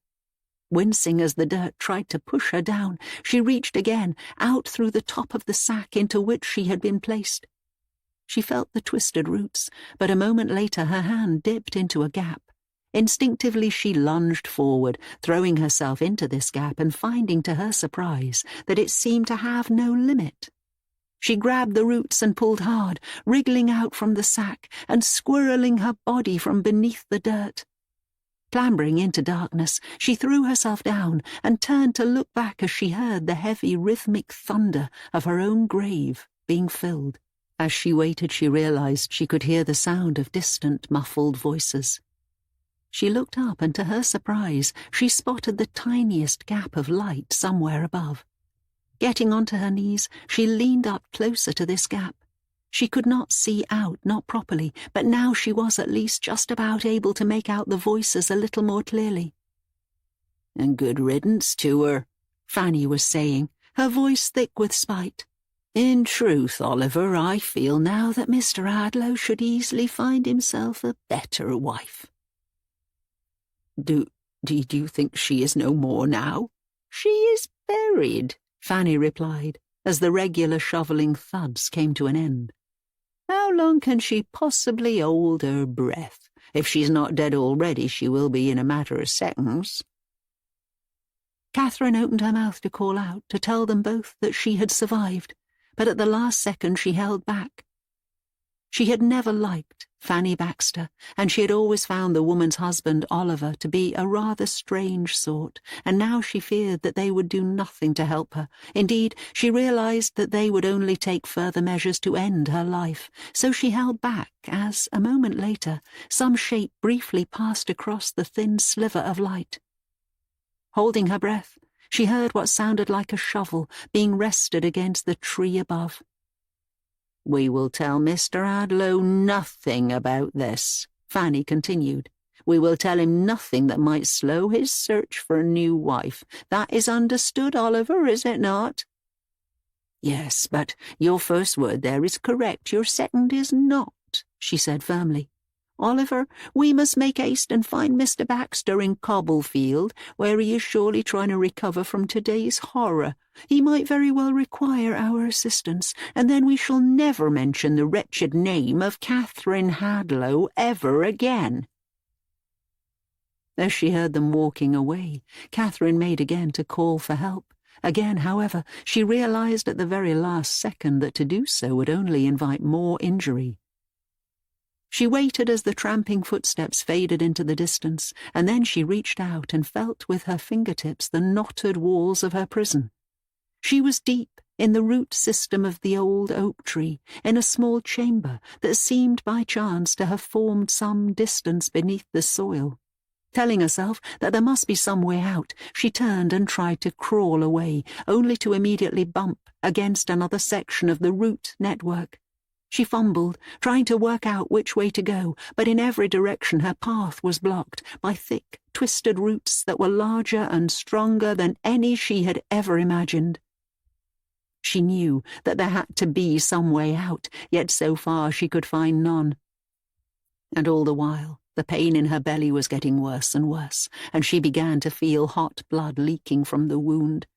Wincing as the dirt tried to push her down, she reached again, out through the top of the sack into which she had been placed. She felt the twisted roots, but a moment later her hand dipped into a gap. Instinctively she lunged forward, throwing herself into this gap and finding to her surprise that it seemed to have no limit. She grabbed the roots and pulled hard, wriggling out from the sack and squirreling her body from beneath the dirt. Clambering into darkness, she threw herself down and turned to look back as she heard the heavy rhythmic thunder of her own grave being filled. As she waited, she realized she could hear the sound of distant, muffled voices. She looked up, and to her surprise, she spotted the tiniest gap of light somewhere above. Getting onto her knees, she leaned up closer to this gap. She could not see out, not properly, but now she was at least just about able to make out the voices a little more clearly. "And good riddance to her," Fanny was saying, her voice thick with spite. "In truth, Oliver, I feel now that Mr. Hadlow should easily find himself a better wife." Do you think she is no more now?" "She is buried," Fanny replied, as the regular shovelling thuds came to an end. "How long can she possibly hold her breath? If she's not dead already, she will be in a matter of seconds." Catherine opened her mouth to call out, to tell them both that she had survived, but at the last second she held back. She had never liked Fanny Baxter, and she had always found the woman's husband, Oliver, to be a rather strange sort, and now she feared that they would do nothing to help her. Indeed, she realized that they would only take further measures to end her life, so she held back as, a moment later, some shape briefly passed across the thin sliver of light. Holding her breath, she heard what sounded like a shovel being rested against the tree above. "We will tell Mr. Hadlow nothing about this," Fanny continued. "We will tell him nothing that might slow his search for a new wife. That is understood, Oliver, is it not?" "Yes, but your first word there is correct. Your second is not," she said firmly. "Oliver, we must make haste and find Mr. Baxter in Cobblefield, where he is surely trying to recover from today's horror. He might very well require our assistance, and then we shall never mention the wretched name of Catherine Hadlow ever again." As she heard them walking away, Catherine made again to call for help, Again, however, she realized at the very last second that to do so would only invite more injury. She waited as the tramping footsteps faded into the distance, and then she reached out and felt with her fingertips the knotted walls of her prison. She was deep in the root system of the old oak tree, in a small chamber that seemed by chance to have formed some distance beneath the soil. Telling herself that there must be some way out, she turned and tried to crawl away, only to immediately bump against another section of the root network. She fumbled, trying to work out which way to go, but in every direction her path was blocked by thick, twisted roots that were larger and stronger than any she had ever imagined. She knew that there had to be some way out, yet so far she could find none. And all the while, the pain in her belly was getting worse and worse, and she began to feel hot blood leaking from the wound.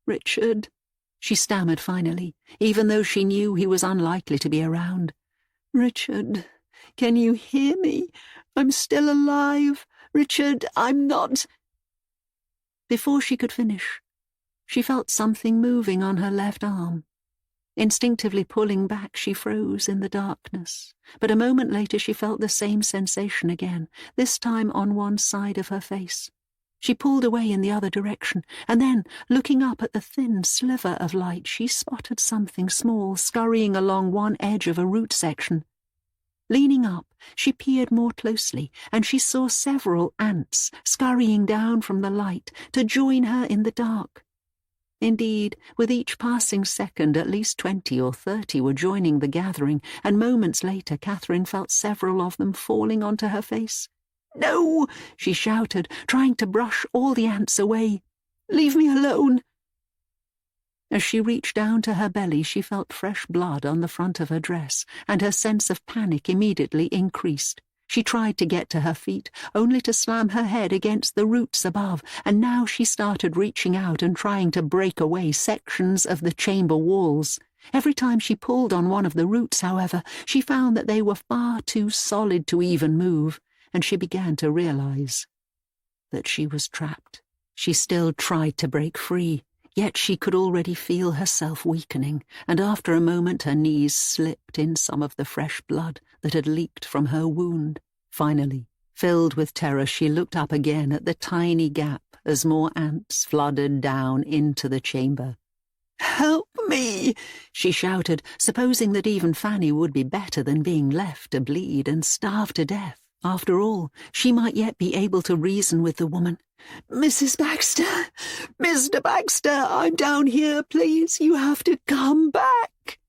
"Richard," she stammered finally, even though she knew he was unlikely to be around. "Richard, can you hear me? I'm still alive. Richard, I'm not—" Before she could finish, she felt something moving on her left arm. Instinctively pulling back, she froze in the darkness, but a moment later she felt the same sensation again, this time on one side of her face. She pulled away in the other direction, and then, looking up at the thin sliver of light, she spotted something small scurrying along one edge of a root section. Leaning up, she peered more closely, and she saw several ants scurrying down from the light to join her in the dark. Indeed, with each passing second at least 20 or 30 were joining the gathering, and moments later Catherine felt several of them falling onto her face. "No!" she shouted, trying to brush all the ants away. "Leave me alone!" As she reached down to her belly, she felt fresh blood on the front of her dress, and her sense of panic immediately increased. She tried to get to her feet, only to slam her head against the roots above, and now she started reaching out and trying to break away sections of the chamber walls. Every time she pulled on one of the roots, however, she found that they were far too solid to even move, and she began to realize that she was trapped. She still tried to break free, yet she could already feel herself weakening, and after a moment her knees slipped in some of the fresh blood that had leaked from her wound. Finally, filled with terror, she looked up again at the tiny gap as more ants flooded down into the chamber. "Help me!" she shouted, supposing that even Fanny would be better than being left to bleed and starve to death. After all, she might yet be able to reason with the woman. "Mrs. Baxter! Mr. Baxter, I'm down here, please. You have to come back."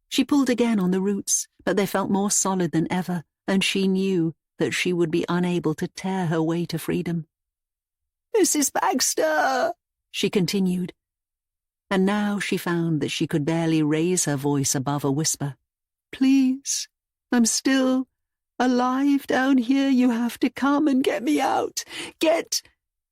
She pulled again on the roots, but they felt more solid than ever, and she knew that she would be unable to tear her way to freedom. "Mrs. Baxter!" she continued, and now she found that she could barely raise her voice above a whisper. "Please, I'm still alive down here. You have to come and get me out.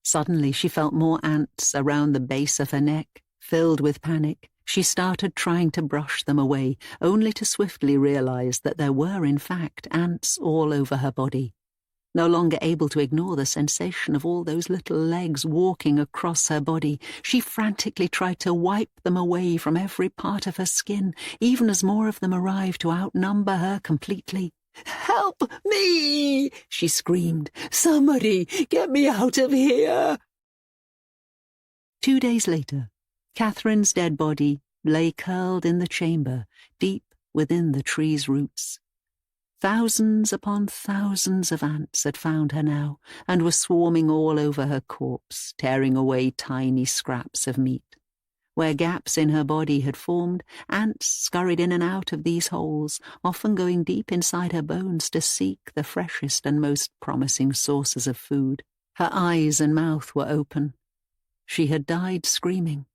Suddenly she felt more ants around the base of her neck. Filled with panic, she started trying to brush them away, only to swiftly realize that there were, in fact, ants all over her body. No longer able to ignore the sensation of all those little legs walking across her body, she frantically tried to wipe them away from every part of her skin, even as more of them arrived to outnumber her completely. "Help me!" she screamed. "Somebody get me out of here!" 2 days later, Catherine's dead body lay curled in the chamber, deep within the tree's roots. Thousands upon thousands of ants had found her now, and were swarming all over her corpse, tearing away tiny scraps of meat. Where gaps in her body had formed, ants scurried in and out of these holes, often going deep inside her bones to seek the freshest and most promising sources of food. Her eyes and mouth were open. She had died screaming,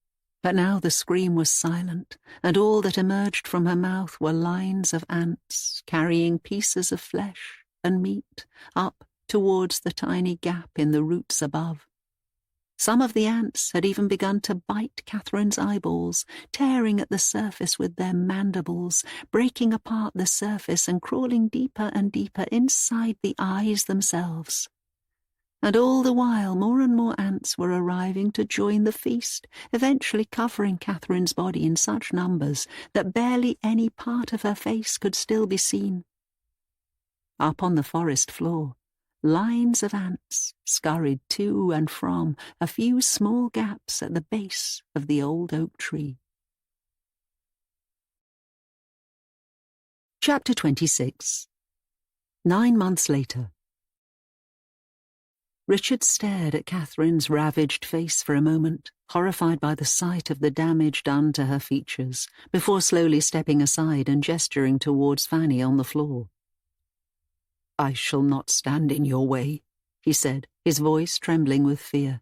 but now the scream was silent, and all that emerged from her mouth were lines of ants carrying pieces of flesh and meat up towards the tiny gap in the roots above. Some of the ants had even begun to bite Catherine's eyeballs, tearing at the surface with their mandibles, breaking apart the surface and crawling deeper and deeper inside the eyes themselves. And all the while more and more ants were arriving to join the feast, eventually covering Catherine's body in such numbers that barely any part of her face could still be seen. Up on the forest floor, lines of ants scurried to and from a few small gaps at the base of the old oak tree. Chapter 26. 9 months later. Richard stared at Catherine's ravaged face for a moment, horrified by the sight of the damage done to her features, before slowly stepping aside and gesturing towards Fanny on the floor. "I shall not stand in your way," he said, his voice trembling with fear.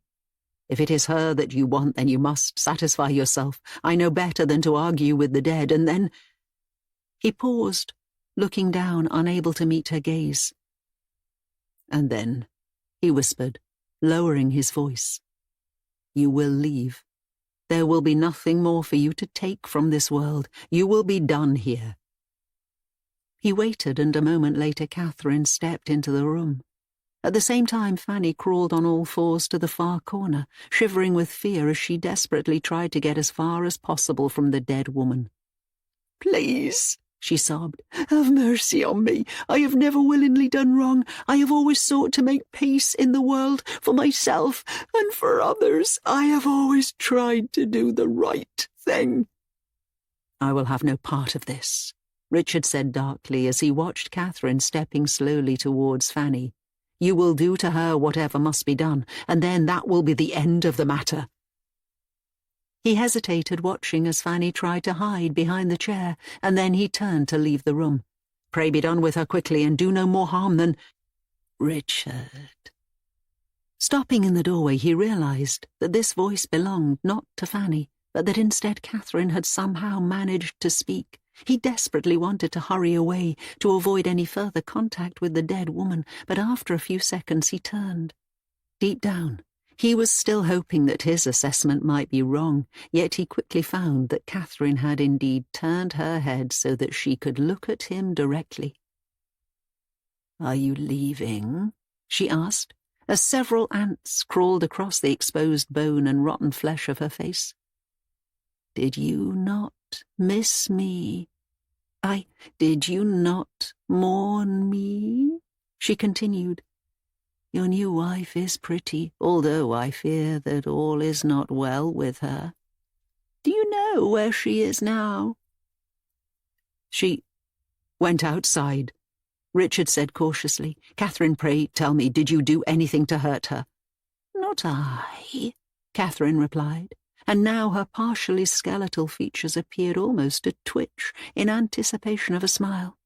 "If it is her that you want, then you must satisfy yourself. I know better than to argue with the dead, and then—" He paused, looking down, unable to meet her gaze. "And then," he whispered, lowering his voice, "you will leave. There will be nothing more for you to take from this world. You will be done here." He waited, and a moment later Catherine stepped into the room. At the same time, Fanny crawled on all fours to the far corner, shivering with fear as she desperately tried to get as far as possible from the dead woman. "Please," she sobbed, "have mercy on me. I have never willingly done wrong. I have always sought to make peace in the world for myself and for others. I have always tried to do the right thing." "I will have no part of this," Richard said darkly as he watched Catherine stepping slowly towards Fanny. "You will do to her whatever must be done, and then that will be the end of the matter." He hesitated, watching as Fanny tried to hide behind the chair, and then he turned to leave the room. "Pray be done with her quickly, and do no more harm than—" "Richard." Stopping in the doorway, he realized that this voice belonged not to Fanny, but that instead Catherine had somehow managed to speak. He desperately wanted to hurry away, to avoid any further contact with the dead woman, but after a few seconds he turned. Deep down, he was still hoping that his assessment might be wrong, yet he quickly found that Catherine had indeed turned her head so that she could look at him directly. "Are you leaving?" she asked, as several ants crawled across the exposed bone and rotten flesh of her face. "Did you not miss me? Did you not mourn me?" she continued. "Your new wife is pretty, although I fear that all is not well with her. Do you know where she is now?" "She went outside," Richard said cautiously. "Catherine, pray tell me, did you do anything to hurt her?" "Not I," Catherine replied, and now her partially skeletal features appeared almost to twitch in anticipation of a smile.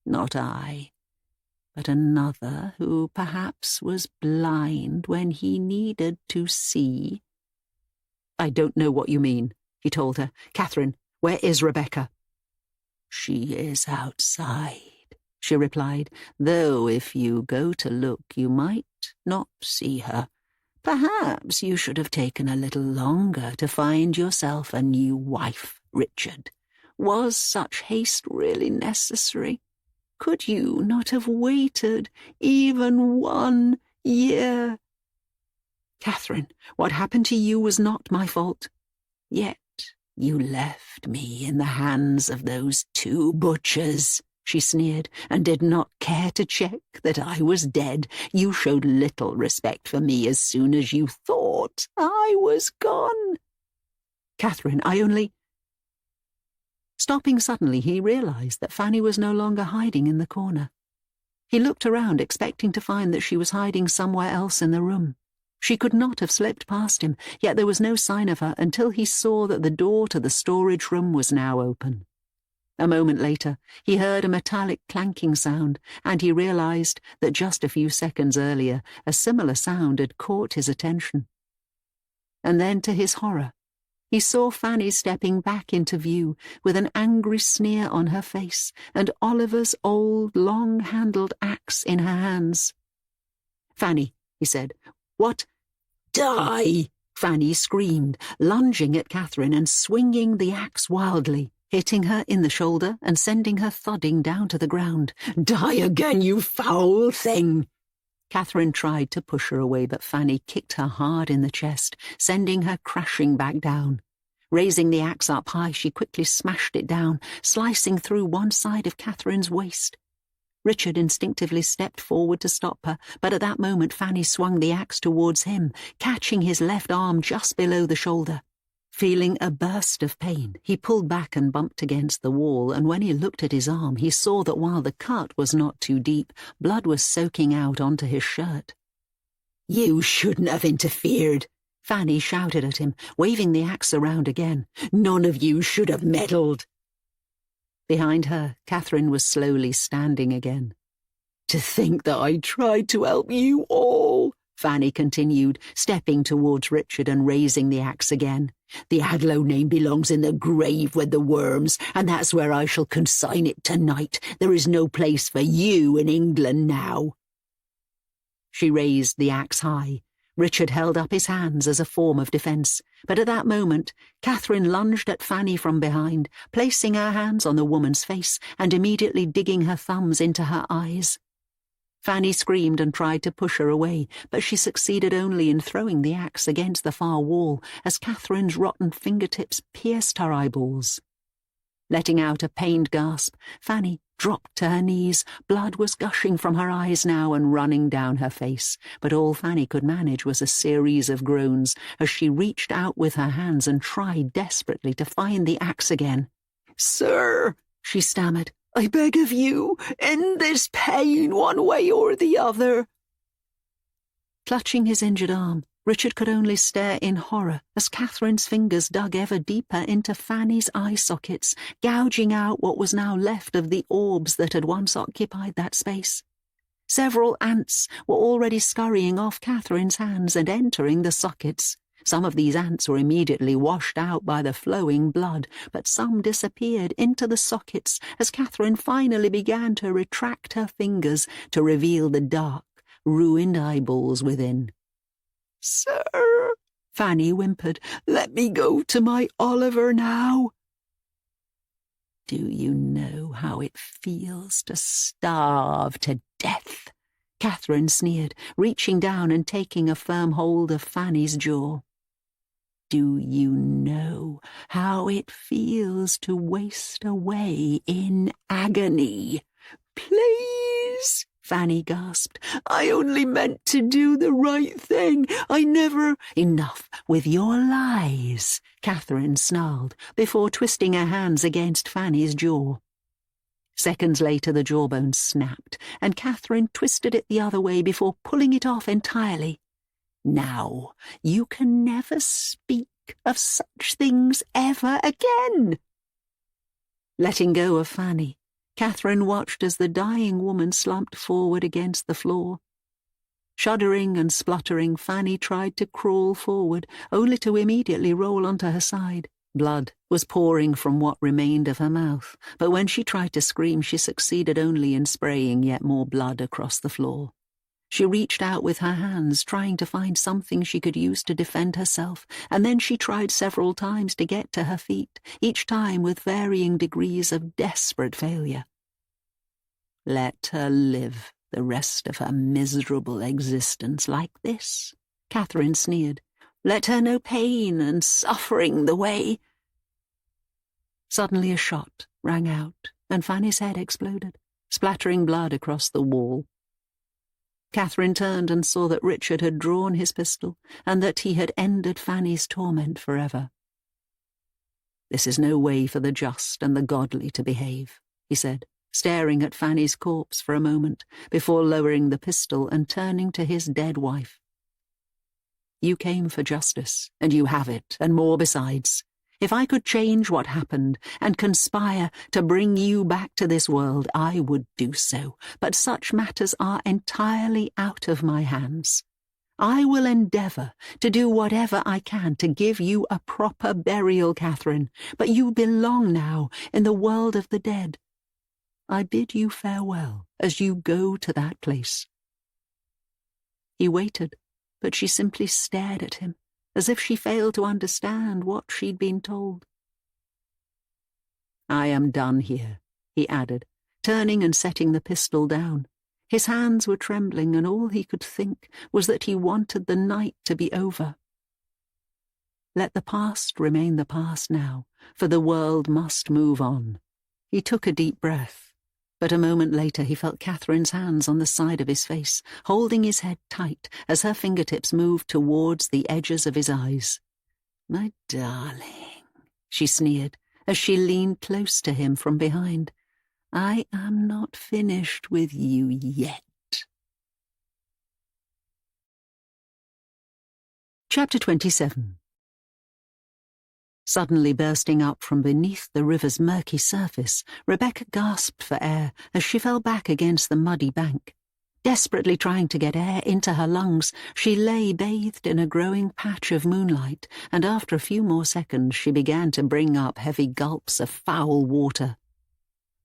"Not I, but another who perhaps was blind when he needed to see." "I don't know what you mean," he told her. "Catherine, where is Rebecca?" "She is outside," she replied, "though if you go to look you might not see her. Perhaps you should have taken a little longer to find yourself a new wife, Richard. Was such haste really necessary? Could you not have waited even 1 year? Catherine, what happened to you was not my fault. Yet you left me in the hands of those 2 butchers, she sneered, and did not care to check that I was dead. You showed little respect for me as soon as you thought I was gone." "Catherine, I only—" Stopping suddenly, he realized that Fanny was no longer hiding in the corner. He looked around, expecting to find that she was hiding somewhere else in the room. She could not have slipped past him, yet there was no sign of her until he saw that the door to the storage room was now open. A moment later, he heard a metallic clanking sound, and he realized that just a few seconds earlier a similar sound had caught his attention. And then, to his horror, he saw Fanny stepping back into view with an angry sneer on her face and Oliver's old, long-handled axe in her hands. "Fanny," he said, "what—" "Die!" Fanny screamed, lunging at Catherine and swinging the axe wildly, hitting her in the shoulder and sending her thudding down to the ground. "Die again, you foul thing!" Catherine tried to push her away, but Fanny kicked her hard in the chest, sending her crashing back down. Raising the axe up high, she quickly smashed it down, slicing through one side of Catherine's waist. Richard instinctively stepped forward to stop her, but at that moment Fanny swung the axe towards him, catching his left arm just below the shoulder. Feeling a burst of pain, he pulled back and bumped against the wall, and when he looked at his arm, he saw that while the cut was not too deep, blood was soaking out onto his shirt. "You shouldn't have interfered," Fanny shouted at him, waving the axe around again. "None of you should have meddled." Behind her, Catherine was slowly standing again. "To think that I tried to help you all," Fanny continued, stepping towards Richard and raising the axe again. "The Hadlow name belongs in the grave with the worms, and that's where I shall consign it tonight. There is no place for you in England now." She raised the axe high. Richard held up his hands as a form of defence, but at that moment, Catherine lunged at Fanny from behind, placing her hands on the woman's face and immediately digging her thumbs into her eyes. Fanny screamed and tried to push her away, but she succeeded only in throwing the axe against the far wall as Catherine's rotten fingertips pierced her eyeballs. Letting out a pained gasp, Fanny dropped to her knees. Blood was gushing from her eyes now and running down her face, but all Fanny could manage was a series of groans as she reached out with her hands and tried desperately to find the axe again. "Sir," she stammered, "I beg of you, end this pain one way or the other." Clutching his injured arm, Richard could only stare in horror as Catherine's fingers dug ever deeper into Fanny's eye sockets, gouging out what was now left of the orbs that had once occupied that space. Several ants were already scurrying off Catherine's hands and entering the sockets. Some of these ants were immediately washed out by the flowing blood, but some disappeared into the sockets as Catherine finally began to retract her fingers to reveal the dark, ruined eyeballs within. "Sir," Fanny whimpered, "let me go to my Oliver now." "Do you know how it feels to starve to death?" Catherine sneered, reaching down and taking a firm hold of Fanny's jaw. "Do you know how it feels to waste away in agony?" "Please," Fanny gasped, "I only meant to do the right thing. I never—" "Enough with your lies," Catherine snarled, before twisting her hands against Fanny's jaw. Seconds later the jawbone snapped, and Catherine twisted it the other way before pulling it off entirely. "Now, you can never speak of such things ever again." Letting go of Fanny, Catherine watched as the dying woman slumped forward against the floor. Shuddering and spluttering, Fanny tried to crawl forward, only to immediately roll onto her side. Blood was pouring from what remained of her mouth, but when she tried to scream, she succeeded only in spraying yet more blood across the floor. She reached out with her hands, trying to find something she could use to defend herself, and then she tried several times to get to her feet, each time with varying degrees of desperate failure. "Let her live the rest of her miserable existence like this," Catherine sneered. "Let her know pain and suffering the way—" Suddenly a shot rang out, and Fanny's head exploded, splattering blood across the wall. Catherine turned and saw that Richard had drawn his pistol, and that he had ended Fanny's torment forever. "This is no way for the just and the godly to behave," he said, staring at Fanny's corpse for a moment, before lowering the pistol and turning to his dead wife. "You came for justice, and you have it, and more besides. If I could change what happened and conspire to bring you back to this world, I would do so, but such matters are entirely out of my hands. I will endeavour to do whatever I can to give you a proper burial, Catherine, but you belong now in the world of the dead. I bid you farewell as you go to that place." He waited, but she simply stared at him, as if she failed to understand what she'd been told. "I am done here," he added, turning and setting the pistol down. His hands were trembling, and all he could think was that he wanted the night to be over. Let the past remain the past now, for the world must move on. He took a deep breath, but a moment later he felt Catherine's hands on the side of his face, holding his head tight as her fingertips moved towards the edges of his eyes. "My darling," she sneered as she leaned close to him from behind. "I am not finished with you yet." Chapter 27. Suddenly bursting up from beneath the river's murky surface, Rebecca gasped for air as she fell back against the muddy bank. Desperately trying to get air into her lungs, she lay bathed in a growing patch of moonlight, and after a few more seconds she began to bring up heavy gulps of foul water.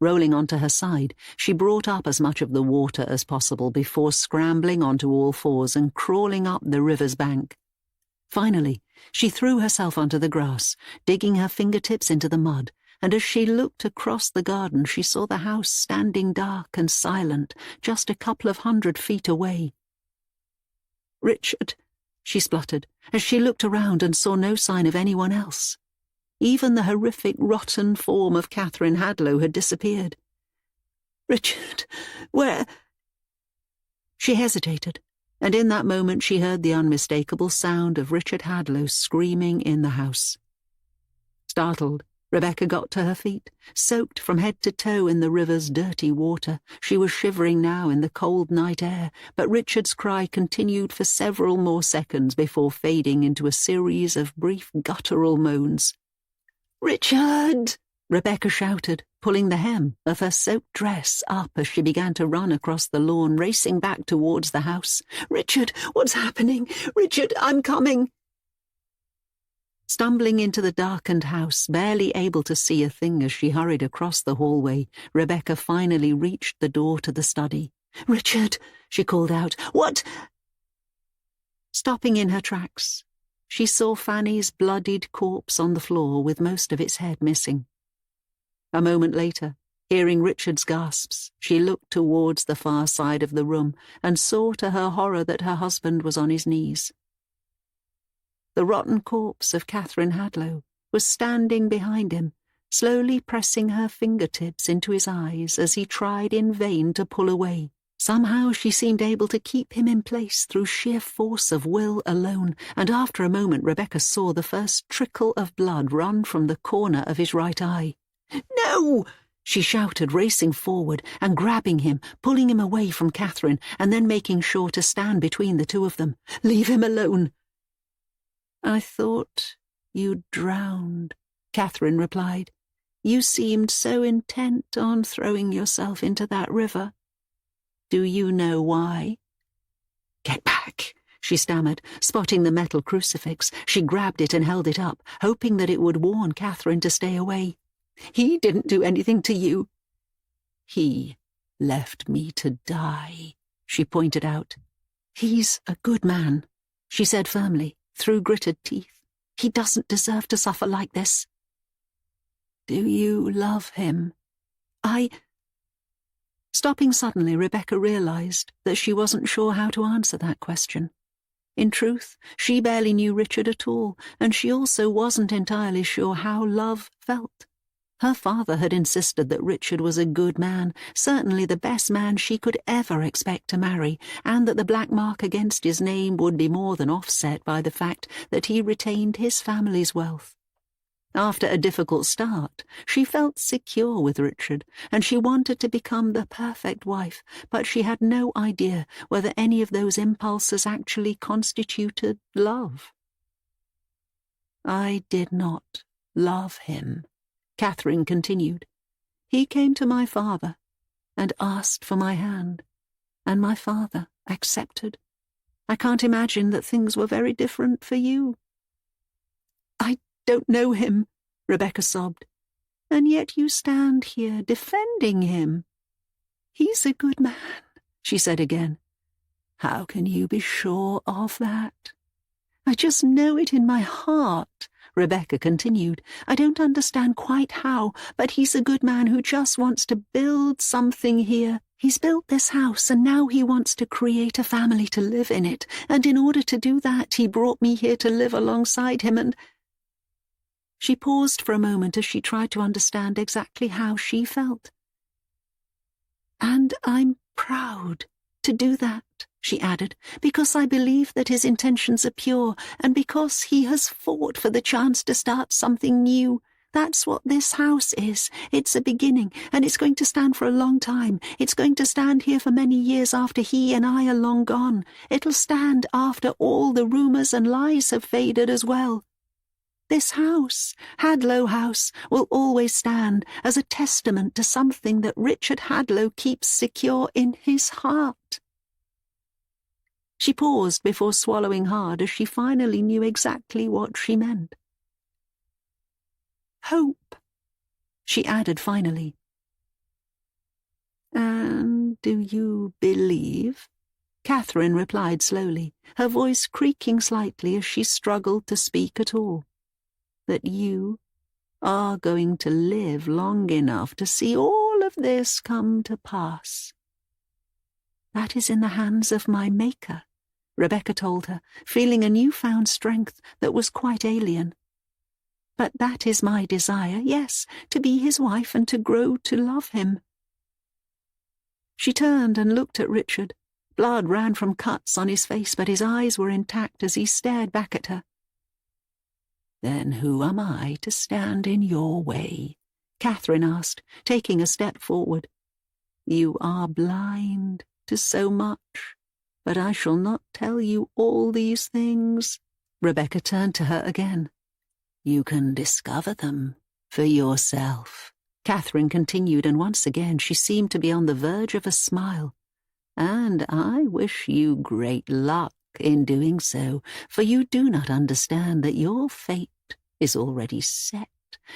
Rolling onto her side, she brought up as much of the water as possible before scrambling onto all fours and crawling up the river's bank. Finally, she threw herself onto the grass, digging her fingertips into the mud, and as she looked across the garden she saw the house standing dark and silent just a couple of 100 feet away. "Richard," she spluttered, as she looked around and saw no sign of anyone else. Even the horrific, rotten form of Catherine Hadlow had disappeared. "Richard, where—" She hesitated, and in that moment she heard the unmistakable sound of Richard Hadlow screaming in the house. Startled, Rebecca got to her feet, soaked from head to toe in the river's dirty water. She was shivering now in the cold night air, but Richard's cry continued for several more seconds before fading into a series of brief guttural moans. "Richard!" Rebecca shouted, pulling the hem of her soaked dress up as she began to run across the lawn, racing back towards the house. "Richard, what's happening? Richard, I'm coming!" Stumbling into the darkened house, barely able to see a thing as she hurried across the hallway, Rebecca finally reached the door to the study. "Richard!" she called out. "What—" Stopping in her tracks, she saw Fanny's bloodied corpse on the floor with most of its head missing. A moment later, hearing Richard's gasps, she looked towards the far side of the room and saw to her horror that her husband was on his knees. The rotten corpse of Catherine Hadlow was standing behind him, slowly pressing her fingertips into his eyes as he tried in vain to pull away. Somehow she seemed able to keep him in place through sheer force of will alone, and after a moment Rebecca saw the first trickle of blood run from the corner of his right eye. "No!" she shouted, racing forward and grabbing him, pulling him away from Catherine, and then making sure to stand between the two of them. "Leave him alone." "I thought you'd drowned," Catherine replied. "You seemed so intent on throwing yourself into that river. Do you know why?" "Get back," she stammered, spotting the metal crucifix. She grabbed it and held it up, hoping that it would warn Catherine to stay away. "He didn't do anything to you." "He left me to die," she pointed out. "He's a good man," she said firmly, through gritted teeth. "He doesn't deserve to suffer like this." "Do you love him?" Stopping suddenly, Rebecca realized that she wasn't sure how to answer that question. In truth, she barely knew Richard at all, and she also wasn't entirely sure how love felt. Her father had insisted that Richard was a good man, certainly the best man she could ever expect to marry, and that the black mark against his name would be more than offset by the fact that he retained his family's wealth. After a difficult start, she felt secure with Richard, and she wanted to become the perfect wife, but she had no idea whether any of those impulses actually constituted love. "I did not love him," Catherine continued. "He came to my father and asked for my hand, and my father accepted. I can't imagine that things were very different for you." "I don't know him," Rebecca sobbed. "And yet you stand here defending him." "He's a good man," she said again. "How can you be sure of that?" "I just know it in my heart," Rebecca continued. "I don't understand quite how, but he's a good man who just wants to build something here. He's built this house, and now he wants to create a family to live in it, and in order to do that, he brought me here to live alongside him, and—" She paused for a moment as she tried to understand exactly how she felt. "And I'm proud to do that," she added, "because I believe that his intentions are pure, and because he has fought for the chance to start something new. That's what this house is. It's a beginning, and it's going to stand for a long time. It's going to stand here for many years after he and I are long gone. It'll stand after all the rumours and lies have faded as well. This house, Hadlow House, will always stand as a testament to something that Richard Hadlow keeps secure in his heart." She paused before swallowing hard as she finally knew exactly what she meant. "Hope," she added finally. "And do you believe?" Catherine replied slowly, her voice creaking slightly as she struggled to speak at all. "That you are going to live long enough to see all of this come to pass?" "That is in the hands of my Maker," Rebecca told her, feeling a newfound strength that was quite alien. "But that is my desire, yes, to be his wife and to grow to love him." She turned and looked at Richard. Blood ran from cuts on his face, but his eyes were intact as he stared back at her. "Then who am I to stand in your way?" Catherine asked, taking a step forward. "You are blind to so much, but I shall not tell you all these things." Rebecca turned to her again. "You can discover them for yourself," Catherine continued, and once again she seemed to be on the verge of a smile. "And I wish you great luck in doing so, for you do not understand that your fate is already set,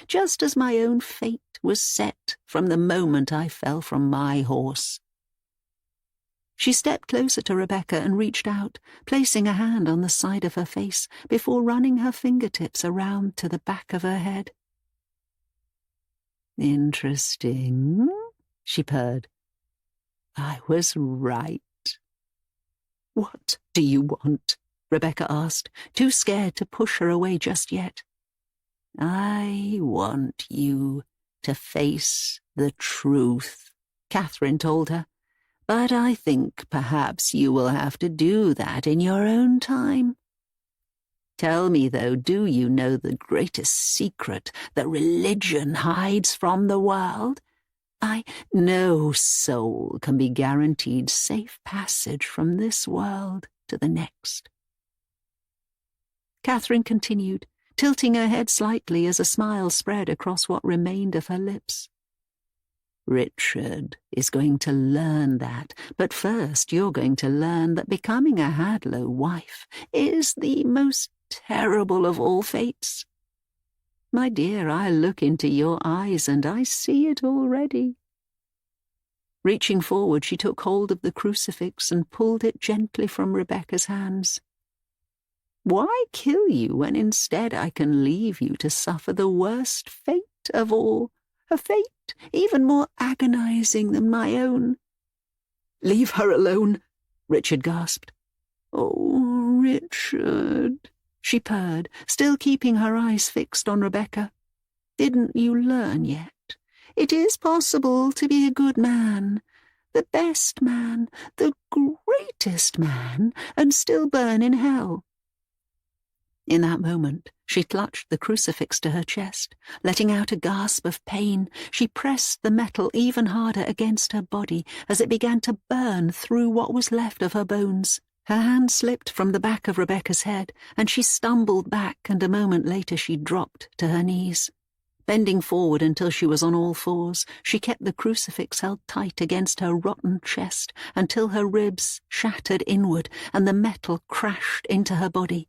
just as my own fate was set from the moment I fell from my horse." She stepped closer to Rebecca and reached out, placing a hand on the side of her face before running her fingertips around to the back of her head. "Interesting," she purred. "I was right." "What do you want?" Rebecca asked, too scared to push her away just yet. "I want you to face the truth," Catherine told her. "But I think perhaps you will have to do that in your own time. Tell me, though, do you know the greatest secret that religion hides from the world? No soul can be guaranteed safe passage from this world to the next." Catherine continued, tilting her head slightly as a smile spread across what remained of her lips. "Richard is going to learn that, but first you're going to learn that becoming a Hadlow wife is the most terrible of all fates. My dear, I look into your eyes and I see it already." Reaching forward, she took hold of the crucifix and pulled it gently from Rebecca's hands. "Why kill you when instead I can leave you to suffer the worst fate of all? A fate even more agonizing than my own." "Leave her alone," Richard gasped. "Oh, Richard," she purred, still keeping her eyes fixed on Rebecca. "Didn't you learn yet? It is possible to be a good man, the best man, the greatest man, and still burn in hell." In that moment, she clutched the crucifix to her chest. Letting out a gasp of pain, she pressed the metal even harder against her body as it began to burn through what was left of her bones. Her hand slipped from the back of Rebecca's head, and she stumbled back, and a moment later she dropped to her knees. Bending forward until she was on all fours, she kept the crucifix held tight against her rotten chest until her ribs shattered inward and the metal crashed into her body.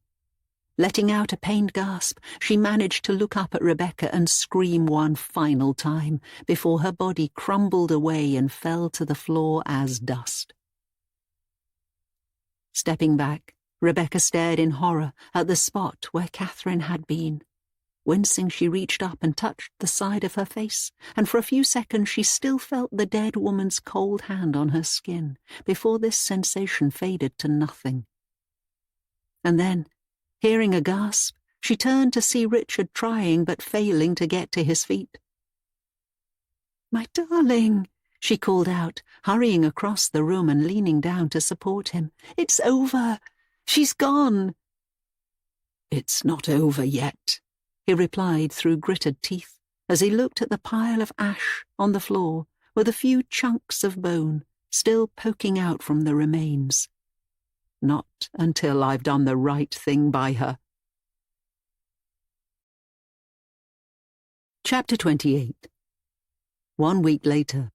Letting out a pained gasp, she managed to look up at Rebecca and scream one final time before her body crumbled away and fell to the floor as dust. Stepping back, Rebecca stared in horror at the spot where Catherine had been. Wincing, she reached up and touched the side of her face, and for a few seconds she still felt the dead woman's cold hand on her skin, before this sensation faded to nothing. And then, hearing a gasp, she turned to see Richard trying but failing to get to his feet. "My darling," she called out, hurrying across the room and leaning down to support him. "It's over. She's gone." "It's not over yet," he replied through gritted teeth, as he looked at the pile of ash on the floor with a few chunks of bone still poking out from the remains. "Not until I've done the right thing by her." Chapter 28. 1 week later.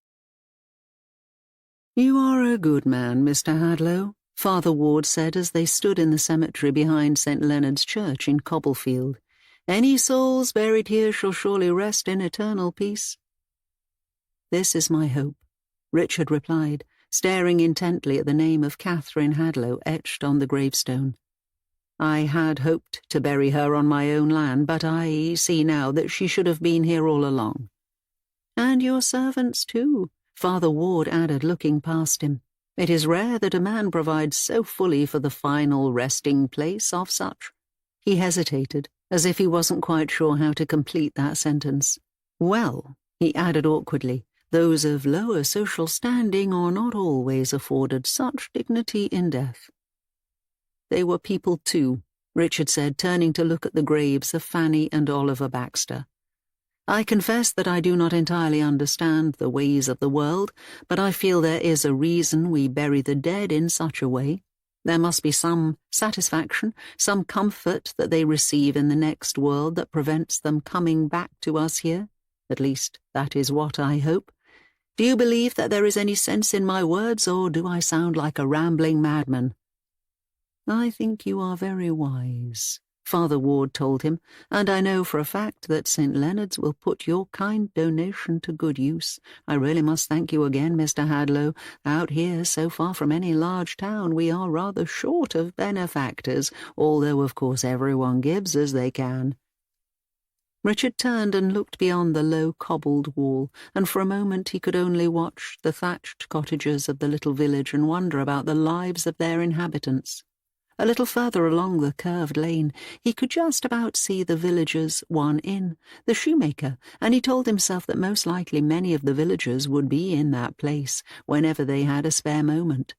"You are a good man, Mr. Hadlow," Father Ward said as they stood in the cemetery behind St. Leonard's Church in Cobblefield. "Any souls buried here shall surely rest in eternal peace." "This is my hope," Richard replied, staring intently at the name of Catherine Hadlow etched on the gravestone. "I had hoped to bury her on my own land, but I see now that she should have been here all along." "And your servants, too," Father Ward added, looking past him. "It is rare that a man provides so fully for the final resting place of such." He hesitated, as if he wasn't quite sure how to complete that sentence. "Well," he added awkwardly, "those of lower social standing are not always afforded such dignity in death." "They were people too," Richard said, turning to look at the graves of Fanny and Oliver Baxter. "I confess that I do not entirely understand the ways of the world, but I feel there is a reason we bury the dead in such a way. There must be some satisfaction, some comfort that they receive in the next world that prevents them coming back to us here. At least, that is what I hope. Do you believe that there is any sense in my words, or do I sound like a rambling madman?" "I think you are very wise," Father Ward told him, "and I know for a fact that St. Leonard's will put your kind donation to good use. I really must thank you again, Mr. Hadlow. Out here, so far from any large town, we are rather short of benefactors, although of course everyone gives as they can." Richard turned and looked beyond the low cobbled wall, and for a moment he could only watch the thatched cottages of the little village and wonder about the lives of their inhabitants. A little further along the curved lane, he could just about see the villager's one inn, the shoemaker, and he told himself that most likely many of the villagers would be in that place whenever they had a spare moment.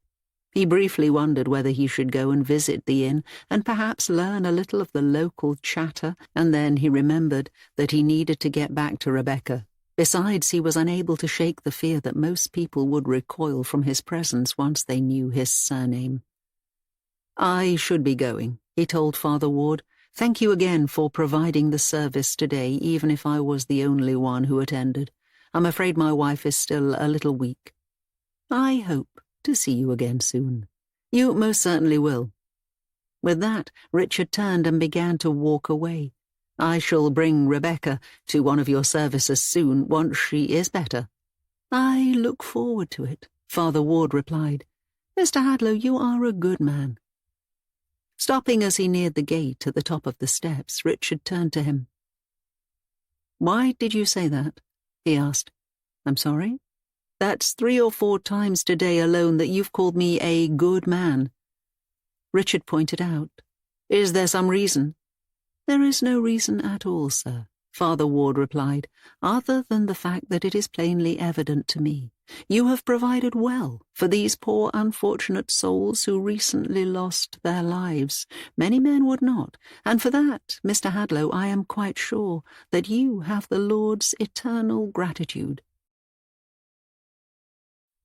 He briefly wondered whether he should go and visit the inn and perhaps learn a little of the local chatter, and then he remembered that he needed to get back to Rebecca. Besides, he was unable to shake the fear that most people would recoil from his presence once they knew his surname. "I should be going," he told Father Ward. "Thank you again for providing the service today, even if I was the only one who attended. I'm afraid my wife is still a little weak." "I hope to see you again soon." "You most certainly will." With that, Richard turned and began to walk away. "I shall bring Rebecca to one of your services soon, once she is better." "I look forward to it," Father Ward replied. "Mr. Hadlow, you are a good man." Stopping as he neared the gate at the top of the steps, Richard turned to him. "Why did you say that?" he asked. "I'm sorry? That's 3 or 4 times today alone that you've called me a good man." Richard pointed out. "Is there some reason?" "There is no reason at all, sir," Father Ward replied, "other than the fact that it is plainly evident to me. You have provided well for these poor unfortunate souls who recently lost their lives. Many men would not, and for that, Mr. Hadlow, I am quite sure that you have the Lord's eternal gratitude."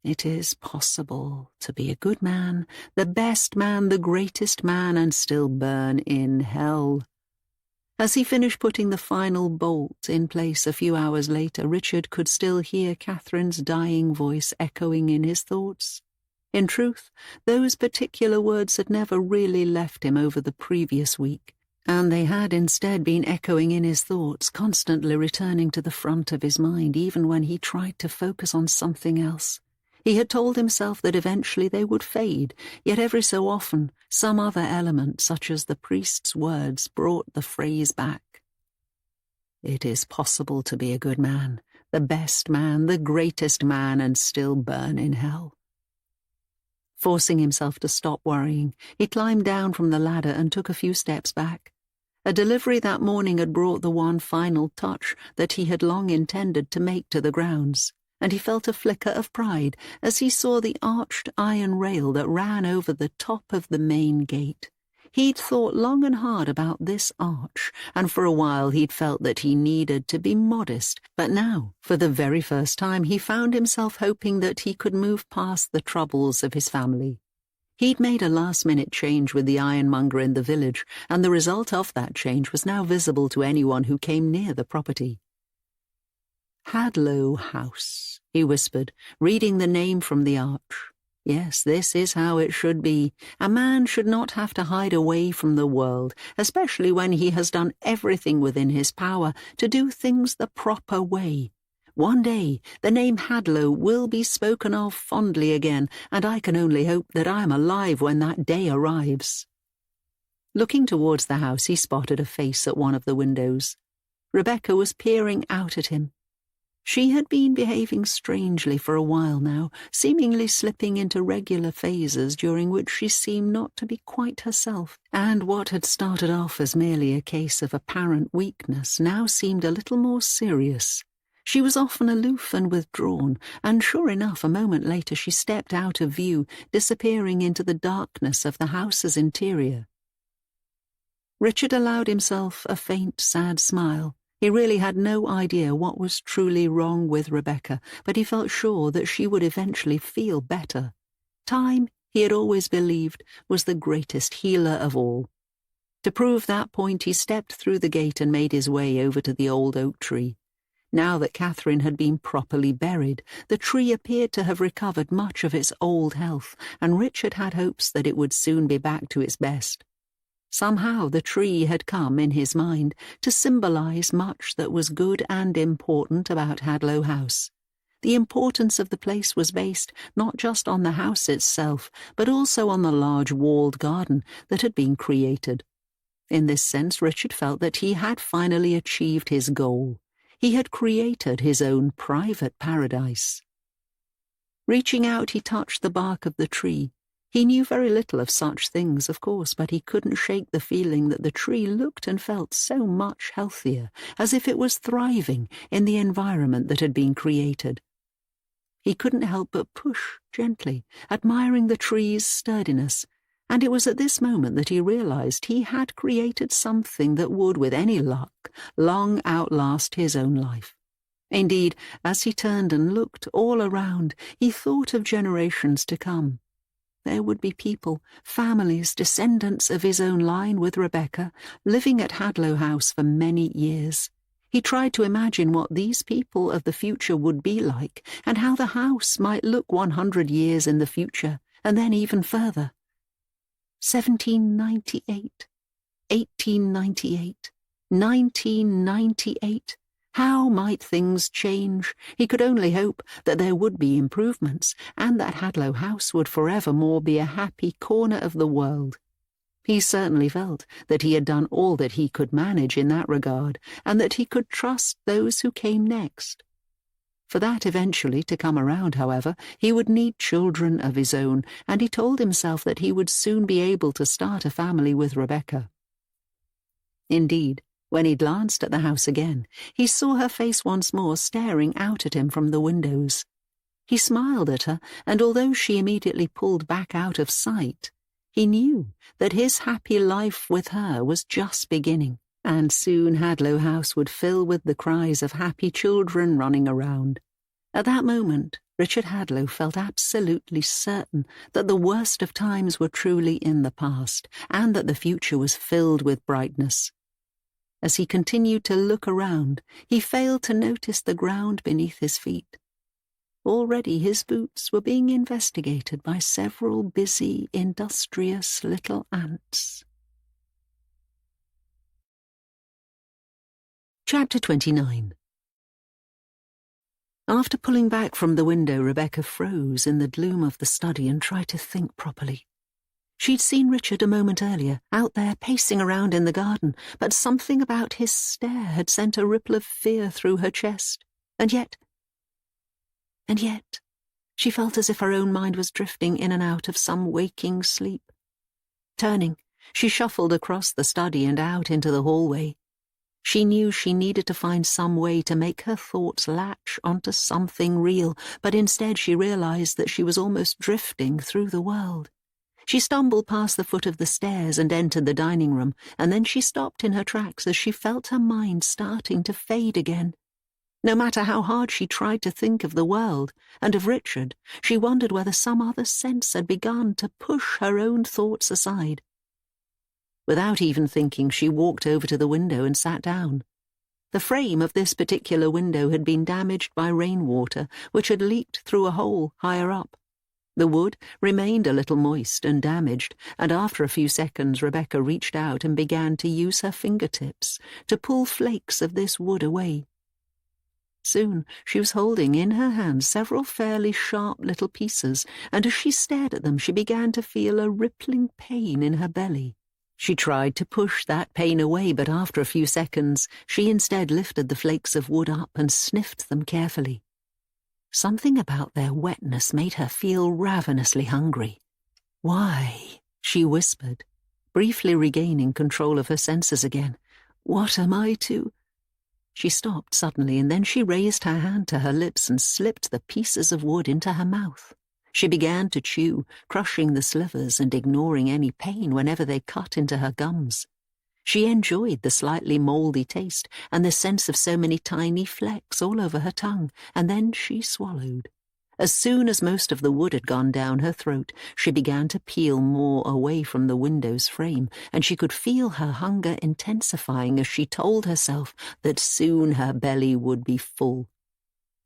It is possible to be a good man, the best man, the greatest man, and still burn in hell. As he finished putting the final bolt in place a few hours later, Richard could still hear Catherine's dying voice echoing in his thoughts. In truth, those particular words had never really left him over the previous week, and they had instead been echoing in his thoughts, constantly returning to the front of his mind, even when he tried to focus on something else. He had told himself that eventually they would fade, yet every so often some other element, such as the priest's words, brought the phrase back. It is possible to be a good man, the best man, the greatest man, and still burn in hell. Forcing himself to stop worrying, he climbed down from the ladder and took a few steps back. A delivery that morning had brought the one final touch that he had long intended to make to the grounds, and he felt a flicker of pride as he saw the arched iron rail that ran over the top of the main gate. He'd thought long and hard about this arch, and for a while he'd felt that he needed to be modest, but now, for the very first time, he found himself hoping that he could move past the troubles of his family. He'd made a last-minute change with the ironmonger in the village, and the result of that change was now visible to anyone who came near the property. Hadlow House, he whispered, reading the name from the arch. Yes, this is how it should be. A man should not have to hide away from the world, especially when he has done everything within his power to do things the proper way. One day, the name Hadlow will be spoken of fondly again, and I can only hope that I am alive when that day arrives. Looking towards the house, he spotted a face at one of the windows. Rebecca was peering out at him. She had been behaving strangely for a while now, seemingly slipping into regular phases during which she seemed not to be quite herself, and what had started off as merely a case of apparent weakness now seemed a little more serious. She was often aloof and withdrawn, and sure enough, a moment later she stepped out of view, disappearing into the darkness of the house's interior. Richard allowed himself a faint, sad smile. He really had no idea what was truly wrong with Rebecca, but he felt sure that she would eventually feel better. Time, he had always believed, was the greatest healer of all. To prove that point, he stepped through the gate and made his way over to the old oak tree. Now that Catherine had been properly buried, the tree appeared to have recovered much of its old health, and Richard had hopes that it would soon be back to its best. Somehow the tree had come, in his mind, to symbolize much that was good and important about Hadlow House. The importance of the place was based not just on the house itself, but also on the large walled garden that had been created. In this sense, Richard felt that he had finally achieved his goal. He had created his own private paradise. Reaching out, he touched the bark of the tree. He knew very little of such things, of course, but he couldn't shake the feeling that the tree looked and felt so much healthier, as if it was thriving in the environment that had been created. He couldn't help but push gently, admiring the tree's sturdiness, and it was at this moment that he realized he had created something that would, with any luck, long outlast his own life. Indeed, as he turned and looked all around, he thought of generations to come. There would be people, families, descendants of his own line with Rebecca, living at Hadlow House for many years. He tried to imagine what these people of the future would be like, and how the house might look 100 years in the future, and then even further. 1798, 1898, 1998. How might things change? He could only hope that there would be improvements, and that Hadlow House would forevermore be a happy corner of the world. He certainly felt that he had done all that he could manage in that regard, and that he could trust those who came next. For that eventually to come around, however, he would need children of his own, and he told himself that he would soon be able to start a family with Rebecca. Indeed, when he glanced at the house again, he saw her face once more staring out at him from the windows. He smiled at her, and although she immediately pulled back out of sight, he knew that his happy life with her was just beginning, and soon Hadlow House would fill with the cries of happy children running around. At that moment, Richard Hadlow felt absolutely certain that the worst of times were truly in the past, and that the future was filled with brightness. As he continued to look around, he failed to notice the ground beneath his feet. Already his boots were being investigated by several busy, industrious little ants. Chapter 29. After pulling back from the window, Rebecca froze in the gloom of the study and tried to think properly. She'd seen Richard a moment earlier, out there pacing around in the garden, but something about his stare had sent a ripple of fear through her chest. And yet, she felt as if her own mind was drifting in and out of some waking sleep. Turning, she shuffled across the study and out into the hallway. She knew she needed to find some way to make her thoughts latch onto something real, but instead she realized that she was almost drifting through the world. She stumbled past the foot of the stairs and entered the dining room, and then she stopped in her tracks as she felt her mind starting to fade again. No matter how hard she tried to think of the world and of Richard, she wondered whether some other sense had begun to push her own thoughts aside. Without even thinking, she walked over to the window and sat down. The frame of this particular window had been damaged by rainwater, which had leaked through a hole higher up. The wood remained a little moist and damaged, and after a few seconds Rebecca reached out and began to use her fingertips to pull flakes of this wood away. Soon she was holding in her hand several fairly sharp little pieces, and as she stared at them she began to feel a rippling pain in her belly. She tried to push that pain away, but after a few seconds she instead lifted the flakes of wood up and sniffed them carefully. Something about their wetness made her feel ravenously hungry. "Why?" she whispered, briefly regaining control of her senses again. "What am I to—" She stopped suddenly, and then she raised her hand to her lips and slipped the pieces of wood into her mouth. She began to chew, crushing the slivers and ignoring any pain whenever they cut into her gums. She enjoyed the slightly mouldy taste and the sense of so many tiny flecks all over her tongue, and then she swallowed. As soon as most of the wood had gone down her throat, she began to peel more away from the window's frame, and she could feel her hunger intensifying as she told herself that soon her belly would be full.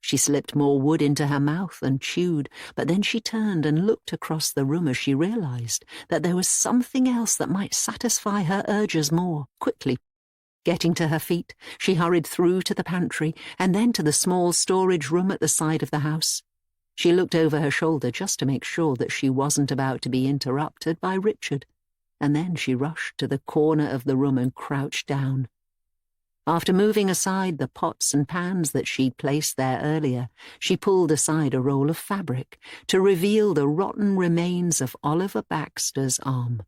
She slipped more wood into her mouth and chewed, but then she turned and looked across the room as she realized that there was something else that might satisfy her urges more quickly. Getting to her feet, she hurried through to the pantry and then to the small storage room at the side of the house. She looked over her shoulder just to make sure that she wasn't about to be interrupted by Richard, and then she rushed to the corner of the room and crouched down. After moving aside the pots and pans that she'd placed there earlier, she pulled aside a roll of fabric to reveal the rotten remains of Oliver Baxter's arm.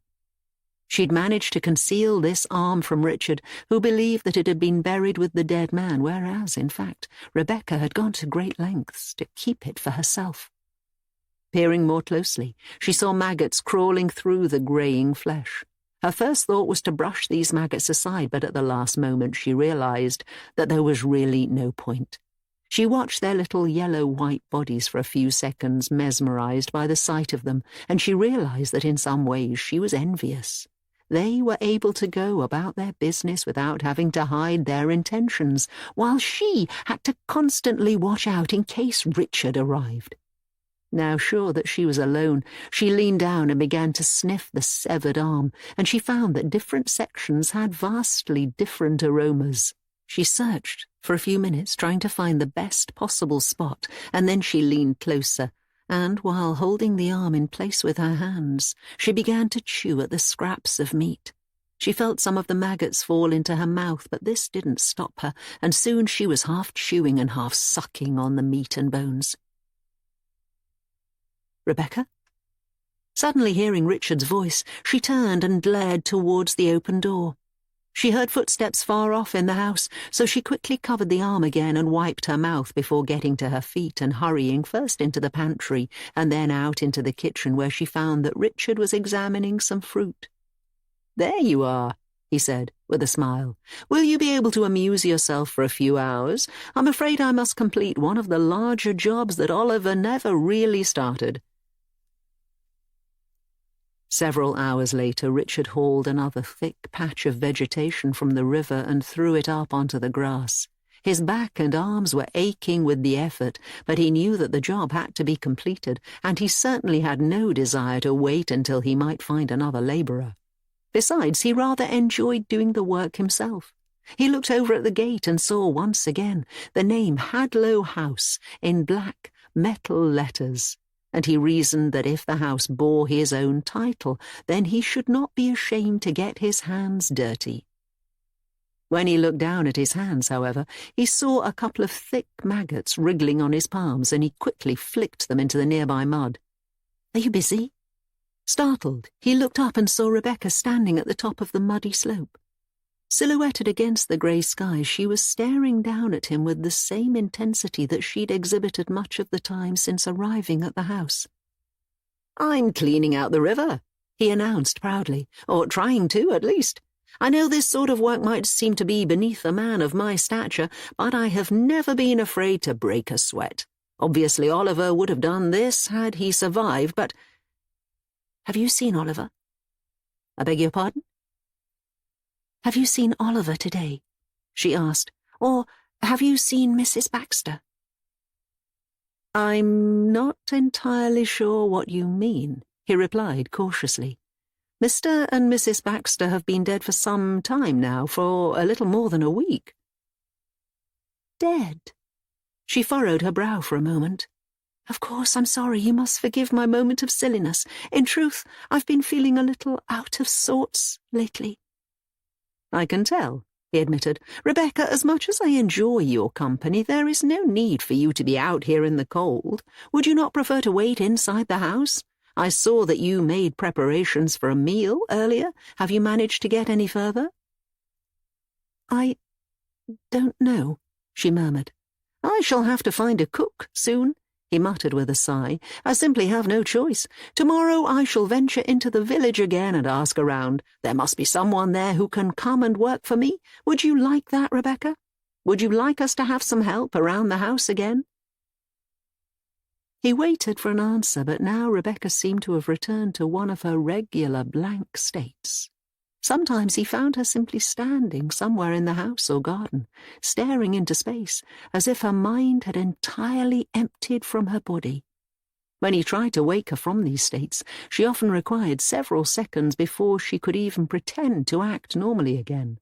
She'd managed to conceal this arm from Richard, who believed that it had been buried with the dead man, whereas, in fact, Rebecca had gone to great lengths to keep it for herself. Peering more closely, she saw maggots crawling through the greying flesh. Her first thought was to brush these maggots aside, but at the last moment she realized that there was really no point. She watched their little yellow-white bodies for a few seconds, mesmerized by the sight of them, and she realized that in some ways she was envious. They were able to go about their business without having to hide their intentions, while she had to constantly watch out in case Richard arrived. Now sure that she was alone, she leaned down and began to sniff the severed arm, and she found that different sections had vastly different aromas. She searched for a few minutes, trying to find the best possible spot, and then she leaned closer, and while holding the arm in place with her hands, she began to chew at the scraps of meat. She felt some of the maggots fall into her mouth, but this didn't stop her, and soon she was half chewing and half sucking on the meat and bones. "Rebecca?" Suddenly hearing Richard's voice, she turned and glared towards the open door. She heard footsteps far off in the house, so she quickly covered the arm again and wiped her mouth before getting to her feet and hurrying first into the pantry and then out into the kitchen, where she found that Richard was examining some fruit. "There you are," he said, with a smile. "Will you be able to amuse yourself for a few hours? I'm afraid I must complete one of the larger jobs that Oliver never really started." Several hours later, Richard hauled another thick patch of vegetation from the river and threw it up onto the grass. His back and arms were aching with the effort, but he knew that the job had to be completed, and he certainly had no desire to wait until he might find another labourer. Besides, he rather enjoyed doing the work himself. He looked over at the gate and saw once again the name Hadlow House in black metal letters. and he reasoned that if the house bore his own title, then he should not be ashamed to get his hands dirty. When he looked down at his hands, however, he saw a couple of thick maggots wriggling on his palms, and he quickly flicked them into the nearby mud. "Are you busy?" Startled, he looked up and saw Rebecca standing at the top of the muddy slope. Silhouetted against the grey sky, she was staring down at him with the same intensity that she'd exhibited much of the time since arriving at the house. "I'm cleaning out the river," he announced proudly, "or trying to, at least. I know this sort of work might seem to be beneath a man of my stature, but I have never been afraid to break a sweat. Obviously Oliver would have done this had he survived, but—" "Have you seen Oliver?" "I beg your pardon?" "Have you seen Oliver today?" she asked. "Or have you seen Mrs. Baxter?" "I'm not entirely sure what you mean," he replied cautiously. "Mr. and Mrs. Baxter have been dead for some time now, for a little more than a week." "Dead?" She furrowed her brow for a moment. "Of course, I'm sorry. You must forgive my moment of silliness. In truth, I've been feeling a little out of sorts lately." "I can tell," he admitted. "Rebecca, as much as I enjoy your company, there is no need for you to be out here in the cold. Would you not prefer to wait inside the house? I saw that you made preparations for a meal earlier. Have you managed to get any further?" "I don't know," she murmured. "I shall have to find a cook soon," he muttered with a sigh. "I simply have no choice. Tomorrow I shall venture into the village again and ask around. There must be someone there who can come and work for me. Would you like that, Rebecca? Would you like us to have some help around the house again?" He waited for an answer, but now Rebecca seemed to have returned to one of her regular blank states. Sometimes he found her simply standing somewhere in the house or garden, staring into space, as if her mind had entirely emptied from her body. When he tried to wake her from these states, she often required several seconds before she could even pretend to act normally again.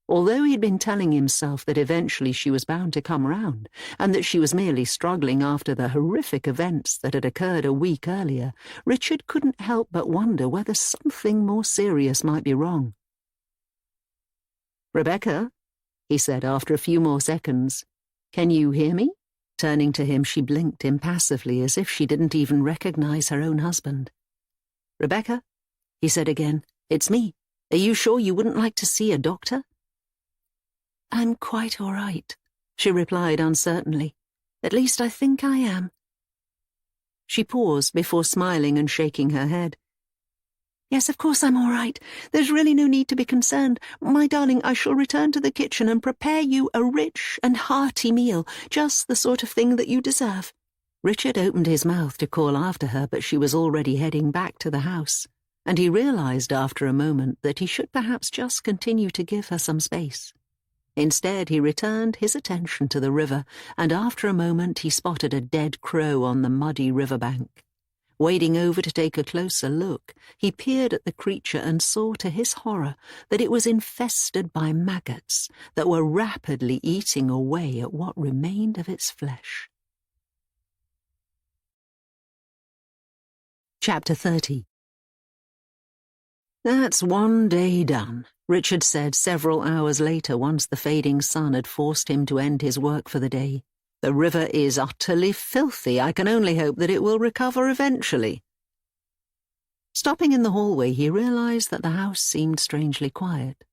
Although he'd been telling himself that eventually she was bound to come round, and that she was merely struggling after the horrific events that had occurred a week earlier, Richard couldn't help but wonder whether something more serious might be wrong. "Rebecca," he said after a few more seconds, "can you hear me?" Turning to him, she blinked impassively as if she didn't even recognize her own husband. "Rebecca," he said again, "it's me. Are you sure you wouldn't like to see a doctor?" "I'm quite all right," she replied uncertainly. "At least I think I am." She paused before smiling and shaking her head. "Yes, of course I'm all right. There's really no need to be concerned. My darling, I shall return to the kitchen and prepare you a rich and hearty meal, just the sort of thing that you deserve." Richard opened his mouth to call after her, but she was already heading back to the house, and he realized after a moment that he should perhaps just continue to give her some space. Instead, he returned his attention to the river, and after a moment he spotted a dead crow on the muddy riverbank. Wading over to take a closer look, he peered at the creature and saw to his horror that it was infested by maggots that were rapidly eating away at what remained of its flesh. Chapter 30. "That's one day done," Richard said several hours later once the fading sun had forced him to end his work for the day. "The river is utterly filthy. I can only hope that it will recover eventually." Stopping in the hallway, he realized that the house seemed strangely quiet.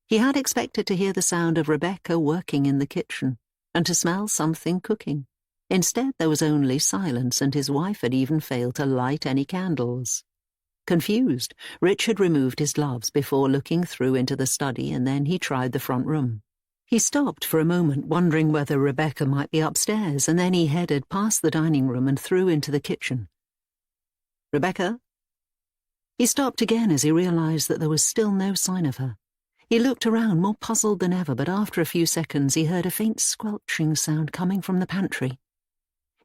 He had expected to hear the sound of Rebecca working in the kitchen, and to smell something cooking. Instead, there was only silence, and his wife had even failed to light any candles. Confused, Richard removed his gloves before looking through into the study, and then he tried the front room. He stopped for a moment, wondering whether Rebecca might be upstairs, and then he headed past the dining room and through into the kitchen. "Rebecca?" He stopped again as he realized that there was still no sign of her. He looked around, more puzzled than ever, but after a few seconds he heard a faint squelching sound coming from the pantry.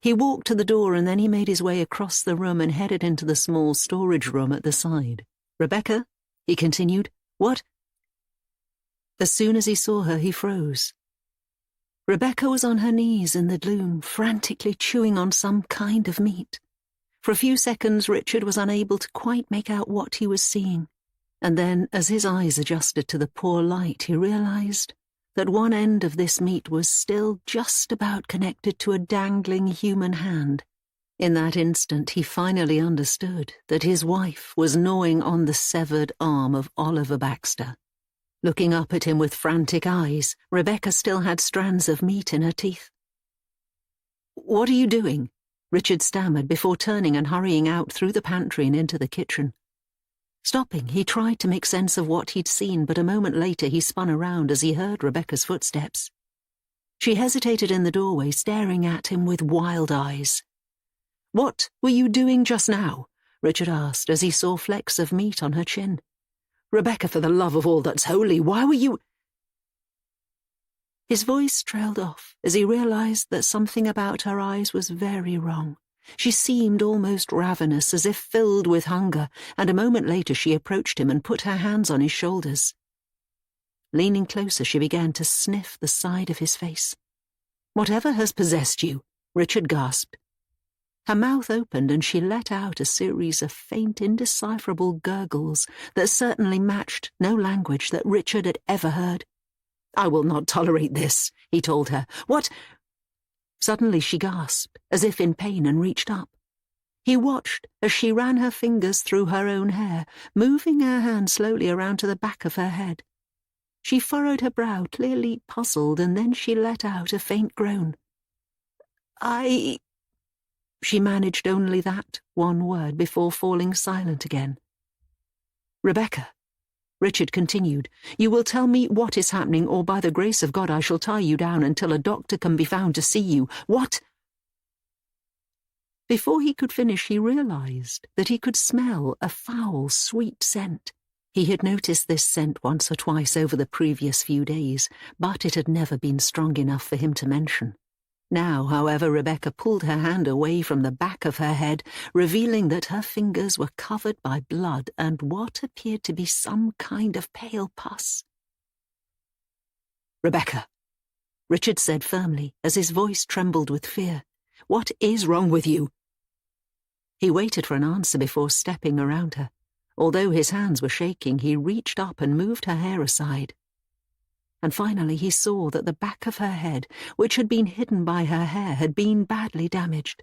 He walked to the door, and then he made his way across the room and headed into the small storage room at the side. "Rebecca?" he continued. "What?" As soon as he saw her, he froze. Rebecca was on her knees in the gloom, frantically chewing on some kind of meat. For a few seconds Richard was unable to quite make out what he was seeing, and then, as his eyes adjusted to the poor light, he realized that one end of this meat was still just about connected to a dangling human hand. In that instant he finally understood that his wife was gnawing on the severed arm of Oliver Baxter. Looking up at him with frantic eyes, Rebecca still had strands of meat in her teeth. "What are you doing?" Richard stammered before turning and hurrying out through the pantry and into the kitchen. Stopping, he tried to make sense of what he'd seen, but a moment later he spun around as he heard Rebecca's footsteps. She hesitated in the doorway, staring at him with wild eyes. "What were you doing just now?" Richard asked as he saw flecks of meat on her chin. "Rebecca, for the love of all that's holy, why were you—" His voice trailed off as he realized that something about her eyes was very wrong. She seemed almost ravenous, as if filled with hunger, and a moment later she approached him and put her hands on his shoulders. Leaning closer, she began to sniff the side of his face. "Whatever has possessed you?" Richard gasped. Her mouth opened and she let out a series of faint, indecipherable gurgles that certainly matched no language that Richard had ever heard. "I will not tolerate this," he told her. "What—" Suddenly she gasped, as if in pain, and reached up. He watched as she ran her fingers through her own hair, moving her hand slowly around to the back of her head. She furrowed her brow, clearly puzzled, and then she let out a faint groan. She managed only that one word before falling silent again. "Rebecca," Richard continued, "you will tell me what is happening, or by the grace of God I shall tie you down until a doctor can be found to see you. What—" Before he could finish, he realized that he could smell a foul, sweet scent. He had noticed this scent once or twice over the previous few days, but it had never been strong enough for him to mention. Now, however, Rebecca pulled her hand away from the back of her head, revealing that her fingers were covered by blood and what appeared to be some kind of pale pus. "Rebecca," Richard said firmly, as his voice trembled with fear, "what is wrong with you?" He waited for an answer before stepping around her. Although his hands were shaking, he reached up and moved her hair aside. And finally he saw that the back of her head, which had been hidden by her hair, had been badly damaged.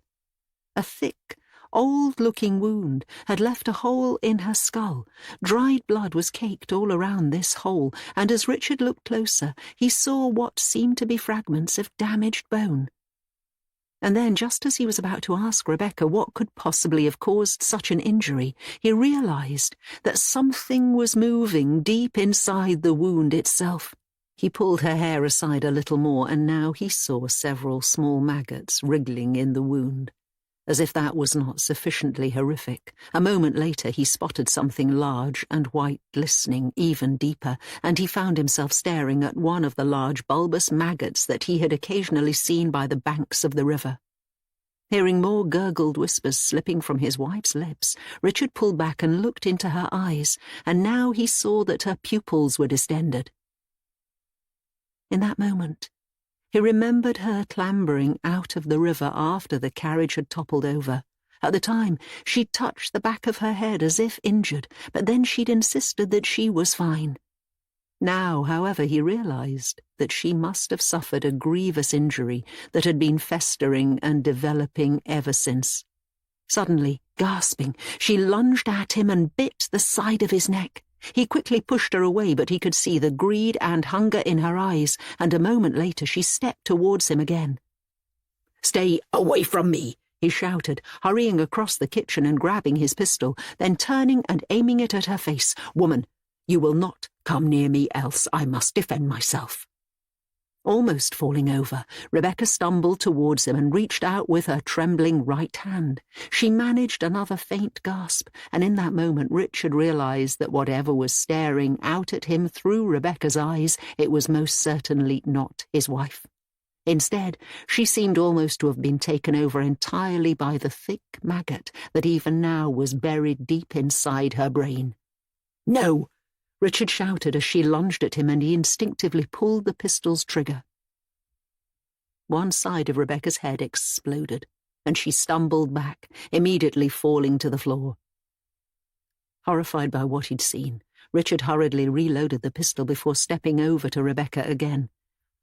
A thick, old-looking wound had left a hole in her skull. Dried blood was caked all around this hole, and as Richard looked closer, he saw what seemed to be fragments of damaged bone. And then, just as he was about to ask Rebecca what could possibly have caused such an injury, he realized that something was moving deep inside the wound itself. He pulled her hair aside a little more, and now he saw several small maggots wriggling in the wound. As if that was not sufficiently horrific, a moment later he spotted something large and white glistening even deeper, and he found himself staring at one of the large bulbous maggots that he had occasionally seen by the banks of the river. Hearing more gurgled whispers slipping from his wife's lips, Richard pulled back and looked into her eyes, and now he saw that her pupils were distended. In that moment, he remembered her clambering out of the river after the carriage had toppled over. At the time, she'd touched the back of her head as if injured, but then she'd insisted that she was fine. Now, however, he realized that she must have suffered a grievous injury that had been festering and developing ever since. Suddenly, gasping, she lunged at him and bit the side of his neck. He quickly pushed her away, but he could see the greed and hunger in her eyes, and a moment later she stepped towards him again. "Stay away from me!" he shouted, hurrying across the kitchen and grabbing his pistol, then turning and aiming it at her face. "Woman, you will not come near me, else I must defend myself." Almost falling over, Rebecca stumbled towards him and reached out with her trembling right hand. She managed another faint gasp, and in that moment Richard realized that whatever was staring out at him through Rebecca's eyes, it was most certainly not his wife. Instead, she seemed almost to have been taken over entirely by the thick maggot that even now was buried deep inside her brain. "No!" Richard shouted as she lunged at him, and he instinctively pulled the pistol's trigger. One side of Rebecca's head exploded, and she stumbled back, immediately falling to the floor. Horrified by what he'd seen, Richard hurriedly reloaded the pistol before stepping over to Rebecca again.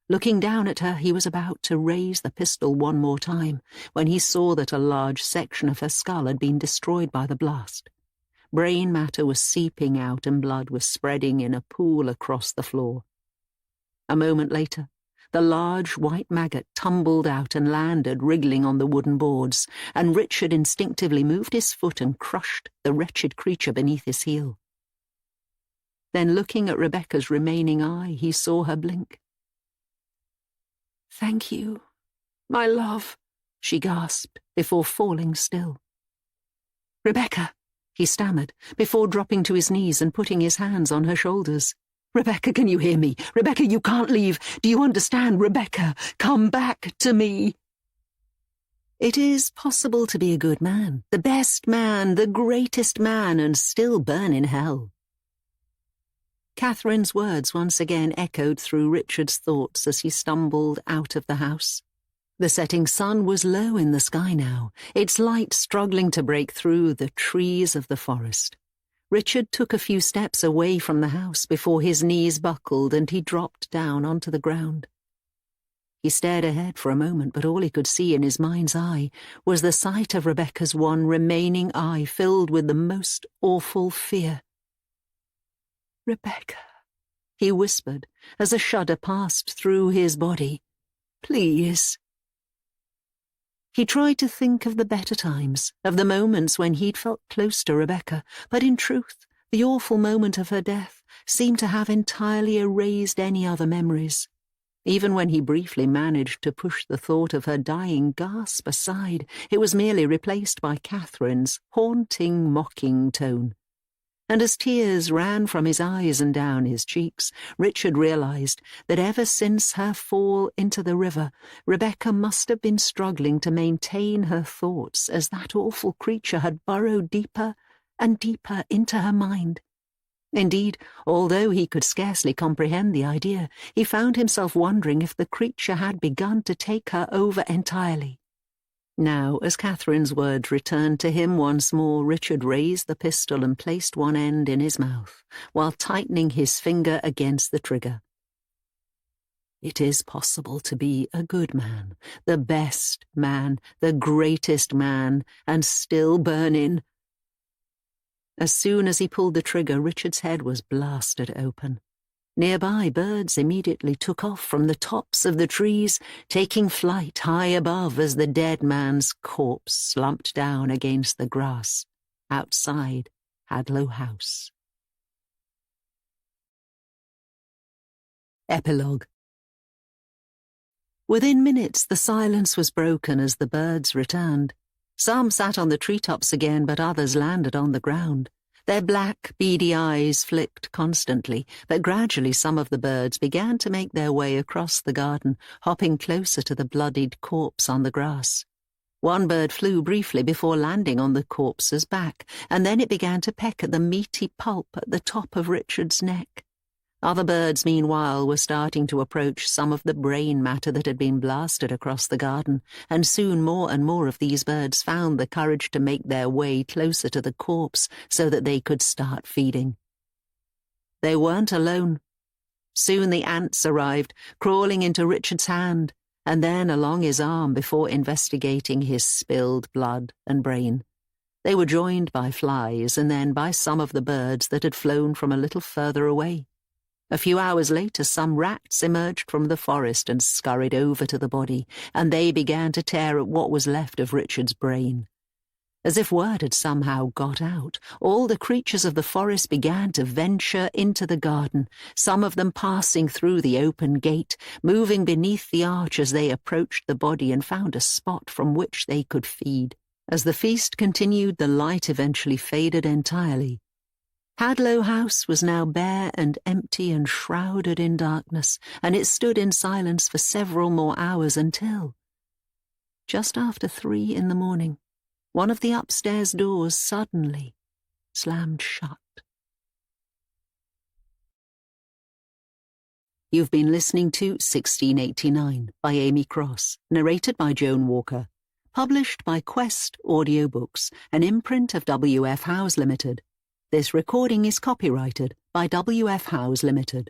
Looking down at her, he was about to raise the pistol one more time when he saw that a large section of her skull had been destroyed by the blast. Brain matter was seeping out and blood was spreading in a pool across the floor. A moment later, the large white maggot tumbled out and landed wriggling on the wooden boards, and Richard instinctively moved his foot and crushed the wretched creature beneath his heel. Then, looking at Rebecca's remaining eye, he saw her blink. "Thank you, my love," she gasped before falling still. "Rebecca," he stammered, before dropping to his knees and putting his hands on her shoulders. "Rebecca, can you hear me? Rebecca, you can't leave. Do you understand? Rebecca, come back to me." It is possible to be a good man, the best man, the greatest man, and still burn in hell. Catherine's words once again echoed through Richard's thoughts as he stumbled out of the house. The setting sun was low in the sky now, its light struggling to break through the trees of the forest. Richard took a few steps away from the house before his knees buckled and he dropped down onto the ground. He stared ahead for a moment, but all he could see in his mind's eye was the sight of Rebecca's one remaining eye filled with the most awful fear. "Rebecca," he whispered as a shudder passed through his body. "Please." He tried to think of the better times, of the moments when he'd felt close to Rebecca, but in truth, the awful moment of her death seemed to have entirely erased any other memories. Even when he briefly managed to push the thought of her dying gasp aside, it was merely replaced by Catherine's haunting, mocking tone. And as tears ran from his eyes and down his cheeks, Richard realized that ever since her fall into the river, Rebecca must have been struggling to maintain her thoughts as that awful creature had burrowed deeper and deeper into her mind. Indeed, although he could scarcely comprehend the idea, he found himself wondering if the creature had begun to take her over entirely. Now, as Catherine's words returned to him once more, Richard raised the pistol and placed one end in his mouth, while tightening his finger against the trigger. It is possible to be a good man, the best man, the greatest man, and still burn in. As soon as he pulled the trigger, Richard's head was blasted open. Nearby, birds immediately took off from the tops of the trees, taking flight high above as the dead man's corpse slumped down against the grass outside Hadlow House. Epilogue. Within minutes, the silence was broken as the birds returned. Some sat on the treetops again, but others landed on the ground. Their black, beady eyes flicked constantly, but gradually some of the birds began to make their way across the garden, hopping closer to the bloodied corpse on the grass. One bird flew briefly before landing on the corpse's back, and then it began to peck at the meaty pulp at the top of Richard's neck. Other birds, meanwhile, were starting to approach some of the brain matter that had been blasted across the garden, and soon more and more of these birds found the courage to make their way closer to the corpse so that they could start feeding. They weren't alone. Soon the ants arrived, crawling into Richard's hand, and then along his arm before investigating his spilled blood and brain. They were joined by flies and then by some of the birds that had flown from a little further away. A few hours later, some rats emerged from the forest and scurried over to the body, and they began to tear at what was left of Richard's brain. As if word had somehow got out, all the creatures of the forest began to venture into the garden, some of them passing through the open gate, moving beneath the arch as they approached the body and found a spot from which they could feed. As the feast continued, the light eventually faded entirely. Hadlow House was now bare and empty and shrouded in darkness, and it stood in silence for several more hours until, just after 3 in the morning, one of the upstairs doors suddenly slammed shut. You've been listening to 1689 by Amy Cross, narrated by Joan Walker. Published by Quest Audiobooks, an imprint of W.F. Howes Limited. This recording is copyrighted by W.F. Howes Limited.